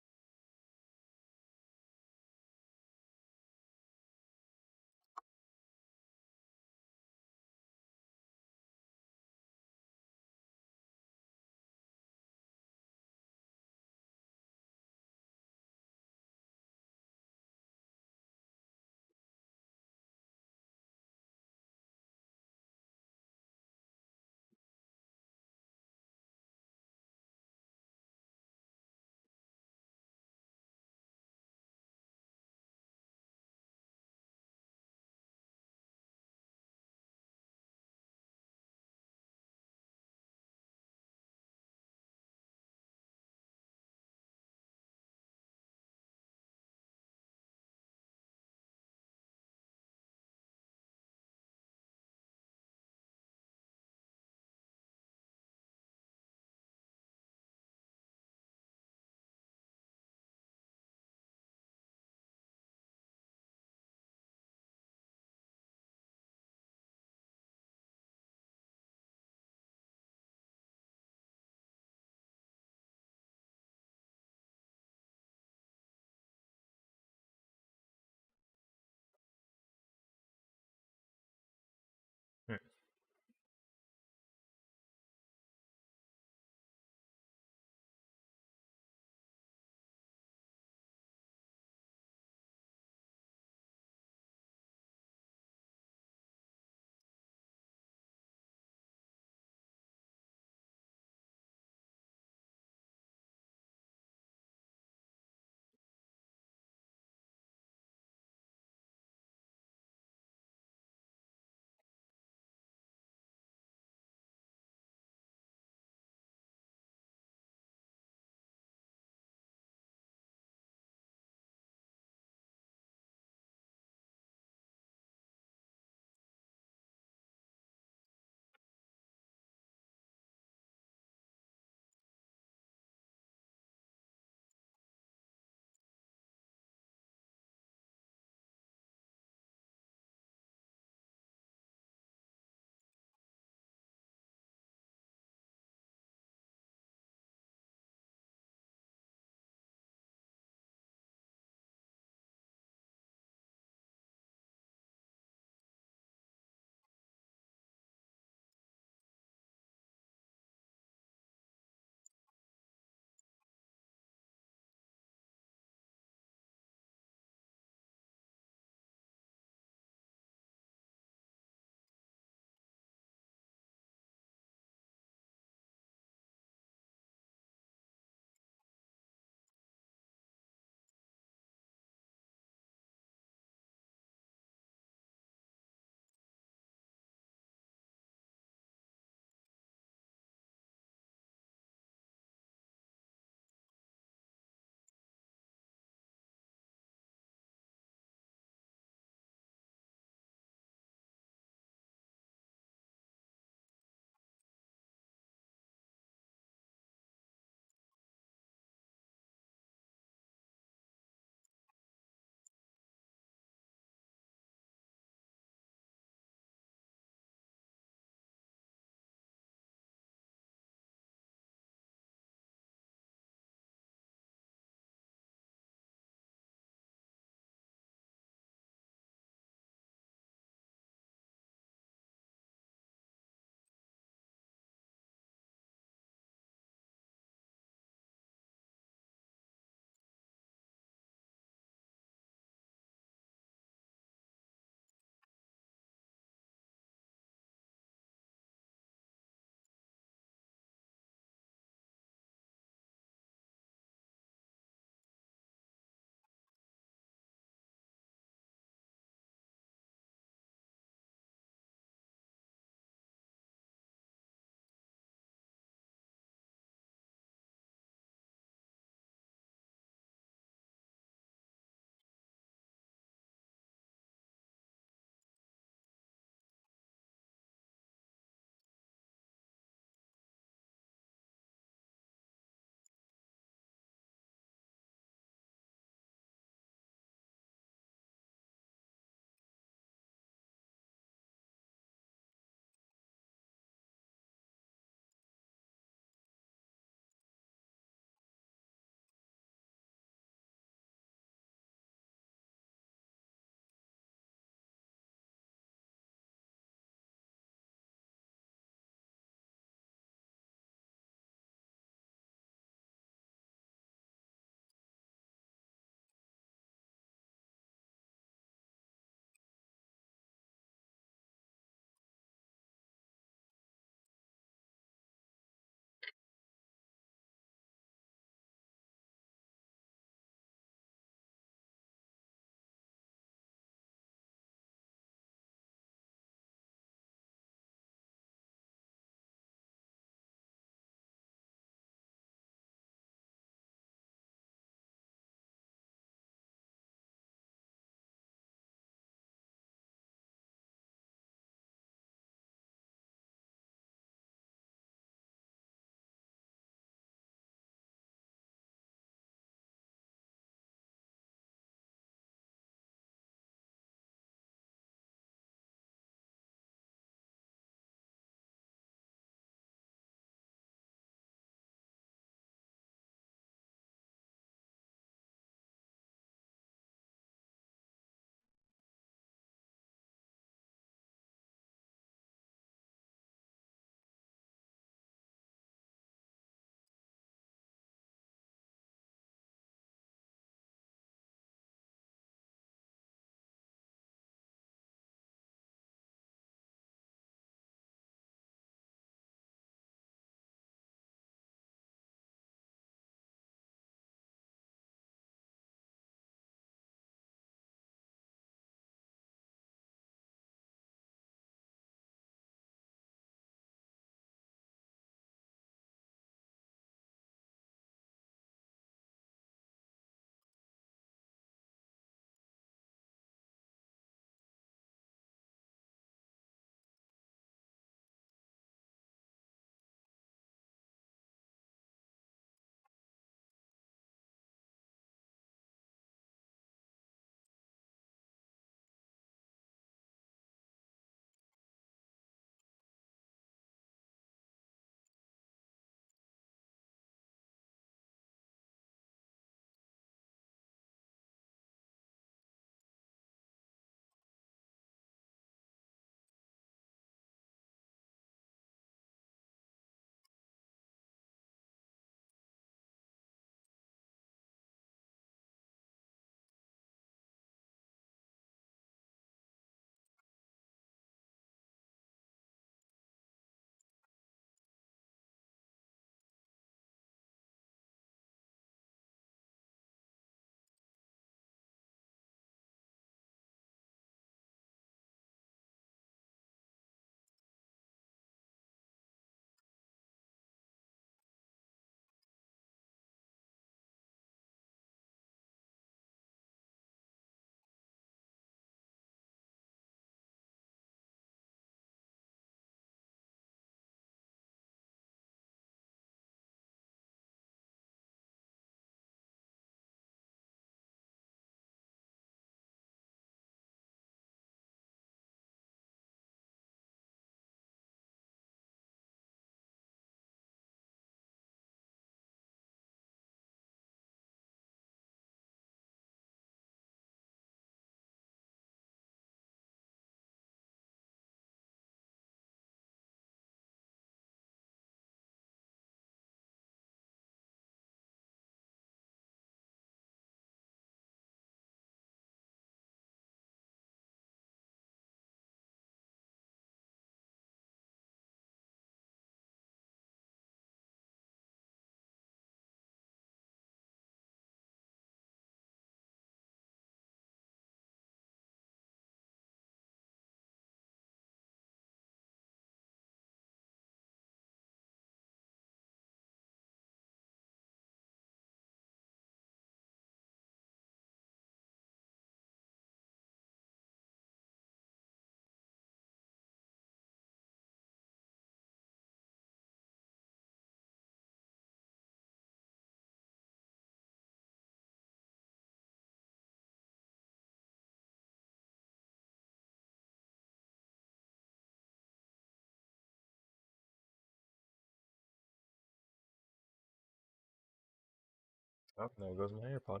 Oh, there goes my AirPod.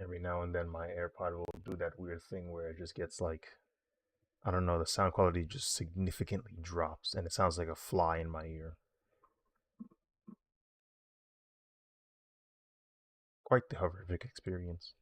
Every now and then, my AirPod will do that weird thing where it just gets like, I don't know, the sound quality just significantly drops and it sounds like a fly in my ear. Quite the horrific experience.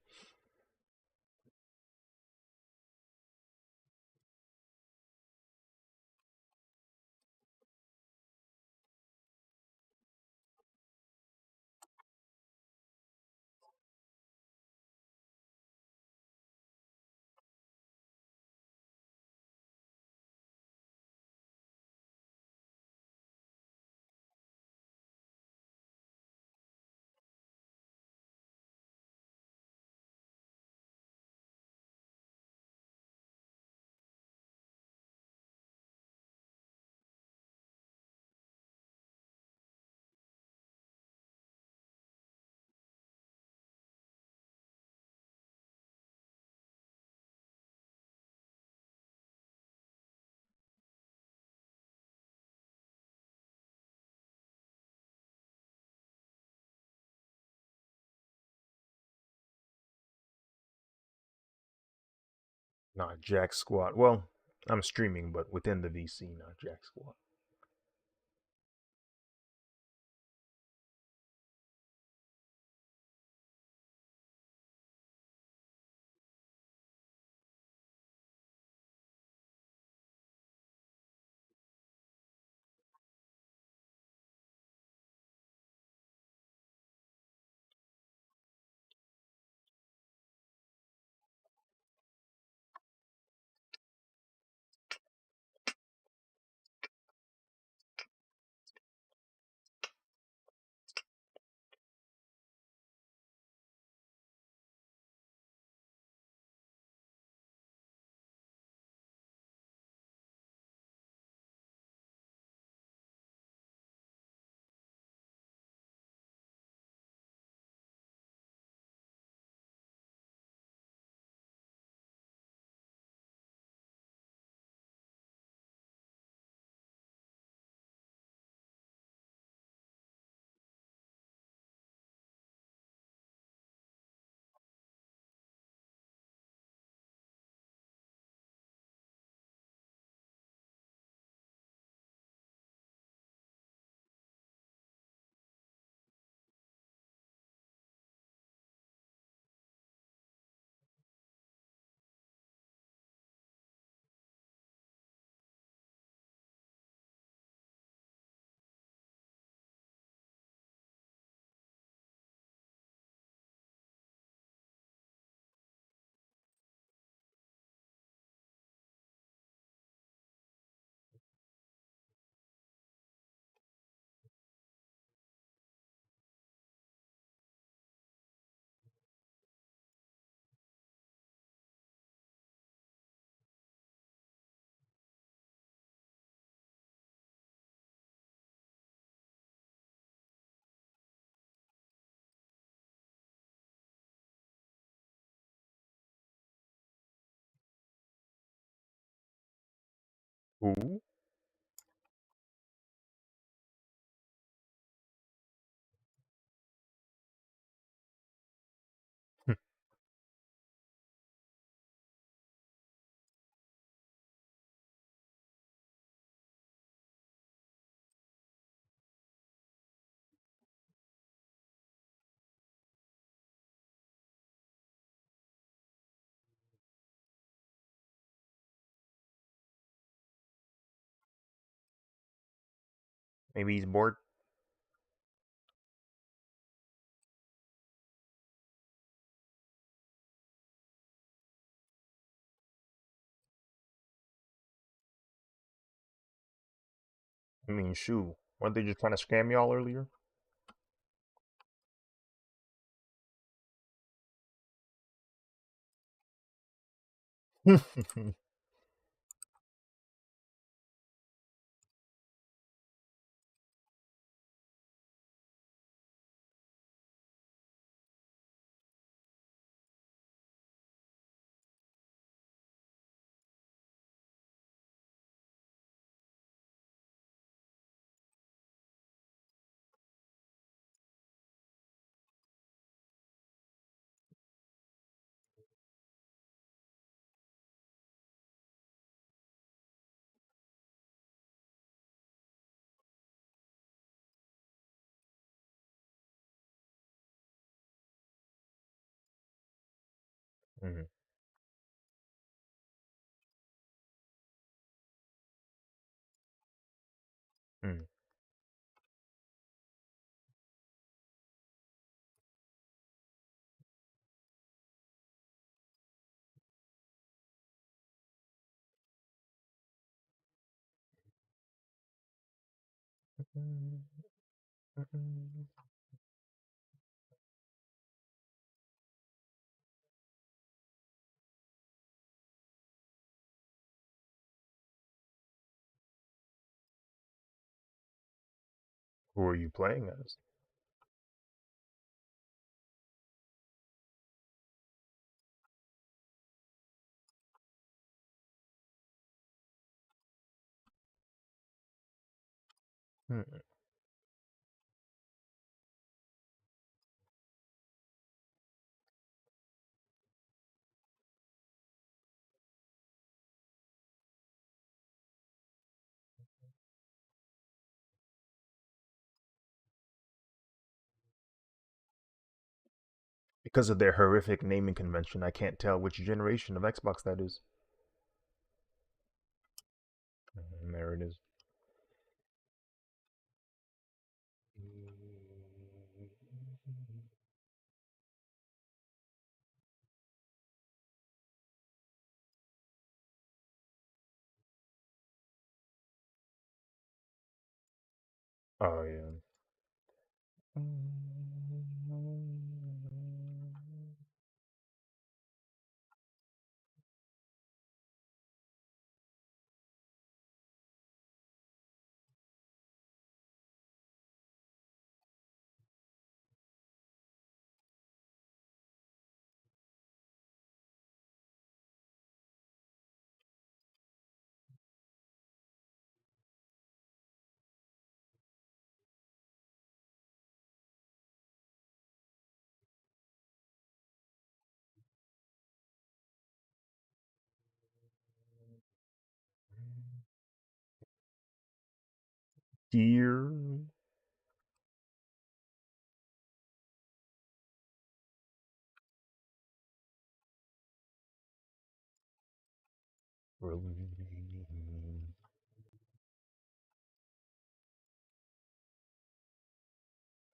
Not jack squat. Well, I'm streaming, but within the VC, not jack squat. Ooh. Maybe he's bored. I mean, shoo. Weren't they just trying to scam y'all earlier? Mm-hmm. Mm-hmm. Who are you playing as? Hmm. Because of their horrific naming convention, I can't tell which generation of Xbox that is. There it is. Oh yeah. Dear.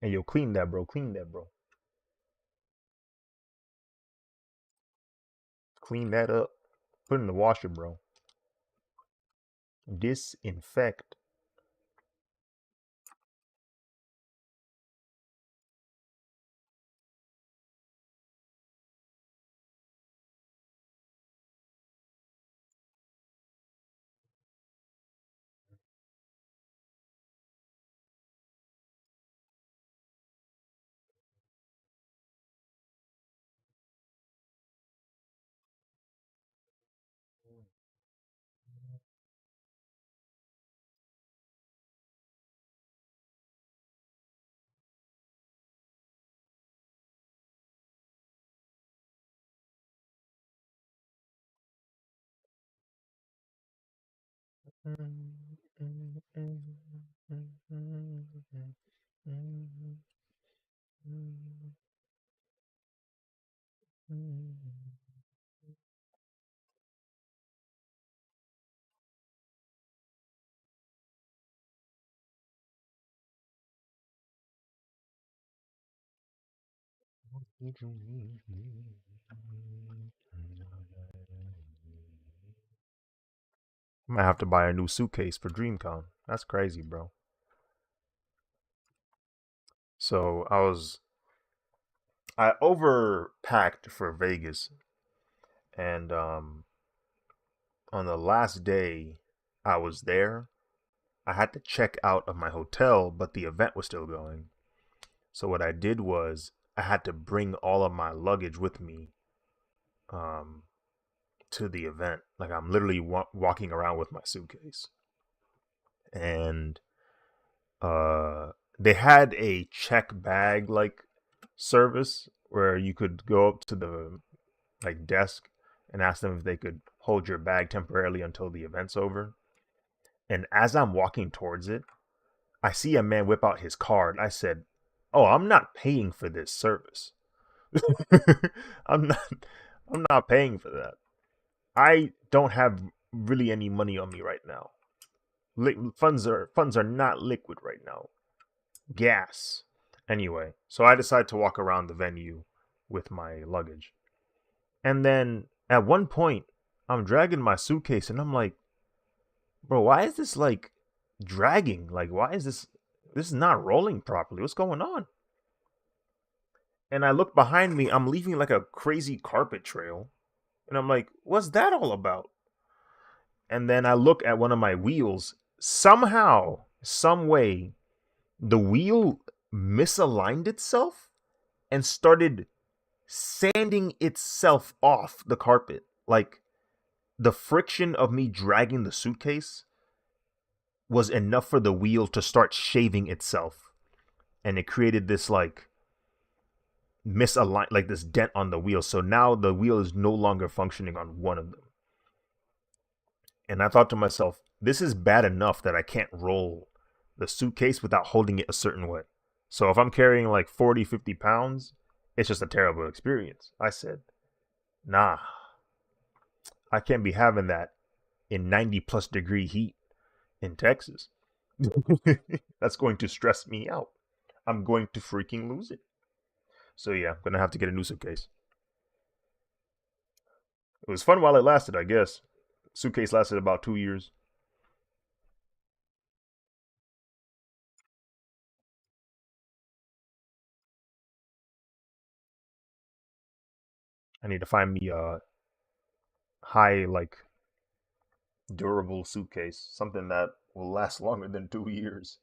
Hey, yo, clean that, bro. Clean that, bro. Clean that up. Put it in the washer, bro. Disinfect. I might have to buy a new suitcase for DreamCon. That's crazy, bro. So I overpacked for Vegas, and on the last day I was there, I had to check out of my hotel, but the event was still going. So what I did was I had to bring all of my luggage with me um, to the event. Like I'm literally walking around with my suitcase, and they had a check bag like service where you could go up to the like desk and ask them if they could hold your bag temporarily until the event's over. And as I'm walking towards it, I see a man whip out his card. I said, "Oh, I'm not paying for this service. I'm not. I'm not paying for that. I don't have really any money on me right now. Funds are not liquid right now. Gas. Anyway, so I decide to walk around the venue with my luggage. And then at one point, I'm dragging my suitcase and I'm like, bro, why is this like dragging? Like, why is this is not rolling properly? What's going on? And I look behind me, I'm leaving like a crazy carpet trail. And I'm like, what's that all about? And then I look at one of my wheels. Somehow, some way, the wheel misaligned itself and started sanding itself off the carpet. Like the friction of me dragging the suitcase was enough for the wheel to start shaving itself. And it created this like misaligned, like this dent on the wheel. So now the wheel is no longer functioning on one of them. And I thought to myself, this is bad enough that I can't roll the suitcase without holding it a certain way. So if I'm carrying like 40, 50 pounds, it's just a terrible experience. I said, nah, I can't be having that in 90 plus degree heat in Texas. That's going to stress me out. I'm going to freaking lose it. So yeah, I'm gonna have to get a new suitcase. It was fun while it lasted, I guess. Suitcase lasted about 2 years. I need to find me a high, like, durable suitcase, something that will last longer than 2 years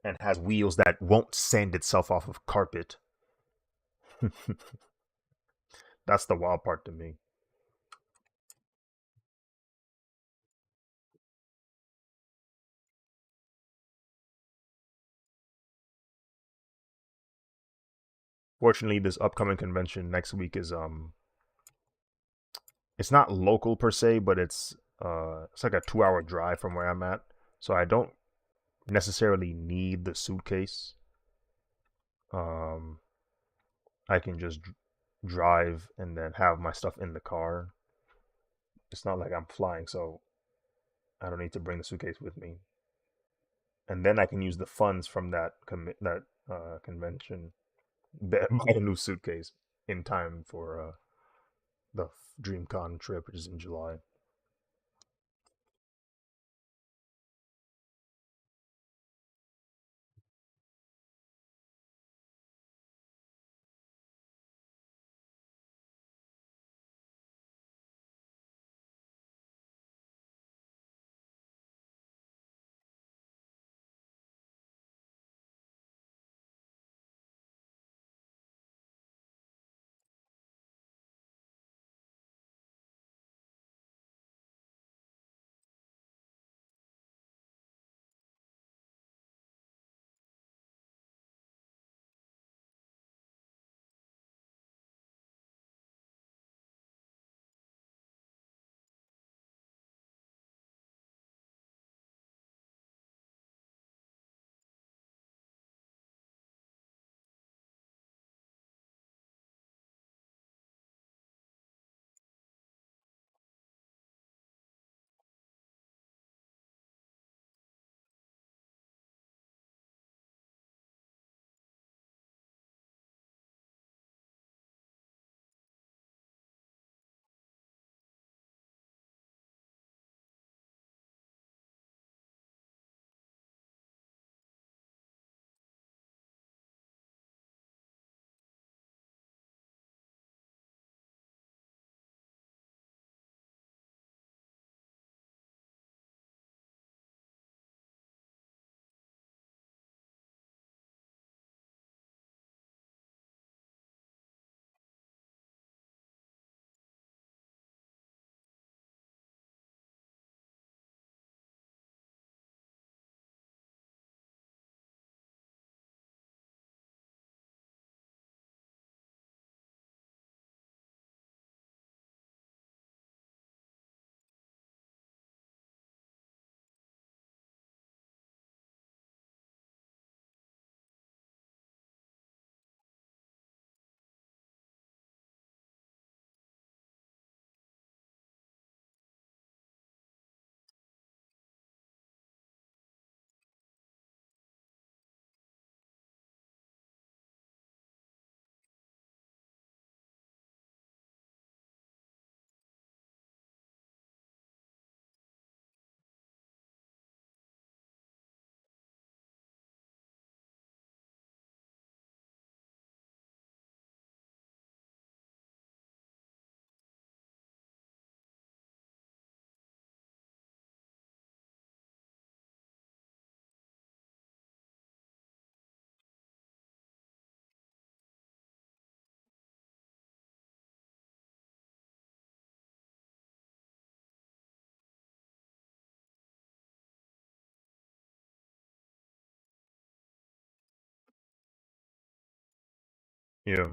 and has wheels that won't sand itself off of carpet. That's the wild part to me. Fortunately, this upcoming convention next week is it's not local per se, but it's like a 2 hour drive from where I'm at. So I don't necessarily need the suitcase. Um I can just drive and then have my stuff in the car. It's not like I'm flying, so I don't need to bring the suitcase with me. And then I can use the funds from that convention buy a new suitcase in time for the DreamCon trip, which is in July. Yeah.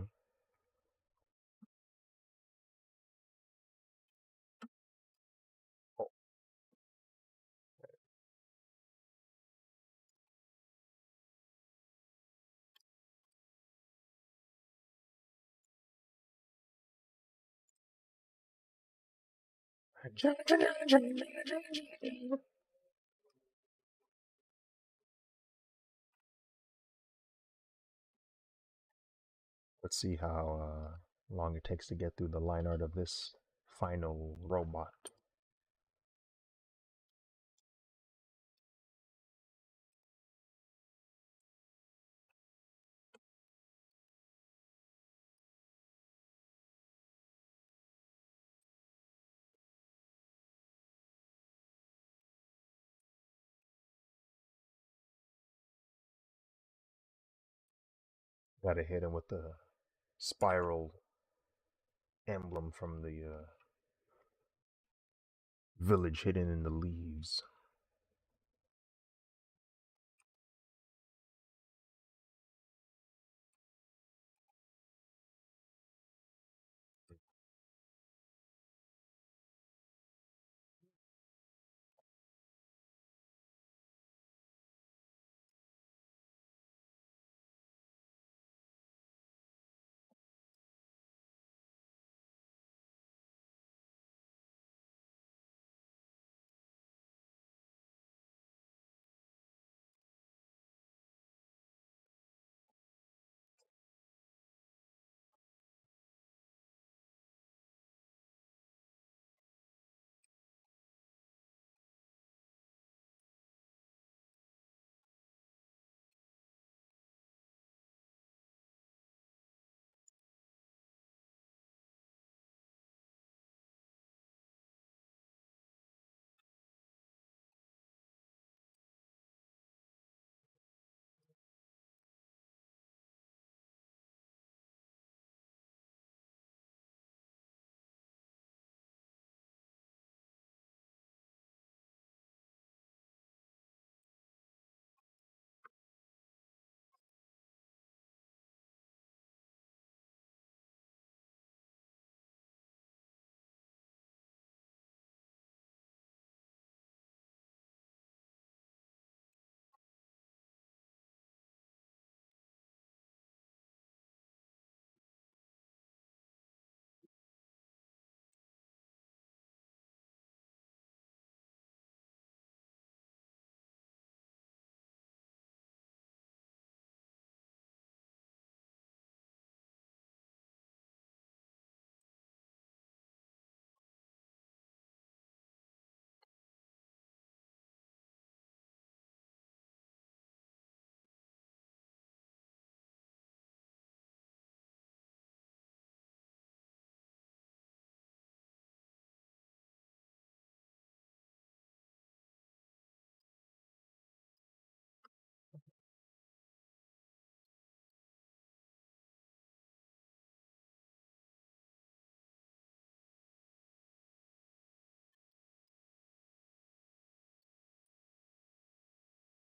Let's see how long it takes to get through the line art of this final robot. Gotta hit him with the spiral emblem from the village hidden in the leaves.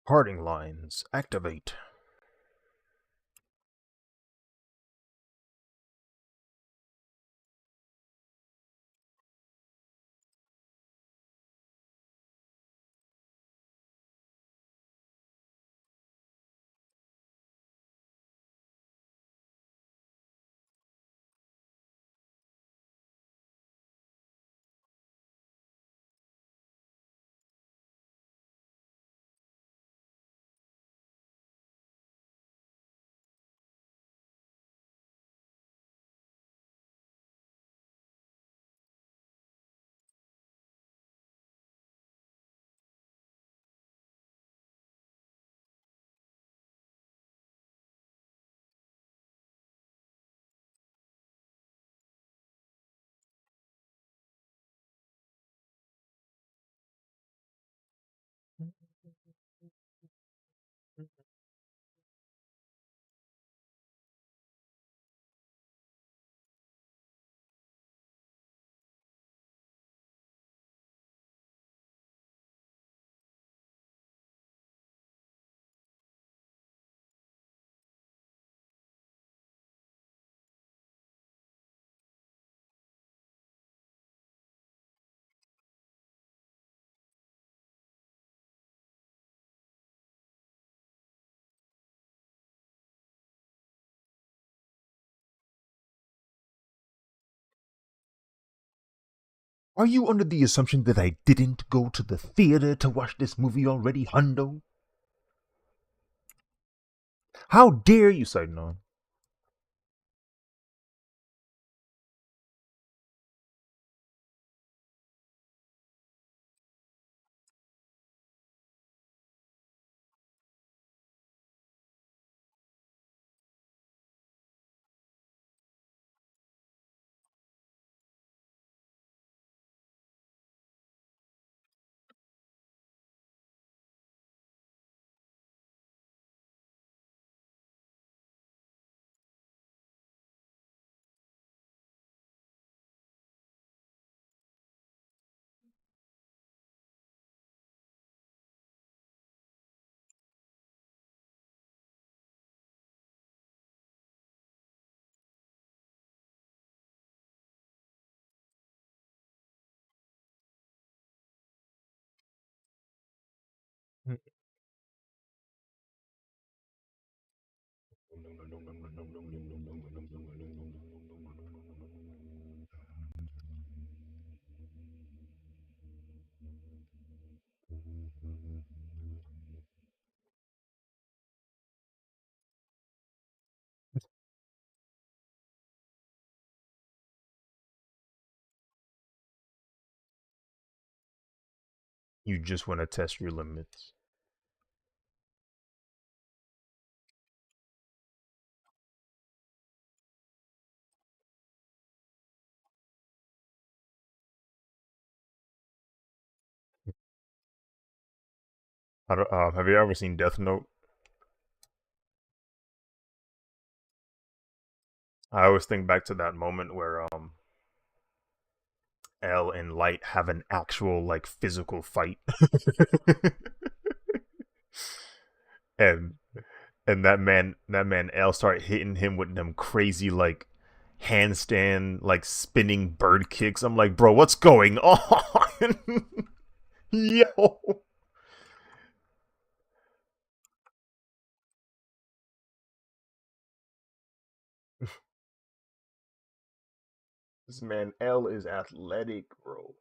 Parting lines activate. Are you under the assumption that I didn't go to the theater to watch this movie already, Hundo? How dare you, Sainon? You just want to test your limits. Have you ever seen Death Note? I always think back to that moment where L and Light have an actual like physical fight, and that man L start hitting him with them crazy like handstand like spinning bird kicks. I'm like, bro, what's going on? Yo, this man L is athletic, bro.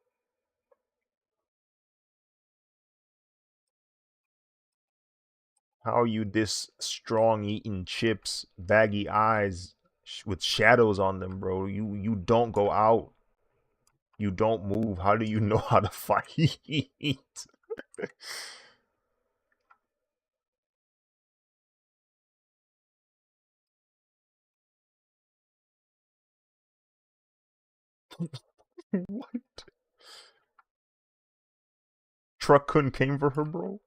How are you this strong eating chips, baggy eyes with shadows on them, bro? You don't go out. You don't move. How do you know how to fight? What? Truck couldn't came for her, bro?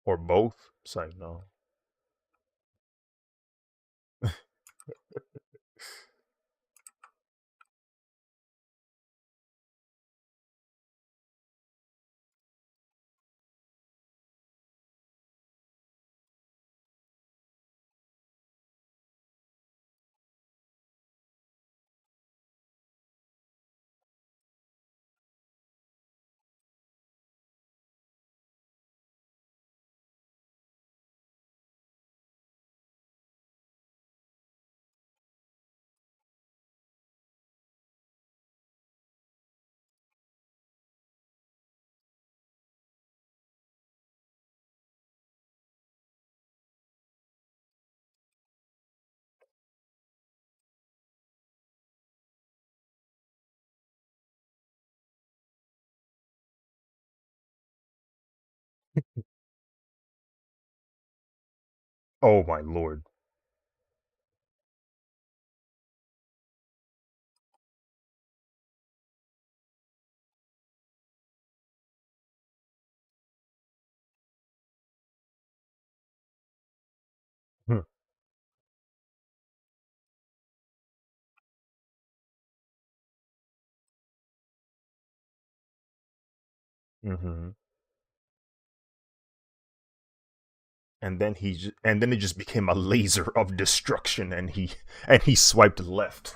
Or both? It's like no. Oh my lord. Hmm. Hmm. And then it just became a laser of destruction, and he swiped left.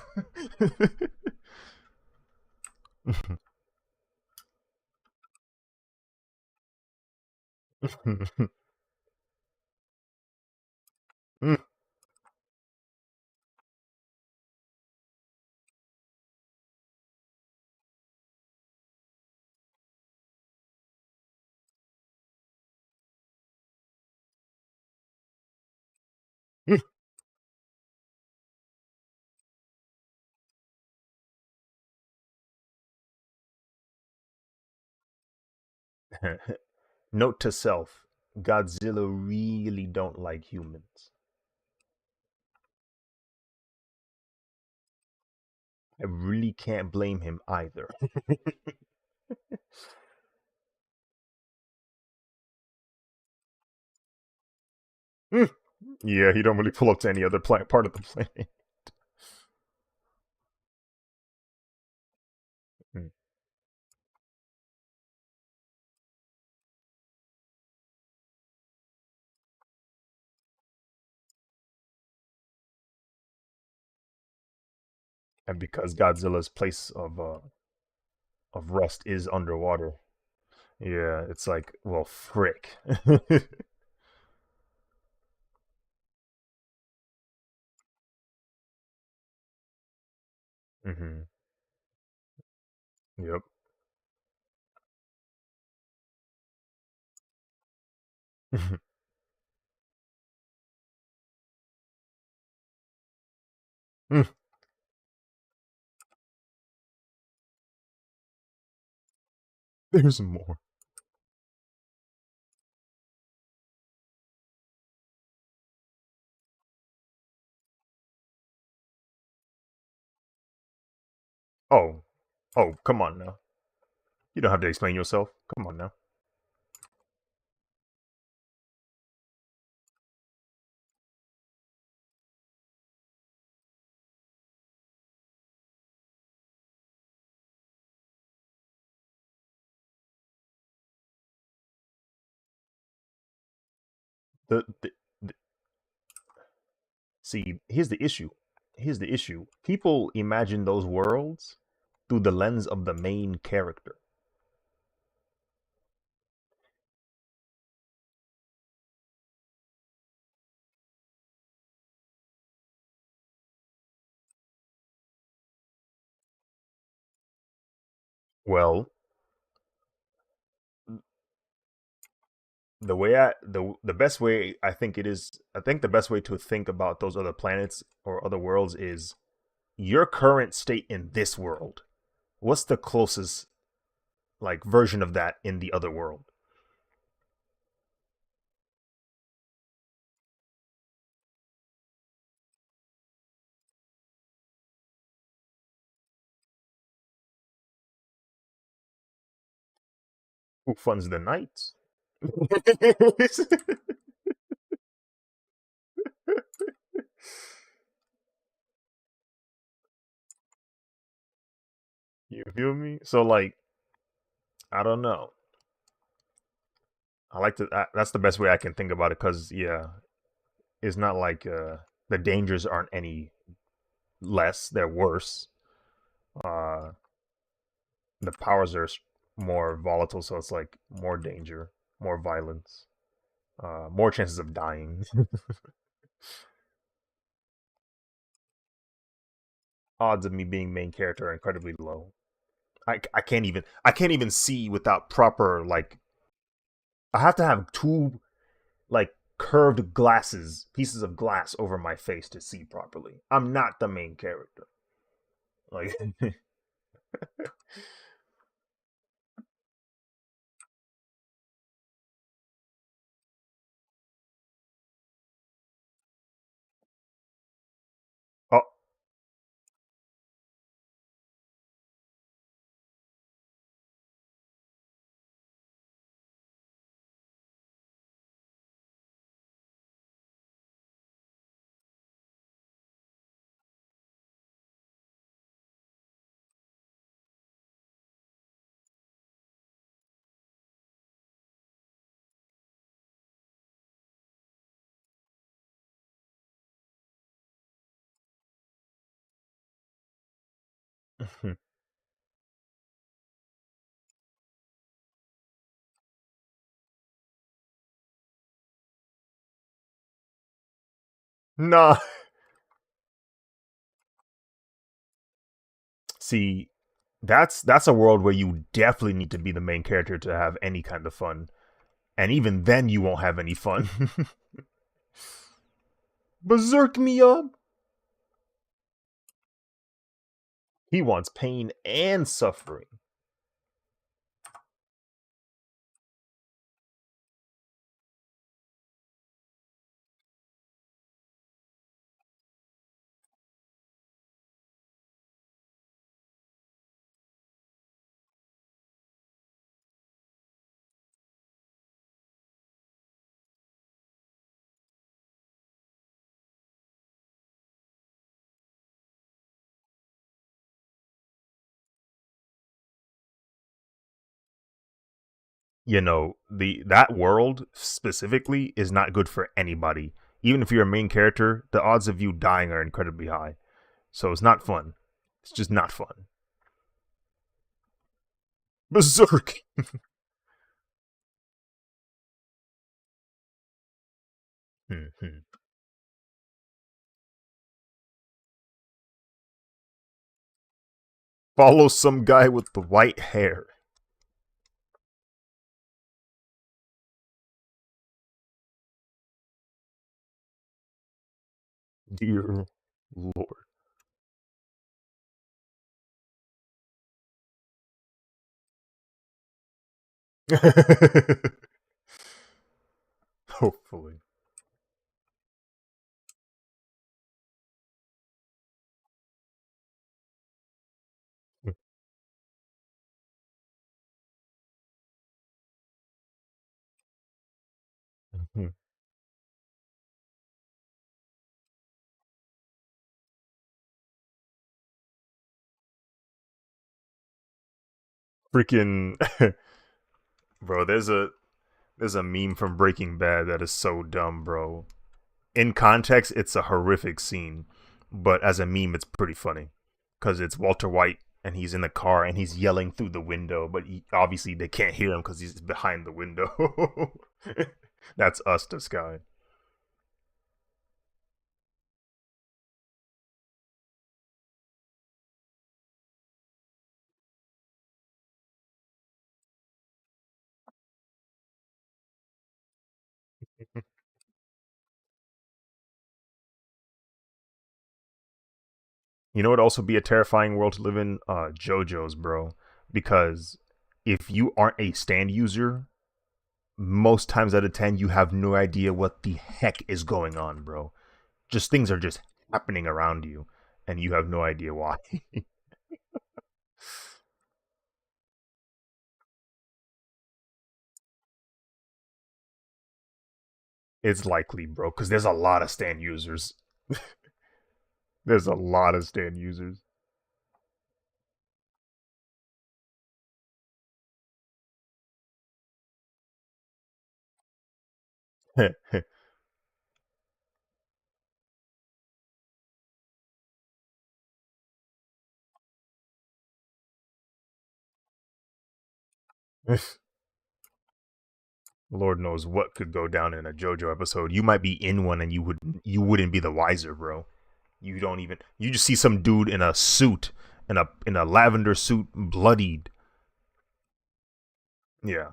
Note to self: Godzilla really don't like humans. I really can't blame him either. Yeah, he don't really pull up to any other part of the planet. Mm. And because Godzilla's place of rest is underwater, yeah, it's like, well, frick. Hmm. Yep. There's more. Oh, oh, come on now. You don't have to explain yourself. Come on now. The See, here's the issue. Here's the issue. People imagine those worlds through the lens of the main character. Well, the best way I think it is I think the best way to think about those other planets or other worlds is your current state in this world. What's the closest like version of that in the other world? Who funds the knights? You feel me? So like, I don't know. That's the best way I can think about it, because yeah, it's not like the dangers aren't any less; they're worse. Uh, the powers are more volatile, so it's like more danger, more violence, more chances of dying. Odds of me being main character are incredibly low. I can't even see without proper like. I have to have two like curved pieces of glass over my face to see properly. I'm not the main character. Like, oh, Nah. See, that's a world where you definitely need to be the main character to have any kind of fun. And even then you won't have any fun. Berserk me up. He wants pain and suffering. You know, the that world specifically is not good for anybody. Even if you're a main character, the odds of you dying are incredibly high. So it's not fun. It's just not fun. Berserk. Follow some guy with the white hair. Dear Lord. Hopefully. Freaking bro, there's a meme from Breaking Bad that is so dumb, bro. In context, it's a horrific scene, but as a meme, it's pretty funny because it's Walter White and he's in the car and he's yelling through the window, but obviously they can't hear him because he's behind the window. That's us to Sky. You know what? Also, be a terrifying world to live in. JoJo's, bro, because if you aren't a stand user, most times out of 10, you have no idea what the heck is going on, bro. Just things are just happening around you, and you have no idea why. It's likely, bro, because there's a lot of stand users. There's a lot of stand users. Lord knows what could go down in a JoJo episode. You might be in one and you wouldn't be the wiser, bro. You don't even you just see some dude in a suit in a lavender suit bloodied. Yeah.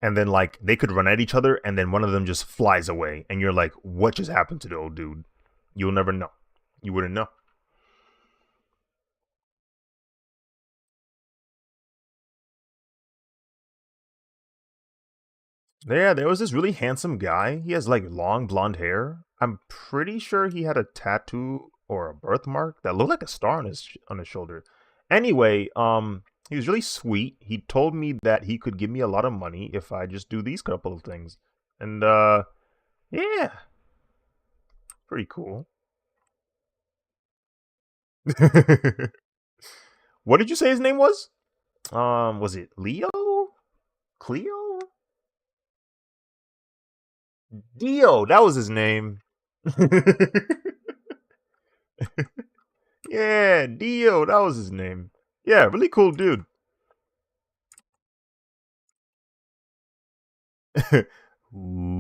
And then like they could run at each other and then one of them just flies away and you're like, what just happened to the old dude? You'll never know. You wouldn't know. Yeah, there was this really handsome guy. He has like long blonde hair. I'm pretty sure he had a tattoo or a birthmark that looked like a star on his shoulder. Anyway, he was really sweet. He told me that he could give me a lot of money if I just do these couple of things. And yeah, pretty cool. What did you say his name was? Was it Leo? Cleo? Dio, that was his name. Yeah, Dio, that was his name. Yeah, really cool dude. Ooh.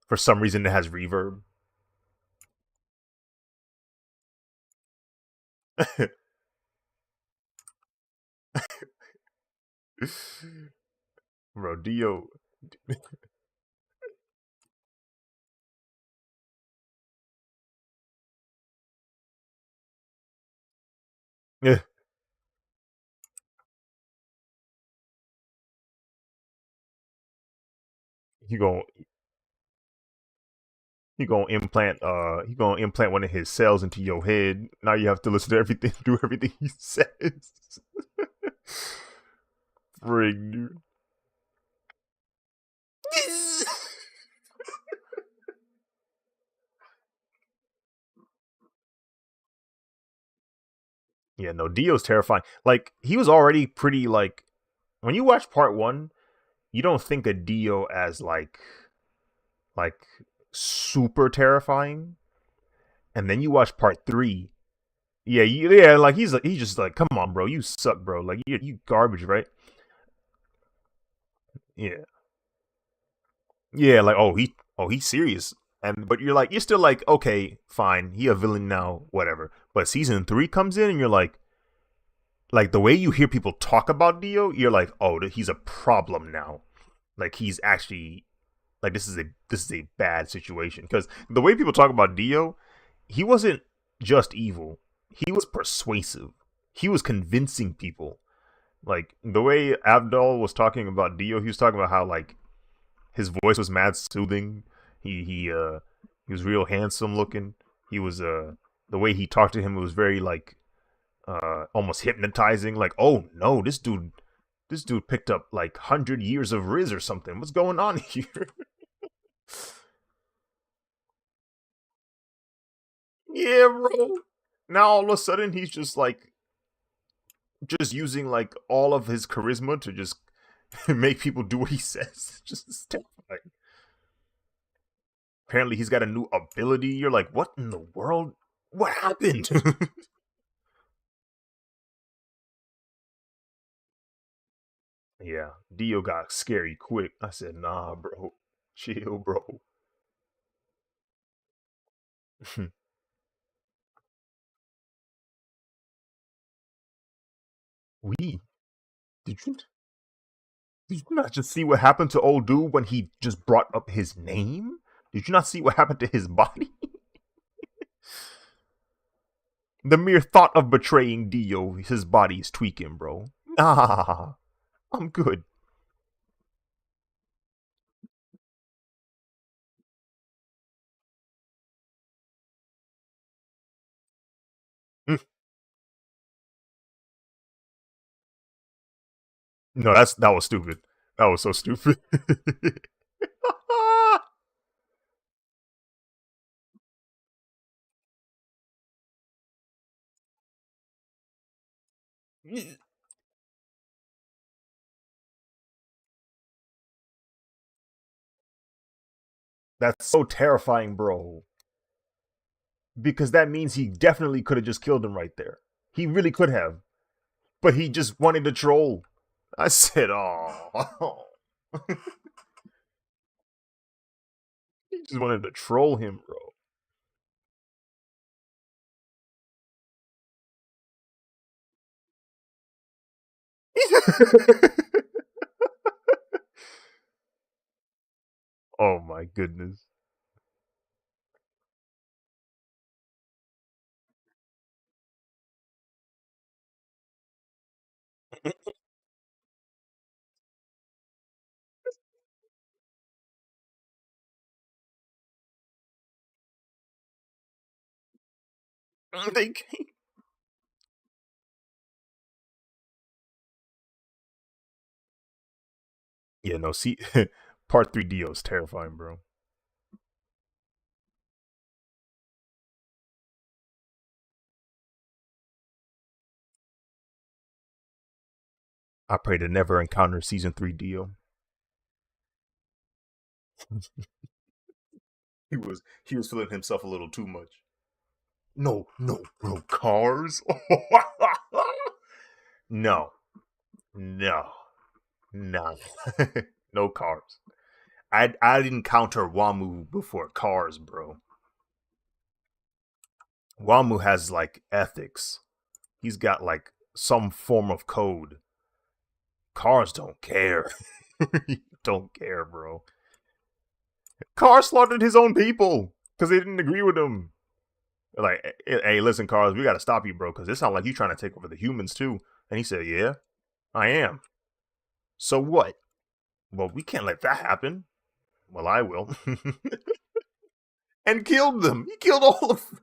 For some reason, it has reverb. Bro, Dio. Yeah, he gon' he gonna implant one of his cells into your head. Now you have to listen to everything, do everything he says. Frig, dude. Yeah, no, Dio's terrifying. Like he was already pretty like when you watch part one, you don't think of Dio as like super terrifying, and then you watch part three. Yeah, yeah, like he's just like, come on, bro, you suck, bro. Like you garbage, right? Yeah, yeah, like he's serious, and but you're still like, okay, fine, he a villain now, whatever. But season three comes in, and you're like the way you hear people talk about Dio, you're like, oh, he's a problem now. Like he's actually like this is a bad situation because the way people talk about Dio, he wasn't just evil. He was persuasive. He was convincing people. Like the way Abdul was talking about Dio, he was talking about how like his voice was mad soothing. He was real handsome looking. He was the way he talked to him was very like almost hypnotizing. Like, oh no, this dude picked up like 100 years of Riz or something. What's going on here? Yeah, bro. Now all of a sudden he's just using like all of his charisma to just make people do what he says. Just terrifying. Apparently he's got a new ability. You're like, what in the world? What happened? Yeah, Dio got scary quick. I said, nah, bro. Chill, bro. we did you not just see what happened to old dude when he just brought up his name? Did you not see what happened to his body? The mere thought of betraying Dio, his body is tweaking, bro. Ah, I'm good. Mm. No, that was stupid. That was so stupid. That's so terrifying, bro. Because that means he definitely could have just killed him right there. He really could have. But he just wanted to troll. I said, oh. He just wanted to troll him, bro. Oh my goodness. They came. Yeah, no, see, part 3 Dio is terrifying, bro. I pray to never encounter season 3 Dio. He was feeling himself a little too much. No, no, no cars. No, no, no, no cars. I'd encounter Wamu before cars, bro. Wamu has like ethics. He's got like some form of code. Cars don't care. Don't care, bro. Cars slaughtered his own people because they didn't agree with him. Like, hey, listen, Cars, we gotta stop you, bro, because it sounds like you trying to take over the humans too. And he said, yeah, I am. So what? Well, we can't let that happen. Well, I will. And killed them. He killed all of them.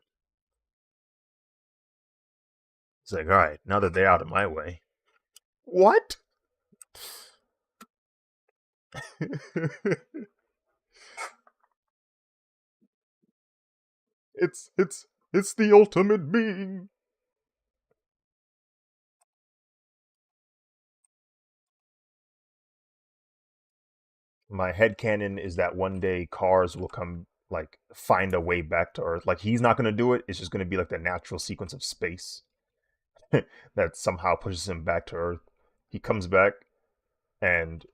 It's like, all right, now that they're out of my way. What? it's the ultimate being. My headcanon is that one day cars will come, like, find a way back to Earth. Like, he's not gonna do it. It's just gonna be like the natural sequence of space that somehow pushes him back to Earth. He comes back and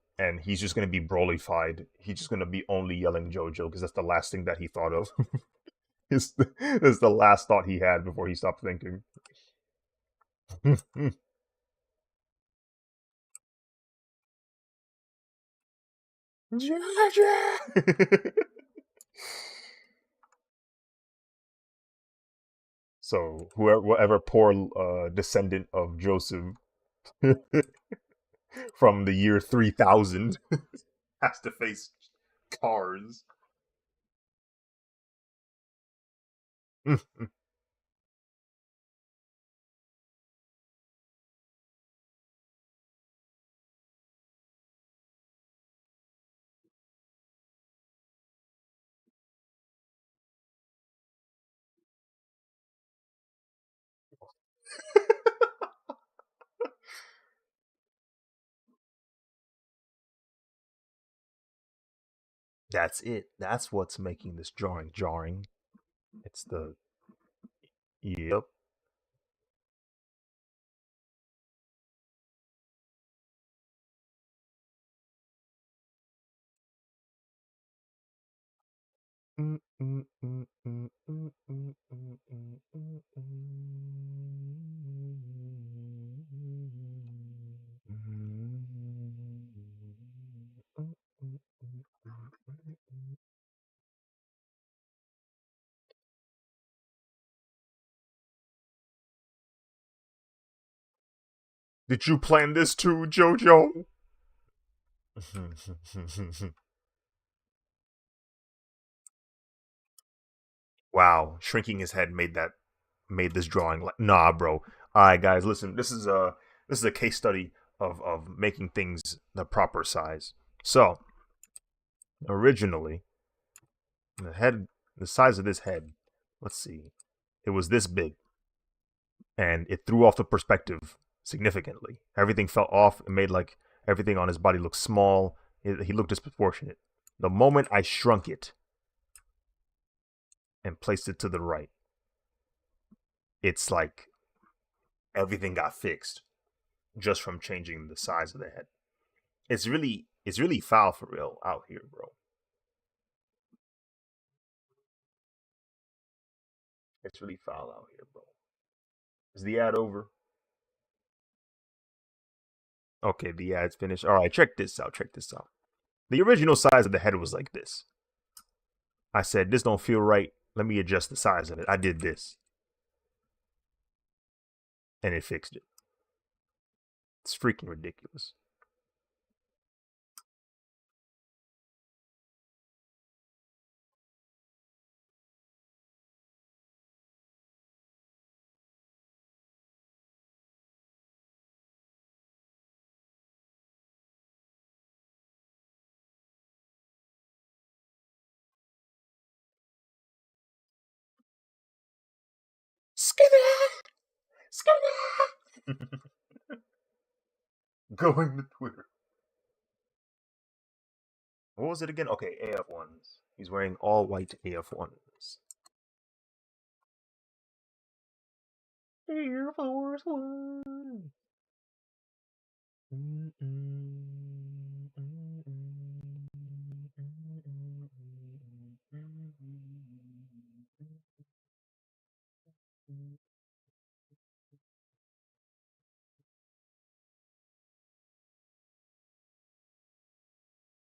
he's just gonna be Brolyfied. He's just gonna be only yelling JoJo because that's the last thing that he thought of. It's the last thought he had before he stopped thinking. JoJo. So whoever poor descendant of Joseph from the year 3000 has to face cars. That's it. That's what's making this drawing jarring. It's the yep. Did you plan this too, Jojo? Wow, shrinking his head made this drawing like nah, bro. All right, guys, listen. This is a case study of making things the proper size. So originally, the head, the size of this head, let's see, it was this big, and it threw off the perspective significantly. Everything fell off. It made like everything on his body look small. He looked disproportionate. The moment I shrunk it and placed it to the right, it's like everything got fixed just from changing the size of the head. It's really foul for real out here, bro. It's really foul out here, bro. Is the ad over? Okay, the ad's finished. All right, check this out. Check this out. The original size of the head was like this. I said, this don't feel right. Let me adjust the size of it. I did this, and it fixed it. It's freaking ridiculous. Skinner! Skinner! Going to Twitter. What was it again? Okay, AF1s. He's wearing all white AF1s. Air Force One.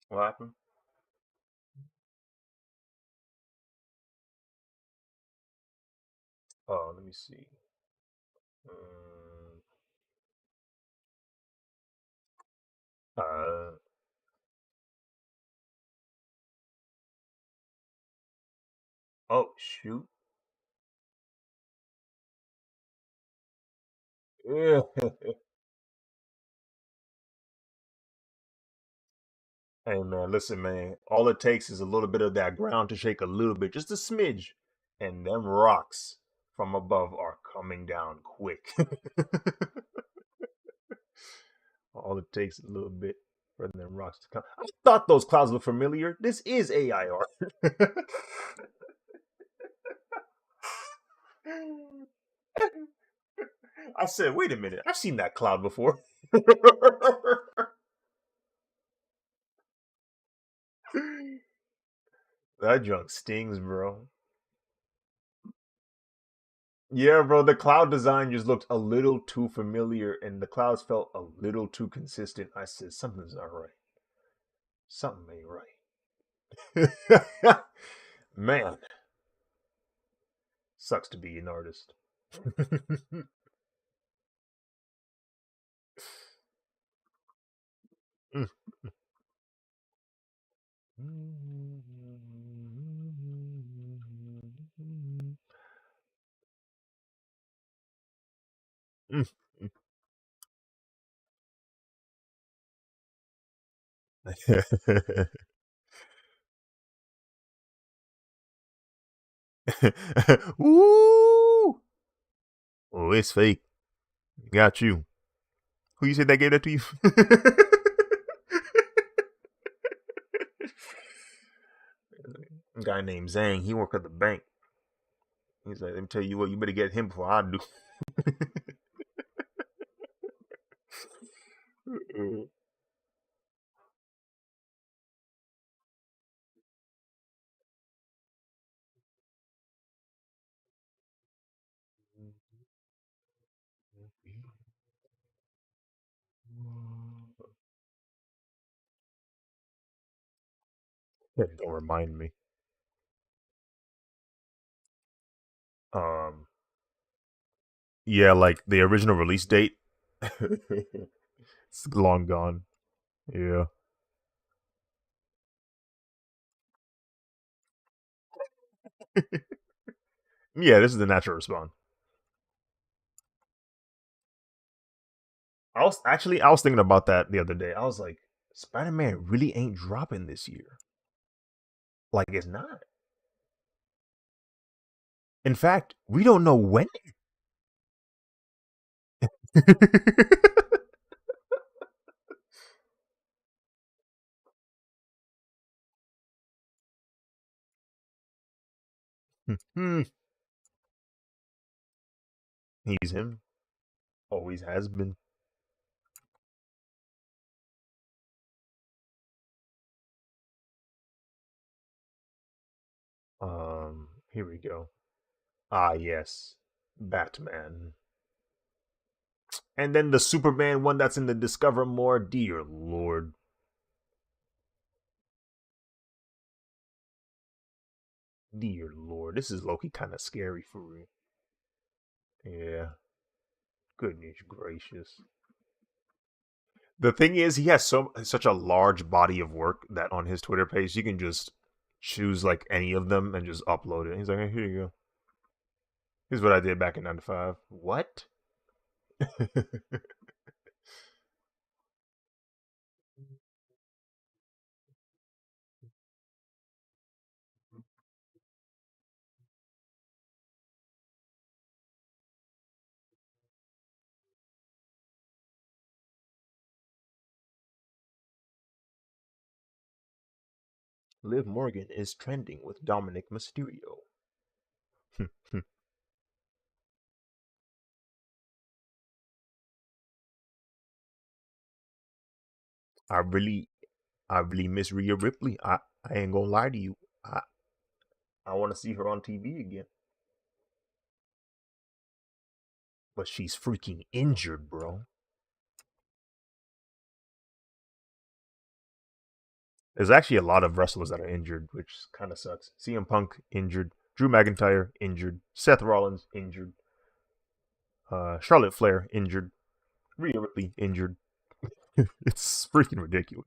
What happened? Oh, let me see. Um, uh, oh shoot. Yeah. Hey man, listen man. All it takes is a little bit of that ground to shake a little bit, just a smidge, and them rocks from above are coming down quick. All it takes is a little bit for them rocks to come. I thought those clouds looked familiar. This is AI art. I said, wait a minute, I've seen that cloud before. That junk stings, bro. Yeah, bro, the cloud design just looked a little too familiar and the clouds felt a little too consistent. I said, something's not right. Something ain't right. Man, sucks to be an artist. Ooh! Oh, it's fake. Got you. Who you said that gave that to you? A guy named Zhang. He worked at the bank. He's like, let me tell you what, you better get him before I do. Don't remind me. Um, yeah, like the original release date. It's long gone. Yeah. Yeah, this is the natural response. I was thinking about that the other day. I was like, Spider Man really ain't dropping this year. Like it's not. In fact, we don't know when. Hmm. He's him. Always has been. Here we go. Ah, yes. Batman. And then the Superman one that's in the Discover More. Dear Lord. Dear Lord. This is Loki kind of scary for real. Yeah. Goodness gracious. The thing is, he has such a large body of work that on his Twitter page, you can just choose like any of them and just upload it. He's like, hey, here you go. Here's what I did back in '95. What? Liv Morgan is trending with Dominic Mysterio. I really, I really miss Rhea Ripley. I ain't gonna lie to you. I want to see her on TV again. But she's freaking injured, bro. There's actually a lot of wrestlers that are injured, which kind of sucks. CM Punk injured, Drew McIntyre injured, Seth Rollins injured, Charlotte Flair injured, Rhea Ripley injured. It's freaking ridiculous.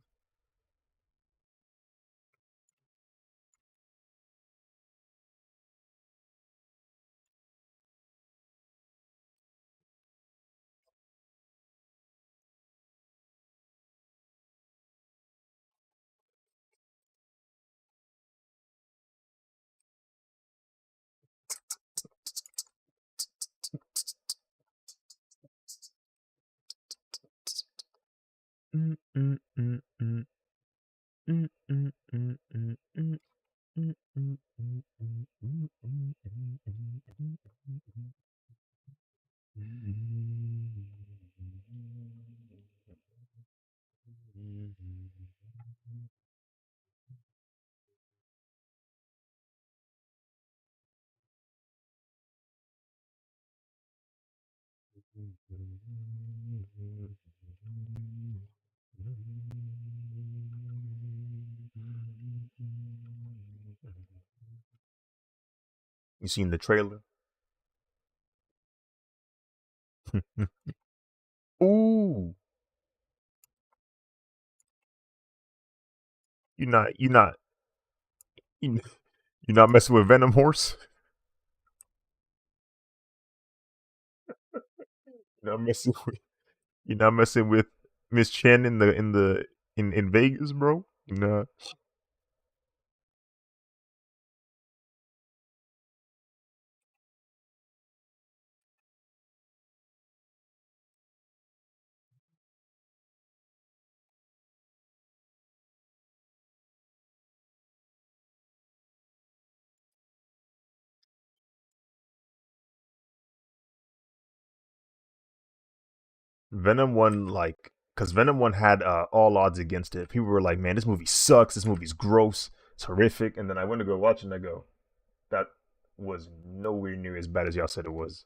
You seen the trailer? Ooh, you you're not messing with Venom Horse. You're not messing with you're not messing with Miss Chen in Vegas, bro. Nah. Venom one like because Venom one had all odds against it. People were like, "Man, this movie sucks. This movie's gross. It's horrific." And then I went to go watch it, and I go, "That was nowhere near as bad as y'all said it was."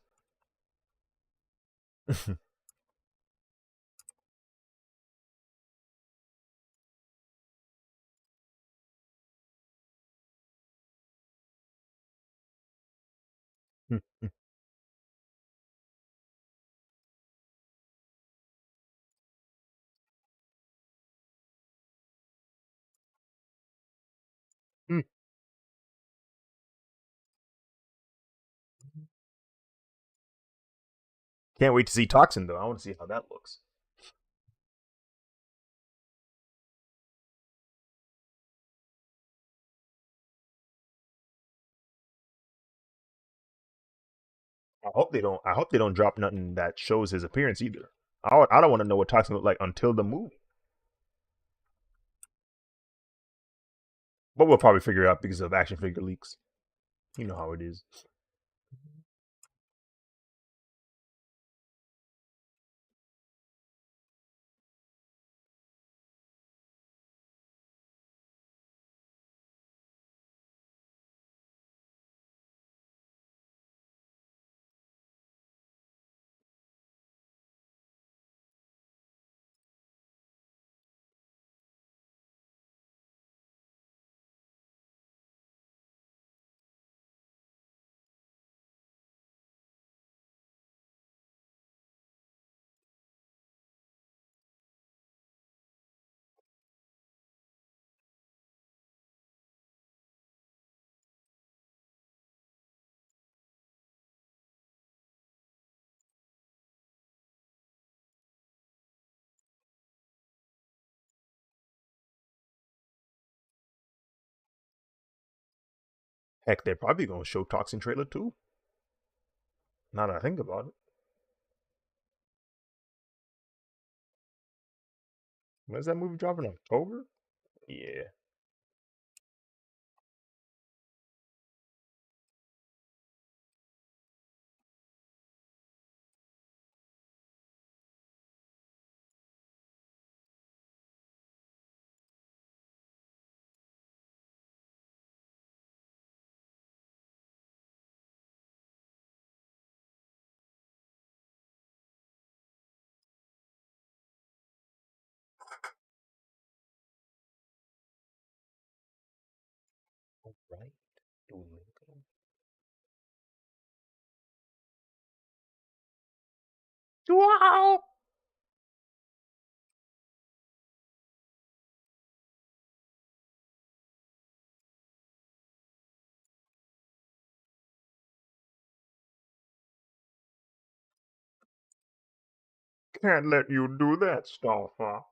Can't wait to see Toxin though. I want to see how that looks. I hope they don't drop nothing that shows his appearance either. I don't want to know what Toxin looked like until the movie. But we'll probably figure it out because of action figure leaks. You know how it is. Heck, they're probably gonna show Toxin trailer too. Now that I think about it, when's that movie dropping? October? Yeah. Right, Duolingo. Wow! Can't let you do that, Star Fox.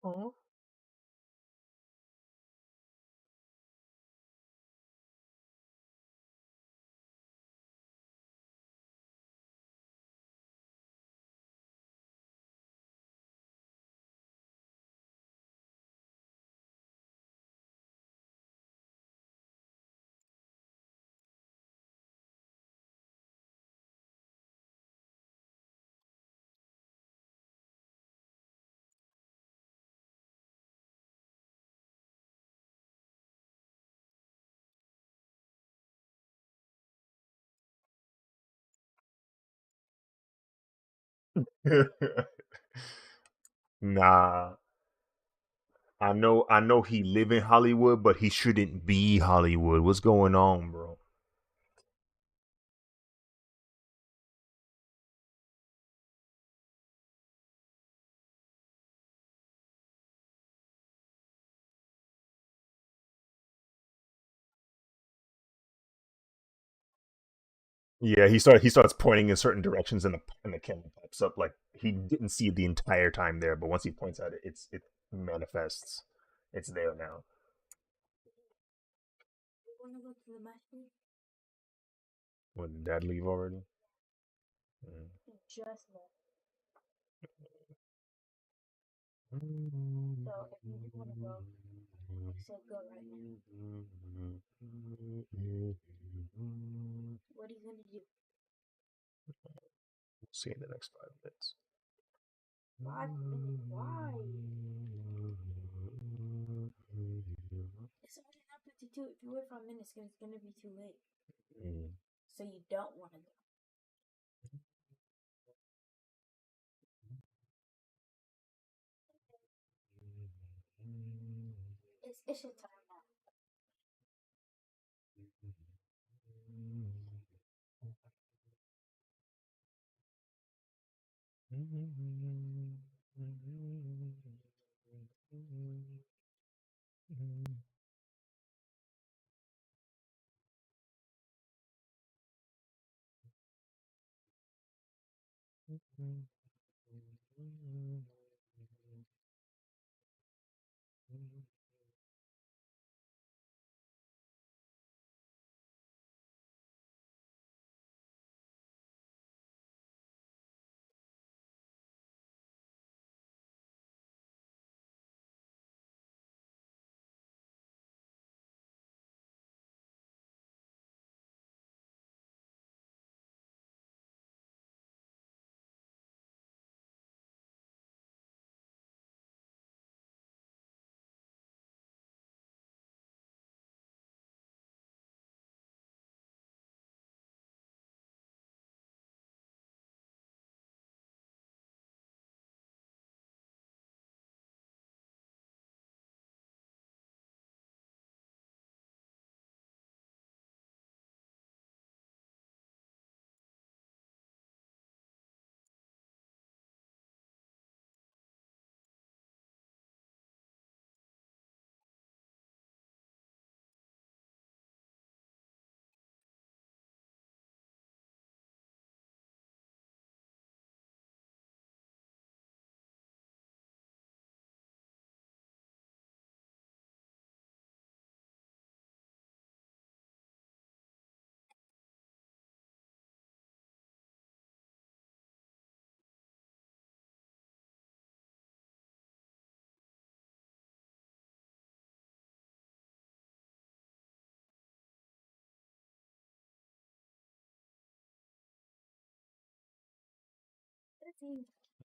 Huh? Nah, I know he live in Hollywood, but he shouldn't be Hollywood. What's going on, bro? Yeah, he starts pointing in certain directions, and the camera pops up like he didn't see it the entire time there, but once he points at it, it manifests. It's there now. When did Dad leave already? Mm. See you in the next 5 minutes. 5 minutes? Why? Mm.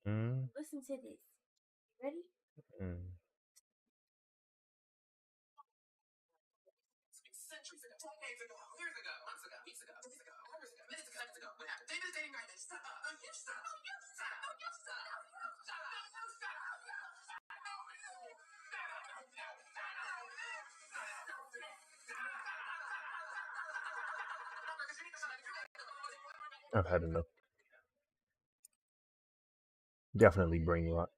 Mm. Mm. I've had enough. Definitely brain rot.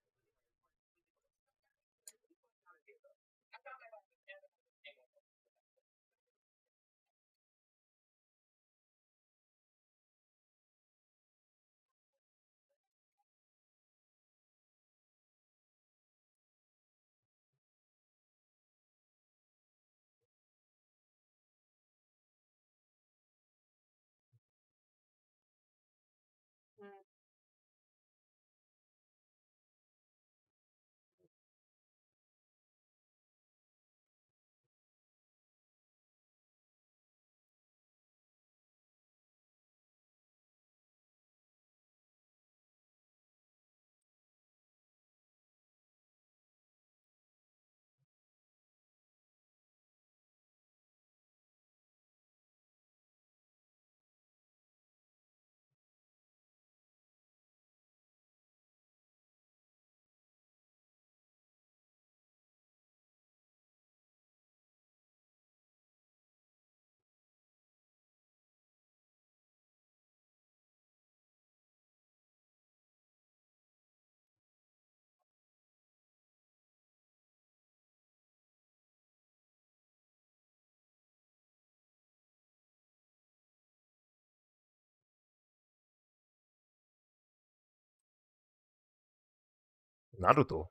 Naruto.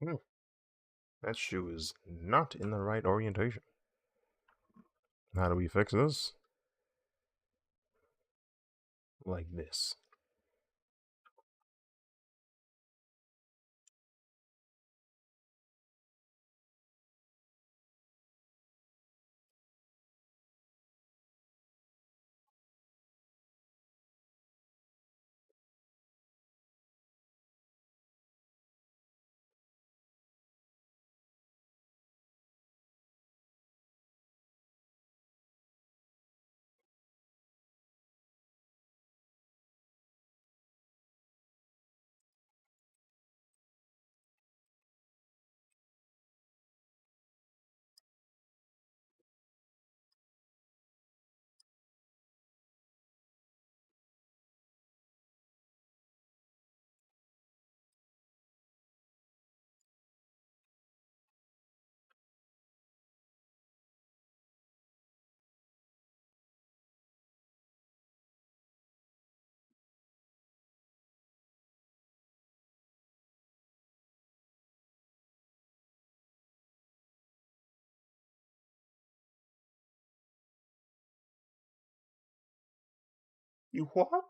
Hmm. That shoe is not in the right orientation. How do we fix this? Like this. You what?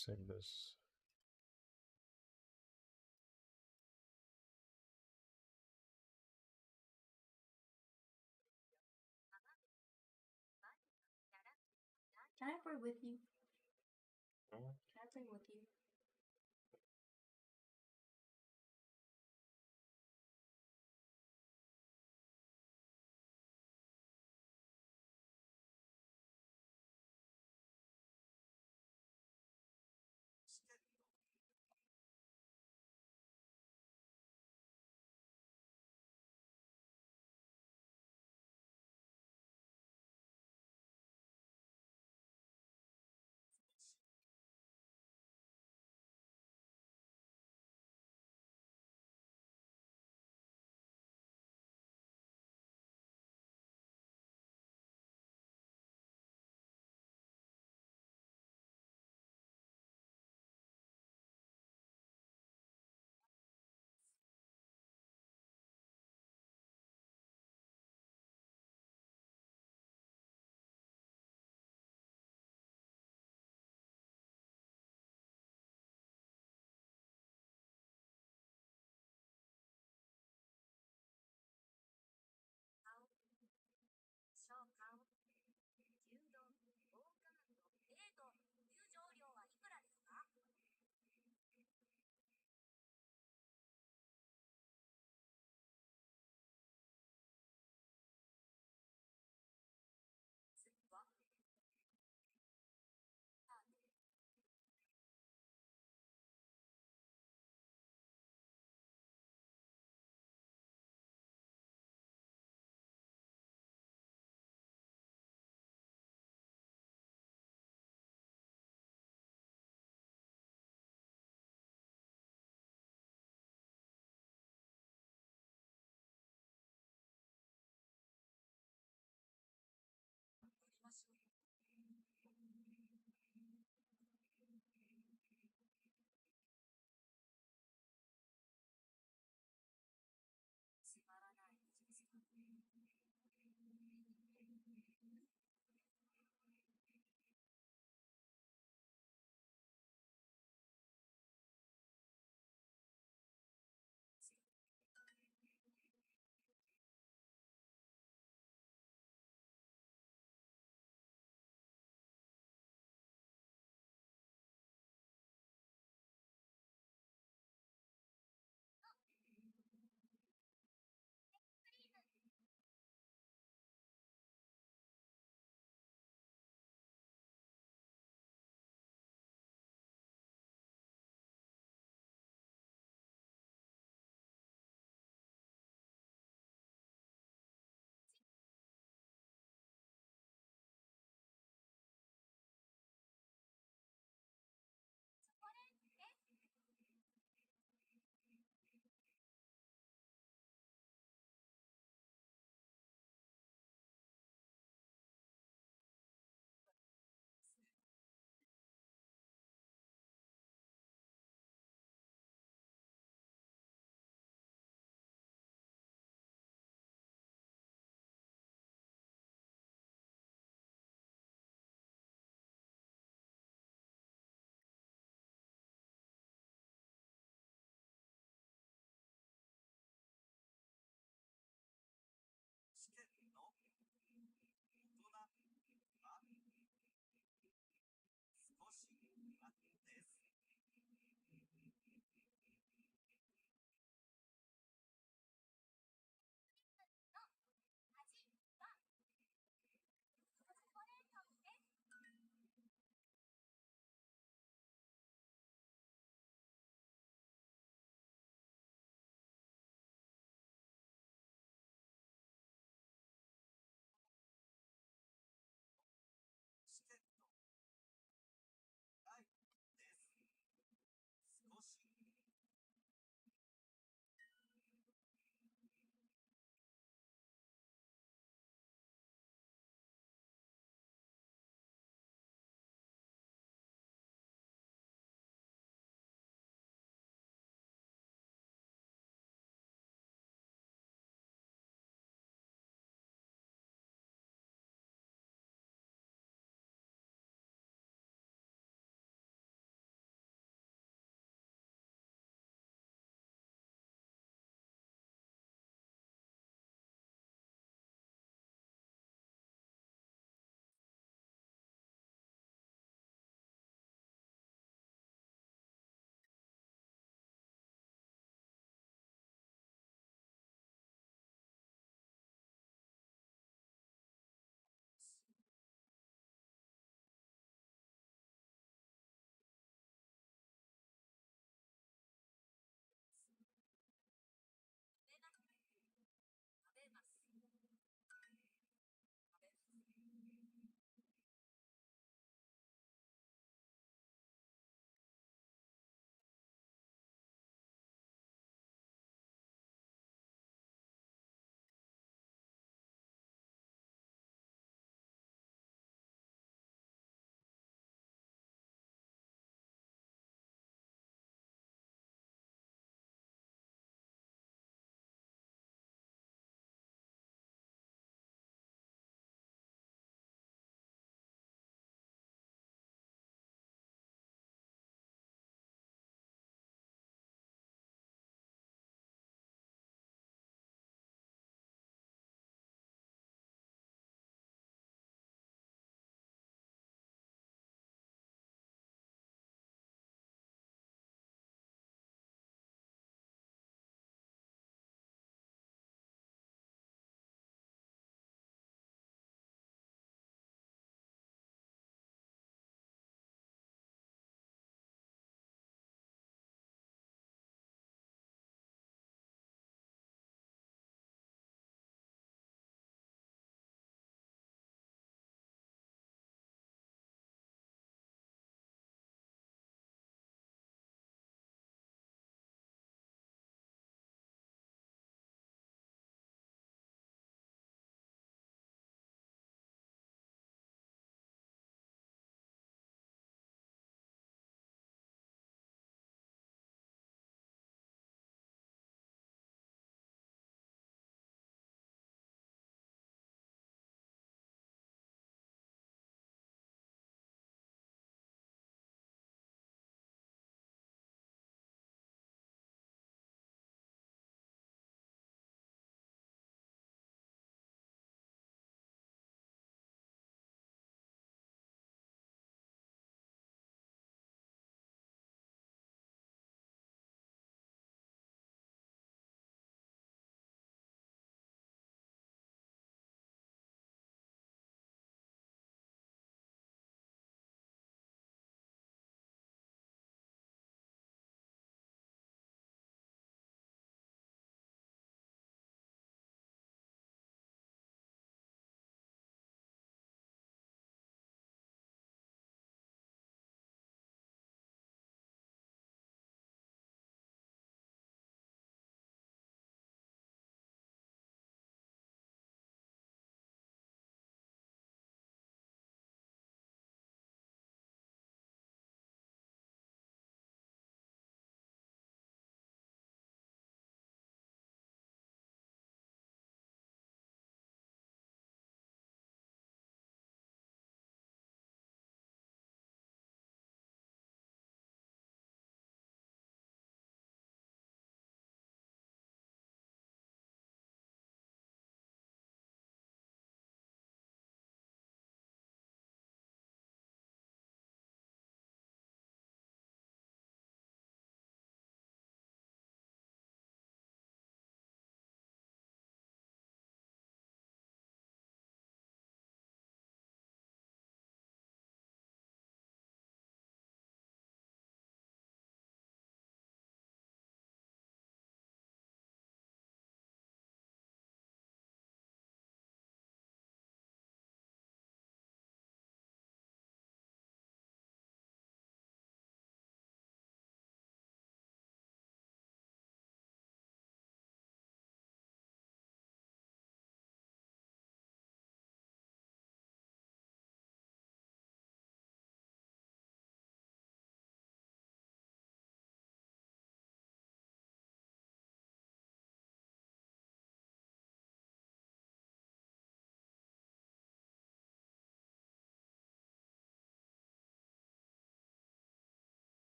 Save this. Can I pray with you? Hmm? Can I pray with you?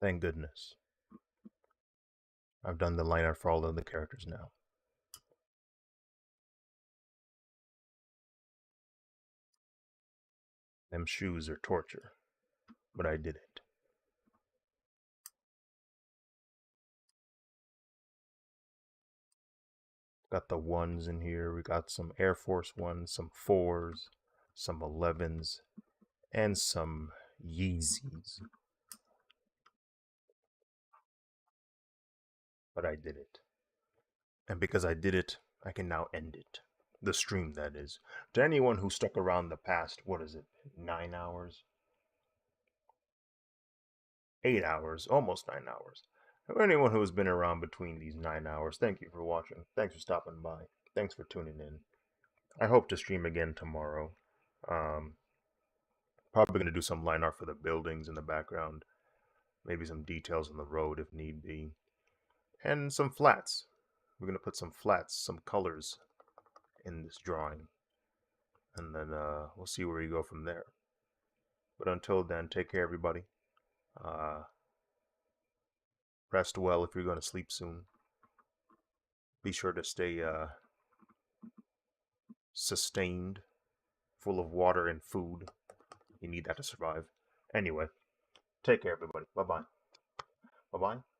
Thank goodness. I've done the line art for all of the characters now. Them shoes are torture, but I did it. Got the ones in here. We got some Air Force Ones, some 4s, some 11s, and some Yeezys. But I did it. And because I did it, I can now end it. The stream, that is. To anyone who stuck around the past, what is it, 9 hours? 8 hours, almost 9 hours. For anyone who has been around between these 9 hours, thank you for watching. Thanks for stopping by. Thanks for tuning in. I hope to stream again tomorrow. Um, Probably going to do some line art for the buildings in the background. Maybe some details on the road if need be. And some flats. We're going to put some flats, some colors in this drawing. And then we'll see where we go from there. But until then, take care, everybody. Rest well if you're going to sleep soon. Be sure to stay sustained, full of water and food. You need that to survive. Anyway, take care, everybody. Bye-bye. Bye-bye.